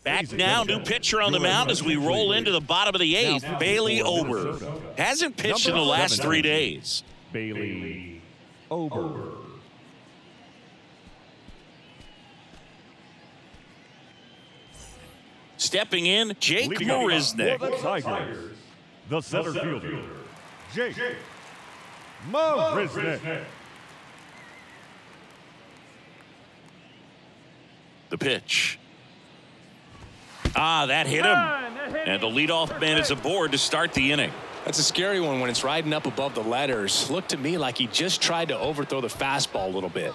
Speaker 2: Back now, new pitcher on the mound as we roll into the bottom of the 8th. Bailey Ober hasn't pitched in the last 3 days.
Speaker 3: Bailey Ober.
Speaker 2: Stepping in, Jake
Speaker 3: Leading off
Speaker 2: Marisnick.
Speaker 3: for the Tigers, the center fielder, Jake Marisnick.
Speaker 2: The pitch. That hit him. And the leadoff man is aboard to start the inning.
Speaker 1: That's a scary one when it's riding up above the letters. Looked to me like he just tried to overthrow the fastball a little bit.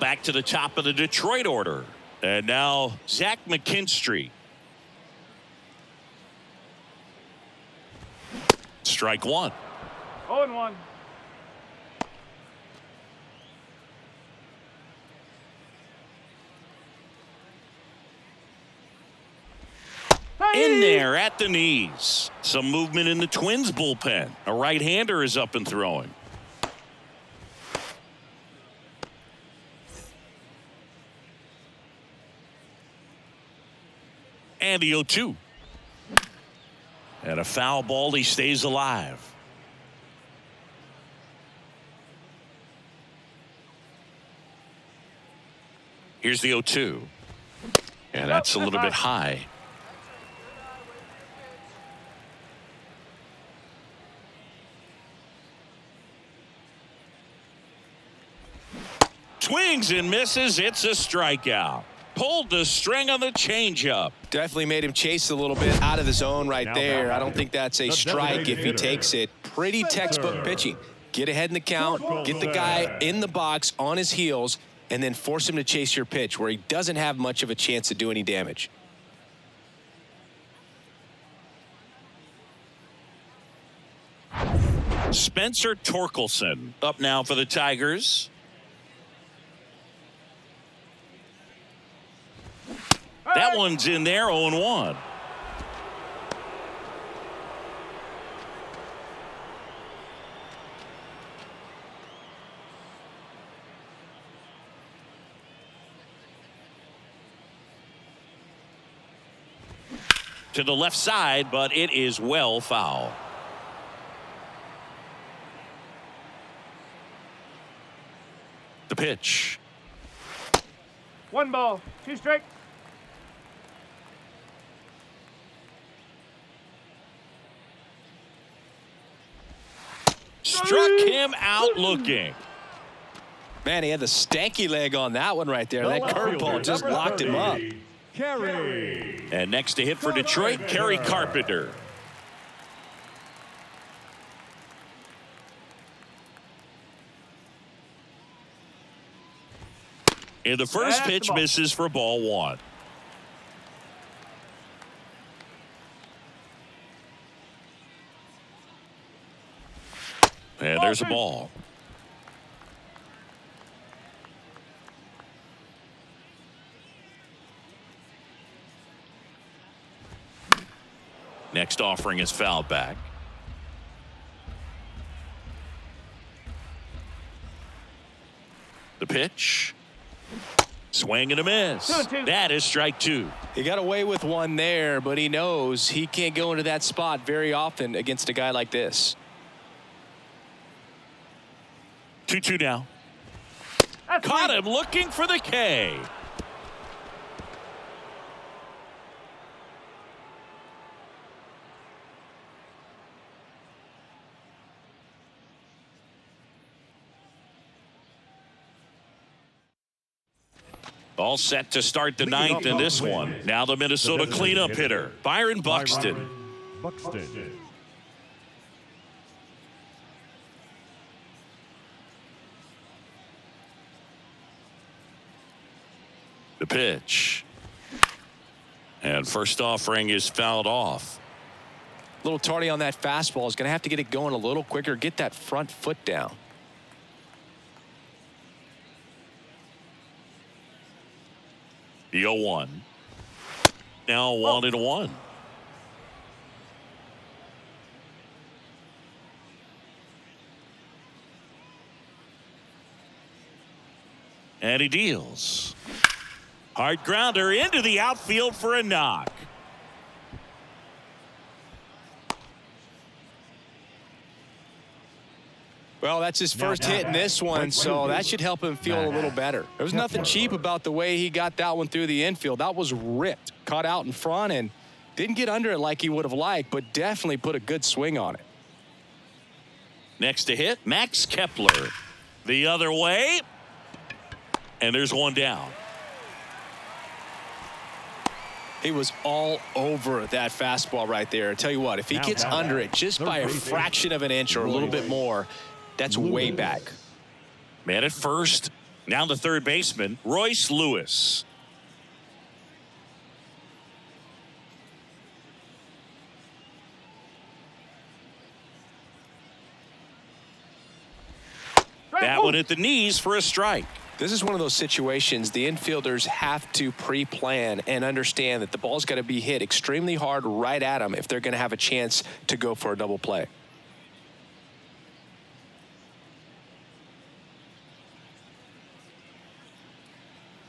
Speaker 2: Back to the top of the Detroit order. And now Zach McKinstry. Strike one.
Speaker 4: 0-1.
Speaker 2: In there at the knees. Some movement in the Twins bullpen. A right-hander is up and throwing. And the 0-2. And a foul ball. He stays alive. Here's the 0-2. And that's a little bit high. Swings and misses. It's a strikeout. Pulled the string on the changeup.
Speaker 1: Definitely made him chase a little bit out of the zone right there. I don't think that's a strike if he takes it. Pretty textbook pitching. Get ahead in the count, get the guy in the box on his heels, and then force him to chase your pitch where he doesn't have much of a chance to do any damage.
Speaker 2: Spencer Torkelson up now for the Tigers. That one's in there, 0-1. To the left side, but it is well foul. The pitch.
Speaker 4: 1 ball, 2 strikes.
Speaker 2: Struck him out looking.
Speaker 1: Man, he had the stanky leg on that one right there. That curveball just locked him up.
Speaker 3: Carey.
Speaker 2: And next to hit for Detroit, Kerry Carpenter. And the first pitch misses for ball 1. And there's a ball. Next offering is fouled back. The pitch. Swing and a miss.
Speaker 4: 2-2.
Speaker 2: That is strike 2.
Speaker 1: He got away with one there, but he knows he can't go into that spot very often against a guy like this.
Speaker 2: 2-2 now. Caught him looking for the K. All set to start the ninth in this one. Now the Minnesota cleanup hitter, Byron Buxton. The pitch. And first offering is fouled off.
Speaker 1: A little tardy on that fastball. Is going to have to get it going a little quicker. Get that front foot down.
Speaker 2: The 0-1. Now 1-1. And he deals. Hard grounder into the outfield for a knock.
Speaker 1: Well, that's his first hit in this one, so that should help him feel a little better. There was nothing cheap about the way he got that one through the infield. That was ripped, caught out in front, and didn't get under it like he would have liked, but definitely put a good swing on it.
Speaker 2: Next to hit, Max Kepler. The other way, and there's one down.
Speaker 1: He was all over that fastball right there. I tell you what, if he gets under it just by a fraction of an inch or a little bit more, that's way back.
Speaker 2: Man at first, now the third baseman, Royce Lewis. That one at the knees for a strike.
Speaker 1: This is one of those situations the infielders have to pre-plan and understand that the ball's got to be hit extremely hard right at them if they're going to have a chance to go for a double play.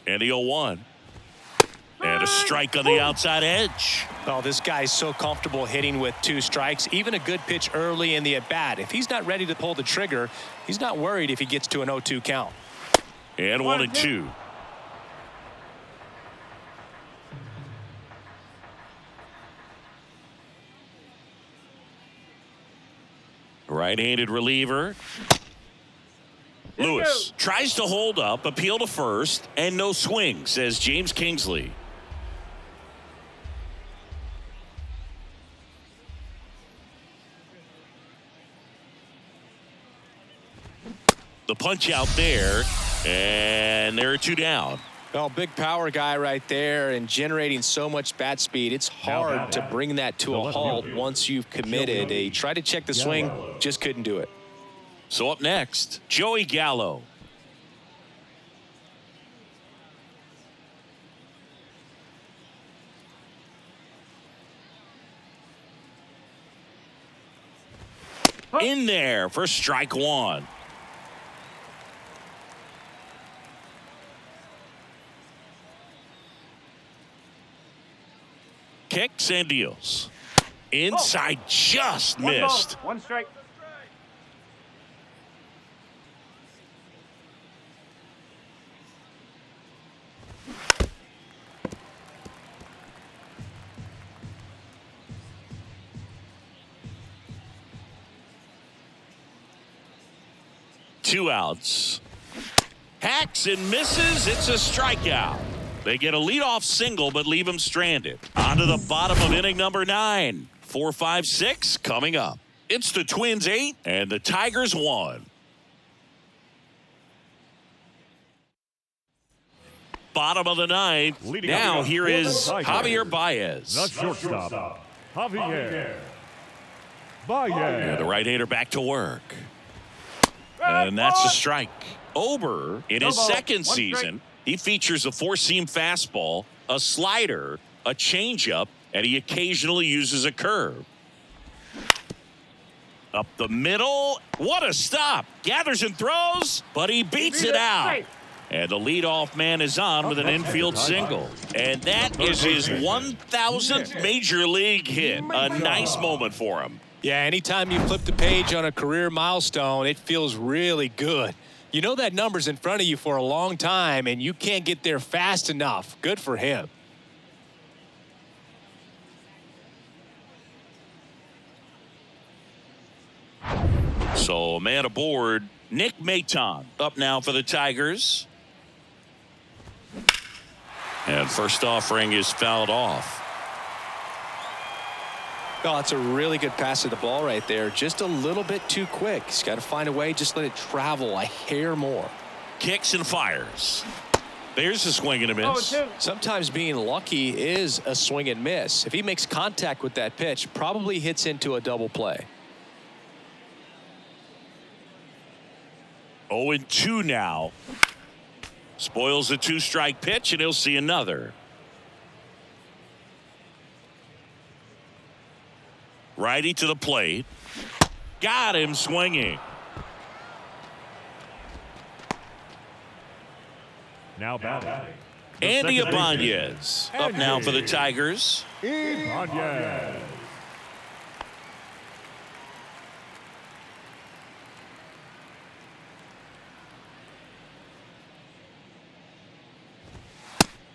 Speaker 2: And the 0-1. And a strike on the outside edge.
Speaker 1: Oh, this guy's so comfortable hitting with 2 strikes. Even a good pitch early in the at-bat. If he's not ready to pull the trigger, he's not worried if he gets to an 0-2 count.
Speaker 2: And 1-2. Right-handed reliever. Lewis tries to hold up, appeal to first, and no swing, says James Kingsley. The punch out there, and there are 2 down.
Speaker 1: Well, big power guy right there and generating so much bat speed. It's hard to bring that to a halt once you've committed. He tried to check the swing, just couldn't do it.
Speaker 2: So up next, Joey Gallo. In there for strike 1. Kicks and deals. Inside, just missed.
Speaker 4: 1 strike.
Speaker 2: Two outs. Hacks and misses. It's a strikeout. They get a leadoff single, but leave him stranded. On to the bottom of inning number 9. 4, 5, 6 coming up. It's the Twins 8 and the Tigers 1. Bottom of the 9th. Now here is Javier Baez.
Speaker 3: The shortstop, Javier Baez.
Speaker 2: Yeah, the right-hander back to work. And that's a strike. Ober, in his second season, he features a 4-seam fastball, a slider, a changeup, and he occasionally uses a curve. Up the middle. What a stop. Gathers and throws, but he beats it out. And the leadoff man is on with an infield single. And that is his 1,000th major league hit. A nice moment for him.
Speaker 1: Yeah, anytime you flip the page on a career milestone, it feels really good. You know that number's in front of you for a long time, and you can't get there fast enough. Good for him.
Speaker 2: So, man aboard, Nick Maton up now for the Tigers. And first offering is fouled off.
Speaker 1: Oh, it's a really good pass to the ball right there. Just a little bit too quick. He's got to find a way. Just let it travel a hair more.
Speaker 2: Kicks and fires. There's a swing and a miss.
Speaker 1: Sometimes being lucky is a swing and miss. If he makes contact with that pitch, probably hits into a double play.
Speaker 2: 0-2 now. Spoils the 2-strike pitch, and he'll see another. Righty to the plate. Got him swinging.
Speaker 3: Now batting.
Speaker 2: Andy Ibanez up now for the Tigers.
Speaker 3: Ibanez.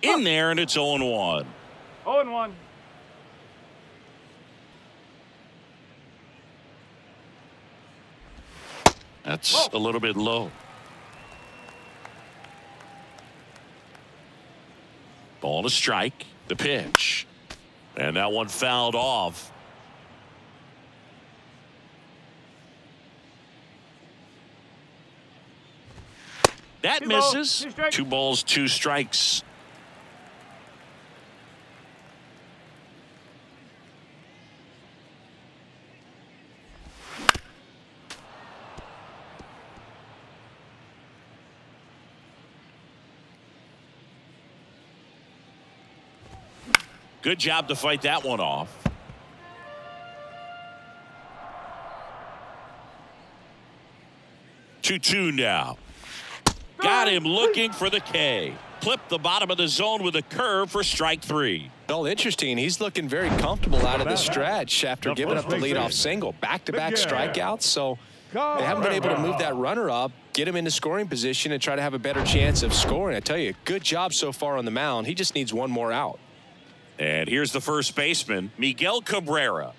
Speaker 2: in there, and it's 0-1.
Speaker 4: 0-1.
Speaker 2: That's a little bit low. Ball to strike. The pitch. And that one fouled off. That misses. 2 balls, 2 strikes. Good job to fight that one off. 2-2 now. Got him looking for the K. Clip the bottom of the zone with a curve for strike 3.
Speaker 1: Well, interesting. He's looking very comfortable out of the stretch after giving up the leadoff single. Back-to-back strikeouts, so they haven't been able to move that runner up, get him into scoring position, and try to have a better chance of scoring. I tell you, good job so far on the mound. He just needs one more out.
Speaker 2: And here's the first baseman, Miguel Cabrera.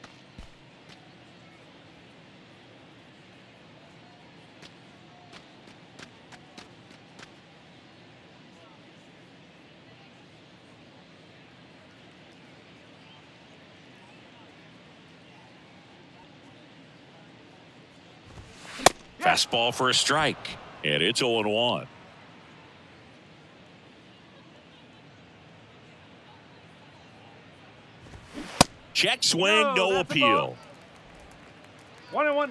Speaker 2: Fastball for a strike, and it's 0-1. Check swing, no appeal.
Speaker 4: 1-1.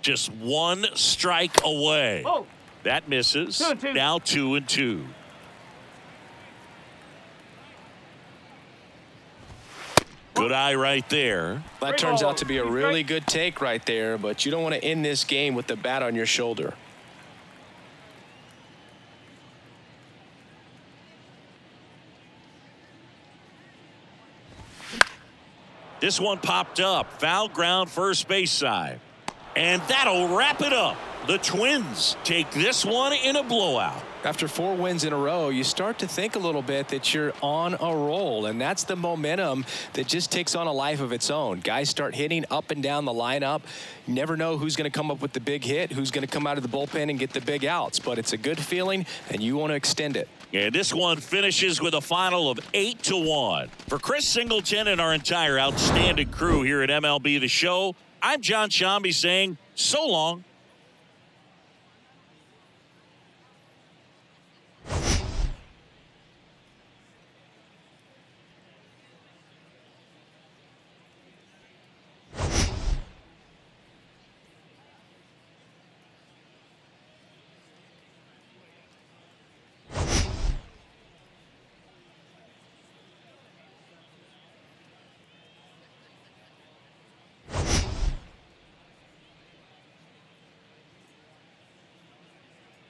Speaker 2: Just 1 strike away. That misses.
Speaker 4: 2-2.
Speaker 2: Now 2-2. Good eye right there.
Speaker 1: That turns out to be a really good take right there, but you don't want to end this game with the bat on your shoulder.
Speaker 2: This one popped up. Foul ground, first base side. And that'll wrap it up. The Twins take this one in a blowout.
Speaker 1: After 4 wins in a row, you start to think a little bit that you're on a roll, and that's the momentum that just takes on a life of its own. Guys start hitting up and down the lineup. You never know who's going to come up with the big hit, who's going to come out of the bullpen and get the big outs, but it's a good feeling, and you want to extend it.
Speaker 2: And this one finishes with a final of 8-1. For Chris Singleton and our entire outstanding crew here at MLB The Show, I'm John Shambi saying so long.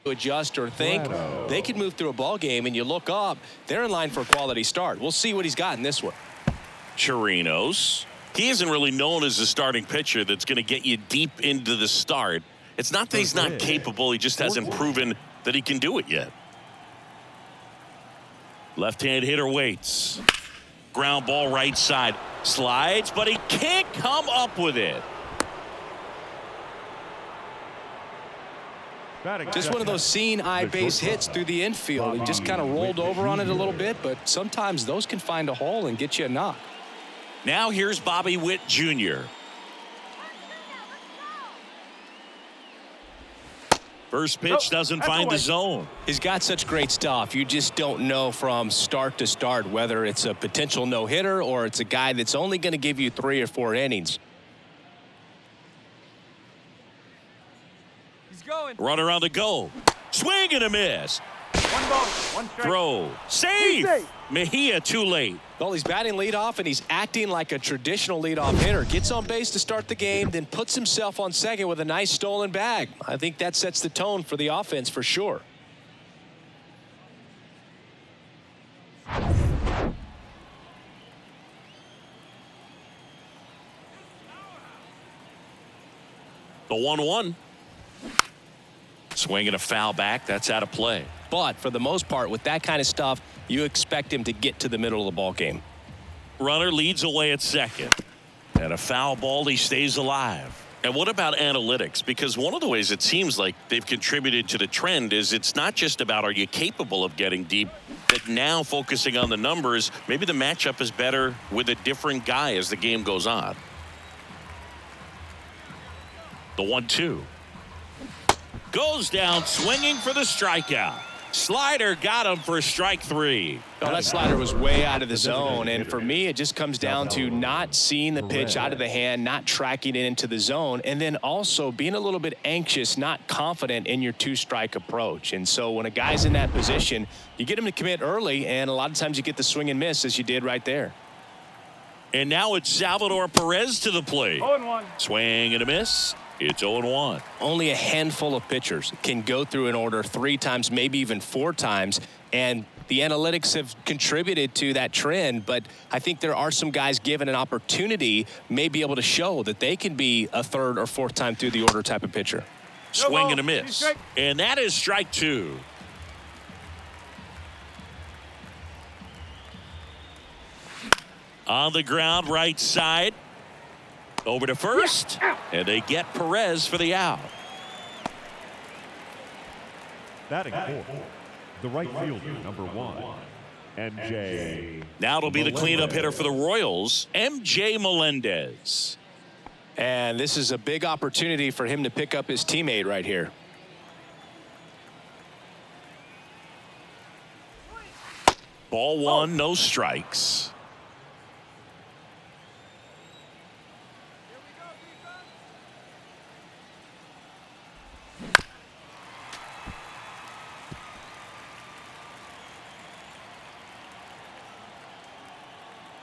Speaker 1: Adjust or think they could move through a ball game, and you look up, they're in line for a quality start. We'll see what he's got in this one.
Speaker 2: Chirinos. He isn't really known as a starting pitcher that's going to get you deep into the start. It's not that he's not capable, he just hasn't proven that he can do it yet. Left-hand hitter waits. Ground ball right side. Slides, but he can't come up with it.
Speaker 1: Just one of those seeing eye base hits through the infield. He just kind of rolled over on it a little bit, but sometimes those can find a hole and get you a knock.
Speaker 2: Now here's Bobby Witt Jr. First pitch doesn't find the zone.
Speaker 1: He's got such great stuff. You just don't know from start to start whether it's a potential no-hitter or it's a guy that's only going to give you 3 or 4 innings.
Speaker 2: Runner on the go. Swing and a miss.
Speaker 4: 1 ball, 1 strike.
Speaker 2: Throw. Save. Mejia too late.
Speaker 1: Well, he's batting leadoff, and he's acting like a traditional leadoff hitter. Gets on base to start the game, then puts himself on second with a nice stolen bag. I think that sets the tone for the offense for sure.
Speaker 2: The 1-1. Swinging a foul back. That's out of play.
Speaker 1: But for the most part, with that kind of stuff, you expect him to get to the middle of the ball game.
Speaker 2: Runner leads away at second. And a foul ball, he stays alive. And what about analytics? Because one of the ways it seems like they've contributed to the trend is it's not just about are you capable of getting deep, but now focusing on the numbers, maybe the matchup is better with a different guy as the game goes on. The 1-2. Goes down swinging for the strikeout. Slider got him for strike 3.
Speaker 1: Well, that slider was way out of the zone, and for me, it just comes down to not seeing the pitch out of the hand, not tracking it into the zone, and then also being a little bit anxious, not confident in your two-strike approach. And so when a guy's in that position, you get him to commit early, and a lot of times you get the swing and miss, as you did right there.
Speaker 2: And now it's Salvador Perez to the plate.
Speaker 4: 0-1.
Speaker 2: Swing and a miss. It's 0-1.
Speaker 1: Only a handful of pitchers can go through an order 3 times, maybe even 4 times, and the analytics have contributed to that trend. But I think there are some guys given an opportunity may be able to show that they can be a 3rd or 4th time through the order type of pitcher.
Speaker 2: Swing and a miss. And that is strike 2. On the ground, right side. Over to first, and they get Perez for the out.
Speaker 3: Batting fourth, the right fielder, number 1, MJ.
Speaker 2: Now it'll be the cleanup hitter for the Royals, MJ Melendez.
Speaker 1: And this is a big opportunity for him to pick up his teammate right here.
Speaker 2: Ball 1, no strikes.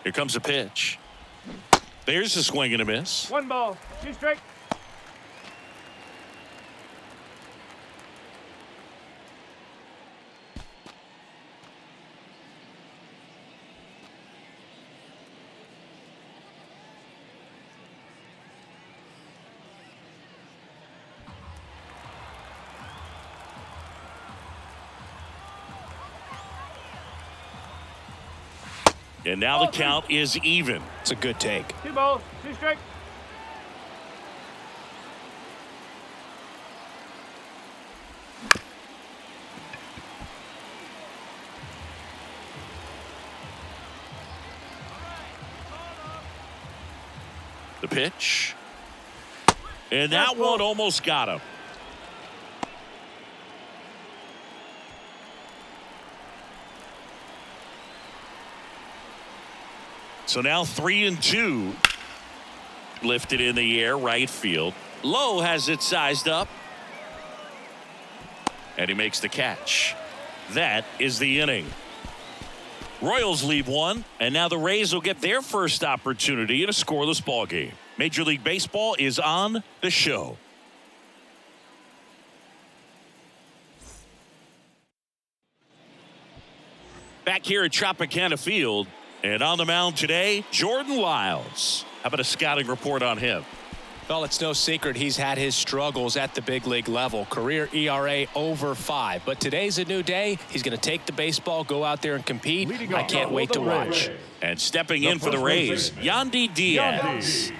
Speaker 2: Here comes a pitch. There's a swing and a miss.
Speaker 4: 1 ball, 2 strike.
Speaker 2: And now the count is even.
Speaker 1: It's a good take.
Speaker 4: 2 balls, 2 strike.
Speaker 2: The pitch. And that one almost got him. So now 3-2. Lifted in the air, right field. Lowe has it sized up. And he makes the catch. That is the inning. Royals leave 1, and now the Rays will get their first opportunity in a scoreless ball game. Major League Baseball is on the show. Back here at Tropicana Field, and on the mound today, Jordan Lyles. How about a scouting report on him?
Speaker 1: Well, it's no secret he's had his struggles at the big league level. Career ERA over 5. But today's a new day. He's going to take the baseball, go out there and compete. I can't wait to watch.
Speaker 2: And stepping in for the Rays, Yandy Diaz.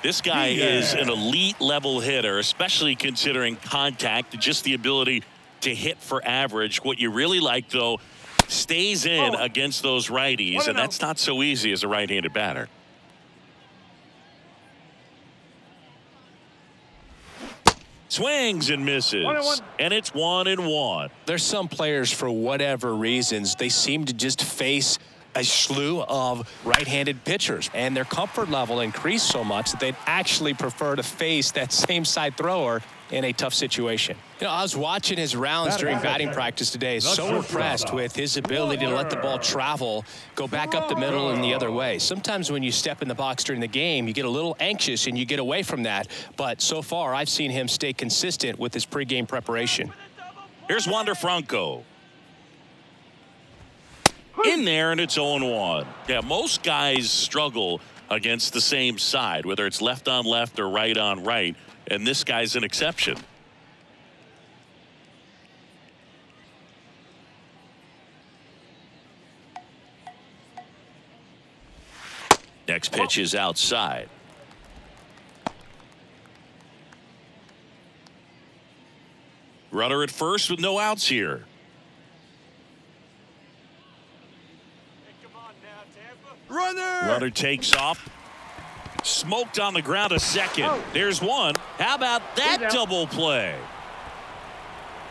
Speaker 2: This guy is an elite level hitter, especially considering contact and just the ability to hit for average. What you really like, though, stays in against those righties, and that's not so easy as a right-handed batter. Swings and misses.
Speaker 4: 1-1.
Speaker 2: And it's 1-1.
Speaker 1: There's some players, for whatever reasons, they seem to just face a slew of right-handed pitchers, and their comfort level increased so much that they'd actually prefer to face that same side thrower in a tough situation. You know, I was watching his rounds during batting practice today. So impressed with his ability to let the ball travel, go back up the middle and the other way. Sometimes when you step in the box during the game, you get a little anxious and you get away from that. But so far, I've seen him stay consistent with his pregame preparation.
Speaker 2: Here's Wander Franco. In there, and it's 0-1. Yeah, most guys struggle against the same side, whether it's left on left or right on right. and this guy's an exception. Next pitch is outside. Runner at first with no outs here. Runner takes off. Smoked on the ground a second. There's one. How about that double play?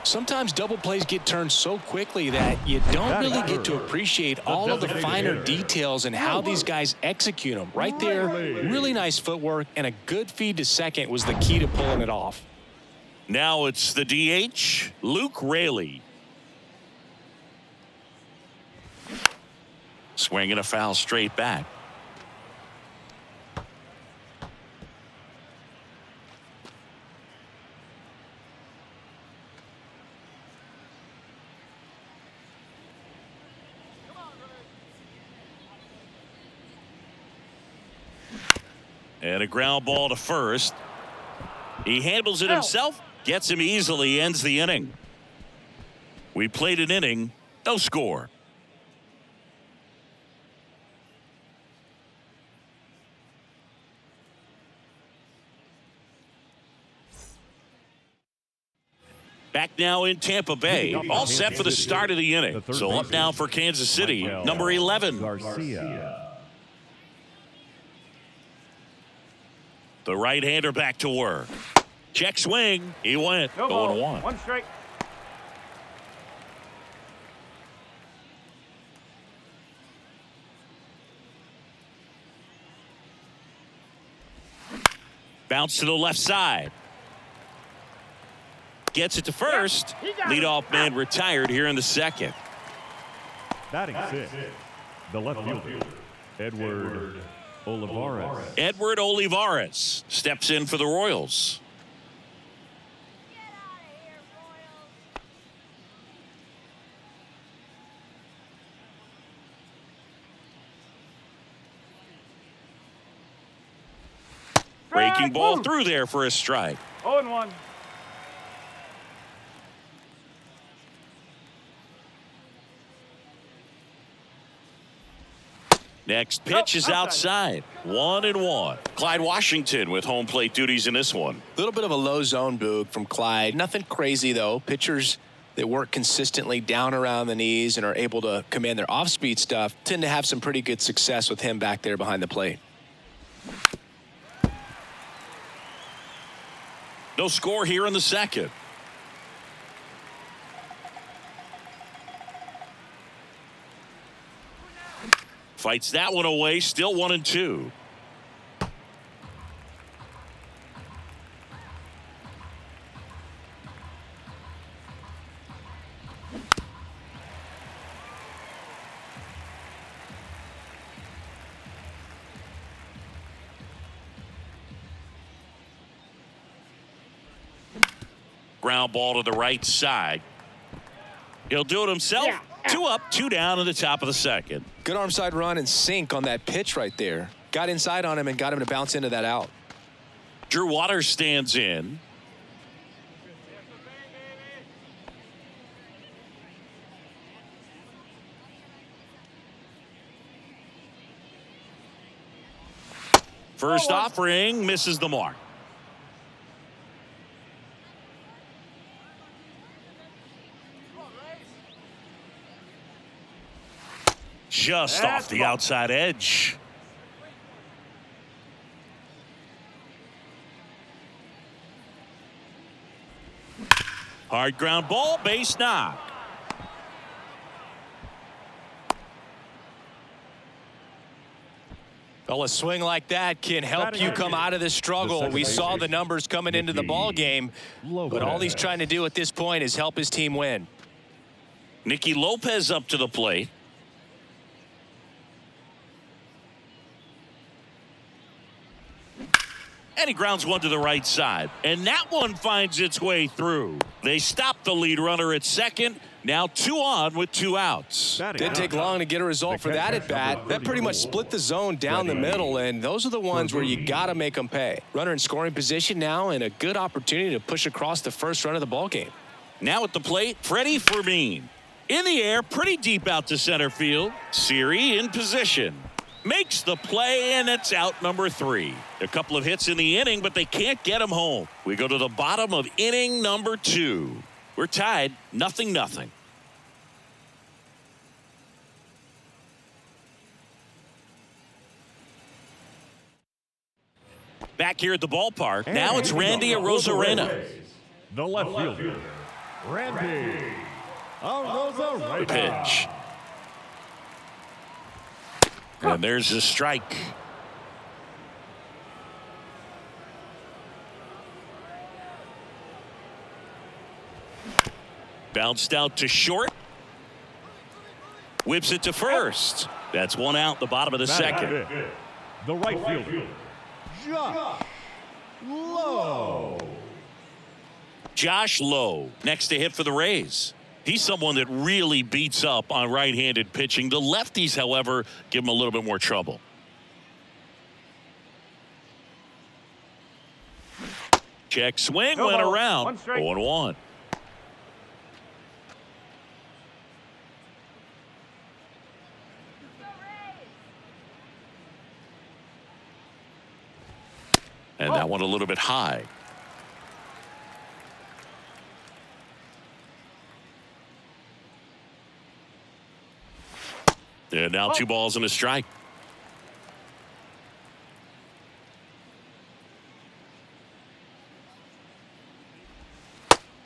Speaker 1: Sometimes double plays get turned so quickly that you don't really get to appreciate all of the finer details and how these guys execute them. Right there, really nice footwork, and a good feed to second was the key to pulling it off.
Speaker 2: Now it's the DH, Luke Raley. Swinging a foul straight back. And a ground ball to first. He handles it himself, gets him easily, ends the inning. We played an inning, no score. Back now in Tampa Bay, all set for the start of the inning. So up now for Kansas City, number 11.
Speaker 3: Garcia.
Speaker 2: The right-hander back to work. Check swing. He went.
Speaker 4: No
Speaker 2: 0-1.
Speaker 4: ball. One strike.
Speaker 2: Bounce to the left side. Gets it to first. Leadoff man retired here in the second.
Speaker 3: Batting sixth, the left fielder, Edward Olivares.
Speaker 2: Edward Olivares steps in for the Royals.
Speaker 5: Get out of here, Royals.
Speaker 2: Breaking ball through there for a strike.
Speaker 4: 0-1.
Speaker 2: Next pitch is outside. 1-1. Clyde Washington with home plate duties in this one.
Speaker 1: A little bit of a low zone, Boog, from Clyde. Nothing crazy, though. Pitchers that work consistently down around the knees and are able to command their off-speed stuff tend to have some pretty good success with him back there behind the plate.
Speaker 2: No score here in the second. Fights that one away, still 1-2. Ground ball to the right side. He'll do it himself. 2 up, 2 down in the top of the second.
Speaker 1: Good arm side run and sink on that pitch right there. Got inside on him and got him to bounce into that out.
Speaker 2: Drew Waters stands in. First offering misses the mark. Just off the outside edge. Hard ground ball, base knock.
Speaker 1: Well, a swing like that can help you come out of this struggle. We saw the numbers coming into the ball game, but all he's trying to do at this point is help his team win.
Speaker 2: Nicky Lopez up to the plate. And he grounds one to the right side. And that one finds its way through. They stop the lead runner at second. Now 2 on with 2 outs.
Speaker 1: Didn't take long to get a result for that at bat. That pretty much split the zone down the middle, and those are the ones where you got to make them pay. Runner in scoring position now, and a good opportunity to push across the first run of the ball game.
Speaker 2: Now at the plate, Freddie Fermin. In the air, pretty deep out to center field. Siri in position. Makes the play, and it's out number 3. A couple of hits in the inning, but they can't get him home. We go to the bottom of inning number 2. We're tied 0-0. Back here at the ballpark, now it's Randy Arozarena.
Speaker 3: The left fielder, Randy Arozarena.
Speaker 2: Pitch. And there's a strike. Bounced out to short. Whips it to first. That's 1 out, the bottom of the second.
Speaker 3: The right fielder, Josh Lowe.
Speaker 2: Josh Lowe next to hit for the Rays. He's someone that really beats up on right-handed pitching. The lefties, however, give him a little bit more trouble. Check swing,
Speaker 4: No
Speaker 2: went
Speaker 4: ball.
Speaker 2: around.
Speaker 4: 1 strike.
Speaker 2: 0-1. And that one a little bit high. And now 2 balls and a strike.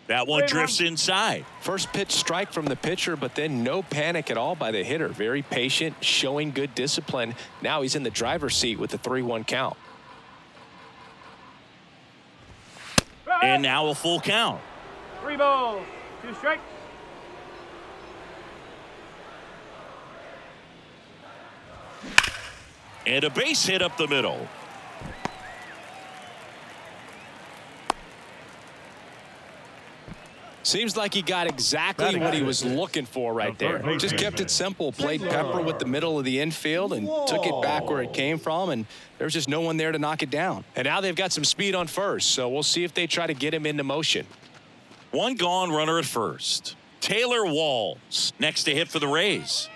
Speaker 2: That one drifts inside.
Speaker 1: First pitch strike from the pitcher, but then no panic at all by the hitter. Very patient, showing good discipline. Now he's in the driver's seat with the 3-1 count.
Speaker 2: And now a full count.
Speaker 4: 3 balls, 2 strikes.
Speaker 2: And a base hit up the middle.
Speaker 1: Seems like he got exactly what he was looking for right there. Just kept it simple, played pepper with the middle of the infield and took it back where it came from, and there was just no one there to knock it down. And now they've got some speed on first, so we'll see if they try to get him into motion.
Speaker 2: 1 gone, runner at first. Taylor Walls next to hit for the Rays.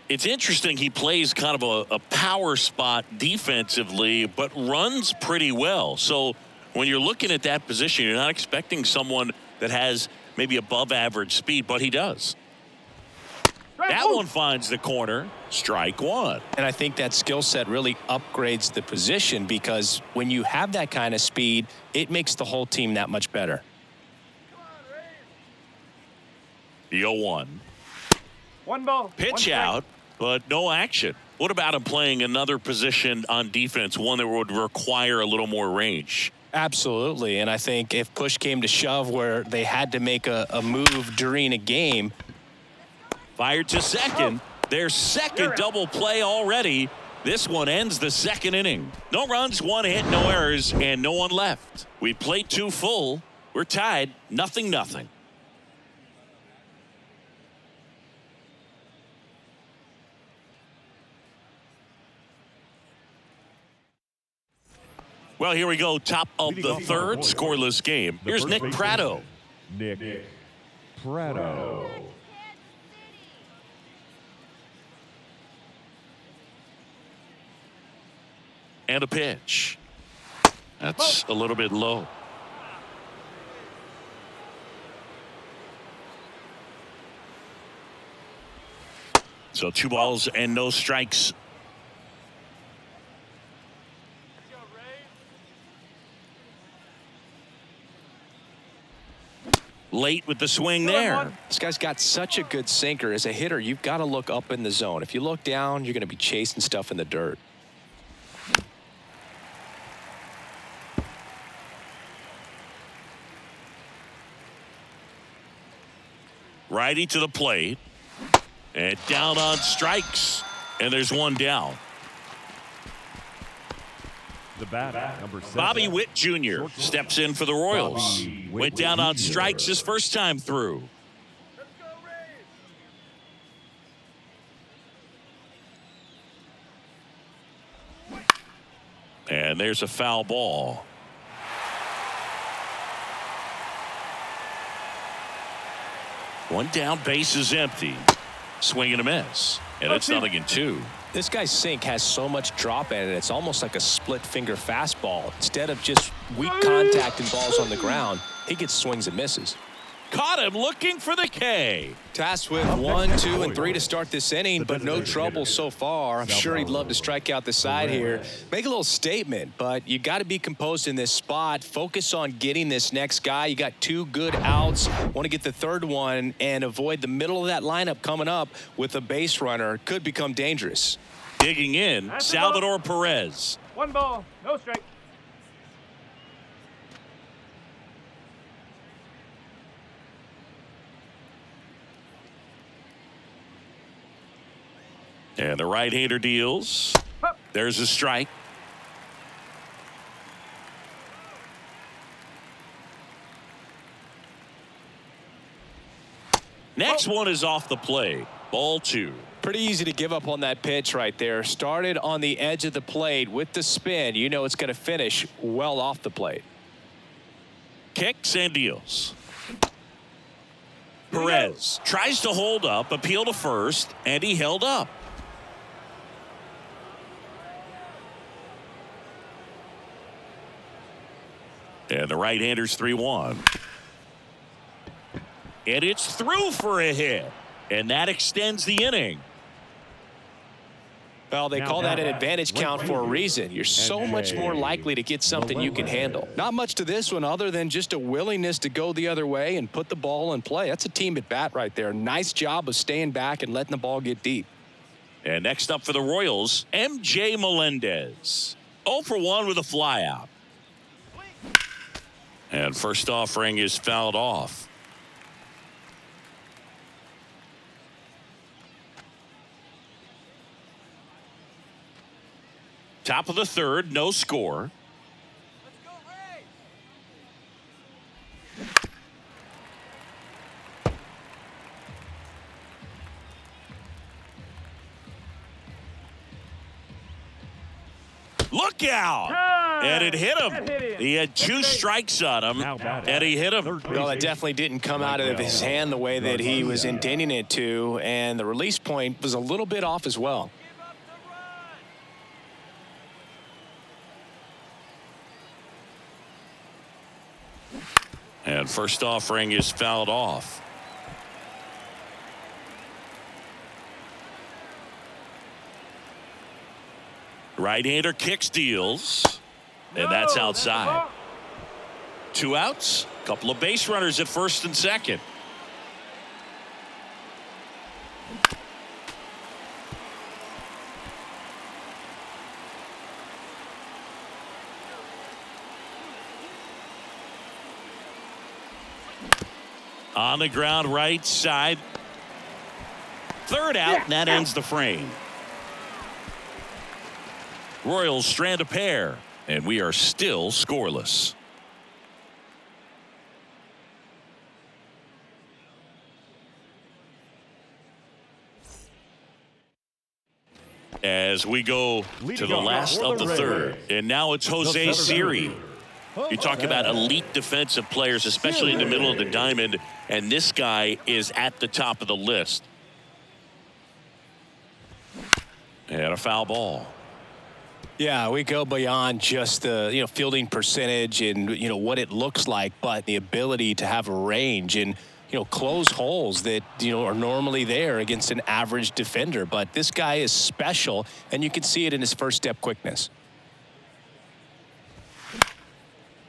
Speaker 2: It's interesting, he plays kind of a power spot defensively, but runs pretty well. So when you're looking at that position, you're not expecting someone that has maybe above average speed, but he does. That one finds the corner. Strike 1.
Speaker 1: And I think that skill set really upgrades the position, because when you have that kind of speed, it makes the whole team that much better.
Speaker 2: The 0-1.
Speaker 4: 1 ball.
Speaker 2: Pitch out, but no action. What about him playing another position on defense, one that would require a little more range?
Speaker 1: Absolutely, and I think if push came to shove where they had to make a move during a game.
Speaker 2: Fired to second. Their second double play already. This one ends the second inning. No runs, 1 hit, no errors, and no one left. We played 2 full. We're tied 0-0. Well, here we go. Top of the 3rd, scoreless game. Here's Nick Pratto.
Speaker 3: Nick Pratto.
Speaker 2: And a pitch. That's a little bit low. So 2 balls and no strikes. Late with the swing there.
Speaker 1: This guy's got such a good sinker. As a hitter, you've got to look up in the zone. If you look down, you're going to be chasing stuff in the dirt.
Speaker 2: Righty to the plate. And down on strikes. And there's 1 down.
Speaker 3: The bat, number 7.
Speaker 2: Bobby Witt Jr. steps in for the Royals. Went down on strikes his first time through. And there's a foul ball. One down, base is empty. Swing and a miss. And it's 0-2.
Speaker 1: This guy's sink has so much drop in it, it's almost like a split finger fastball. Instead of just weak contact and balls on the ground, he gets swings and misses.
Speaker 2: Caught him looking for the K.
Speaker 1: Tasked with 1, 2, and 3 to start this inning, but no trouble so far. I'm sure he'd love to strike out the side here. Make a little statement, but you got to be composed in this spot. Focus on getting this next guy. You got 2 good outs. Want to get the third one and avoid the middle of that lineup coming up with a base runner. Could become dangerous.
Speaker 2: Digging in, Salvador Perez.
Speaker 4: 1 ball, no strike.
Speaker 2: And the right-hander deals. There's a strike. Next one is off the plate. Ball 2.
Speaker 1: Pretty easy to give up on that pitch right there. Started on the edge of the plate with the spin. You know it's going to finish well off the plate.
Speaker 2: Kicks and deals. Perez tries to hold up, appeal to first, and he held up. And the right-hander's 3-1. And it's through for a hit. And that extends the inning.
Speaker 1: Well, they call that an advantage count for a reason. You're so much more likely to get something you can handle. Not much to this one other than just a willingness to go the other way and put the ball in play. That's a team at bat right there. Nice job of staying back and letting the ball get deep.
Speaker 2: And next up for the Royals, M.J. Melendez. 0 for 1 with a flyout. And first offering is fouled off. Top of the third, no score.
Speaker 5: Let's go, Ray.
Speaker 2: Look out! And it hit him. He had 2 strikes on him, and he hit him.
Speaker 1: Well, it definitely didn't come out of his hand the way that he was intending it to, and the release point was a little bit off as well.
Speaker 2: And first offering is fouled off. Right-hander kicks, deals, and that's outside. 2 outs, couple of base runners at first and second. On the ground, right side. Third out, and that ends the frame. Royals strand a pair, and we are still scoreless. As we go to the last of the third, and now it's Jose Siri. You talk about elite defensive players, especially in the middle of the diamond, and this guy is at the top of the list. And a foul ball.
Speaker 1: Yeah, we go beyond just the fielding percentage and what it looks like, but the ability to have a range and close holes that are normally there against an average defender. But this guy is special, and you can see it in his first step quickness.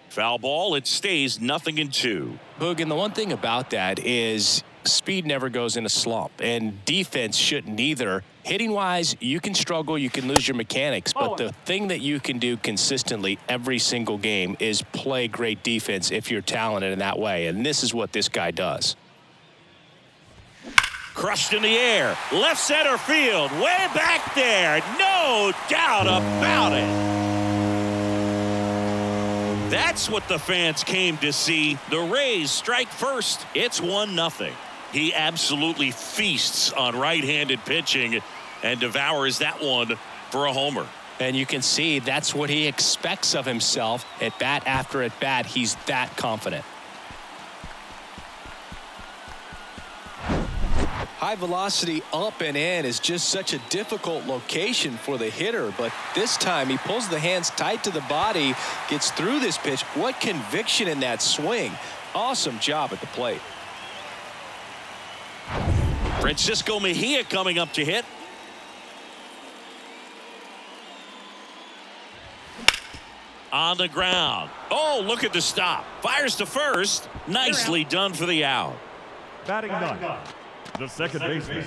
Speaker 2: Foul ball. It stays 0-2.
Speaker 1: Boog, and the one thing about that is speed never goes in a slump, and defense shouldn't either. Hitting wise, you can struggle, you can lose your mechanics, but the thing that you can do consistently every single game is play great defense if you're talented in that way, and this is what this guy does.
Speaker 2: Crushed in the air, left center field, way back there, no doubt about it. That's what the fans came to see. The Rays strike first. It's 1-0. He absolutely feasts on right-handed pitching and devours that one for a homer.
Speaker 1: And you can see that's what he expects of himself at bat after at bat. He's that confident. High velocity up and in is just such a difficult location for the hitter, but this time he pulls the hands tight to the body, gets through this pitch. What conviction in that swing. Awesome job at the plate.
Speaker 2: Francisco Mejia coming up to hit. On the ground. Oh, look at the stop. Fires to first. Nicely done for the out.
Speaker 3: Batting ninth, the second baseman,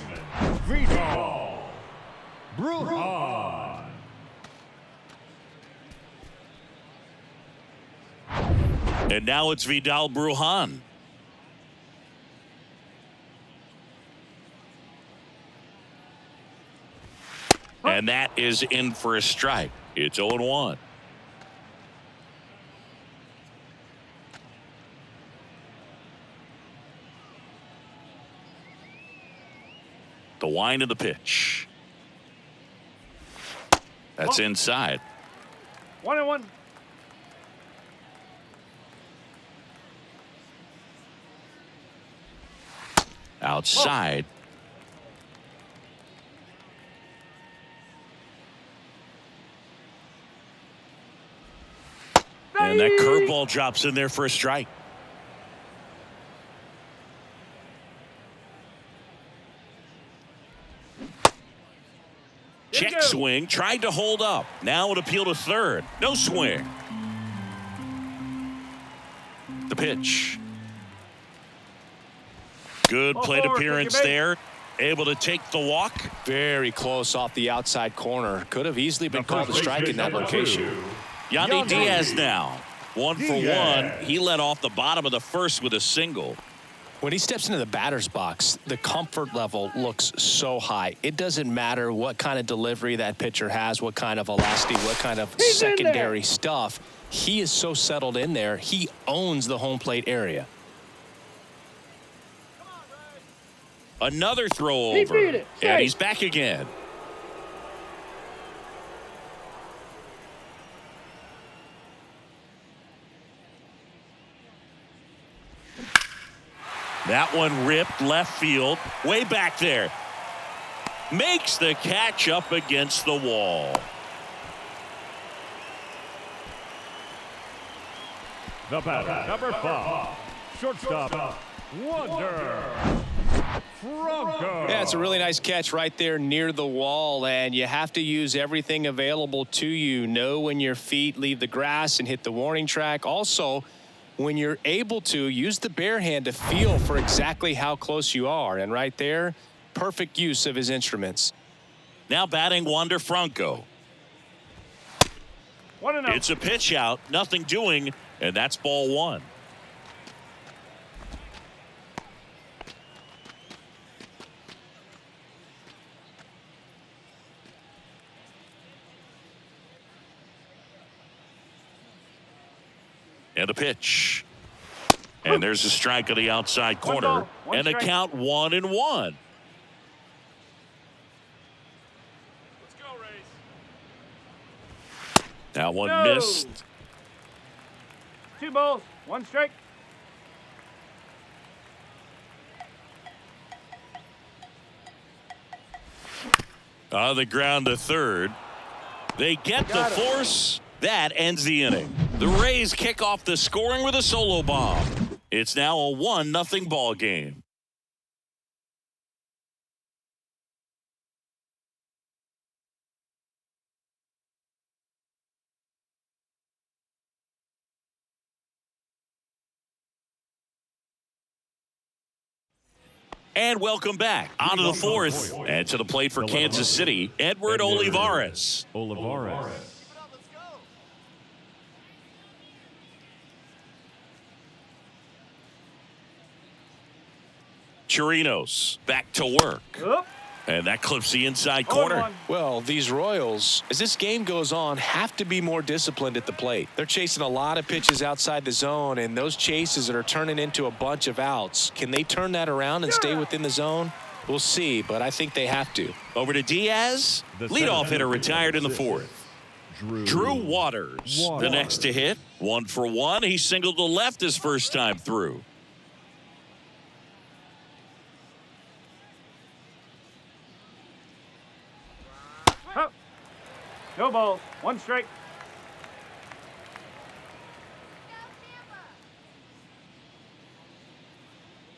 Speaker 3: Vidal Brujan.
Speaker 2: And now it's Vidal Brujan. And that is in for a strike. It's 0-1. The wind of the pitch. That's inside.
Speaker 4: 1-1.
Speaker 2: Outside. And that curveball drops in there for a strike. Check swing, tried to hold up. Now it appeal to third. No swing. The pitch. Good plate appearance there. Able to take the walk.
Speaker 1: Very close off the outside corner. Could have easily been called a strike in that location.
Speaker 2: Yandy Diaz now. 1 for 1. He led off the bottom of the first with a single.
Speaker 1: When he steps into the batter's box, the comfort level looks so high. It doesn't matter what kind of delivery that pitcher has, what kind of velocity, what kind of secondary stuff. He is so settled in there. He owns the home plate area.
Speaker 2: Another throw over. And he's back again. That one ripped left field. Way back there. Makes the catch up against the wall.
Speaker 3: The batter, number 5, shortstop, Wander Franco.
Speaker 1: Yeah, it's a really nice catch right there near the wall, and you have to use everything available to you. Know when your feet leave the grass and hit the warning track. Also, when you're able to, use the bare hand to feel for exactly how close you are. And right there, perfect use of his instruments.
Speaker 2: Now batting Wander Franco.
Speaker 4: 1-0.
Speaker 2: It's a pitch out, nothing doing, and that's ball 1. And a pitch. And there's a strike on the outside corner. And a count 1-1.
Speaker 4: Let's go, Rays.
Speaker 2: That one missed.
Speaker 4: 2 balls, 1 strike.
Speaker 2: On the ground to third. They get the force. That ends the inning. The Rays kick off the scoring with a solo bomb. It's now a 1-0 ball game. And welcome back. On to the fourth. And to the plate for Kansas City, Edward Olivares. Chirinos back to work. And that clips the inside corner.
Speaker 1: Well, these Royals, as this game goes on, have to be more disciplined at the plate. They're chasing a lot of pitches outside the zone, and those chases that are turning into a bunch of outs. Can they turn that around and stay within the zone? We'll see, but I think they have to.
Speaker 2: Over to Diaz. Leadoff hitter retired in the fourth. Drew Waters, the next to hit. 1 for 1. He singled to left his first time through.
Speaker 4: Oh. No balls. 1 strike.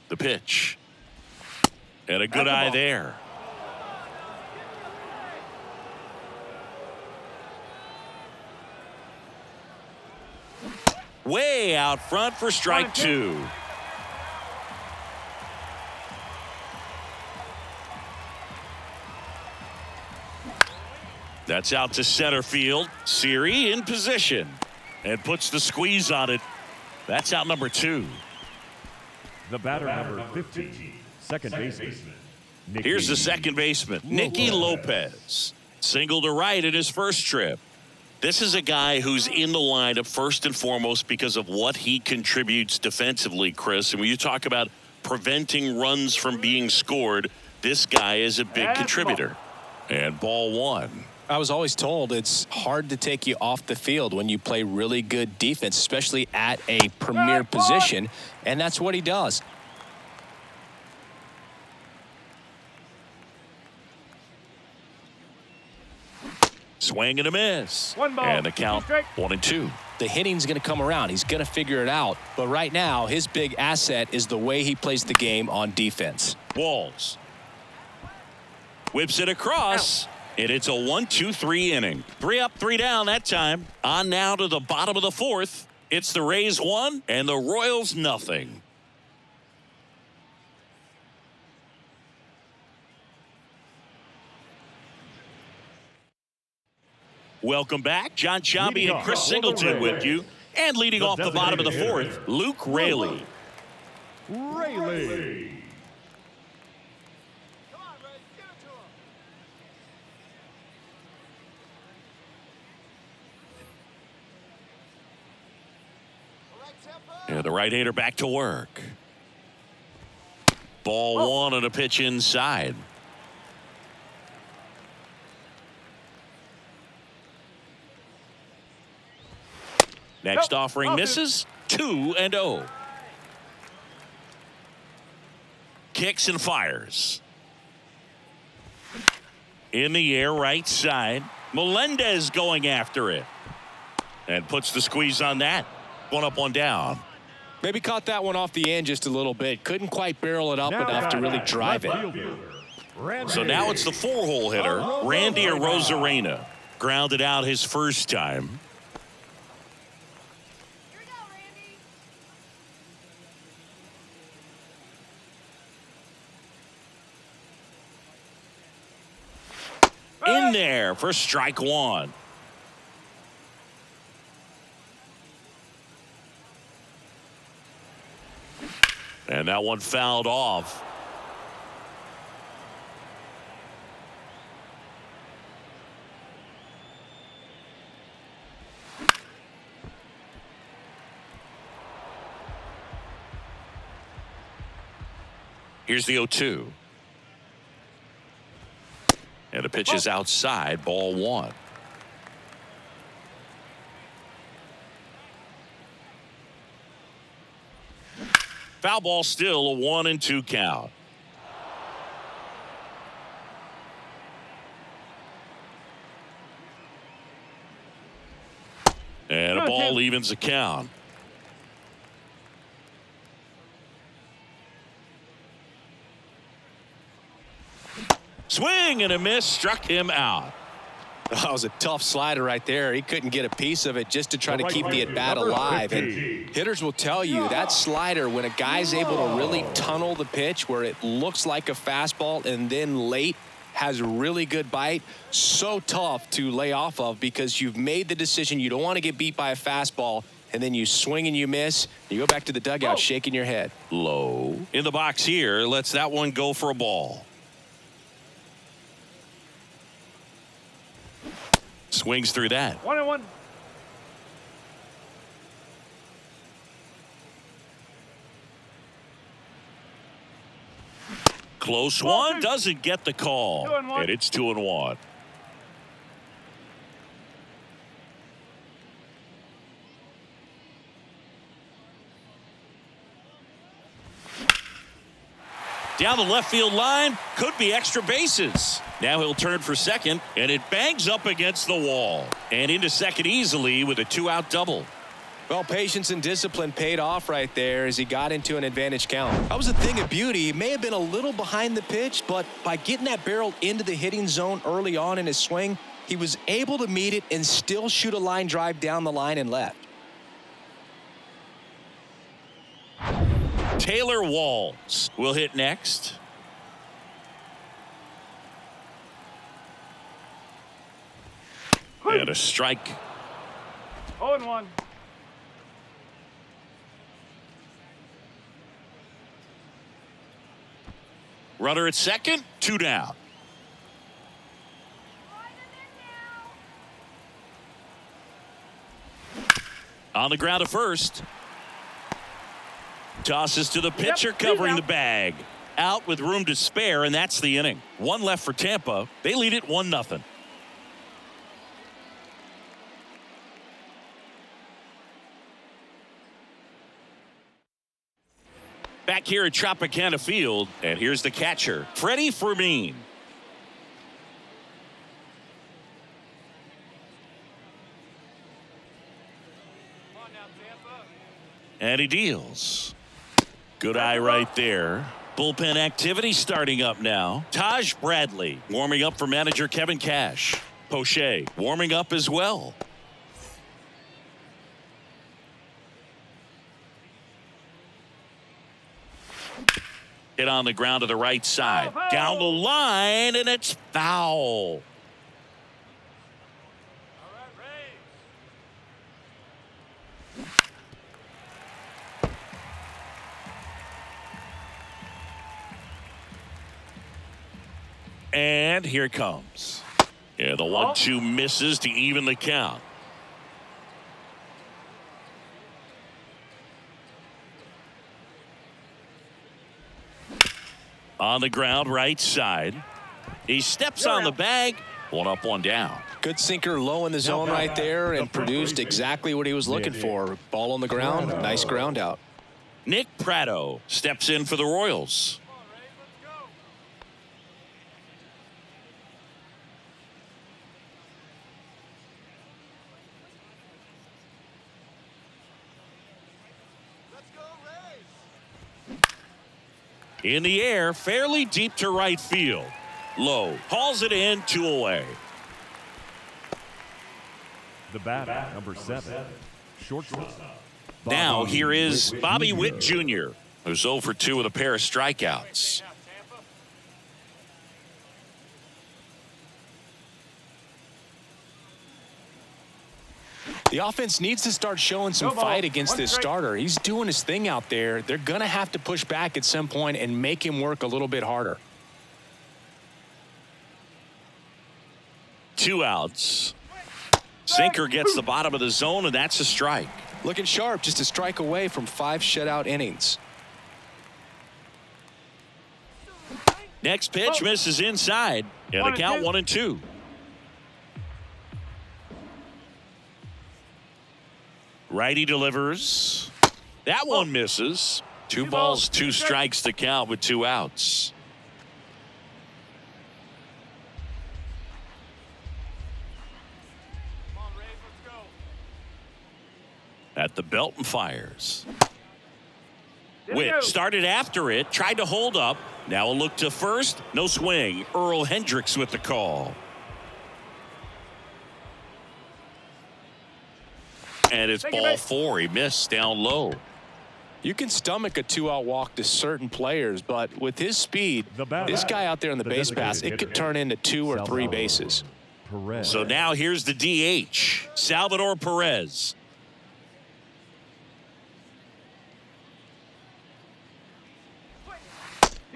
Speaker 2: The pitch. And a good eye there. Way out front for strike 2. That's out to center field. Siri in position and puts the squeeze on it. That's out number 2.
Speaker 3: The batter, number 15, second baseman.
Speaker 2: Here's the second baseman, Nicky Lopez. Single to right in his first trip. This is a guy who's in the lineup first and foremost because of what he contributes defensively, Chris. And when you talk about preventing runs from being scored, this guy is a big contributor. And ball 1.
Speaker 1: I was always told it's hard to take you off the field when you play really good defense, especially at a premier position, and that's what he does.
Speaker 2: Swing and a miss.
Speaker 4: 1 ball.
Speaker 2: And the count 1-2.
Speaker 1: The hitting's going to come around. He's going to figure it out. But right now, his big asset is the way he plays the game on defense.
Speaker 2: Walls. Whips it across. And it's a 1-2-3 inning. 3 up, 3 down that time. On now to the bottom of the 4th. It's the Rays 1 and the Royals nothing. Welcome back. John Sciambi and Chris Singleton with you. And leading off the bottom of the 4th, Luke Raley.
Speaker 3: Raley.
Speaker 2: And the right-hander back to work. Ball 1 on a pitch inside. Next offering misses. 2-0. Kicks and fires. In the air, right side. Melendez going after it. And puts the squeeze on that. 1 up, 1 down.
Speaker 1: Maybe caught that one off the end just a little bit. Couldn't quite barrel it up enough to really drive it.
Speaker 2: So now it's the 4-hole hitter, Randy Arozarena. Grounded out his first time.
Speaker 5: Here we go, Randy.
Speaker 2: In there for strike 1. And that one fouled off. Here's the 0-2. And the pitch is outside, ball 1. Foul ball, still a 1-2 count. And a ball evens the count. Swing and a miss, struck him out.
Speaker 1: That was a tough slider right there. He couldn't get a piece of it just to try to keep the at-bat alive. And hitters will tell you that slider, when a guy's able to really tunnel the pitch where it looks like a fastball and then late has really good bite, so tough to lay off of because you've made the decision you don't want to get beat by a fastball, and then you swing and you miss. You go back to the dugout shaking your head.
Speaker 2: Low. In the box here, lets that one go for a ball. Swings through that.
Speaker 4: 1-1.
Speaker 2: Close one, doesn't get the call.
Speaker 4: 2-1.
Speaker 2: And it's 2-1. Down the left field line. Could be extra bases. Now he'll turn for second, and it bangs up against the wall. And into second easily with a 2-out double.
Speaker 1: Well, patience and discipline paid off right there as he got into an advantage count. That was a thing of beauty. He may have been a little behind the pitch, but by getting that barrel into the hitting zone early on in his swing, he was able to meet it and still shoot a line drive down the line and left.
Speaker 2: Taylor Walls will hit next. And a strike.
Speaker 4: 0-1.
Speaker 2: Runner at second, 2 down. On the ground at first. Tosses to the pitcher, covering the bag. Out with room to spare, and that's the inning. 1 left for Tampa. They lead it 1-0. Back here at Tropicana Field, and here's the catcher, Freddie Fermin. And he deals. Good eye right there. Bullpen activity starting up now. Taj Bradley warming up for manager Kevin Cash. Poche warming up as well. Hit on the ground to the right side. Down the line, and it's foul. And here it comes. Yeah, the 1-2 misses to even the count. On the ground, right side. He steps on the bag. 1 up, 1 down.
Speaker 1: Good sinker low in the zone right there and produced exactly what he was looking for. Ball on the ground, nice ground out.
Speaker 2: Nick Pratto steps in for the Royals. In the air, fairly deep to right field. Low hauls it in, 2 away.
Speaker 3: The batter, number 7, shortstop.
Speaker 2: Now here is Bobby Witt Jr., who's 0 for 2 with a pair of strikeouts.
Speaker 1: The offense needs to start showing some fight against this starter. He's doing his thing out there. They're going to have to push back at some point and make him work a little bit harder.
Speaker 2: 2 outs. Sinker gets the bottom of the zone, and that's a strike.
Speaker 1: Looking sharp, just a strike away from 5 shutout innings.
Speaker 2: Next pitch misses inside, and the count 1-2. Righty delivers. That one misses. 2 balls, 2 strikes to count with 2 outs. At the belt and fires. Witt started after it, tried to hold up. Now a look to first. No swing. Earl Hendricks with the call. And it's ball 4. He missed down low.
Speaker 1: You can stomach a 2-out walk to certain players, but with his speed, this guy out there on the base pass, it could turn into 2 or 3 bases.
Speaker 2: So now here's the DH, Salvador Perez.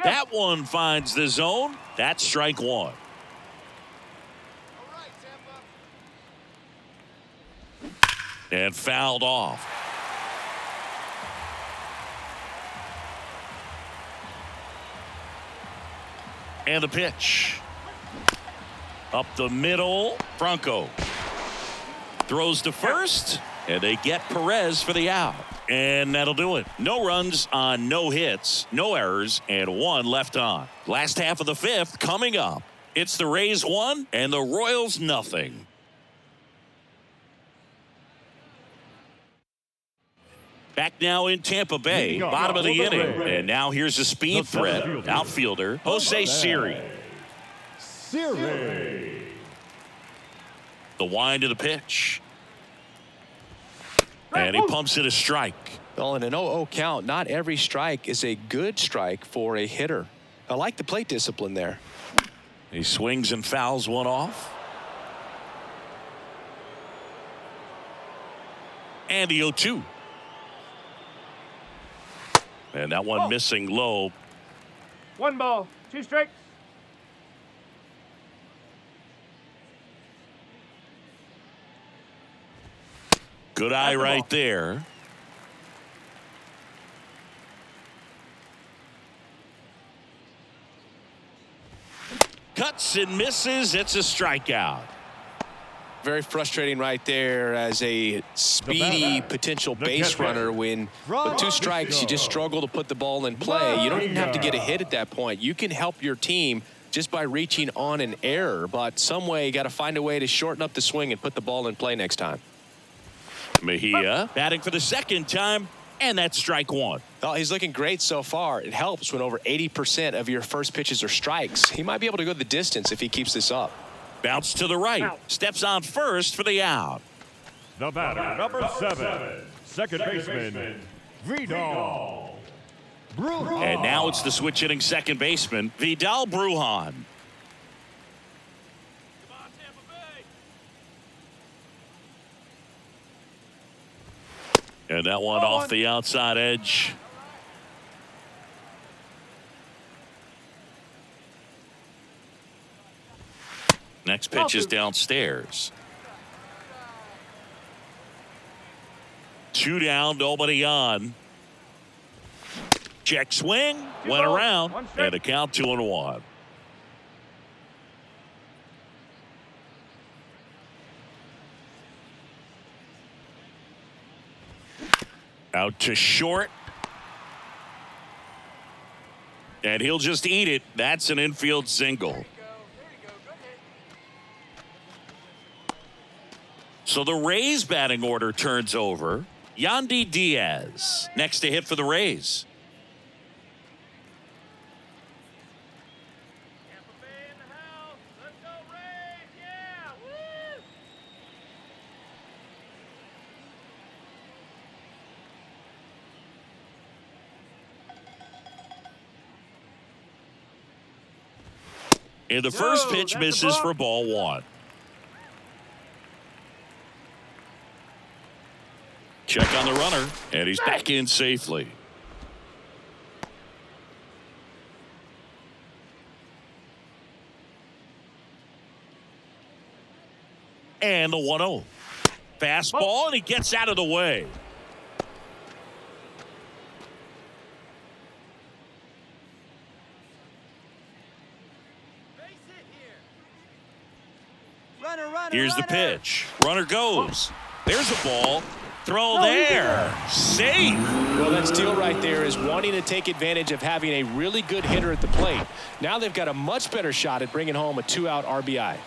Speaker 2: That one finds the zone. That's strike 1. And fouled off. And the pitch. Up the middle. Franco throws to first, and they get Perez for the out. And that'll do it. No runs on no hits, no errors, and 1 left on. Last half of the 5th coming up. It's the Rays 1 and the Royals nothing. Back now in Tampa Bay, bottom of the inning. And now here's a speed threat. Outfielder, Jose Siri. The wind of the pitch. And he pumps it a strike.
Speaker 1: Well, in an 0-0 count, not every strike is a good strike for a hitter. I like the plate discipline there.
Speaker 2: He swings and fouls one off. And the 0-2. And that one missing low.
Speaker 4: 1 ball, 2 strikes.
Speaker 2: Good eye right there. Cuts and misses. It's a strikeout.
Speaker 1: Very frustrating right there as a speedy potential base runner. When with 2 strikes, you just struggle to put the ball in play. You don't even have to get a hit at that point. You can help your team just by reaching on an error. But some way, you got to find a way to shorten up the swing and put the ball in play next time.
Speaker 2: Mejia batting for the 2nd time, and that's strike 1.
Speaker 1: Well, he's looking great so far. It helps when over 80% of your first pitches are strikes. He might be able to go the distance if he keeps this up.
Speaker 2: Bounce to the right. Steps on first for the out.
Speaker 3: The batter, number 7, second baseman, Vidal.
Speaker 2: And now it's the switch hitting second baseman, Vidal Brujan. And that one off the outside edge. Next pitch is downstairs. 2 down, nobody on. Check swing, went around, and a count 2-1. Out to short. And he'll just eat it. That's an infield single. So the Rays batting order turns over. Yandy Diaz next to hit for the Rays. And the first pitch misses for ball 1. Check on the runner, and he's back in safely. And the 1-0. Fastball, and he gets out of the way. Here's the pitch. Runner goes. There's a ball. Throw there. Safe.
Speaker 1: Well, that steal right there is wanting to take advantage of having a really good hitter at the plate. Now they've got a much better shot at bringing home a 2-out RBI.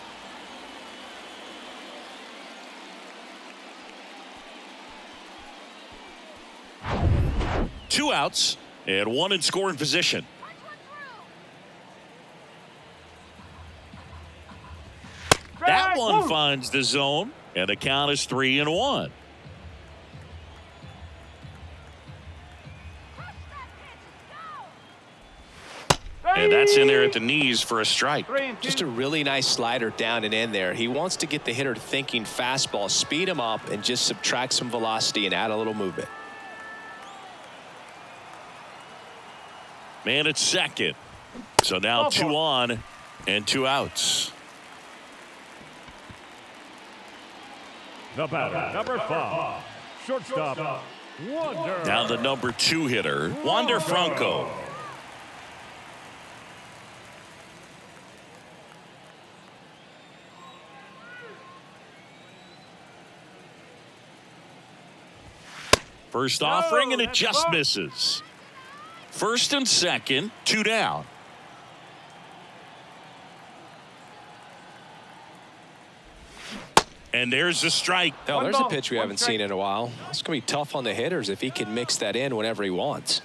Speaker 2: Two outs and 1 in scoring position. That one finds the zone, and the count is 3-1. And that's in there at the knees for a strike.
Speaker 1: Just a really nice slider down and in there. He wants to get the hitter thinking fastball, speed him up, and just subtract some velocity and add a little movement.
Speaker 2: Man at second. So now 2 on and 2 outs.
Speaker 3: The batter, number 5, shortstop, Wander.
Speaker 2: Now the number 2 hitter, Wander Franco. First offering, and it just misses. First and second, 2 down. And there's a strike.
Speaker 1: Oh, there's a pitch we haven't seen in a while. It's going to be tough on the hitters if he can mix that in whenever he wants.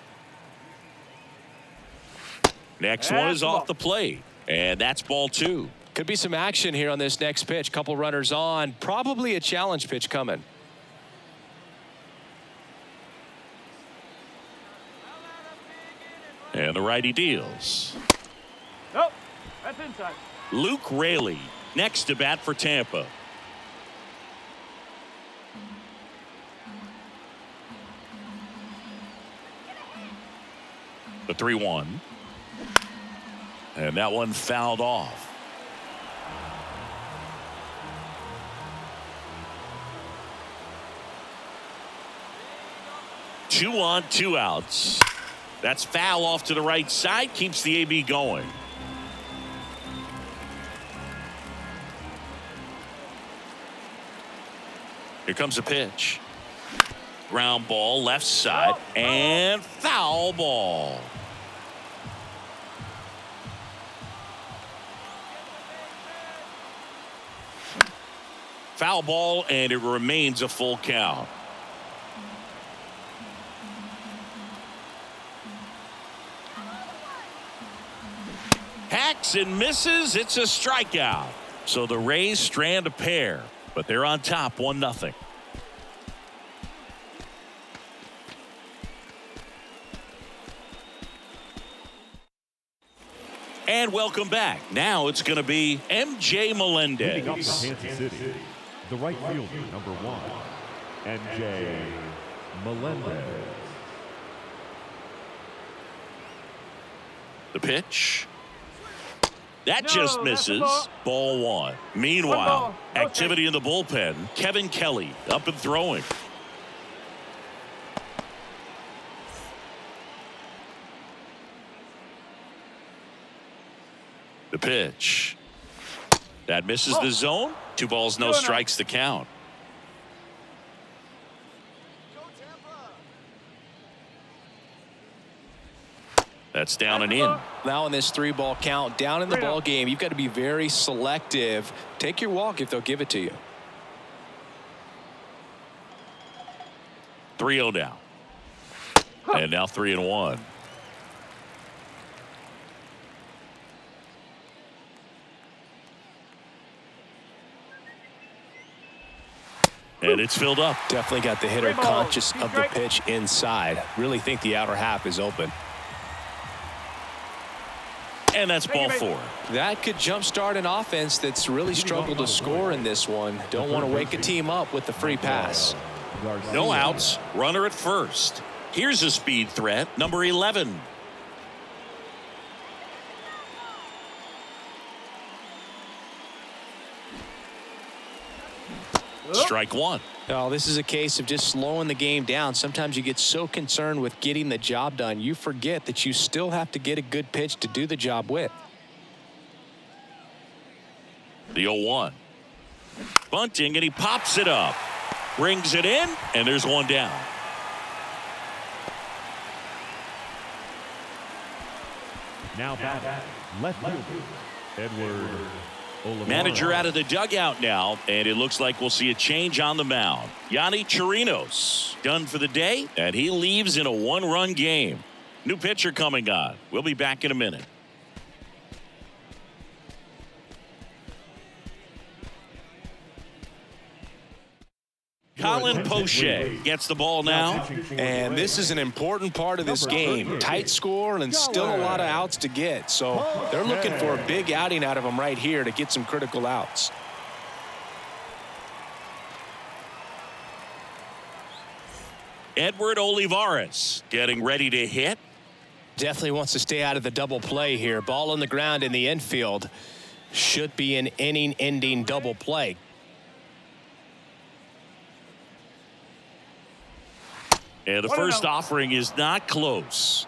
Speaker 2: Next one is off the plate, and that's ball 2.
Speaker 1: Could be some action here on this next pitch. Couple runners on. Probably a challenge pitch coming.
Speaker 2: And the righty deals.
Speaker 4: Nope, that's inside.
Speaker 2: Luke Raley next to bat for Tampa. The 3-1. And that one fouled off. Two on, 2 outs. That's foul off to the right side. Keeps the AB going. Here comes a pitch. Ground ball left side and foul ball. Foul ball, and it remains a full count. Hacks and misses. It's a strikeout. So the Rays strand a pair, but they're on top 1-0. And welcome back. Now it's going to be MJ
Speaker 3: Moving up for
Speaker 2: Melendez.
Speaker 3: Kansas City, the right fielder, number 1, MJ Melendez.
Speaker 2: The pitch. That
Speaker 4: No,
Speaker 2: just
Speaker 4: that's a
Speaker 2: misses.
Speaker 4: ball.
Speaker 2: Ball 1. Meanwhile,
Speaker 4: One ball. No
Speaker 2: activity in the bullpen. Kevin Kelly up and throwing. The pitch. That misses the zone. 2 balls, no strikes to count. That's down and in.
Speaker 1: Now in this 3-ball count, down in the ball game, you've got to be very selective. Take your walk if they'll give it to you.
Speaker 2: 3-0 now. And now 3-1. And it's filled up.
Speaker 1: Definitely got the hitter conscious of the pitch inside. Really think the outer half is open.
Speaker 2: And that's ball 4.
Speaker 1: That could jumpstart an offense that's really struggled to score in this one. Don't want to wake a team up with the free pass.
Speaker 2: No outs. Runner at first. Here's a speed threat. Number 11. Strike 1.
Speaker 1: Oh, this is a case of just slowing the game down. Sometimes you get so concerned with getting the job done, you forget that you still have to get a good pitch to do the job with.
Speaker 2: The 0-1. Bunting, and he pops it up. Brings it in, and there's one down.
Speaker 3: Now batting, left fielder, Edward Olivares.
Speaker 2: Manager out of the dugout now, and it looks like we'll see a change on the mound. Yanni Chirinos done for the day, and he leaves in a 1-run game. New pitcher coming on. We'll be back in a minute. Colin Poche gets the ball now.
Speaker 1: And this is an important part of this game. Tight score and still a lot of outs to get. So they're looking for a big outing out of him right here to get some critical outs.
Speaker 2: Edward Olivares getting ready to hit.
Speaker 1: Definitely wants to stay out of the double play here. Ball on the ground in the infield. Should be an inning-ending double play.
Speaker 2: And the first offering is not close.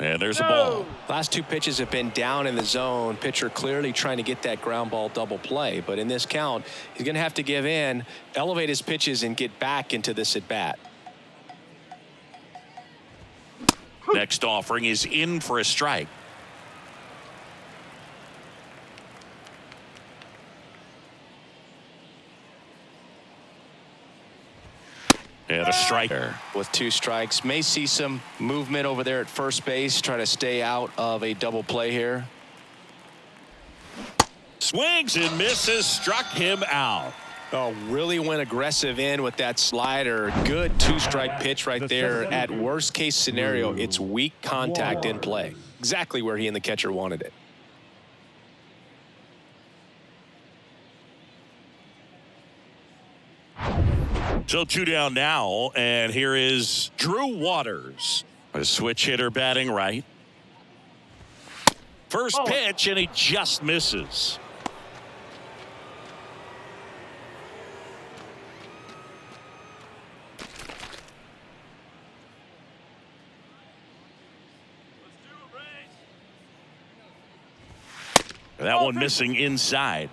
Speaker 2: And there's a ball.
Speaker 1: Last two pitches have been down in the zone. Pitcher clearly trying to get that ground ball double play. But in this count, he's going to have to give in, elevate his pitches, and get back into this at bat.
Speaker 2: Next offering is in for a strike. And a striker.
Speaker 1: With two strikes, may see some movement over there at first base, try to stay out of a double play here.
Speaker 2: Swings and misses, struck him out.
Speaker 1: Oh, really went aggressive in with that slider. Good two-strike pitch right there. At worst case scenario, it's weak contact in play. Exactly where he and the catcher wanted it.
Speaker 2: So 2 down now, and here is Drew Waters, a switch hitter batting right. First pitch, and he just misses. That one missing inside.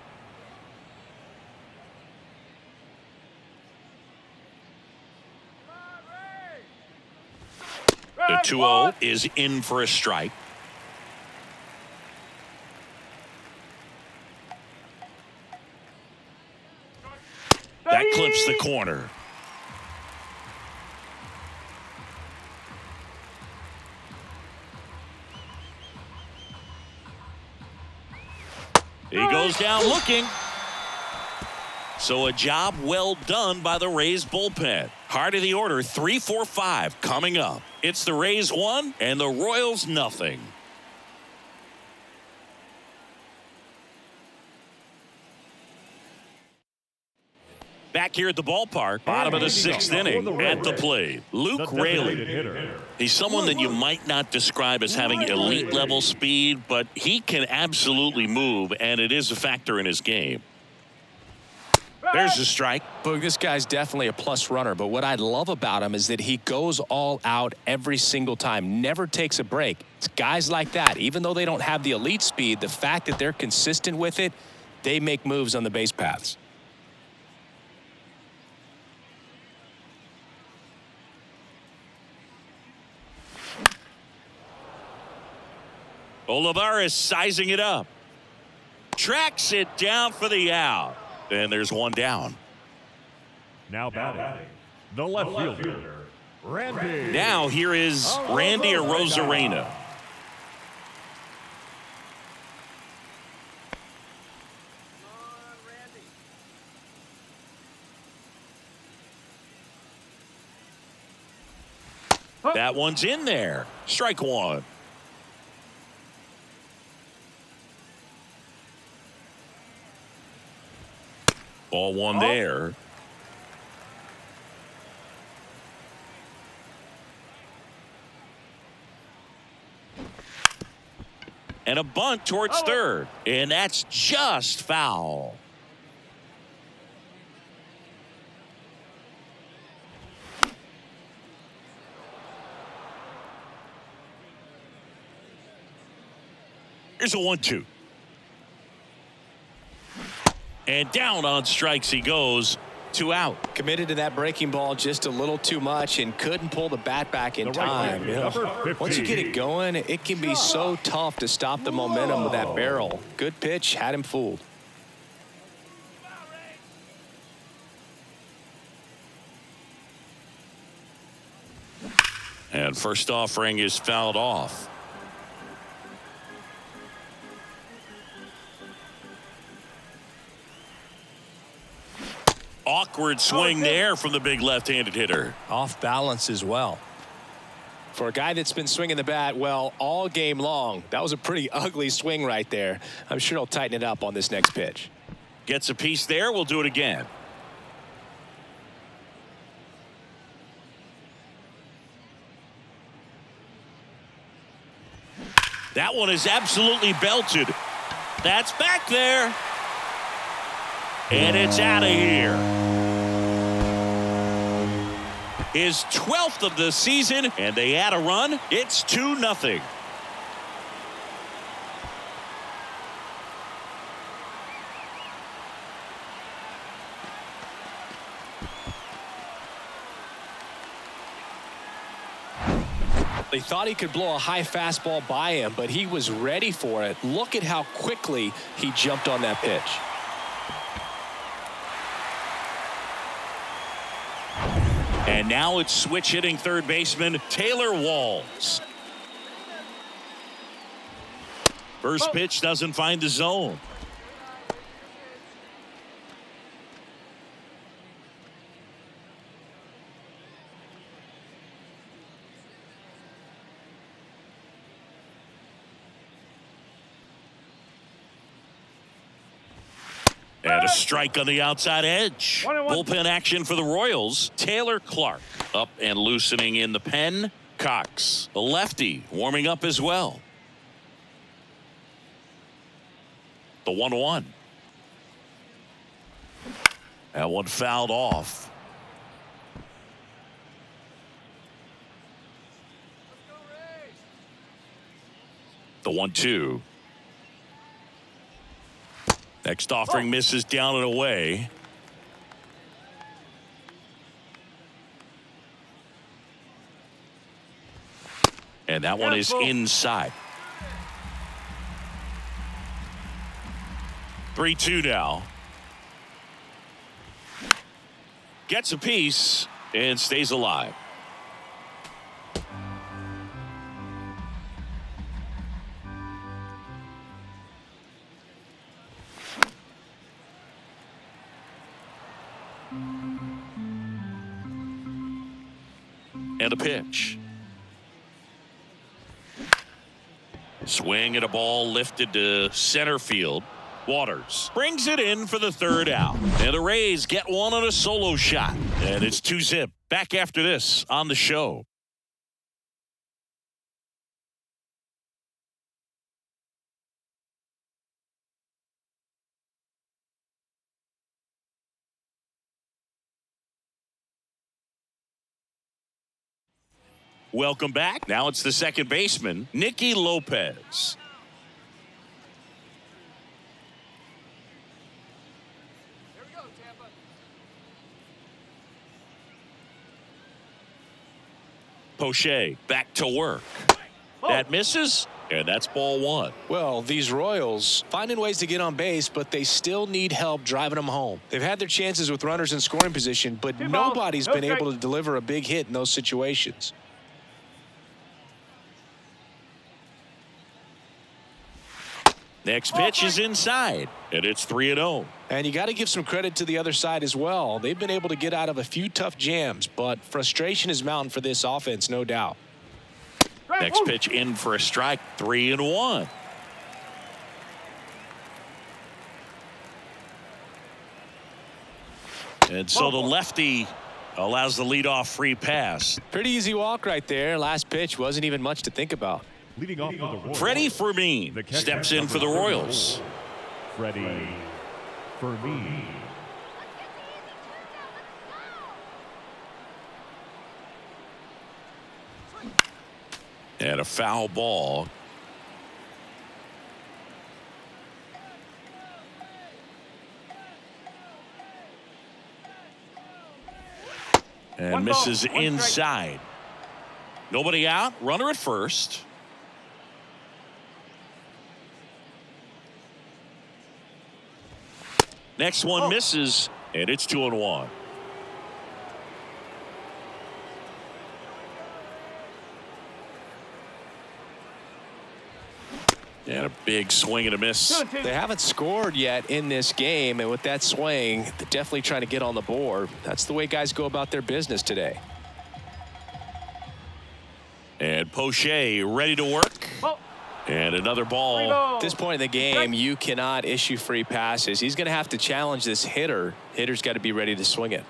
Speaker 2: The 2-0 is in for a strike. That clips the corner. He goes down looking. So a job well done by the Rays bullpen. Heart of the order, 3-4-5 coming up. It's the Rays 1 and the Royals nothing. Back here at the ballpark, bottom of the 6th inning, at the plate, Luke Raley. He's someone that you might not describe as having elite level speed, but he can absolutely move, and it is a factor in his game. There's a strike.
Speaker 1: But this guy's definitely a plus runner, but what I love about him is that he goes all out every single time, never takes a break. It's guys like that, even though they don't have the elite speed, the fact that they're consistent with it, they make moves on the base paths.
Speaker 2: Olivares sizing it up. Tracks it down for the out. And there's one down.
Speaker 3: Now batting, the left fielder, Randy.
Speaker 2: Now here is Randy Arozarena. That one's in there. Strike one. Ball one there. And a bunt towards third. And that's just foul. Here's a 1-2. And down on strikes he goes. 2 out.
Speaker 1: Committed to that breaking ball just a little too much and couldn't pull the bat back in time. Once you get it going, it can be so tough to stop the momentum with that barrel. Good pitch, had him fooled.
Speaker 2: And first offering is fouled off. Awkward swing there from the big left-handed hitter.
Speaker 1: Off balance as well. For a guy that's been swinging the bat well all game long, that was a pretty ugly swing right there. I'm sure he'll tighten it up on this next pitch.
Speaker 2: Gets a piece there. We'll do it again. That one is absolutely belted. That's back there. And it's out of here. His 12th of the season, and they add a run. It's 2-0.
Speaker 1: They thought he could blow a high fastball by him, but he was ready for it. Look at how quickly he jumped on that pitch.
Speaker 2: And now it's switch hitting third baseman Taylor Walls. First pitch doesn't find the zone. And a strike on the outside edge.
Speaker 4: 1-1.
Speaker 2: Bullpen action for the Royals. Taylor Clark up and loosening in the pen. Cox, the lefty, warming up as well. The 1-1. That one fouled off. The 1-2. Next offering misses down and away. And that one is inside. 3-2 now. Gets a piece and stays alive. And a pitch. Swing at a ball lifted to center field. Waters brings it in for the third out. And the Rays get one on a solo shot. And it's 2-zip. Back after this on the show. Welcome back. Now it's the second baseman, Nicky Lopez.
Speaker 5: Here we go, Tampa.
Speaker 2: Poche back to work. That misses, and that's ball one.
Speaker 1: Well, these Royals finding ways to get on base, but they still need help driving them home. They've had their chances with runners in scoring position, but nobody's been able to deliver a big hit in those situations.
Speaker 2: Next pitch is inside, and it's 3-0.
Speaker 1: And you got to give some credit to the other side as well. They've been able to get out of a few tough jams, but frustration is mounting for this offense, no doubt.
Speaker 2: Next pitch in for a strike, 3-1. And so the lefty allows the leadoff free pass.
Speaker 1: Pretty easy walk right there. Last pitch wasn't even much to think about.
Speaker 3: Leading off for the Royals,
Speaker 2: Freddie Fermin steps in for the Royals.
Speaker 3: Freddie Fermin.
Speaker 2: And a foul ball. And misses inside. Nobody out. Runner at first. Next one misses, and it's 2-1. And a big swing and a miss.
Speaker 1: They haven't scored yet in this game, and with that swing, they're definitely trying to get on the board. That's the way guys go about their business today.
Speaker 2: And Poche ready to work. And another ball.
Speaker 1: At this point in the game, you cannot issue free passes. He's going to have to challenge this hitter. Hitter's got to be ready to swing it.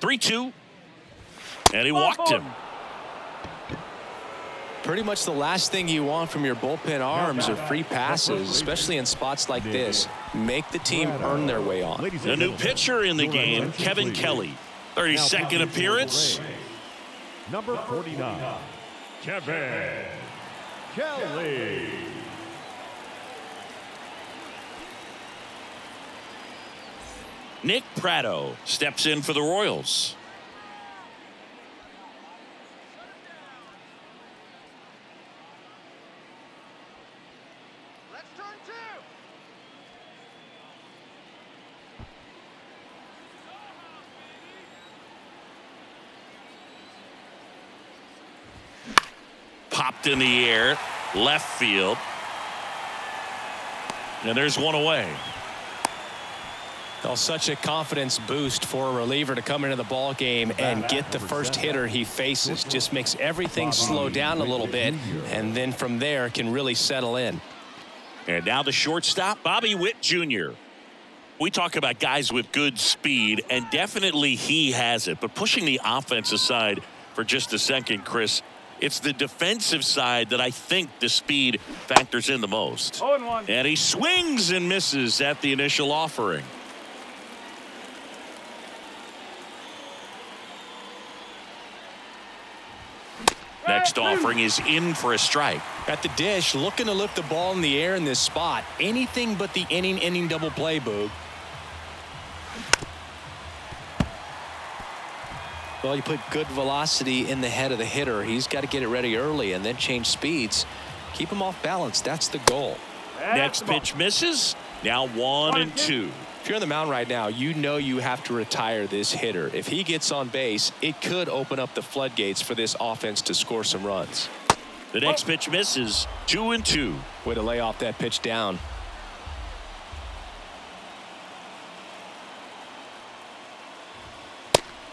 Speaker 2: 3-2. And he walked him.
Speaker 1: Pretty much the last thing you want from your bullpen arms are free passes, especially in spots like this. Make the team earn their way on.
Speaker 2: The new pitcher in the game, Kevin Kelly. 32nd appearance.
Speaker 3: Number 49, Kevin Kelly.
Speaker 2: Nick Pratto steps in for the Royals.
Speaker 5: That's turn 2.
Speaker 2: Popped in the air, left field. And there's one away.
Speaker 1: Well, such a confidence boost for a reliever to come into the ball game and get the first hitter he faces. Just makes everything slow down a little bit, and then from there can really settle in.
Speaker 2: And now the shortstop, Bobby Witt Jr. We talk about guys with good speed, and definitely he has it. But pushing the offense aside for just a second, Chris, it's the defensive side that I think the speed factors in the most.
Speaker 4: 0-1.
Speaker 2: And he swings and misses at the initial offering. Next offering is in for a strike.
Speaker 1: At the dish, looking to lift the ball in the air in this spot. Anything but the inning double play, Boog. Well, you put good velocity in the head of the hitter. He's got to get it ready early and then change speeds. Keep him off balance. That's the goal.
Speaker 2: Next pitch misses. Now 1-2.
Speaker 1: If you're on the mound right now, you know you have to retire this hitter. If he gets on base, it could open up the floodgates for this offense to score some runs.
Speaker 2: The next pitch misses. 2-2.
Speaker 1: Way to lay off that pitch down.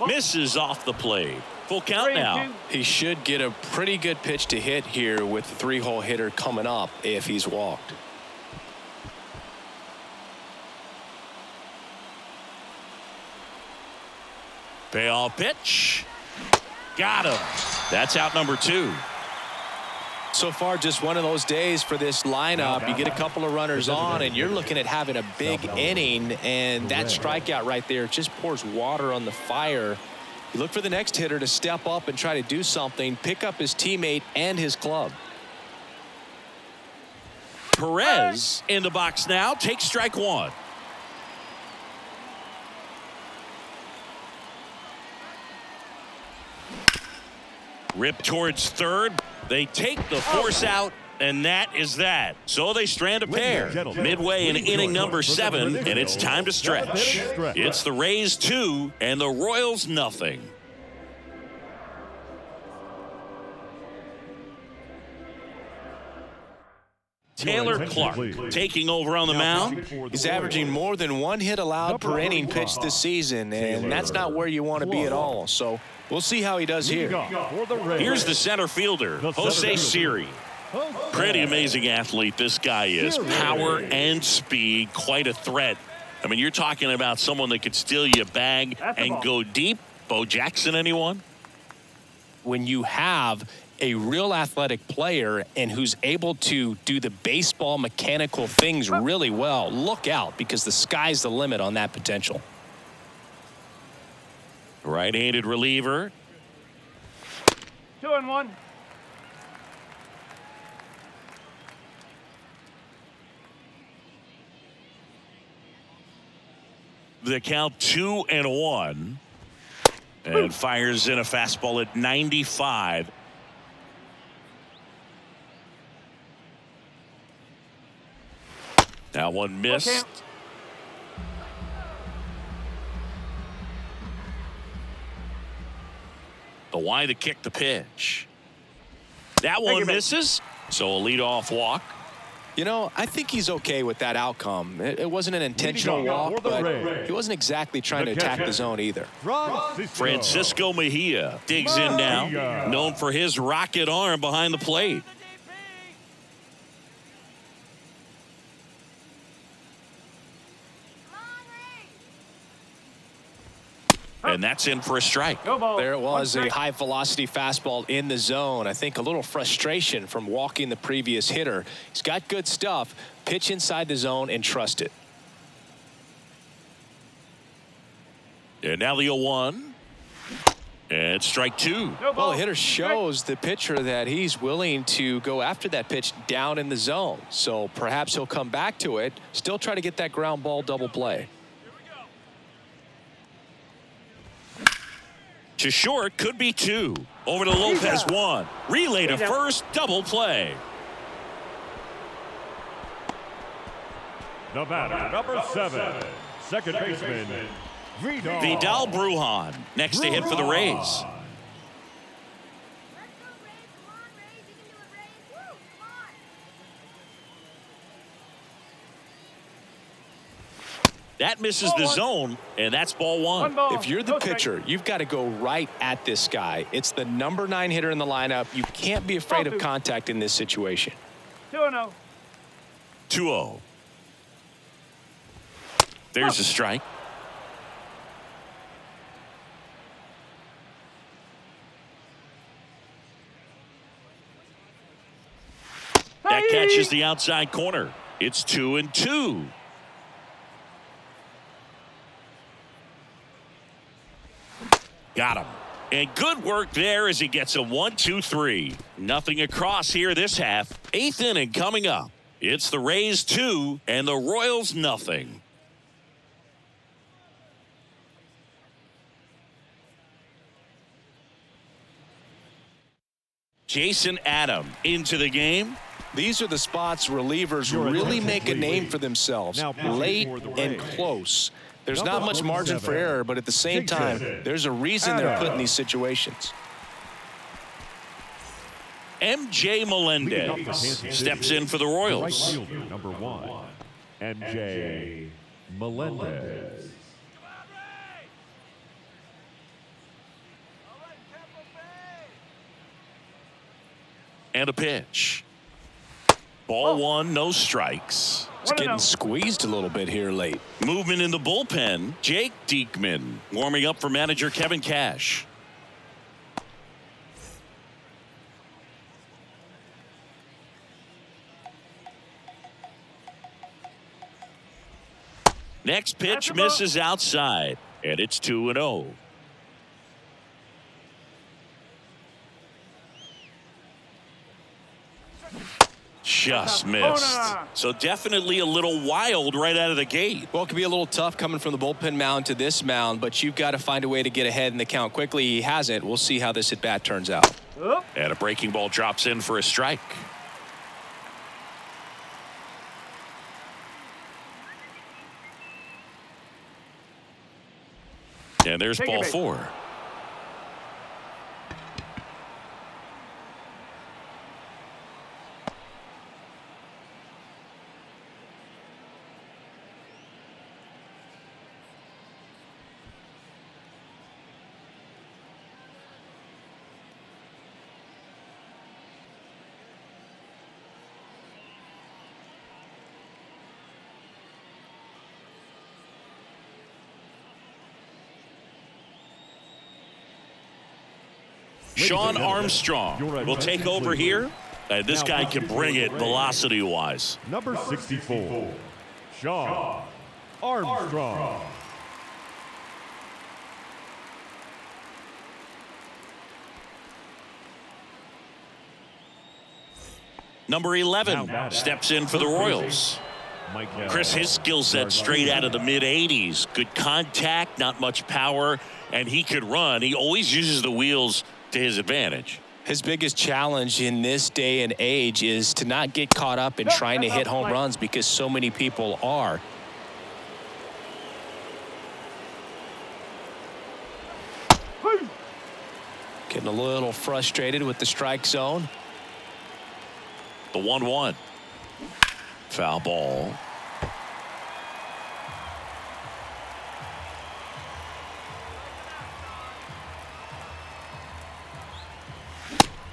Speaker 2: Misses off the plate. Full count now.
Speaker 1: He should get a pretty good pitch to hit here with the 3-hole hitter coming up if he's walked.
Speaker 2: Payoff pitch. Got him. That's out number 2.
Speaker 1: So far, just one of those days for this lineup. You get a couple of runners on, and you're looking at having a big inning, and that strikeout right there just pours water on the fire. You look for the next hitter to step up and try to do something, pick up his teammate and his club.
Speaker 2: Perez in the box now. Takes strike 1. Rip towards third. They take the force out, and that is that. So they strand a pair. Midway in inning number 7, and it's time to stretch. It's the Rays 2 and the Royals nothing. Taylor Clark taking over on the mound.
Speaker 1: He's averaging more than 1 hit allowed per inning pitched this season, and that's not where you want to be at all. So we'll see how he does here.
Speaker 2: Here's the center fielder, Jose Siri. Pretty amazing athlete this guy is. Power and speed, quite a threat. I mean, you're talking about someone that could steal you a bag and go deep. Bo Jackson, anyone?
Speaker 1: When you have a real athletic player and who's able to do the baseball mechanical things really well, look out, because the sky's the limit on that potential.
Speaker 2: Right-handed reliever.
Speaker 4: 2-1.
Speaker 2: The count 2-1. And fires in a fastball at 95. That one missed. The why to kick the pitch. That one misses. So a leadoff walk.
Speaker 1: You know, I think he's okay with that outcome. It wasn't an intentional walk, but he wasn't exactly trying to attack the zone either.
Speaker 2: Francisco Mejia digs in now, known for his rocket arm behind the plate. And that's in for a strike.
Speaker 1: There it was, a high velocity fastball in the zone. I think a little frustration from walking the previous hitter. He's got good stuff. Pitch inside the zone and trust it.
Speaker 2: And now the 0-1. And strike 2.
Speaker 1: Well, the hitter shows the pitcher that he's willing to go after that pitch down in the zone. So perhaps he'll come back to it, still try to get that ground ball double play.
Speaker 2: To short, could be 2. Over to Lopez, 1. Relay to first, double play.
Speaker 3: The batter, number 7, second baseman,
Speaker 2: Vidal Brujan next to hit for the Rays. That misses the zone, and that's ball 1.
Speaker 1: If you're the pitcher, you've got to go right at this guy. It's the number 9 hitter in the lineup. You can't be afraid of contact in this situation.
Speaker 4: 2-0.
Speaker 2: 2-0. There's a strike. That catches the outside corner. It's 2-2. Got him. And good work there as he gets a 1-2-3. Nothing across here this half. 8th inning coming up. It's the Rays 2 and the Royals nothing. Jason Adam into the game.
Speaker 1: These are the spots relievers really make a name for themselves. Late and close. There's not much margin for error, but at the same time, there's a reason they're put in these situations.
Speaker 2: MJ Melendez steps in for the Royals.
Speaker 3: Right fielder, number 1, MJ Melendez.
Speaker 2: And a pitch. Ball 1, no strikes.
Speaker 1: It's getting squeezed a little bit here late.
Speaker 2: Movement in the bullpen. Jake Diekman warming up for manager Kevin Cash. Next pitch misses outside, and it's 2-0. Just missed. So definitely a little wild right out of the gate.
Speaker 1: Well, it can be a little tough coming from the bullpen mound to this mound, but you've got to find a way to get ahead in the count quickly. He hasn't. We'll see how this at-bat turns out.
Speaker 2: And a breaking ball drops in for a strike. And there's ball 4. Sean Armstrong will take over here. This guy can bring it velocity-wise.
Speaker 3: Number 64, Sean Armstrong.
Speaker 2: Number 11 steps in for the Royals. Chris, his skill set straight out of the mid-80s. Good contact, not much power, and he could run. He always uses the wheels to his advantage.
Speaker 1: His biggest challenge in this day and age is to not get caught up in trying to hit home runs because so many people are. Getting a little frustrated with the strike zone.
Speaker 2: The 1-1. Foul ball.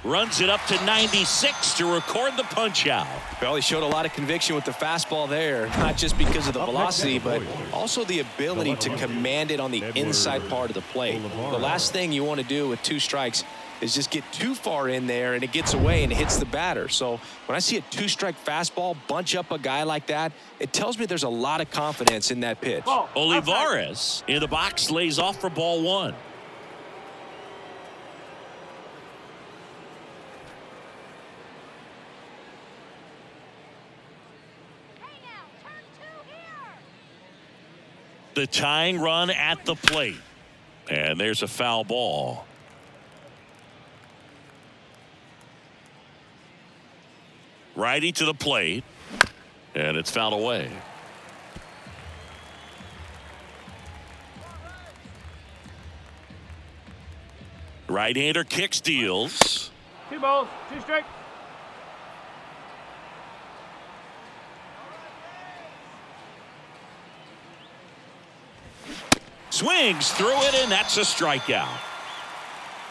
Speaker 2: Runs it up to 96 to record the punch out.
Speaker 1: Well, he showed a lot of conviction with the fastball there, not just because of the velocity, but also the ability to command it on the inside part of the plate. The last thing you want to do with 2 strikes is just get too far in there and it gets away and it hits the batter. So when I see a 2-strike fastball bunch up a guy like that, it tells me there's a lot of confidence in that pitch.
Speaker 2: Olivares in the box lays off for ball 1. The tying run at the plate. And there's a foul ball. Righty to the plate. And it's fouled away. Right-hander kicks, deals.
Speaker 4: 2 balls, 2 strikes.
Speaker 2: Swings through it, and that's a strikeout.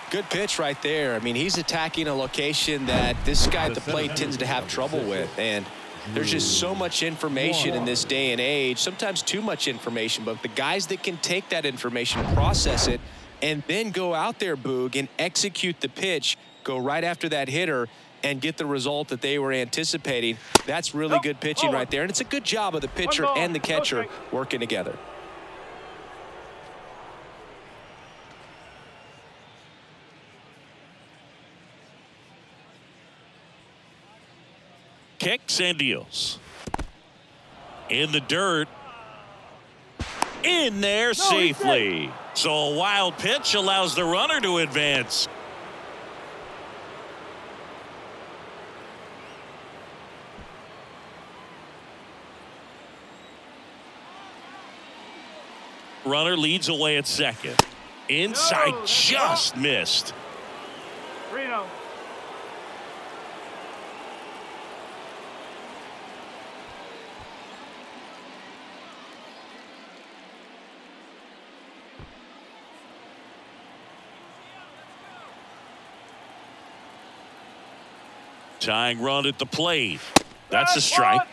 Speaker 1: Good pitch right there. I mean, he's attacking a location that this guy at the plate tends to have trouble with. And there's just so much information in this day and age, sometimes too much information. But the guys that can take that information, process it, and then go out there, Boog, and execute the pitch, go right after that hitter, and get the result that they were anticipating. That's really good pitching right there. And it's a good job of the pitcher and the catcher working together.
Speaker 2: Kicks and deals. In the dirt. In there safely. So a wild pitch allows the runner to advance. Runner leads away at second. Inside, just missed.
Speaker 4: 3-0.
Speaker 2: Tying run at the plate. That's a strike.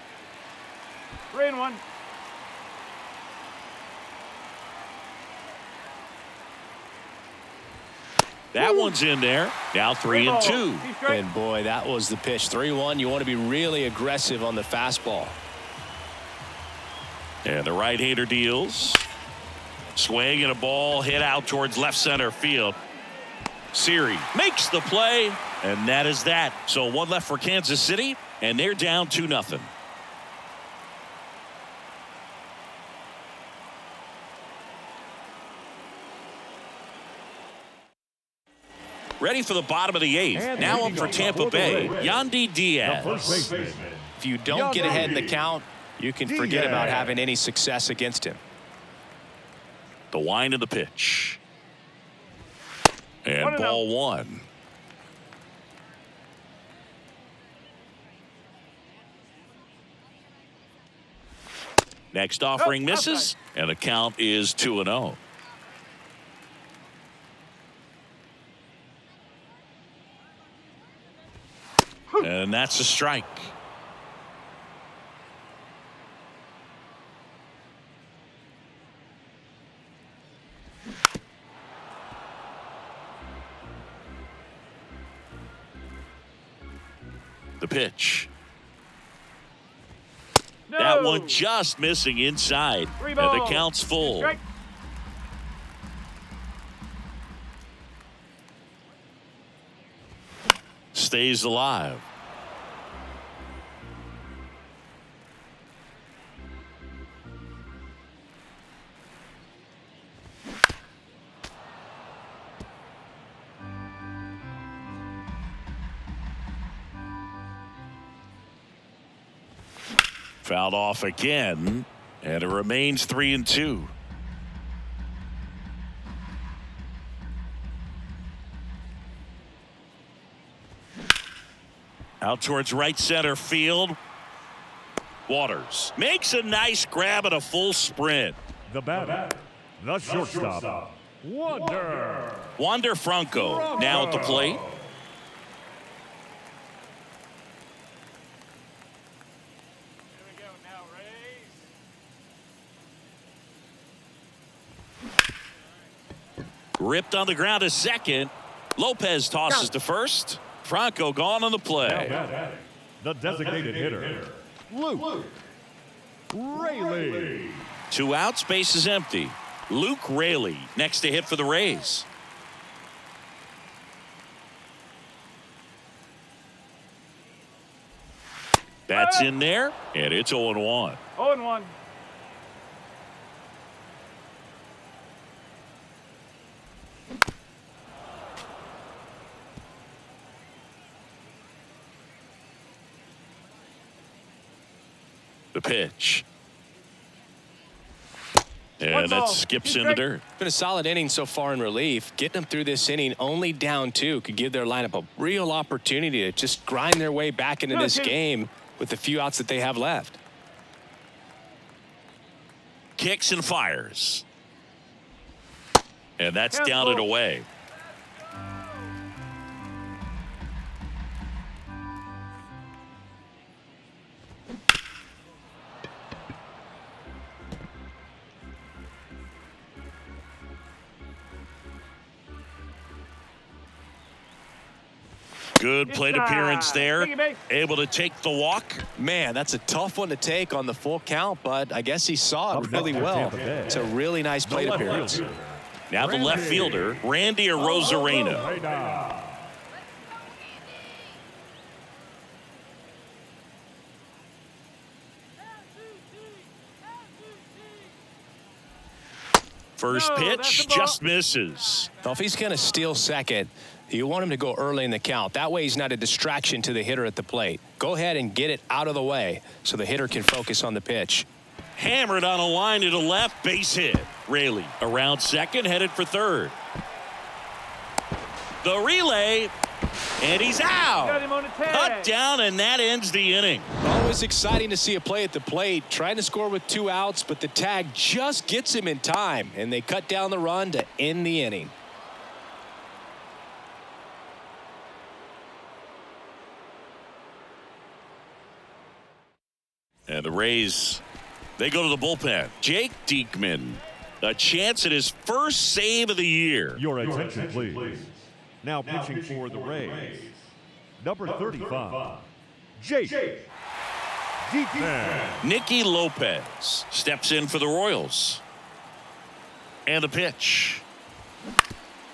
Speaker 4: 3-1.
Speaker 2: That one's in there. Now 3-2.
Speaker 1: And boy, that was the pitch. 3-1. You want to be really aggressive on the fastball.
Speaker 2: And the right-hander deals. Swing and a ball hit out towards left center field. Siri makes the play, and that is that. So one left for Kansas City, and they're down 2-0. Ready for the bottom of the 8th. Now up for Tampa Bay, Yandy Diaz.
Speaker 1: If you don't get ahead in the count, you can forget about having any success against him.
Speaker 2: The wind of the pitch. And ball 1. Next offering misses, and the count is 2-0. And that's a strike. The pitch.
Speaker 4: No.
Speaker 2: That one just missing inside. And the count's full. Stays alive. Fouled off again, and it remains 3-2. Out towards right center field. Waters makes a nice grab at a full sprint.
Speaker 3: The batter, the shortstop,
Speaker 2: Wander Franco now at the plate. Ripped on the ground to second. Lopez tosses to first. Franco gone on the play.
Speaker 3: The designated hitter, Luke Raley.
Speaker 2: 2 outs, base is empty. Luke Raley next to hit for the Rays. That's in there, and it's 0-1.
Speaker 4: 0-1.
Speaker 2: The pitch. And that skips in the dirt.
Speaker 1: Been a solid inning so far in relief. Getting them through this inning only down 2 could give their lineup a real opportunity to just grind their way back into this game with the few outs that they have left.
Speaker 2: Kicks and fires. And that's down and away. Good plate appearance there. Able to take the walk.
Speaker 1: Man, that's a tough one to take on the full count, but I guess he saw it really well. It's a really nice plate appearance.
Speaker 2: Now the left fielder, Randy Arozarena. First pitch just misses.
Speaker 1: Well, if he's going to steal second, you want him to go early in the count. That way he's not a distraction to the hitter at the plate. Go ahead and get it out of the way so the hitter can focus on the pitch.
Speaker 2: Hammered on a line to the left, base hit. Raley around second, headed for third. The relay, and he's out. Cut down, and that ends the inning.
Speaker 1: Always exciting to see a play at the plate, trying to score with 2 outs, but the tag just gets him in time, and they cut down the run to end the inning.
Speaker 2: And the Rays, they go to the bullpen. Jake Diekman, a chance at his first save of the year.
Speaker 3: Your attention, please. Now pitching for the Rays, number 35, Jake Diekman.
Speaker 2: Nicky Lopez steps in for the Royals. And the pitch.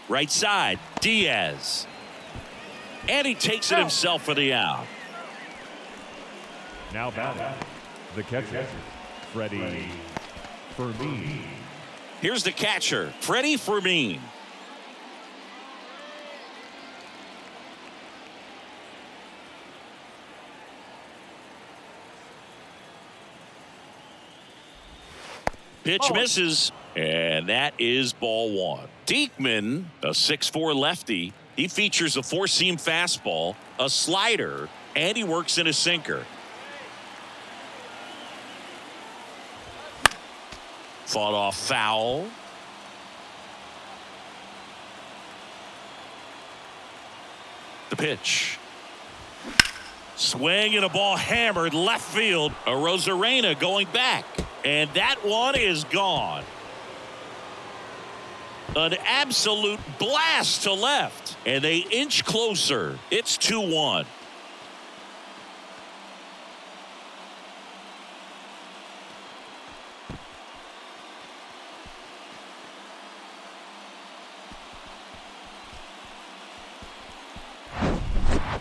Speaker 2: Right side, Diaz. And he takes it himself for the out.
Speaker 3: Now batting, the catcher, Freddie Fermin.
Speaker 2: Here's the catcher, Freddie Fermin. Pitch misses, and that is ball 1. Diekman, a 6'4" lefty, he features a 4-seam fastball, a slider, and he works in a sinker. Fought off foul. The pitch. Swing and a ball hammered left field. Arozarena going back. And that one is gone. An absolute blast to left. And they inch closer. It's 2-1.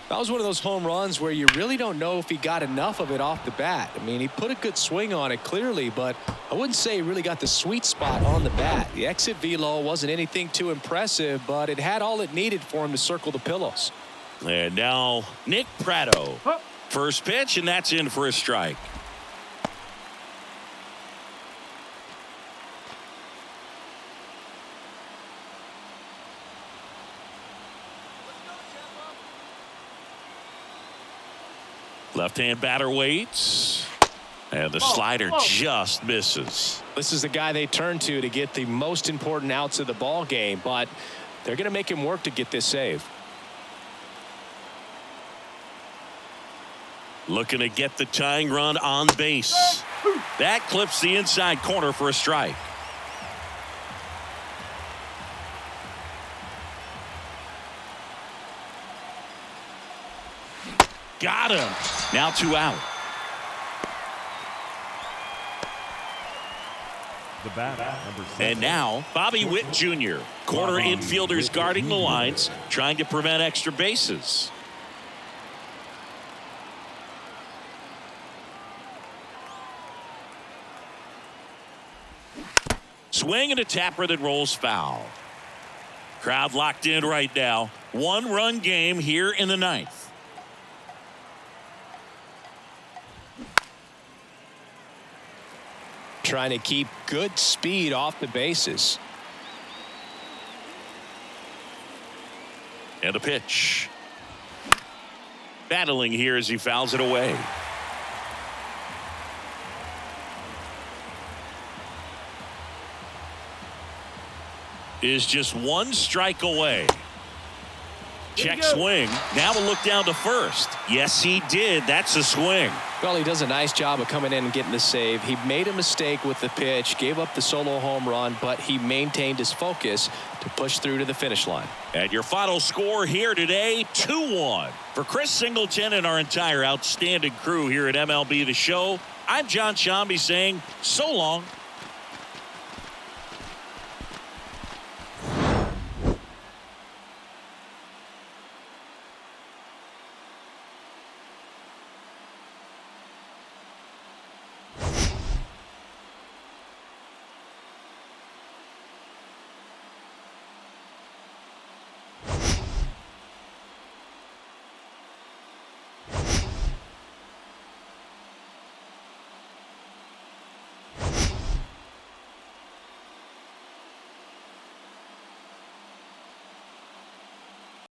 Speaker 1: That was one of those home runs where you really don't know if he got enough of it off the bat. I mean, he put a good swing on it clearly, but I wouldn't say he really got the sweet spot on the bat. The exit velo wasn't anything too impressive, but it had all it needed for him to circle the pillows.
Speaker 2: And now Nick Pratto. First pitch, and that's in for a strike. Left-hand batter waits. And the slider just misses.
Speaker 1: This is the guy they turn to get the most important outs of the ball game, but they're going to make him work to get this save.
Speaker 2: Looking to get the tying run on base. That clips the inside corner for a strike. Got him. Now 2 out.
Speaker 3: The bat, number 7.
Speaker 2: And now Bobby Witt Jr. Corner infielders guarding the lines, trying to prevent extra bases. Swing and a tapper that rolls foul. Crowd locked in right now. 1-run game here in the 9th.
Speaker 1: trying to keep good speed off the bases.
Speaker 2: And a pitch. Battling here as he fouls it away. Is just one strike away. Check swing. Now a look down to first. Yes, he did. That's a swing.
Speaker 1: Well, he does a nice job of coming in and getting the save. He made a mistake with the pitch, gave up the solo home run, but he maintained his focus to push through to the finish line.
Speaker 2: And your final score here today, 2-1. For Chris Singleton and our entire outstanding crew here at MLB The Show, I'm John Shambi saying so long.